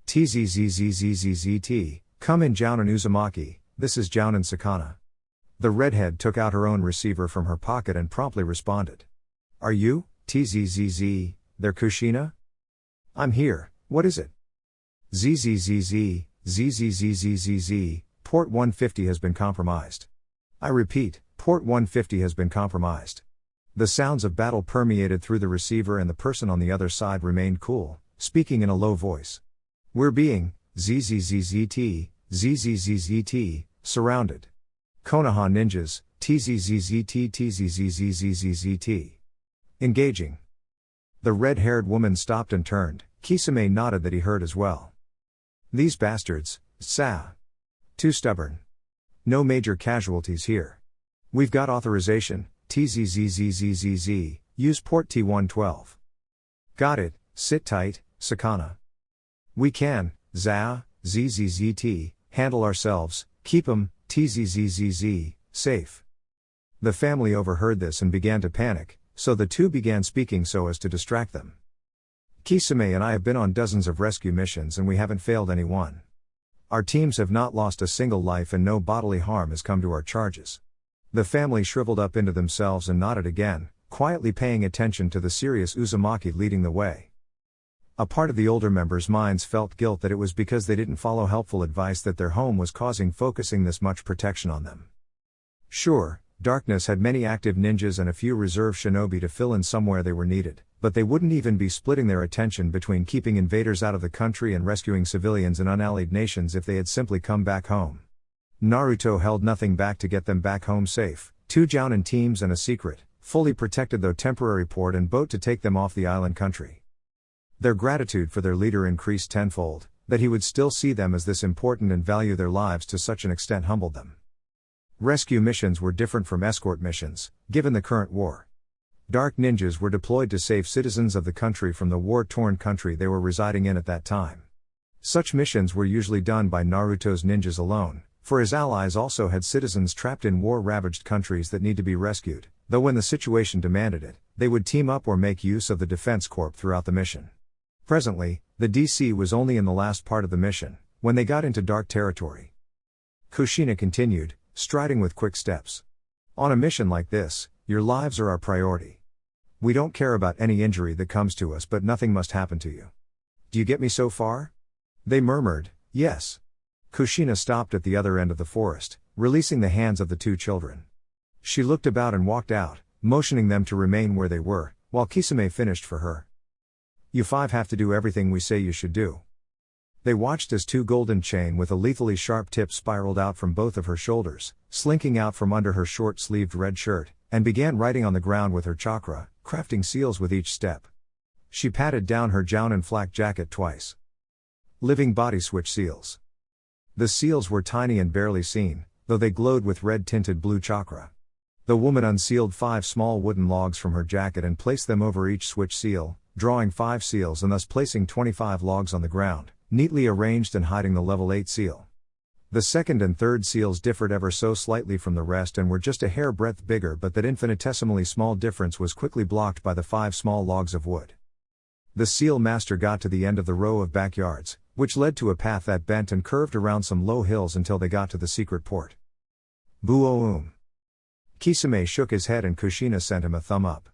Tzzzzzzzzt, come in Jounin Uzumaki, this is Jounin Sakana. The redhead took out her own receiver from her pocket and promptly responded. Are you, Tzzz, there Kushina? I'm here, what is it? ZZZZ, ZZZZZZ, Port 150 has been compromised. I repeat, Port 150 has been compromised. The sounds of battle permeated through the receiver and the person on the other side remained cool, speaking in a low voice. We're being, ZZZZT, ZZZZT, surrounded. Konoha ninjas, TZZZT TZZZZZZT. Engaging. The red-haired woman stopped and turned. Kisame nodded that he heard as well. These bastards, too stubborn. No major casualties here. We've got authorization, TZZZZZZ, use port T112. Got it, sit tight, Sakana. We can, ZZZT, handle ourselves, keep 'em, TZZZZ, safe. The family overheard this and began to panic, so the two began speaking so as to distract them. Kisame and I have been on dozens of rescue missions and we haven't failed any one. Our teams have not lost a single life and no bodily harm has come to our charges. The family shriveled up into themselves and nodded again, quietly paying attention to the serious Uzumaki leading the way. A part of the older members' minds felt guilt that it was because they didn't follow helpful advice that their home was causing focusing this much protection on them. Sure, Darkness had many active ninjas and a few reserve shinobi to fill in somewhere they were needed, but they wouldn't even be splitting their attention between keeping invaders out of the country and rescuing civilians in unallied nations if they had simply come back home. Naruto held nothing back to get them back home safe, 2 jounin teams and a secret, fully protected though temporary port and boat to take them off the island country. Their gratitude for their leader increased tenfold, that he would still see them as this important and value their lives to such an extent humbled them. Rescue missions were different from escort missions, given the current war. Dark ninjas were deployed to save citizens of the country from the war-torn country they were residing in at that time. Such missions were usually done by Naruto's ninjas alone, for his allies also had citizens trapped in war-ravaged countries that need to be rescued, though when the situation demanded it, they would team up or make use of the defense corps throughout the mission. Presently, the DC was only in the last part of the mission, when they got into dark territory. Kushina continued, striding with quick steps. On a mission like this, your lives are our priority. We don't care about any injury that comes to us, but nothing must happen to you. Do you get me so far? They murmured, yes. Kushina stopped at the other end of the forest, releasing the hands of the 2 children. She looked about and walked out, motioning them to remain where they were, while Kisame finished for her. You 5 have to do everything we say you should do. They watched as 2 golden chain with a lethally sharp tip spiraled out from both of her shoulders, slinking out from under her short-sleeved red shirt, and began writing on the ground with her chakra, crafting seals with each step. She patted down her jounin flak jacket twice. Living body switch seals. The seals were tiny and barely seen, though they glowed with red-tinted blue chakra. The woman unsealed 5 small wooden logs from her jacket and placed them over each switch seal, drawing 5 seals and thus placing 25 logs on the ground, neatly arranged and hiding the level 8 seal. The second and third seals differed ever so slightly from the rest and were just a hair breadth bigger, but that infinitesimally small difference was quickly blocked by the 5 small logs of wood. The seal master got to the end of the row of backyards, which led to a path that bent and curved around some low hills until they got to the secret port. Boo-oom. Kisame shook his head and Kushina sent him a thumb up.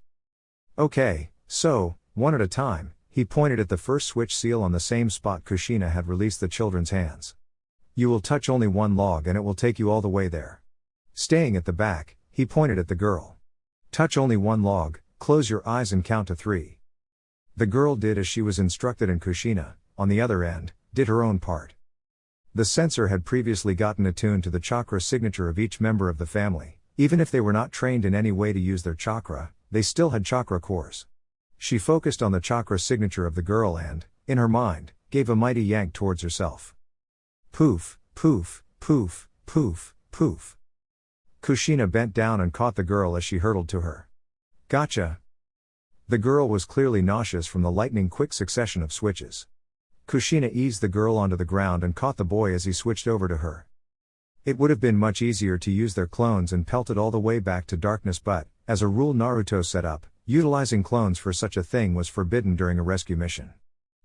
Okay, so, one at a time, he pointed at the first switch seal on the same spot Kushina had released the children's hands. You will touch only 1 log and it will take you all the way there. Staying at the back, he pointed at the girl. Touch only 1 log, close your eyes and count to 3. The girl did as she was instructed and Kushina, on the other end, did her own part. The sensor had previously gotten attuned to the chakra signature of each member of the family. Even if they were not trained in any way to use their chakra, they still had chakra cores. She focused on the chakra signature of the girl and, in her mind, gave a mighty yank towards herself. Poof, poof, poof, poof, poof. Kushina bent down and caught the girl as she hurtled to her. Gotcha. The girl was clearly nauseous from the lightning-quick succession of switches. Kushina eased the girl onto the ground and caught the boy as he switched over to her. It would have been much easier to use their clones and pelted all the way back to darkness, but, as a rule Naruto set up, utilizing clones for such a thing was forbidden during a rescue mission.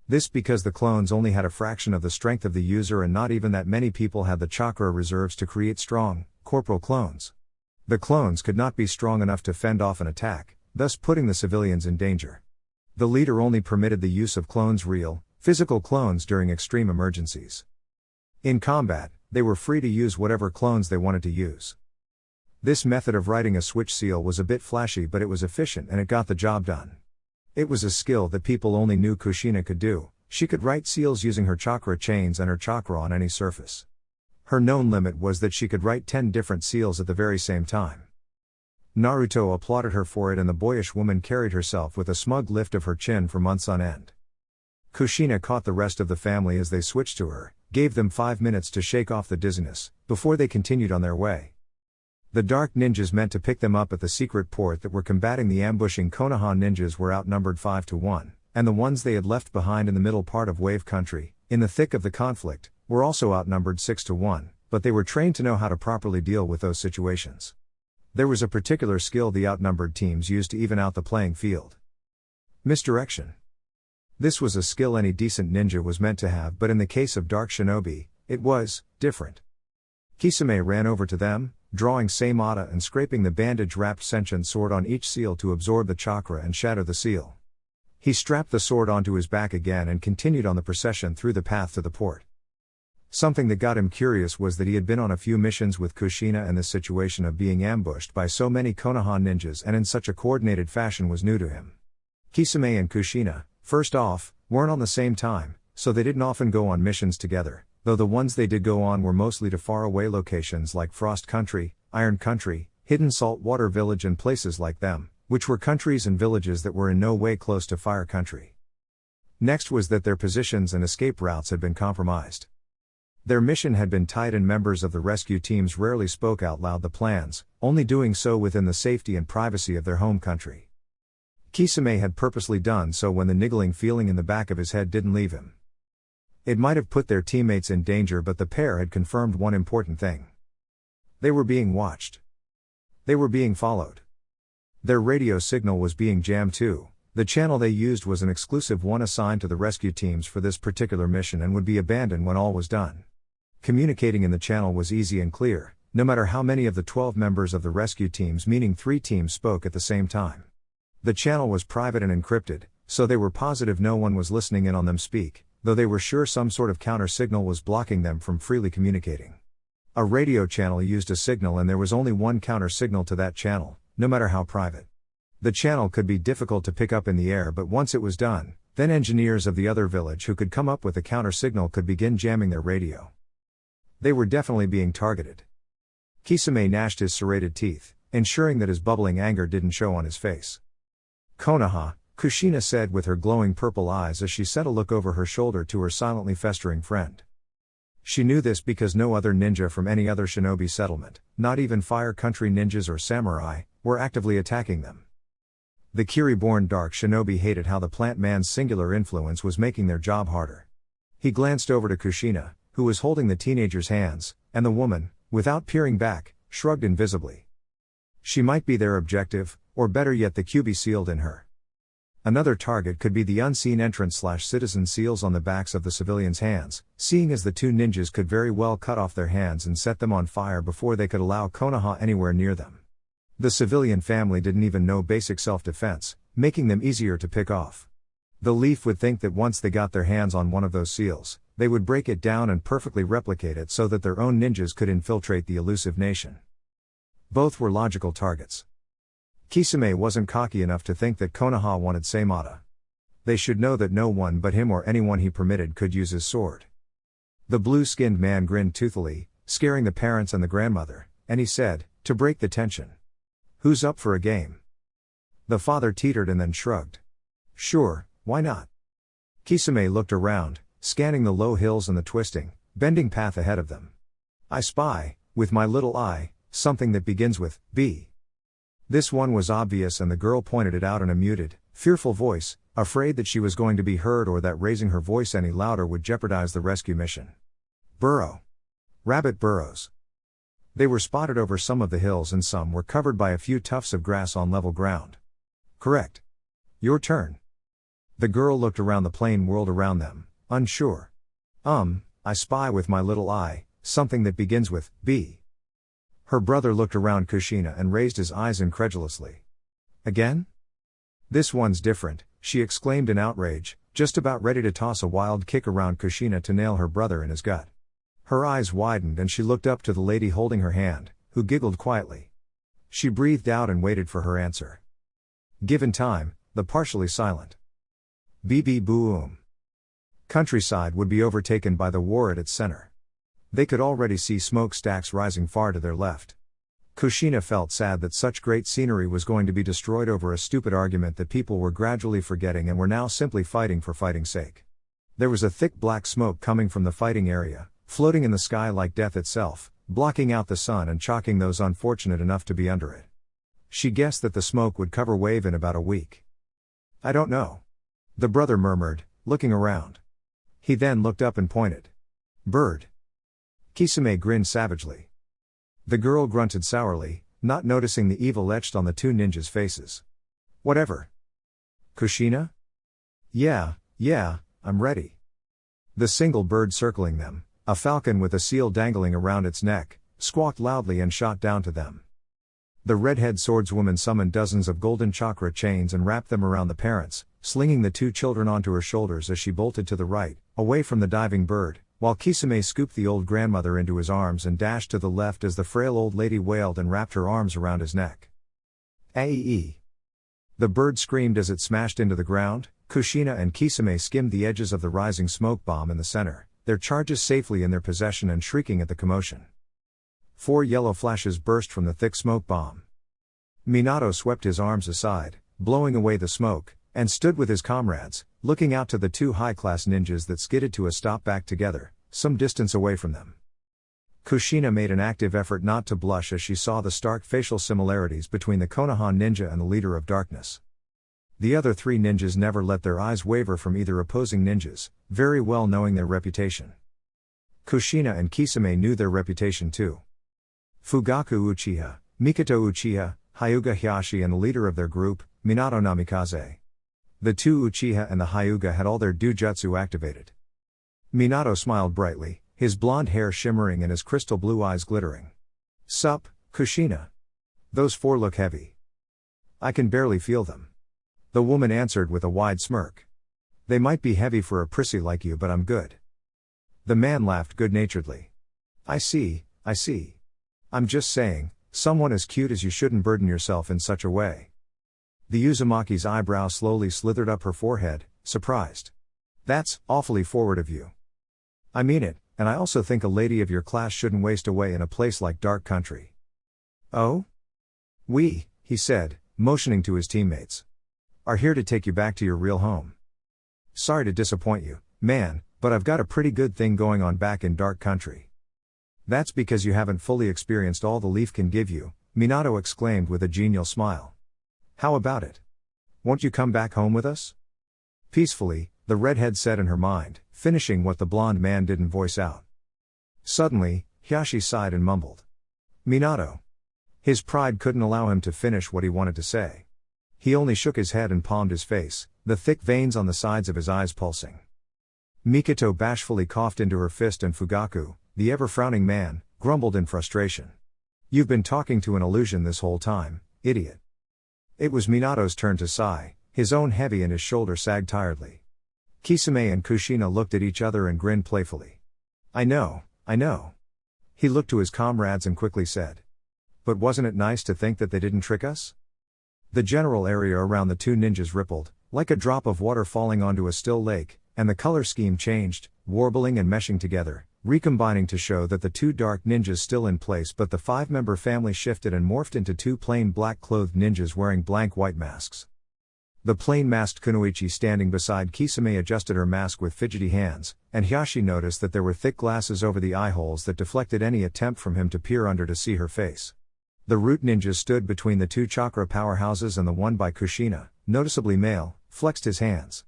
This because the clones only had a fraction of the strength of the user and not even that many people had the chakra reserves to create strong, corporal clones. The clones could not be strong enough to fend off an attack, thus putting the civilians in danger. The leader only permitted the use of clones, real, physical clones during extreme emergencies. In combat, they were free to use whatever clones they wanted to use. This method of writing a switch seal was a bit flashy, but it was efficient and it got the job done. It was a skill that people only knew Kushina could do. She could write seals using her chakra chains and her chakra on any surface. Her known limit was that she could write 10 different seals at the very same time. Naruto applauded her for it and the boyish woman carried herself with a smug lift of her chin for months on end. Kushina caught the rest of the family as they switched to her, gave them 5 minutes to shake off the dizziness, before they continued on their way. The dark ninjas meant to pick them up at the secret port that were combating the ambushing Konoha ninjas were outnumbered 5-1, and the ones they had left behind in the middle part of Wave Country, in the thick of the conflict, were also outnumbered 6-1, but they were trained to know how to properly deal with those situations. There was a particular skill the outnumbered teams used to even out the playing field. Misdirection. This was a skill any decent ninja was meant to have, but in the case of Dark Shinobi, it was different. Kisame ran over to them, drawing Seimata and scraping the bandage-wrapped sentient sword on each seal to absorb the chakra and shatter the seal. He strapped the sword onto his back again and continued on the procession through the path to the port. Something that got him curious was that he had been on a few missions with Kushina, and this situation of being ambushed by so many Konoha ninjas and in such a coordinated fashion was new to him. Kisame and Kushina, first off, weren't on the same time, so they didn't often go on missions together, though the ones they did go on were mostly to faraway locations like Frost Country, Iron Country, Hidden Saltwater Village and places like them, which were countries and villages that were in no way close to Fire Country. Next was that their positions and escape routes had been compromised. Their mission had been tight and members of the rescue teams rarely spoke out loud the plans, only doing so within the safety and privacy of their home country. Kisame had purposely done so when the niggling feeling in the back of his head didn't leave him. It might have put their teammates in danger, but the pair had confirmed one important thing. They were being watched. They were being followed. Their radio signal was being jammed too. The channel they used was an exclusive one assigned to the rescue teams for this particular mission and would be abandoned when all was done. Communicating in the channel was easy and clear, no matter how many of the 12 members of the rescue teams, meaning 3 teams, spoke at the same time. The channel was private and encrypted, so they were positive no one was listening in on them speak, though they were sure some sort of counter signal was blocking them from freely communicating. A radio channel used a signal and there was only one counter signal to that channel, no matter how private. The channel could be difficult to pick up in the air, but once it was done, then engineers of the other village who could come up with a counter signal could begin jamming their radio. They were definitely being targeted. Kisame gnashed his serrated teeth, ensuring that his bubbling anger didn't show on his face. Konoha, Kushina said with her glowing purple eyes as she sent a look over her shoulder to her silently festering friend. She knew this because no other ninja from any other shinobi settlement, not even Fire Country ninjas or samurai, were actively attacking them. The Kiri-born dark shinobi hated how the plant man's singular influence was making their job harder. He glanced over to Kushina, who was holding the teenager's hands, and the woman, without peering back, shrugged invisibly. She might be their objective, or better yet the QB sealed in her. Another target could be the unseen entrant/citizen seals on the backs of the civilians' hands, seeing as the 2 ninjas could very well cut off their hands and set them on fire before they could allow Konoha anywhere near them. The civilian family didn't even know basic self-defense, making them easier to pick off. The Leaf would think that once they got their hands on one of those seals, they would break it down and perfectly replicate it so that their own ninjas could infiltrate the elusive nation. Both were logical targets. Kisame wasn't cocky enough to think that Konoha wanted Seimata. They should know that no one but him or anyone he permitted could use his sword. The blue-skinned man grinned toothily, scaring the parents and the grandmother, and he said, to break the tension, "Who's up for a game?" The father teetered and then shrugged. "Sure, why not?" Kisame looked around, scanning the low hills and the twisting, bending path ahead of them. "I spy, with my little eye, something that begins with B." This one was obvious and the girl pointed it out in a muted, fearful voice, afraid that she was going to be heard or that raising her voice any louder would jeopardize the rescue mission. "Burrow. Rabbit burrows." They were spotted over some of the hills and some were covered by a few tufts of grass on level ground. "Correct. Your turn." The girl looked around the plain world around them, unsure. I spy with my little eye, something that begins with B." Her brother looked around Kushina and raised his eyes incredulously. "Again? This one's different," she exclaimed in outrage, just about ready to toss a wild kick around Kushina to nail her brother in his gut. Her eyes widened and she looked up to the lady holding her hand, who giggled quietly. She breathed out and waited for her answer. Given time, the partially silent boom countryside would be overtaken by the war at its center. They could already see smokestacks rising far to their left. Kushina felt sad that such great scenery was going to be destroyed over a stupid argument that people were gradually forgetting and were now simply fighting for fighting's sake. There was a thick black smoke coming from the fighting area, floating in the sky like death itself, blocking out the sun and chalking those unfortunate enough to be under it. She guessed that the smoke would cover Wave in about a week. "I don't know," the brother murmured, looking around. He then looked up and pointed. "Bird." Kisame grinned savagely. The girl grunted sourly, not noticing the evil etched on the 2 ninjas' faces. "Whatever." "Kushina?" Yeah, I'm ready." The single bird circling them, a falcon with a seal dangling around its neck, squawked loudly and shot down to them. The redhead swordswoman summoned dozens of golden chakra chains and wrapped them around the parents, slinging the 2 children onto her shoulders as she bolted to the right, away from the diving bird, while Kisame scooped the old grandmother into his arms and dashed to the left as the frail old lady wailed and wrapped her arms around his neck. "Aee!" The bird screamed as it smashed into the ground. Kushina and Kisame skimmed the edges of the rising smoke bomb in the center, their charges safely in their possession and shrieking at the commotion. 4 yellow flashes burst from the thick smoke bomb. Minato swept his arms aside, blowing away the smoke, and stood with his comrades, looking out to the 2 high-class ninjas that skidded to a stop back together, some distance away from them. Kushina made an active effort not to blush as she saw the stark facial similarities between the Konoha ninja and the leader of darkness. The other 3 ninjas never let their eyes waver from either opposing ninjas, very well knowing their reputation. Kushina and Kisame knew their reputation too. Fugaku Uchiha, Mikoto Uchiha, Hyuga Hiashi and the leader of their group, Minato Namikaze. The 2 Uchiha and the Hyuga had all their dujutsu activated. Minato smiled brightly, his blonde hair shimmering and his crystal blue eyes glittering. "Sup, Kushina? Those 4 look heavy." "I can barely feel them." The woman answered with a wide smirk. "They might be heavy for a prissy like you, but I'm good." The man laughed good-naturedly. I see. I'm just saying, someone as cute as you shouldn't burden yourself in such a way." The Uzumaki's eyebrow slowly slithered up her forehead, surprised. "That's awfully forward of you." "I mean it, and I also think a lady of your class shouldn't waste away in a place like Dark Country." "Oh? We," he said, motioning to his teammates, "are here to take you back to your real home. Sorry to disappoint you, man, but I've got a pretty good thing going on back in Dark Country." "That's because you haven't fully experienced all the leaf can give you," Minato exclaimed with a genial smile. "How about it? Won't you come back home with us?" Peacefully, the redhead said in her mind, finishing what the blonde man didn't voice out. Suddenly, Hiashi sighed and mumbled. "Minato." His pride couldn't allow him to finish what he wanted to say. He only shook his head and palmed his face, the thick veins on the sides of his eyes pulsing. Mikoto bashfully coughed into her fist and Fugaku, the ever-frowning man, grumbled in frustration. "You've been talking to an illusion this whole time, idiot." It was Minato's turn to sigh, his own heavy and his shoulder sagged tiredly. Kisame and Kushina looked at each other and grinned playfully. I know. He looked to his comrades and quickly said. "But wasn't it nice to think that they didn't trick us?" The general area around the 2 ninjas rippled, like a drop of water falling onto a still lake, and the color scheme changed, warbling and meshing together, recombining to show that the 2 dark ninjas still in place, but the 5-member family shifted and morphed into 2 plain black-clothed ninjas wearing blank white masks. The plain-masked Kunoichi standing beside Kisame adjusted her mask with fidgety hands, and Hiashi noticed that there were thick glasses over the eye holes that deflected any attempt from him to peer under to see her face. The root ninjas stood between the 2 chakra powerhouses, and the one by Kushina, noticeably male, flexed his hands.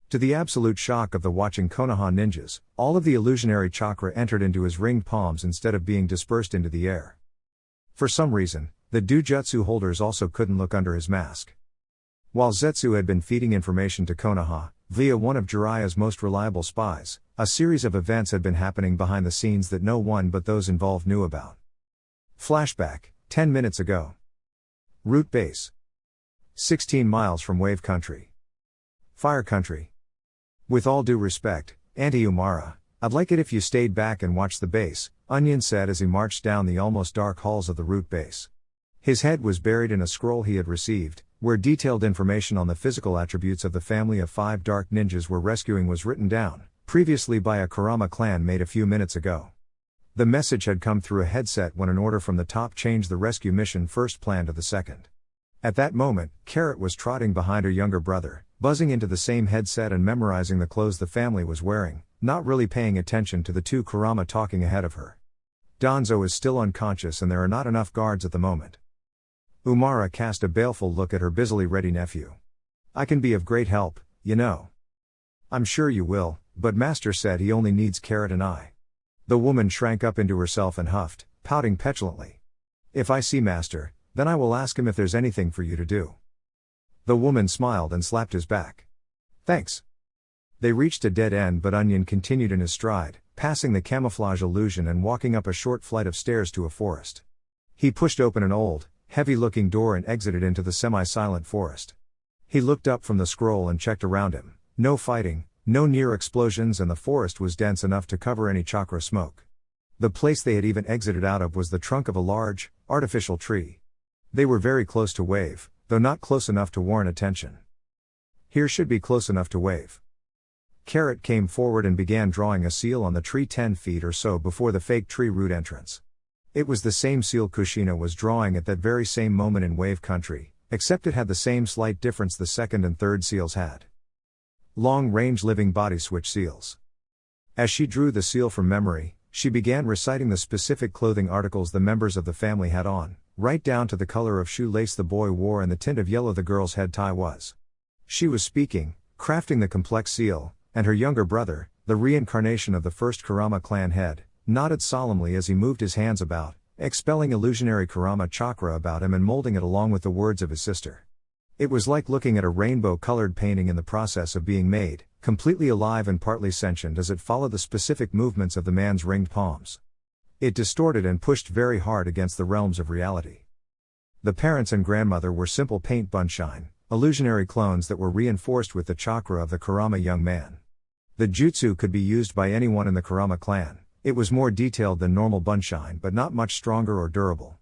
To the absolute shock of the watching Konoha ninjas, all of the illusionary chakra entered into his ringed palms instead of being dispersed into the air. For some reason, the dujutsu holders also couldn't look under his mask. While Zetsu had been feeding information to Konoha, via one of Jiraiya's most reliable spies, a series of events had been happening behind the scenes that no one but those involved knew about. Flashback, 10 minutes ago. Root base. 16 miles from Wave Country. Fire Country. With all due respect, Auntie Umara, I'd like it if you stayed back and watched the base, Onion said as he marched down the almost dark halls of the root base. His head was buried in a scroll he had received, where detailed information on the physical attributes of the family of 5 dark ninjas we're rescuing was written down, previously by a Kurama clan mate a few minutes ago. The message had come through a headset when an order from the top changed the rescue mission first plan to the second. At that moment, Carrot was trotting behind her younger brother, buzzing into the same headset and memorizing the clothes the family was wearing, not really paying attention to the 2 Kurama talking ahead of her. Danzo is still unconscious and there are not enough guards at the moment. Umara cast a baleful look at her busily ready nephew. "I can be of great help, you know." "I'm sure you will, but Master said he only needs Carrot and I." The woman shrank up into herself and huffed, pouting petulantly. "If I see Master, then I will ask him if there's anything for you to do." The woman smiled and slapped his back. "Thanks." They reached a dead end, but Onion continued in his stride, passing the camouflage illusion and walking up a short flight of stairs to a forest. He pushed open an old, heavy-looking door and exited into the semi-silent forest. He looked up from the scroll and checked around him. No fighting, no near explosions, and the forest was dense enough to cover any chakra smoke. The place they had even exited out of was the trunk of a large, artificial tree. They were very close to Wave, though not close enough to warrant attention. Here should be close enough to Wave. Carrot came forward and began drawing a seal on the tree 10 feet or so before the fake tree root entrance. It was the same seal Kushina was drawing at that very same moment in Wave Country, except it had the same slight difference the second and third seals had. Long-range living body switch seals. As she drew the seal from memory, she began reciting the specific clothing articles the members of the family had on, right down to the color of shoelace the boy wore and the tint of yellow the girl's head tie was. She was speaking, crafting the complex seal, and her younger brother, the reincarnation of the first Kurama clan head, nodded solemnly as he moved his hands about, expelling illusionary Kurama chakra about him and molding it along with the words of his sister. It was like looking at a rainbow-colored painting in the process of being made, completely alive and partly sentient as it followed the specific movements of the man's ringed palms. It distorted and pushed very hard against the realms of reality. The parents and grandmother were simple paint bunshine, illusionary clones that were reinforced with the chakra of the Kurama young man. The jutsu could be used by anyone in the Kurama clan. It was more detailed than normal bunshine but not much stronger or durable.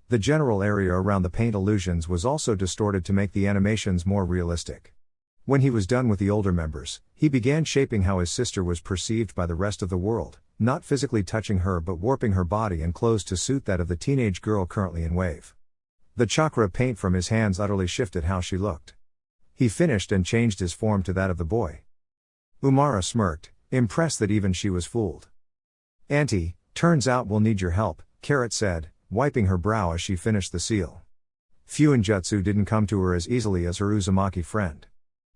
The general area around the paint illusions was also distorted to make the animations more realistic. When he was done with the older members, he began shaping how his sister was perceived by the rest of the world, not physically touching her but warping her body and clothes to suit that of the teenage girl currently in Wave. The chakra paint from his hands utterly shifted how she looked. He finished and changed his form to that of the boy. Umara smirked, impressed that even she was fooled. "Auntie, turns out we'll need your help," Carrot said, wiping her brow as she finished the seal. Fuinjutsu didn't come to her as easily as her Uzumaki friend.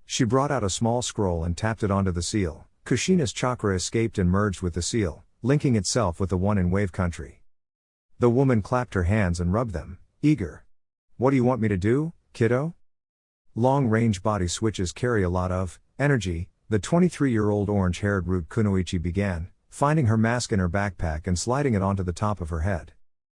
She brought out a small scroll and tapped it onto the seal. Kushina's chakra escaped and merged with the seal, linking itself with the one in Wave Country. The woman clapped her hands and rubbed them, eager. "What do you want me to do, kiddo?" "Long-range body switches carry a lot of energy," the 23-year-old orange-haired Root Kunoichi began, finding her mask in her backpack and sliding it onto the top of her head.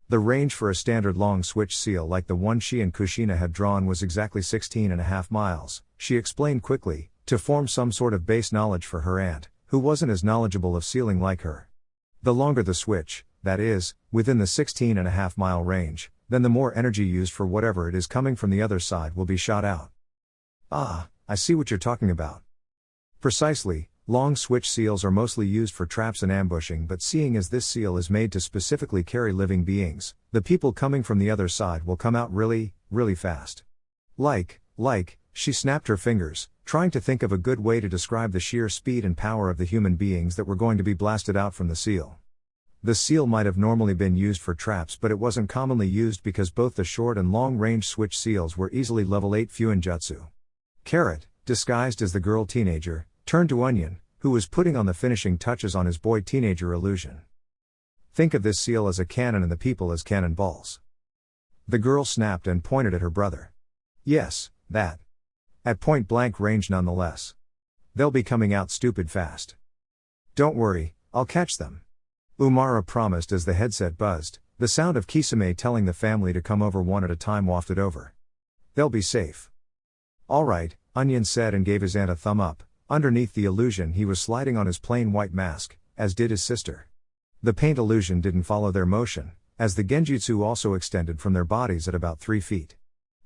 The range for a standard long switch seal like the one she and Kushina had drawn was exactly 16.5 miles, she explained quickly, to form some sort of base knowledge for her aunt, who wasn't as knowledgeable of sealing like her. The longer the switch, that is, within the 16.5 mile range, then the more energy used for whatever it is coming from the other side will be shot out. "Ah, I see what you're talking about." Precisely. Long switch seals are mostly used for traps and ambushing, but seeing as this seal is made to specifically carry living beings, the people coming from the other side will come out really, really fast. Like, she snapped her fingers, trying to think of a good way to describe the sheer speed and power of the human beings that were going to be blasted out from the seal. The seal might have normally been used for traps, but it wasn't commonly used because both the short and long range switch seals were easily level 8 Fuinjutsu. Carrot, disguised as the girl teenager, turned to Onion, who was putting on the finishing touches on his boy teenager illusion. "Think of this seal as a cannon and the people as cannonballs." The girl snapped and pointed at her brother. "Yes, that. At point blank range nonetheless. They'll be coming out stupid fast." "Don't worry, I'll catch them," Umara promised as the headset buzzed, the sound of Kisame telling the family to come over one at a time wafted over. "They'll be safe." "All right," Onion said and gave his aunt a thumb up. Underneath the illusion he was sliding on his plain white mask, as did his sister. The paint illusion didn't follow their motion, as the genjutsu also extended from their bodies at about 3 feet.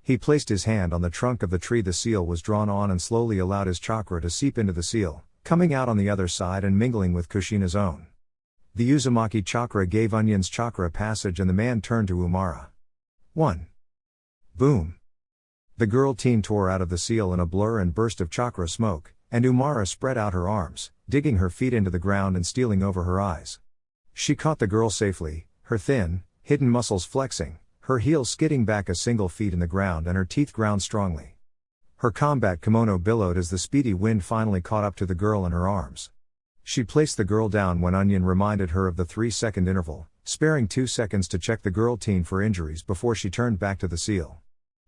He placed his hand on the trunk of the tree the seal was drawn on and slowly allowed his chakra to seep into the seal, coming out on the other side and mingling with Kushina's own. The Uzumaki chakra gave Onion's chakra passage and the man turned to Umara. 1. Boom. The girl teen tore out of the seal in a blur and burst of chakra smoke, and Umara spread out her arms, digging her feet into the ground and stealing over her eyes. She caught the girl safely, her thin, hidden muscles flexing, her heels skidding back a single feet in the ground and her teeth ground strongly. Her combat kimono billowed as the speedy wind finally caught up to the girl in her arms. She placed the girl down when Onion reminded her of the 3-second interval, sparing 2 seconds to check the girl teen for injuries before she turned back to the seal.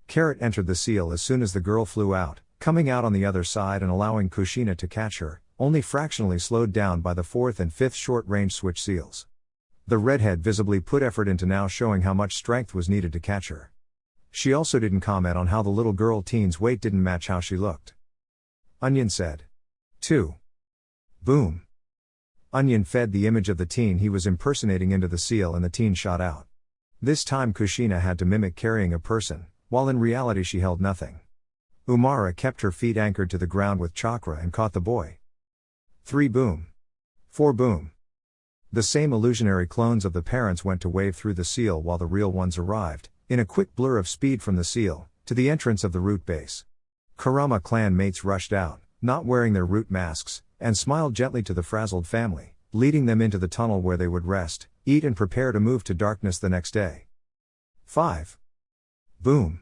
Carrot entered the seal as soon as the girl flew out, coming out on the other side and allowing Kushina to catch her, only fractionally slowed down by the 4th and 5th short-range switch seals. The redhead visibly put effort into now showing how much strength was needed to catch her. She also didn't comment on how the little girl teen's weight didn't match how she looked. Onion said. 2. Boom. Onion fed the image of the teen he was impersonating into the seal and the teen shot out. This time Kushina had to mimic carrying a person, while in reality she held nothing. Umara kept her feet anchored to the ground with chakra and caught the boy. 3 boom. 4 boom. The same illusionary clones of the parents went to wave through the seal while the real ones arrived, in a quick blur of speed from the seal, to the entrance of the root base. Kurama clan mates rushed out, not wearing their root masks, and smiled gently to the frazzled family, leading them into the tunnel where they would rest, eat and prepare to move to darkness the next day. 5. Boom.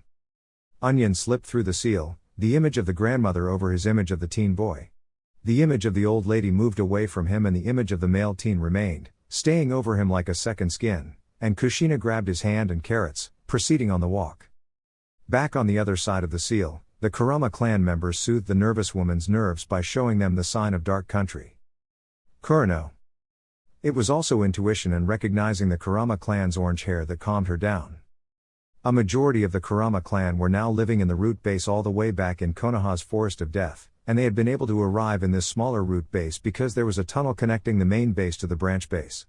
Onion slipped through the seal, the image of the grandmother over his image of the teen boy. The image of the old lady moved away from him and the image of the male teen remained, staying over him like a second skin, and Kushina grabbed his hand and carrots, proceeding on the walk. Back on the other side of the seal, the Kurama clan members soothed the nervous woman's nerves by showing them the sign of dark country. Kurano. It was also intuition and recognizing the Kurama clan's orange hair that calmed her down. A majority of the Kurama clan were now living in the root base all the way back in Konoha's Forest of Death, and they had been able to arrive in this smaller root base because there was a tunnel connecting the main base to the branch base.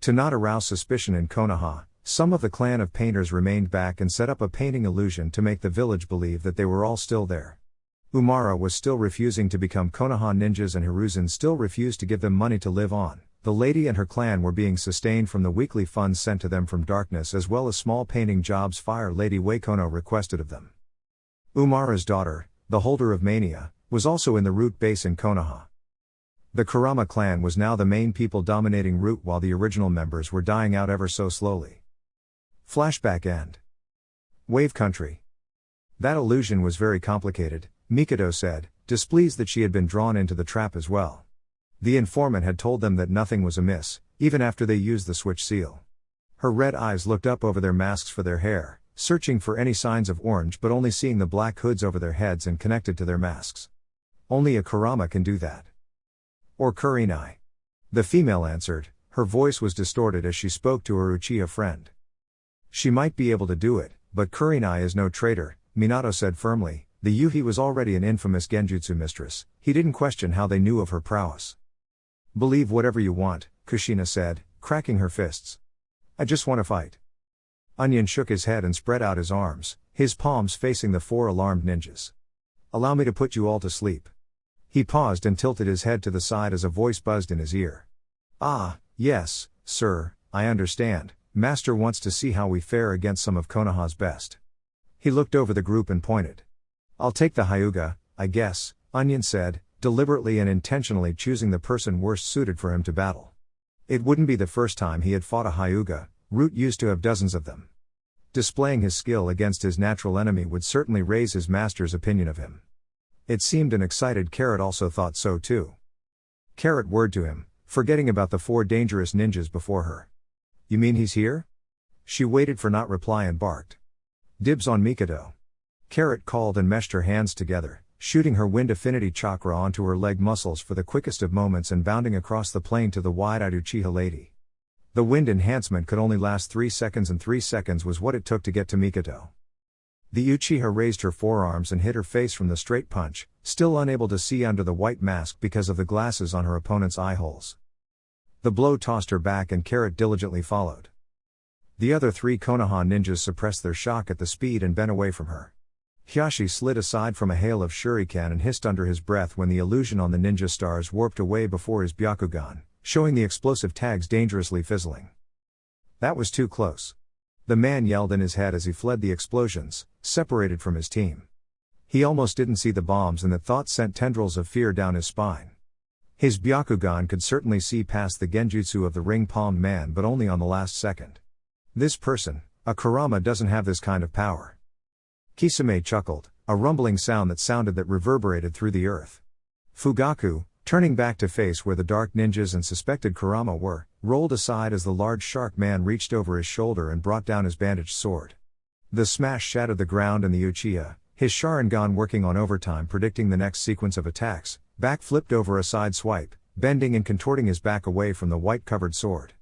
To not arouse suspicion in Konoha, some of the clan of painters remained back and set up a painting illusion to make the village believe that they were all still there. Umara was still refusing to become Konoha ninjas and Hiruzen still refused to give them money to live on. The lady and her clan were being sustained from the weekly funds sent to them from darkness as well as small painting jobs Fire Lady Wakono requested of them. Umara's daughter, the holder of mania, was also in the root base in Konoha. The Kurama clan was now the main people dominating root while the original members were dying out ever so slowly. Flashback end. Wave country. That illusion was very complicated, Mikado said, displeased that she had been drawn into the trap as well. The informant had told them that nothing was amiss, even after they used the switch seal. Her red eyes looked up over their masks for their hair, searching for any signs of orange but only seeing the black hoods over their heads and connected to their masks. Only a Kurama can do that. Or Kurinai. The female answered, her voice was distorted as she spoke to her Uchiha friend. She might be able to do it, but Kurinai is no traitor, Minato said firmly. The Yuhi was already an infamous genjutsu mistress, he didn't question how they knew of her prowess. Believe whatever you want, Kushina said, cracking her fists. I just want to fight. Onion shook his head and spread out his arms, his palms facing the 4 alarmed ninjas. Allow me to put you all to sleep. He paused and tilted his head to the side as a voice buzzed in his ear. Ah, yes, sir, I understand, Master wants to see how we fare against some of Konoha's best. He looked over the group and pointed. I'll take the Hyuga, I guess, Onion said, deliberately and intentionally choosing the person worst suited for him to battle. It wouldn't be the first time he had fought a Hyuga, Root used to have dozens of them. Displaying his skill against his natural enemy would certainly raise his master's opinion of him. It seemed an excited Carrot also thought so too. Carrot whirred to him, forgetting about the 4 dangerous ninjas before her. You mean he's here? She waited for not reply and barked. Dibs on Mikado. Carrot called and meshed her hands together, shooting her wind affinity chakra onto her leg muscles for the quickest of moments and bounding across the plain to the wide-eyed Uchiha lady. The wind enhancement could only last 3 seconds and 3 seconds was what it took to get to Mikado. The Uchiha raised her forearms and hit her face from the straight punch, still unable to see under the white mask because of the glasses on her opponent's eye holes. The blow tossed her back and Carrot diligently followed. The other 3 Konoha ninjas suppressed their shock at the speed and bent away from her. Hyashi slid aside from a hail of shuriken and hissed under his breath when the illusion on the ninja stars warped away before his Byakugan, showing the explosive tags dangerously fizzling. That was too close. The man yelled in his head as he fled the explosions, separated from his team. He almost didn't see the bombs and that thought sent tendrils of fear down his spine. His Byakugan could certainly see past the genjutsu of the ring-palmed man but only on the last second. This person, a Kurama, doesn't have this kind of power. Kisame chuckled, a rumbling sound that reverberated through the earth. Fugaku, turning back to face where the dark ninjas and suspected Kurama were, rolled aside as the large shark man reached over his shoulder and brought down his bandaged sword. The smash shattered the ground and the Uchiha, his Sharingan working on overtime predicting the next sequence of attacks, back flipped over a side swipe, bending and contorting his back away from the white-covered sword.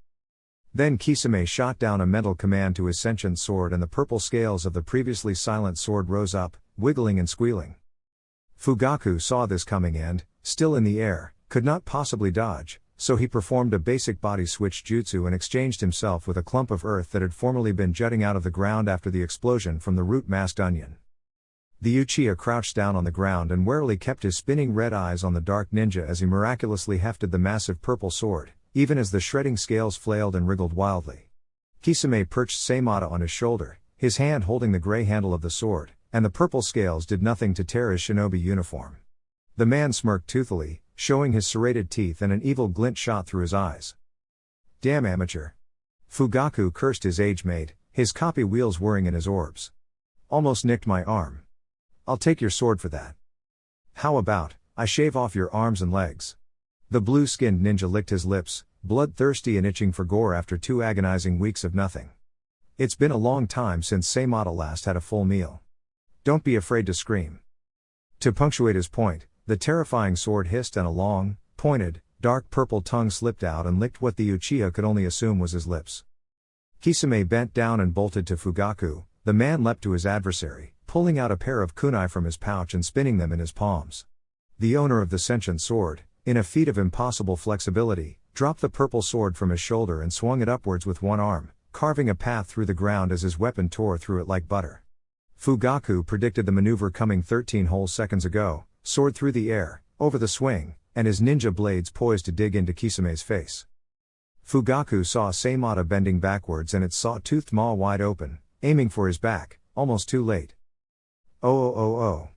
Then Kisame shot down a mental command to his sentient sword and the purple scales of the previously silent sword rose up, wiggling and squealing. Fugaku saw this coming and, still in the air, could not possibly dodge, so he performed a basic body switch jutsu and exchanged himself with a clump of earth that had formerly been jutting out of the ground after the explosion from the root-masked onion. The Uchiha crouched down on the ground and warily kept his spinning red eyes on the dark ninja as he miraculously hefted the massive purple sword, even as the shredding scales flailed and wriggled wildly. Kisame perched Seimata on his shoulder, his hand holding the gray handle of the sword, and the purple scales did nothing to tear his shinobi uniform. The man smirked toothily, showing his serrated teeth, and an evil glint shot through his eyes. Damn amateur. Fugaku cursed his age mate, his copy wheels whirring in his orbs. Almost nicked my arm. I'll take your sword for that. How about, I shave off your arms and legs? The blue-skinned ninja licked his lips, bloodthirsty and itching for gore after 2 agonizing weeks of nothing. It's been a long time since Seimata last had a full meal. Don't be afraid to scream. To punctuate his point, the terrifying sword hissed and a long, pointed, dark purple tongue slipped out and licked what the Uchiha could only assume was his lips. Kisame bent down and bolted to Fugaku. The man leapt to his adversary, pulling out a pair of kunai from his pouch and spinning them in his palms. The owner of the sentient sword, in a feat of impossible flexibility, dropped the purple sword from his shoulder and swung it upwards with one arm, carving a path through the ground as his weapon tore through it like butter. Fugaku predicted the maneuver coming 13 whole seconds ago, sword through the air, over the swing, and his ninja blades poised to dig into Kisame's face. Fugaku saw Seimata bending backwards and its saw-toothed maw wide open, aiming for his back, almost too late. Oh.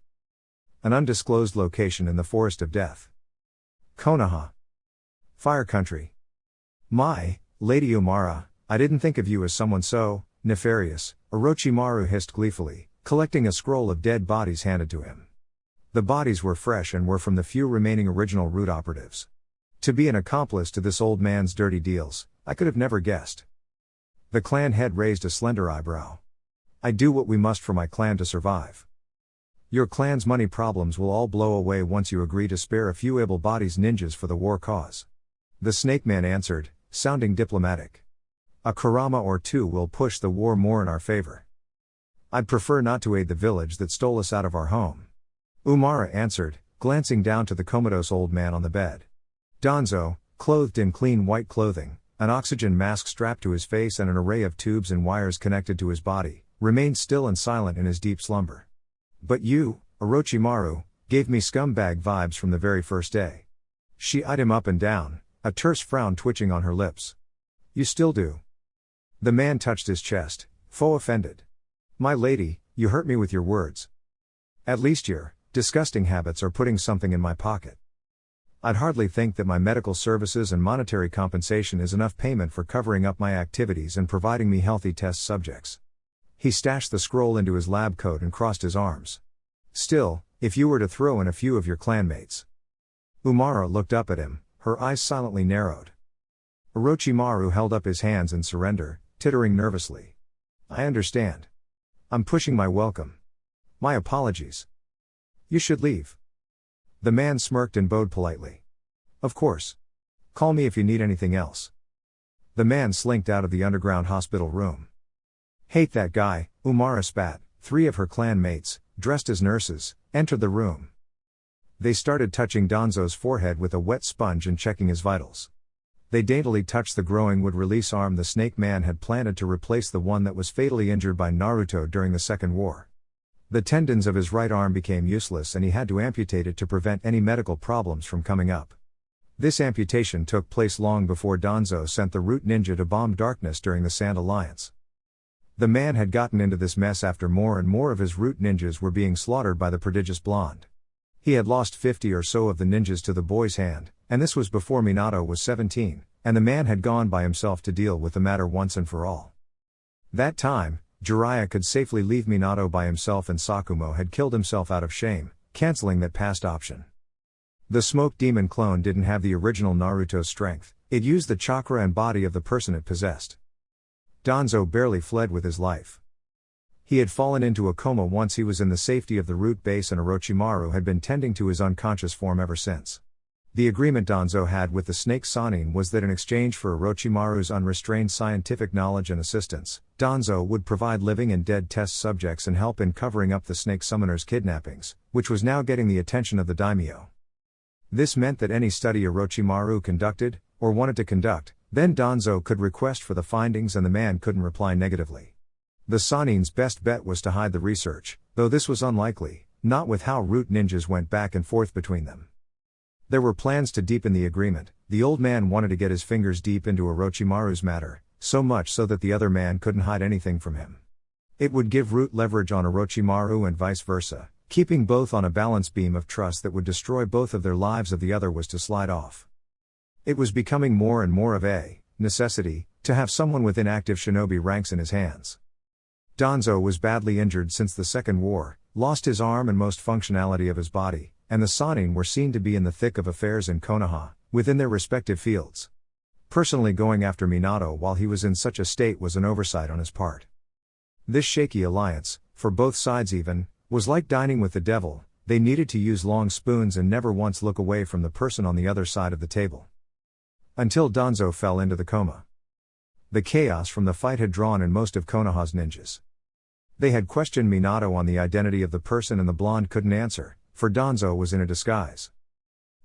An undisclosed location in the Forest of Death. Konoha. Fire Country. My, Lady Umara, I didn't think of you as someone so nefarious, Orochimaru hissed gleefully, collecting a scroll of dead bodies handed to him. The bodies were fresh and were from the few remaining original root operatives. To be an accomplice to this old man's dirty deals, I could have never guessed. The clan head raised a slender eyebrow. I do what we must for my clan to survive. Your clan's money problems will all blow away once you agree to spare a few able-bodied ninjas for the war cause. The Snake Man answered, sounding diplomatic. A Kurama or 2 will push the war more in our favor. I'd prefer not to aid the village that stole us out of our home. Umara answered, glancing down to the comatose old man on the bed. Danzo, clothed in clean white clothing, an oxygen mask strapped to his face and an array of tubes and wires connected to his body, remained still and silent in his deep slumber. But you, Orochimaru, gave me scumbag vibes from the very first day. She eyed him up and down, a terse frown twitching on her lips. You still do. The man touched his chest, faux offended. My lady, you hurt me with your words. At least your disgusting habits are putting something in my pocket. I'd hardly think that my medical services and monetary compensation is enough payment for covering up my activities and providing me healthy test subjects. He stashed the scroll into his lab coat and crossed his arms. Still, if you were to throw in a few of your clanmates. Umara looked up at him, her eyes silently narrowed. Orochimaru held up his hands in surrender, tittering nervously. I understand. I'm pushing my welcome. My apologies. You should leave. The man smirked and bowed politely. Of course. Call me if you need anything else. The man slinked out of the underground hospital room. Hate that guy, Umara spat. 3 of her clan mates, dressed as nurses, entered the room. They started touching Danzo's forehead with a wet sponge and checking his vitals. They daintily touched the growing would-release arm the Snake Man had planted to replace the one that was fatally injured by Naruto during the Second War. The tendons of his right arm became useless and he had to amputate it to prevent any medical problems from coming up. This amputation took place long before Danzo sent the Root Ninja to bomb Darkness during the Sand Alliance. The man had gotten into this mess after more and more of his Root Ninjas were being slaughtered by the prodigious blonde. He had lost 50 or so of the ninjas to the boy's hand, and this was before Minato was 17, and the man had gone by himself to deal with the matter once and for all. That time, Jiraiya could safely leave Minato by himself and Sakumo had killed himself out of shame, cancelling that past option. The smoke demon clone didn't have the original Naruto's strength, it used the chakra and body of the person it possessed. Danzo barely fled with his life. He had fallen into a coma once he was in the safety of the root base and Orochimaru had been tending to his unconscious form ever since. The agreement Danzo had with the Snake Sannin was that in exchange for Orochimaru's unrestrained scientific knowledge and assistance, Danzo would provide living and dead test subjects and help in covering up the Snake Summoner's kidnappings, which was now getting the attention of the daimyo. This meant that any study Orochimaru conducted, or wanted to conduct, then Danzo could request for the findings and the man couldn't reply negatively. The Sannin's best bet was to hide the research, though this was unlikely, not with how root ninjas went back and forth between them. There were plans to deepen the agreement. The old man wanted to get his fingers deep into Orochimaru's matter, so much so that the other man couldn't hide anything from him. It would give root leverage on Orochimaru and vice versa, keeping both on a balance beam of trust that would destroy both of their lives if the other was to slide off. It was becoming more and more of a necessity to have someone with inactive shinobi ranks in his hands. Danzo was badly injured since the Second War, lost his arm and most functionality of his body, and the Sannin were seen to be in the thick of affairs in Konoha, within their respective fields. Personally going after Minato while he was in such a state was an oversight on his part. This shaky alliance, for both sides even, was like dining with the devil. They needed to use long spoons and never once look away from the person on the other side of the table. Until Danzo fell into the coma. The chaos from the fight had drawn in most of Konoha's ninjas. They had questioned Minato on the identity of the person and the blonde couldn't answer, for Danzo was in a disguise.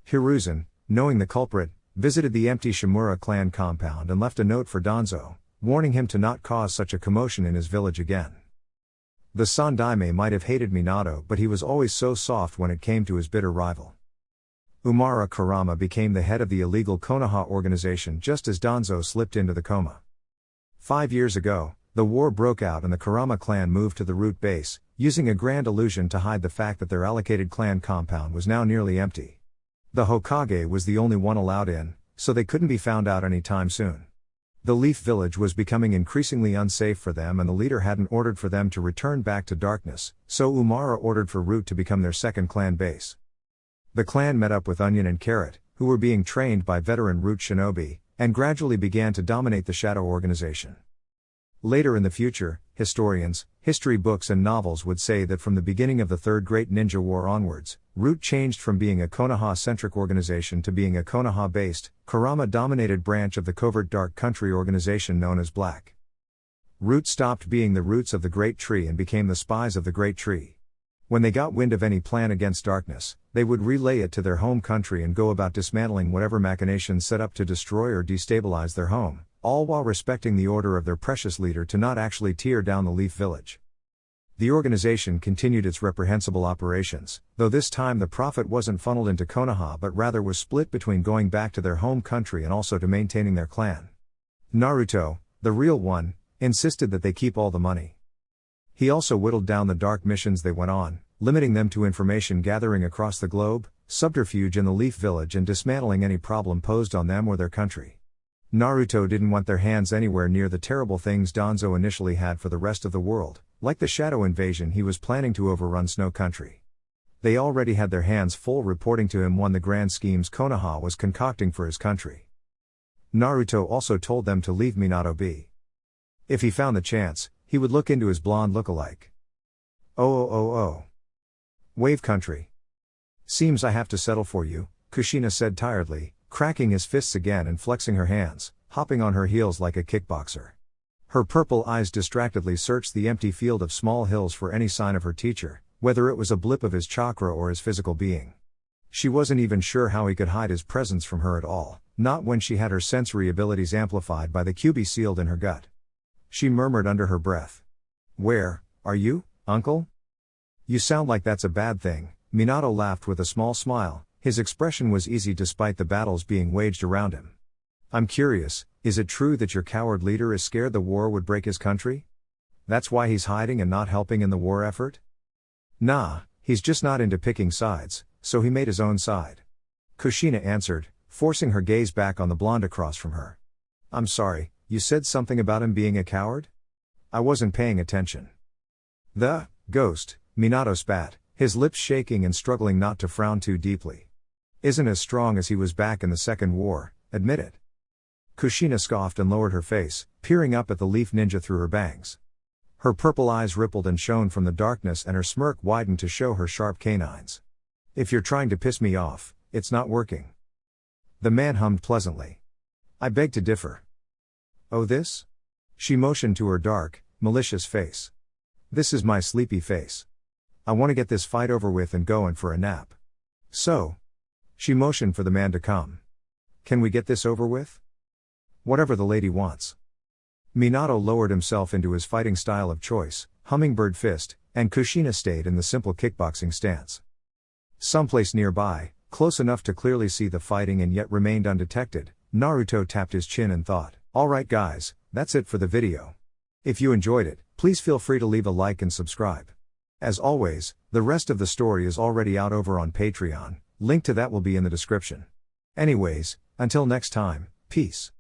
Hiruzen, knowing the culprit, visited the empty Shimura clan compound and left a note for Danzo, warning him to not cause such a commotion in his village again. The Sandaime might have hated Minato, but he was always so soft when it came to his bitter rival. Umara Kurama became the head of the illegal Konoha organization just as Danzo slipped into the coma. 5 years ago, the war broke out and the Kurama clan moved to the root base, using a grand illusion to hide the fact that their allocated clan compound was now nearly empty. The Hokage was the only one allowed in, so they couldn't be found out any time soon. The Leaf Village was becoming increasingly unsafe for them and the leader hadn't ordered for them to return back to darkness, so Umara ordered for Root to become their second clan base. The clan met up with Onion and Carrot, who were being trained by veteran Root shinobi, and gradually began to dominate the Shadow organization. Later in the future, historians, history books and novels would say that from the beginning of the Third Great Ninja War onwards, Root changed from being a Konoha-centric organization to being a Konoha-based, Kurama-dominated branch of the covert Dark Country organization known as Black. Root stopped being the roots of the Great Tree and became the spies of the Great Tree. When they got wind of any plan against darkness, they would relay it to their home country and go about dismantling whatever machinations set up to destroy or destabilize their home, all while respecting the order of their precious leader to not actually tear down the Leaf Village. The organization continued its reprehensible operations, though this time the profit wasn't funneled into Konoha but rather was split between going back to their home country and also to maintaining their clan. Naruto, the real one, insisted that they keep all the money. He also whittled down the dark missions they went on, limiting them to information gathering across the globe, subterfuge in the Leaf Village and dismantling any problem posed on them or their country. Naruto didn't want their hands anywhere near the terrible things Danzo initially had for the rest of the world, like the Shadow invasion he was planning to overrun Snow Country. They already had their hands full reporting to him on the grand schemes Konoha was concocting for his country. Naruto also told them to leave Minato be. If he found the chance, he would look into his blonde look-alike. Oh. Wave Country. Seems I have to settle for you, Kushina said tiredly, cracking his fists again and flexing her hands, hopping on her heels like a kickboxer. Her purple eyes distractedly searched the empty field of small hills for any sign of her teacher, whether it was a blip of his chakra or his physical being. She wasn't even sure how he could hide his presence from her at all, not when she had her sensory abilities amplified by the QB sealed in her gut. She murmured under her breath. Where are you, uncle? You sound like that's a bad thing. Minato laughed with a small smile, his expression was easy despite the battles being waged around him. I'm curious, is it true that your coward leader is scared the war would break his country? That's why he's hiding and not helping in the war effort? Nah, he's just not into picking sides, so he made his own side. Kushina answered, forcing her gaze back on the blonde across from her. I'm sorry, you said something about him being a coward? I wasn't paying attention. The ghost, Minato spat, his lips shaking and struggling not to frown too deeply. Isn't as strong as he was back in the Second War, admit it. Kushina scoffed and lowered her face, peering up at the leaf ninja through her bangs. Her purple eyes rippled and shone from the darkness and her smirk widened to show her sharp canines. If you're trying to piss me off, it's not working. The man hummed pleasantly. I beg to differ. Oh this? She motioned to her dark, malicious face. This is my sleepy face. I want to get this fight over with and go in for a nap. So? She motioned for the man to come. Can we get this over with? Whatever the lady wants. Minato lowered himself into his fighting style of choice, hummingbird fist, and Kushina stayed in the simple kickboxing stance. Someplace nearby, close enough to clearly see the fighting and yet remained undetected, Naruto tapped his chin and thought, "Alright guys, that's it for the video. If you enjoyed it, please feel free to leave a like and subscribe. As always, the rest of the story is already out over on Patreon, link to that will be in the description. Anyways, until next time, peace."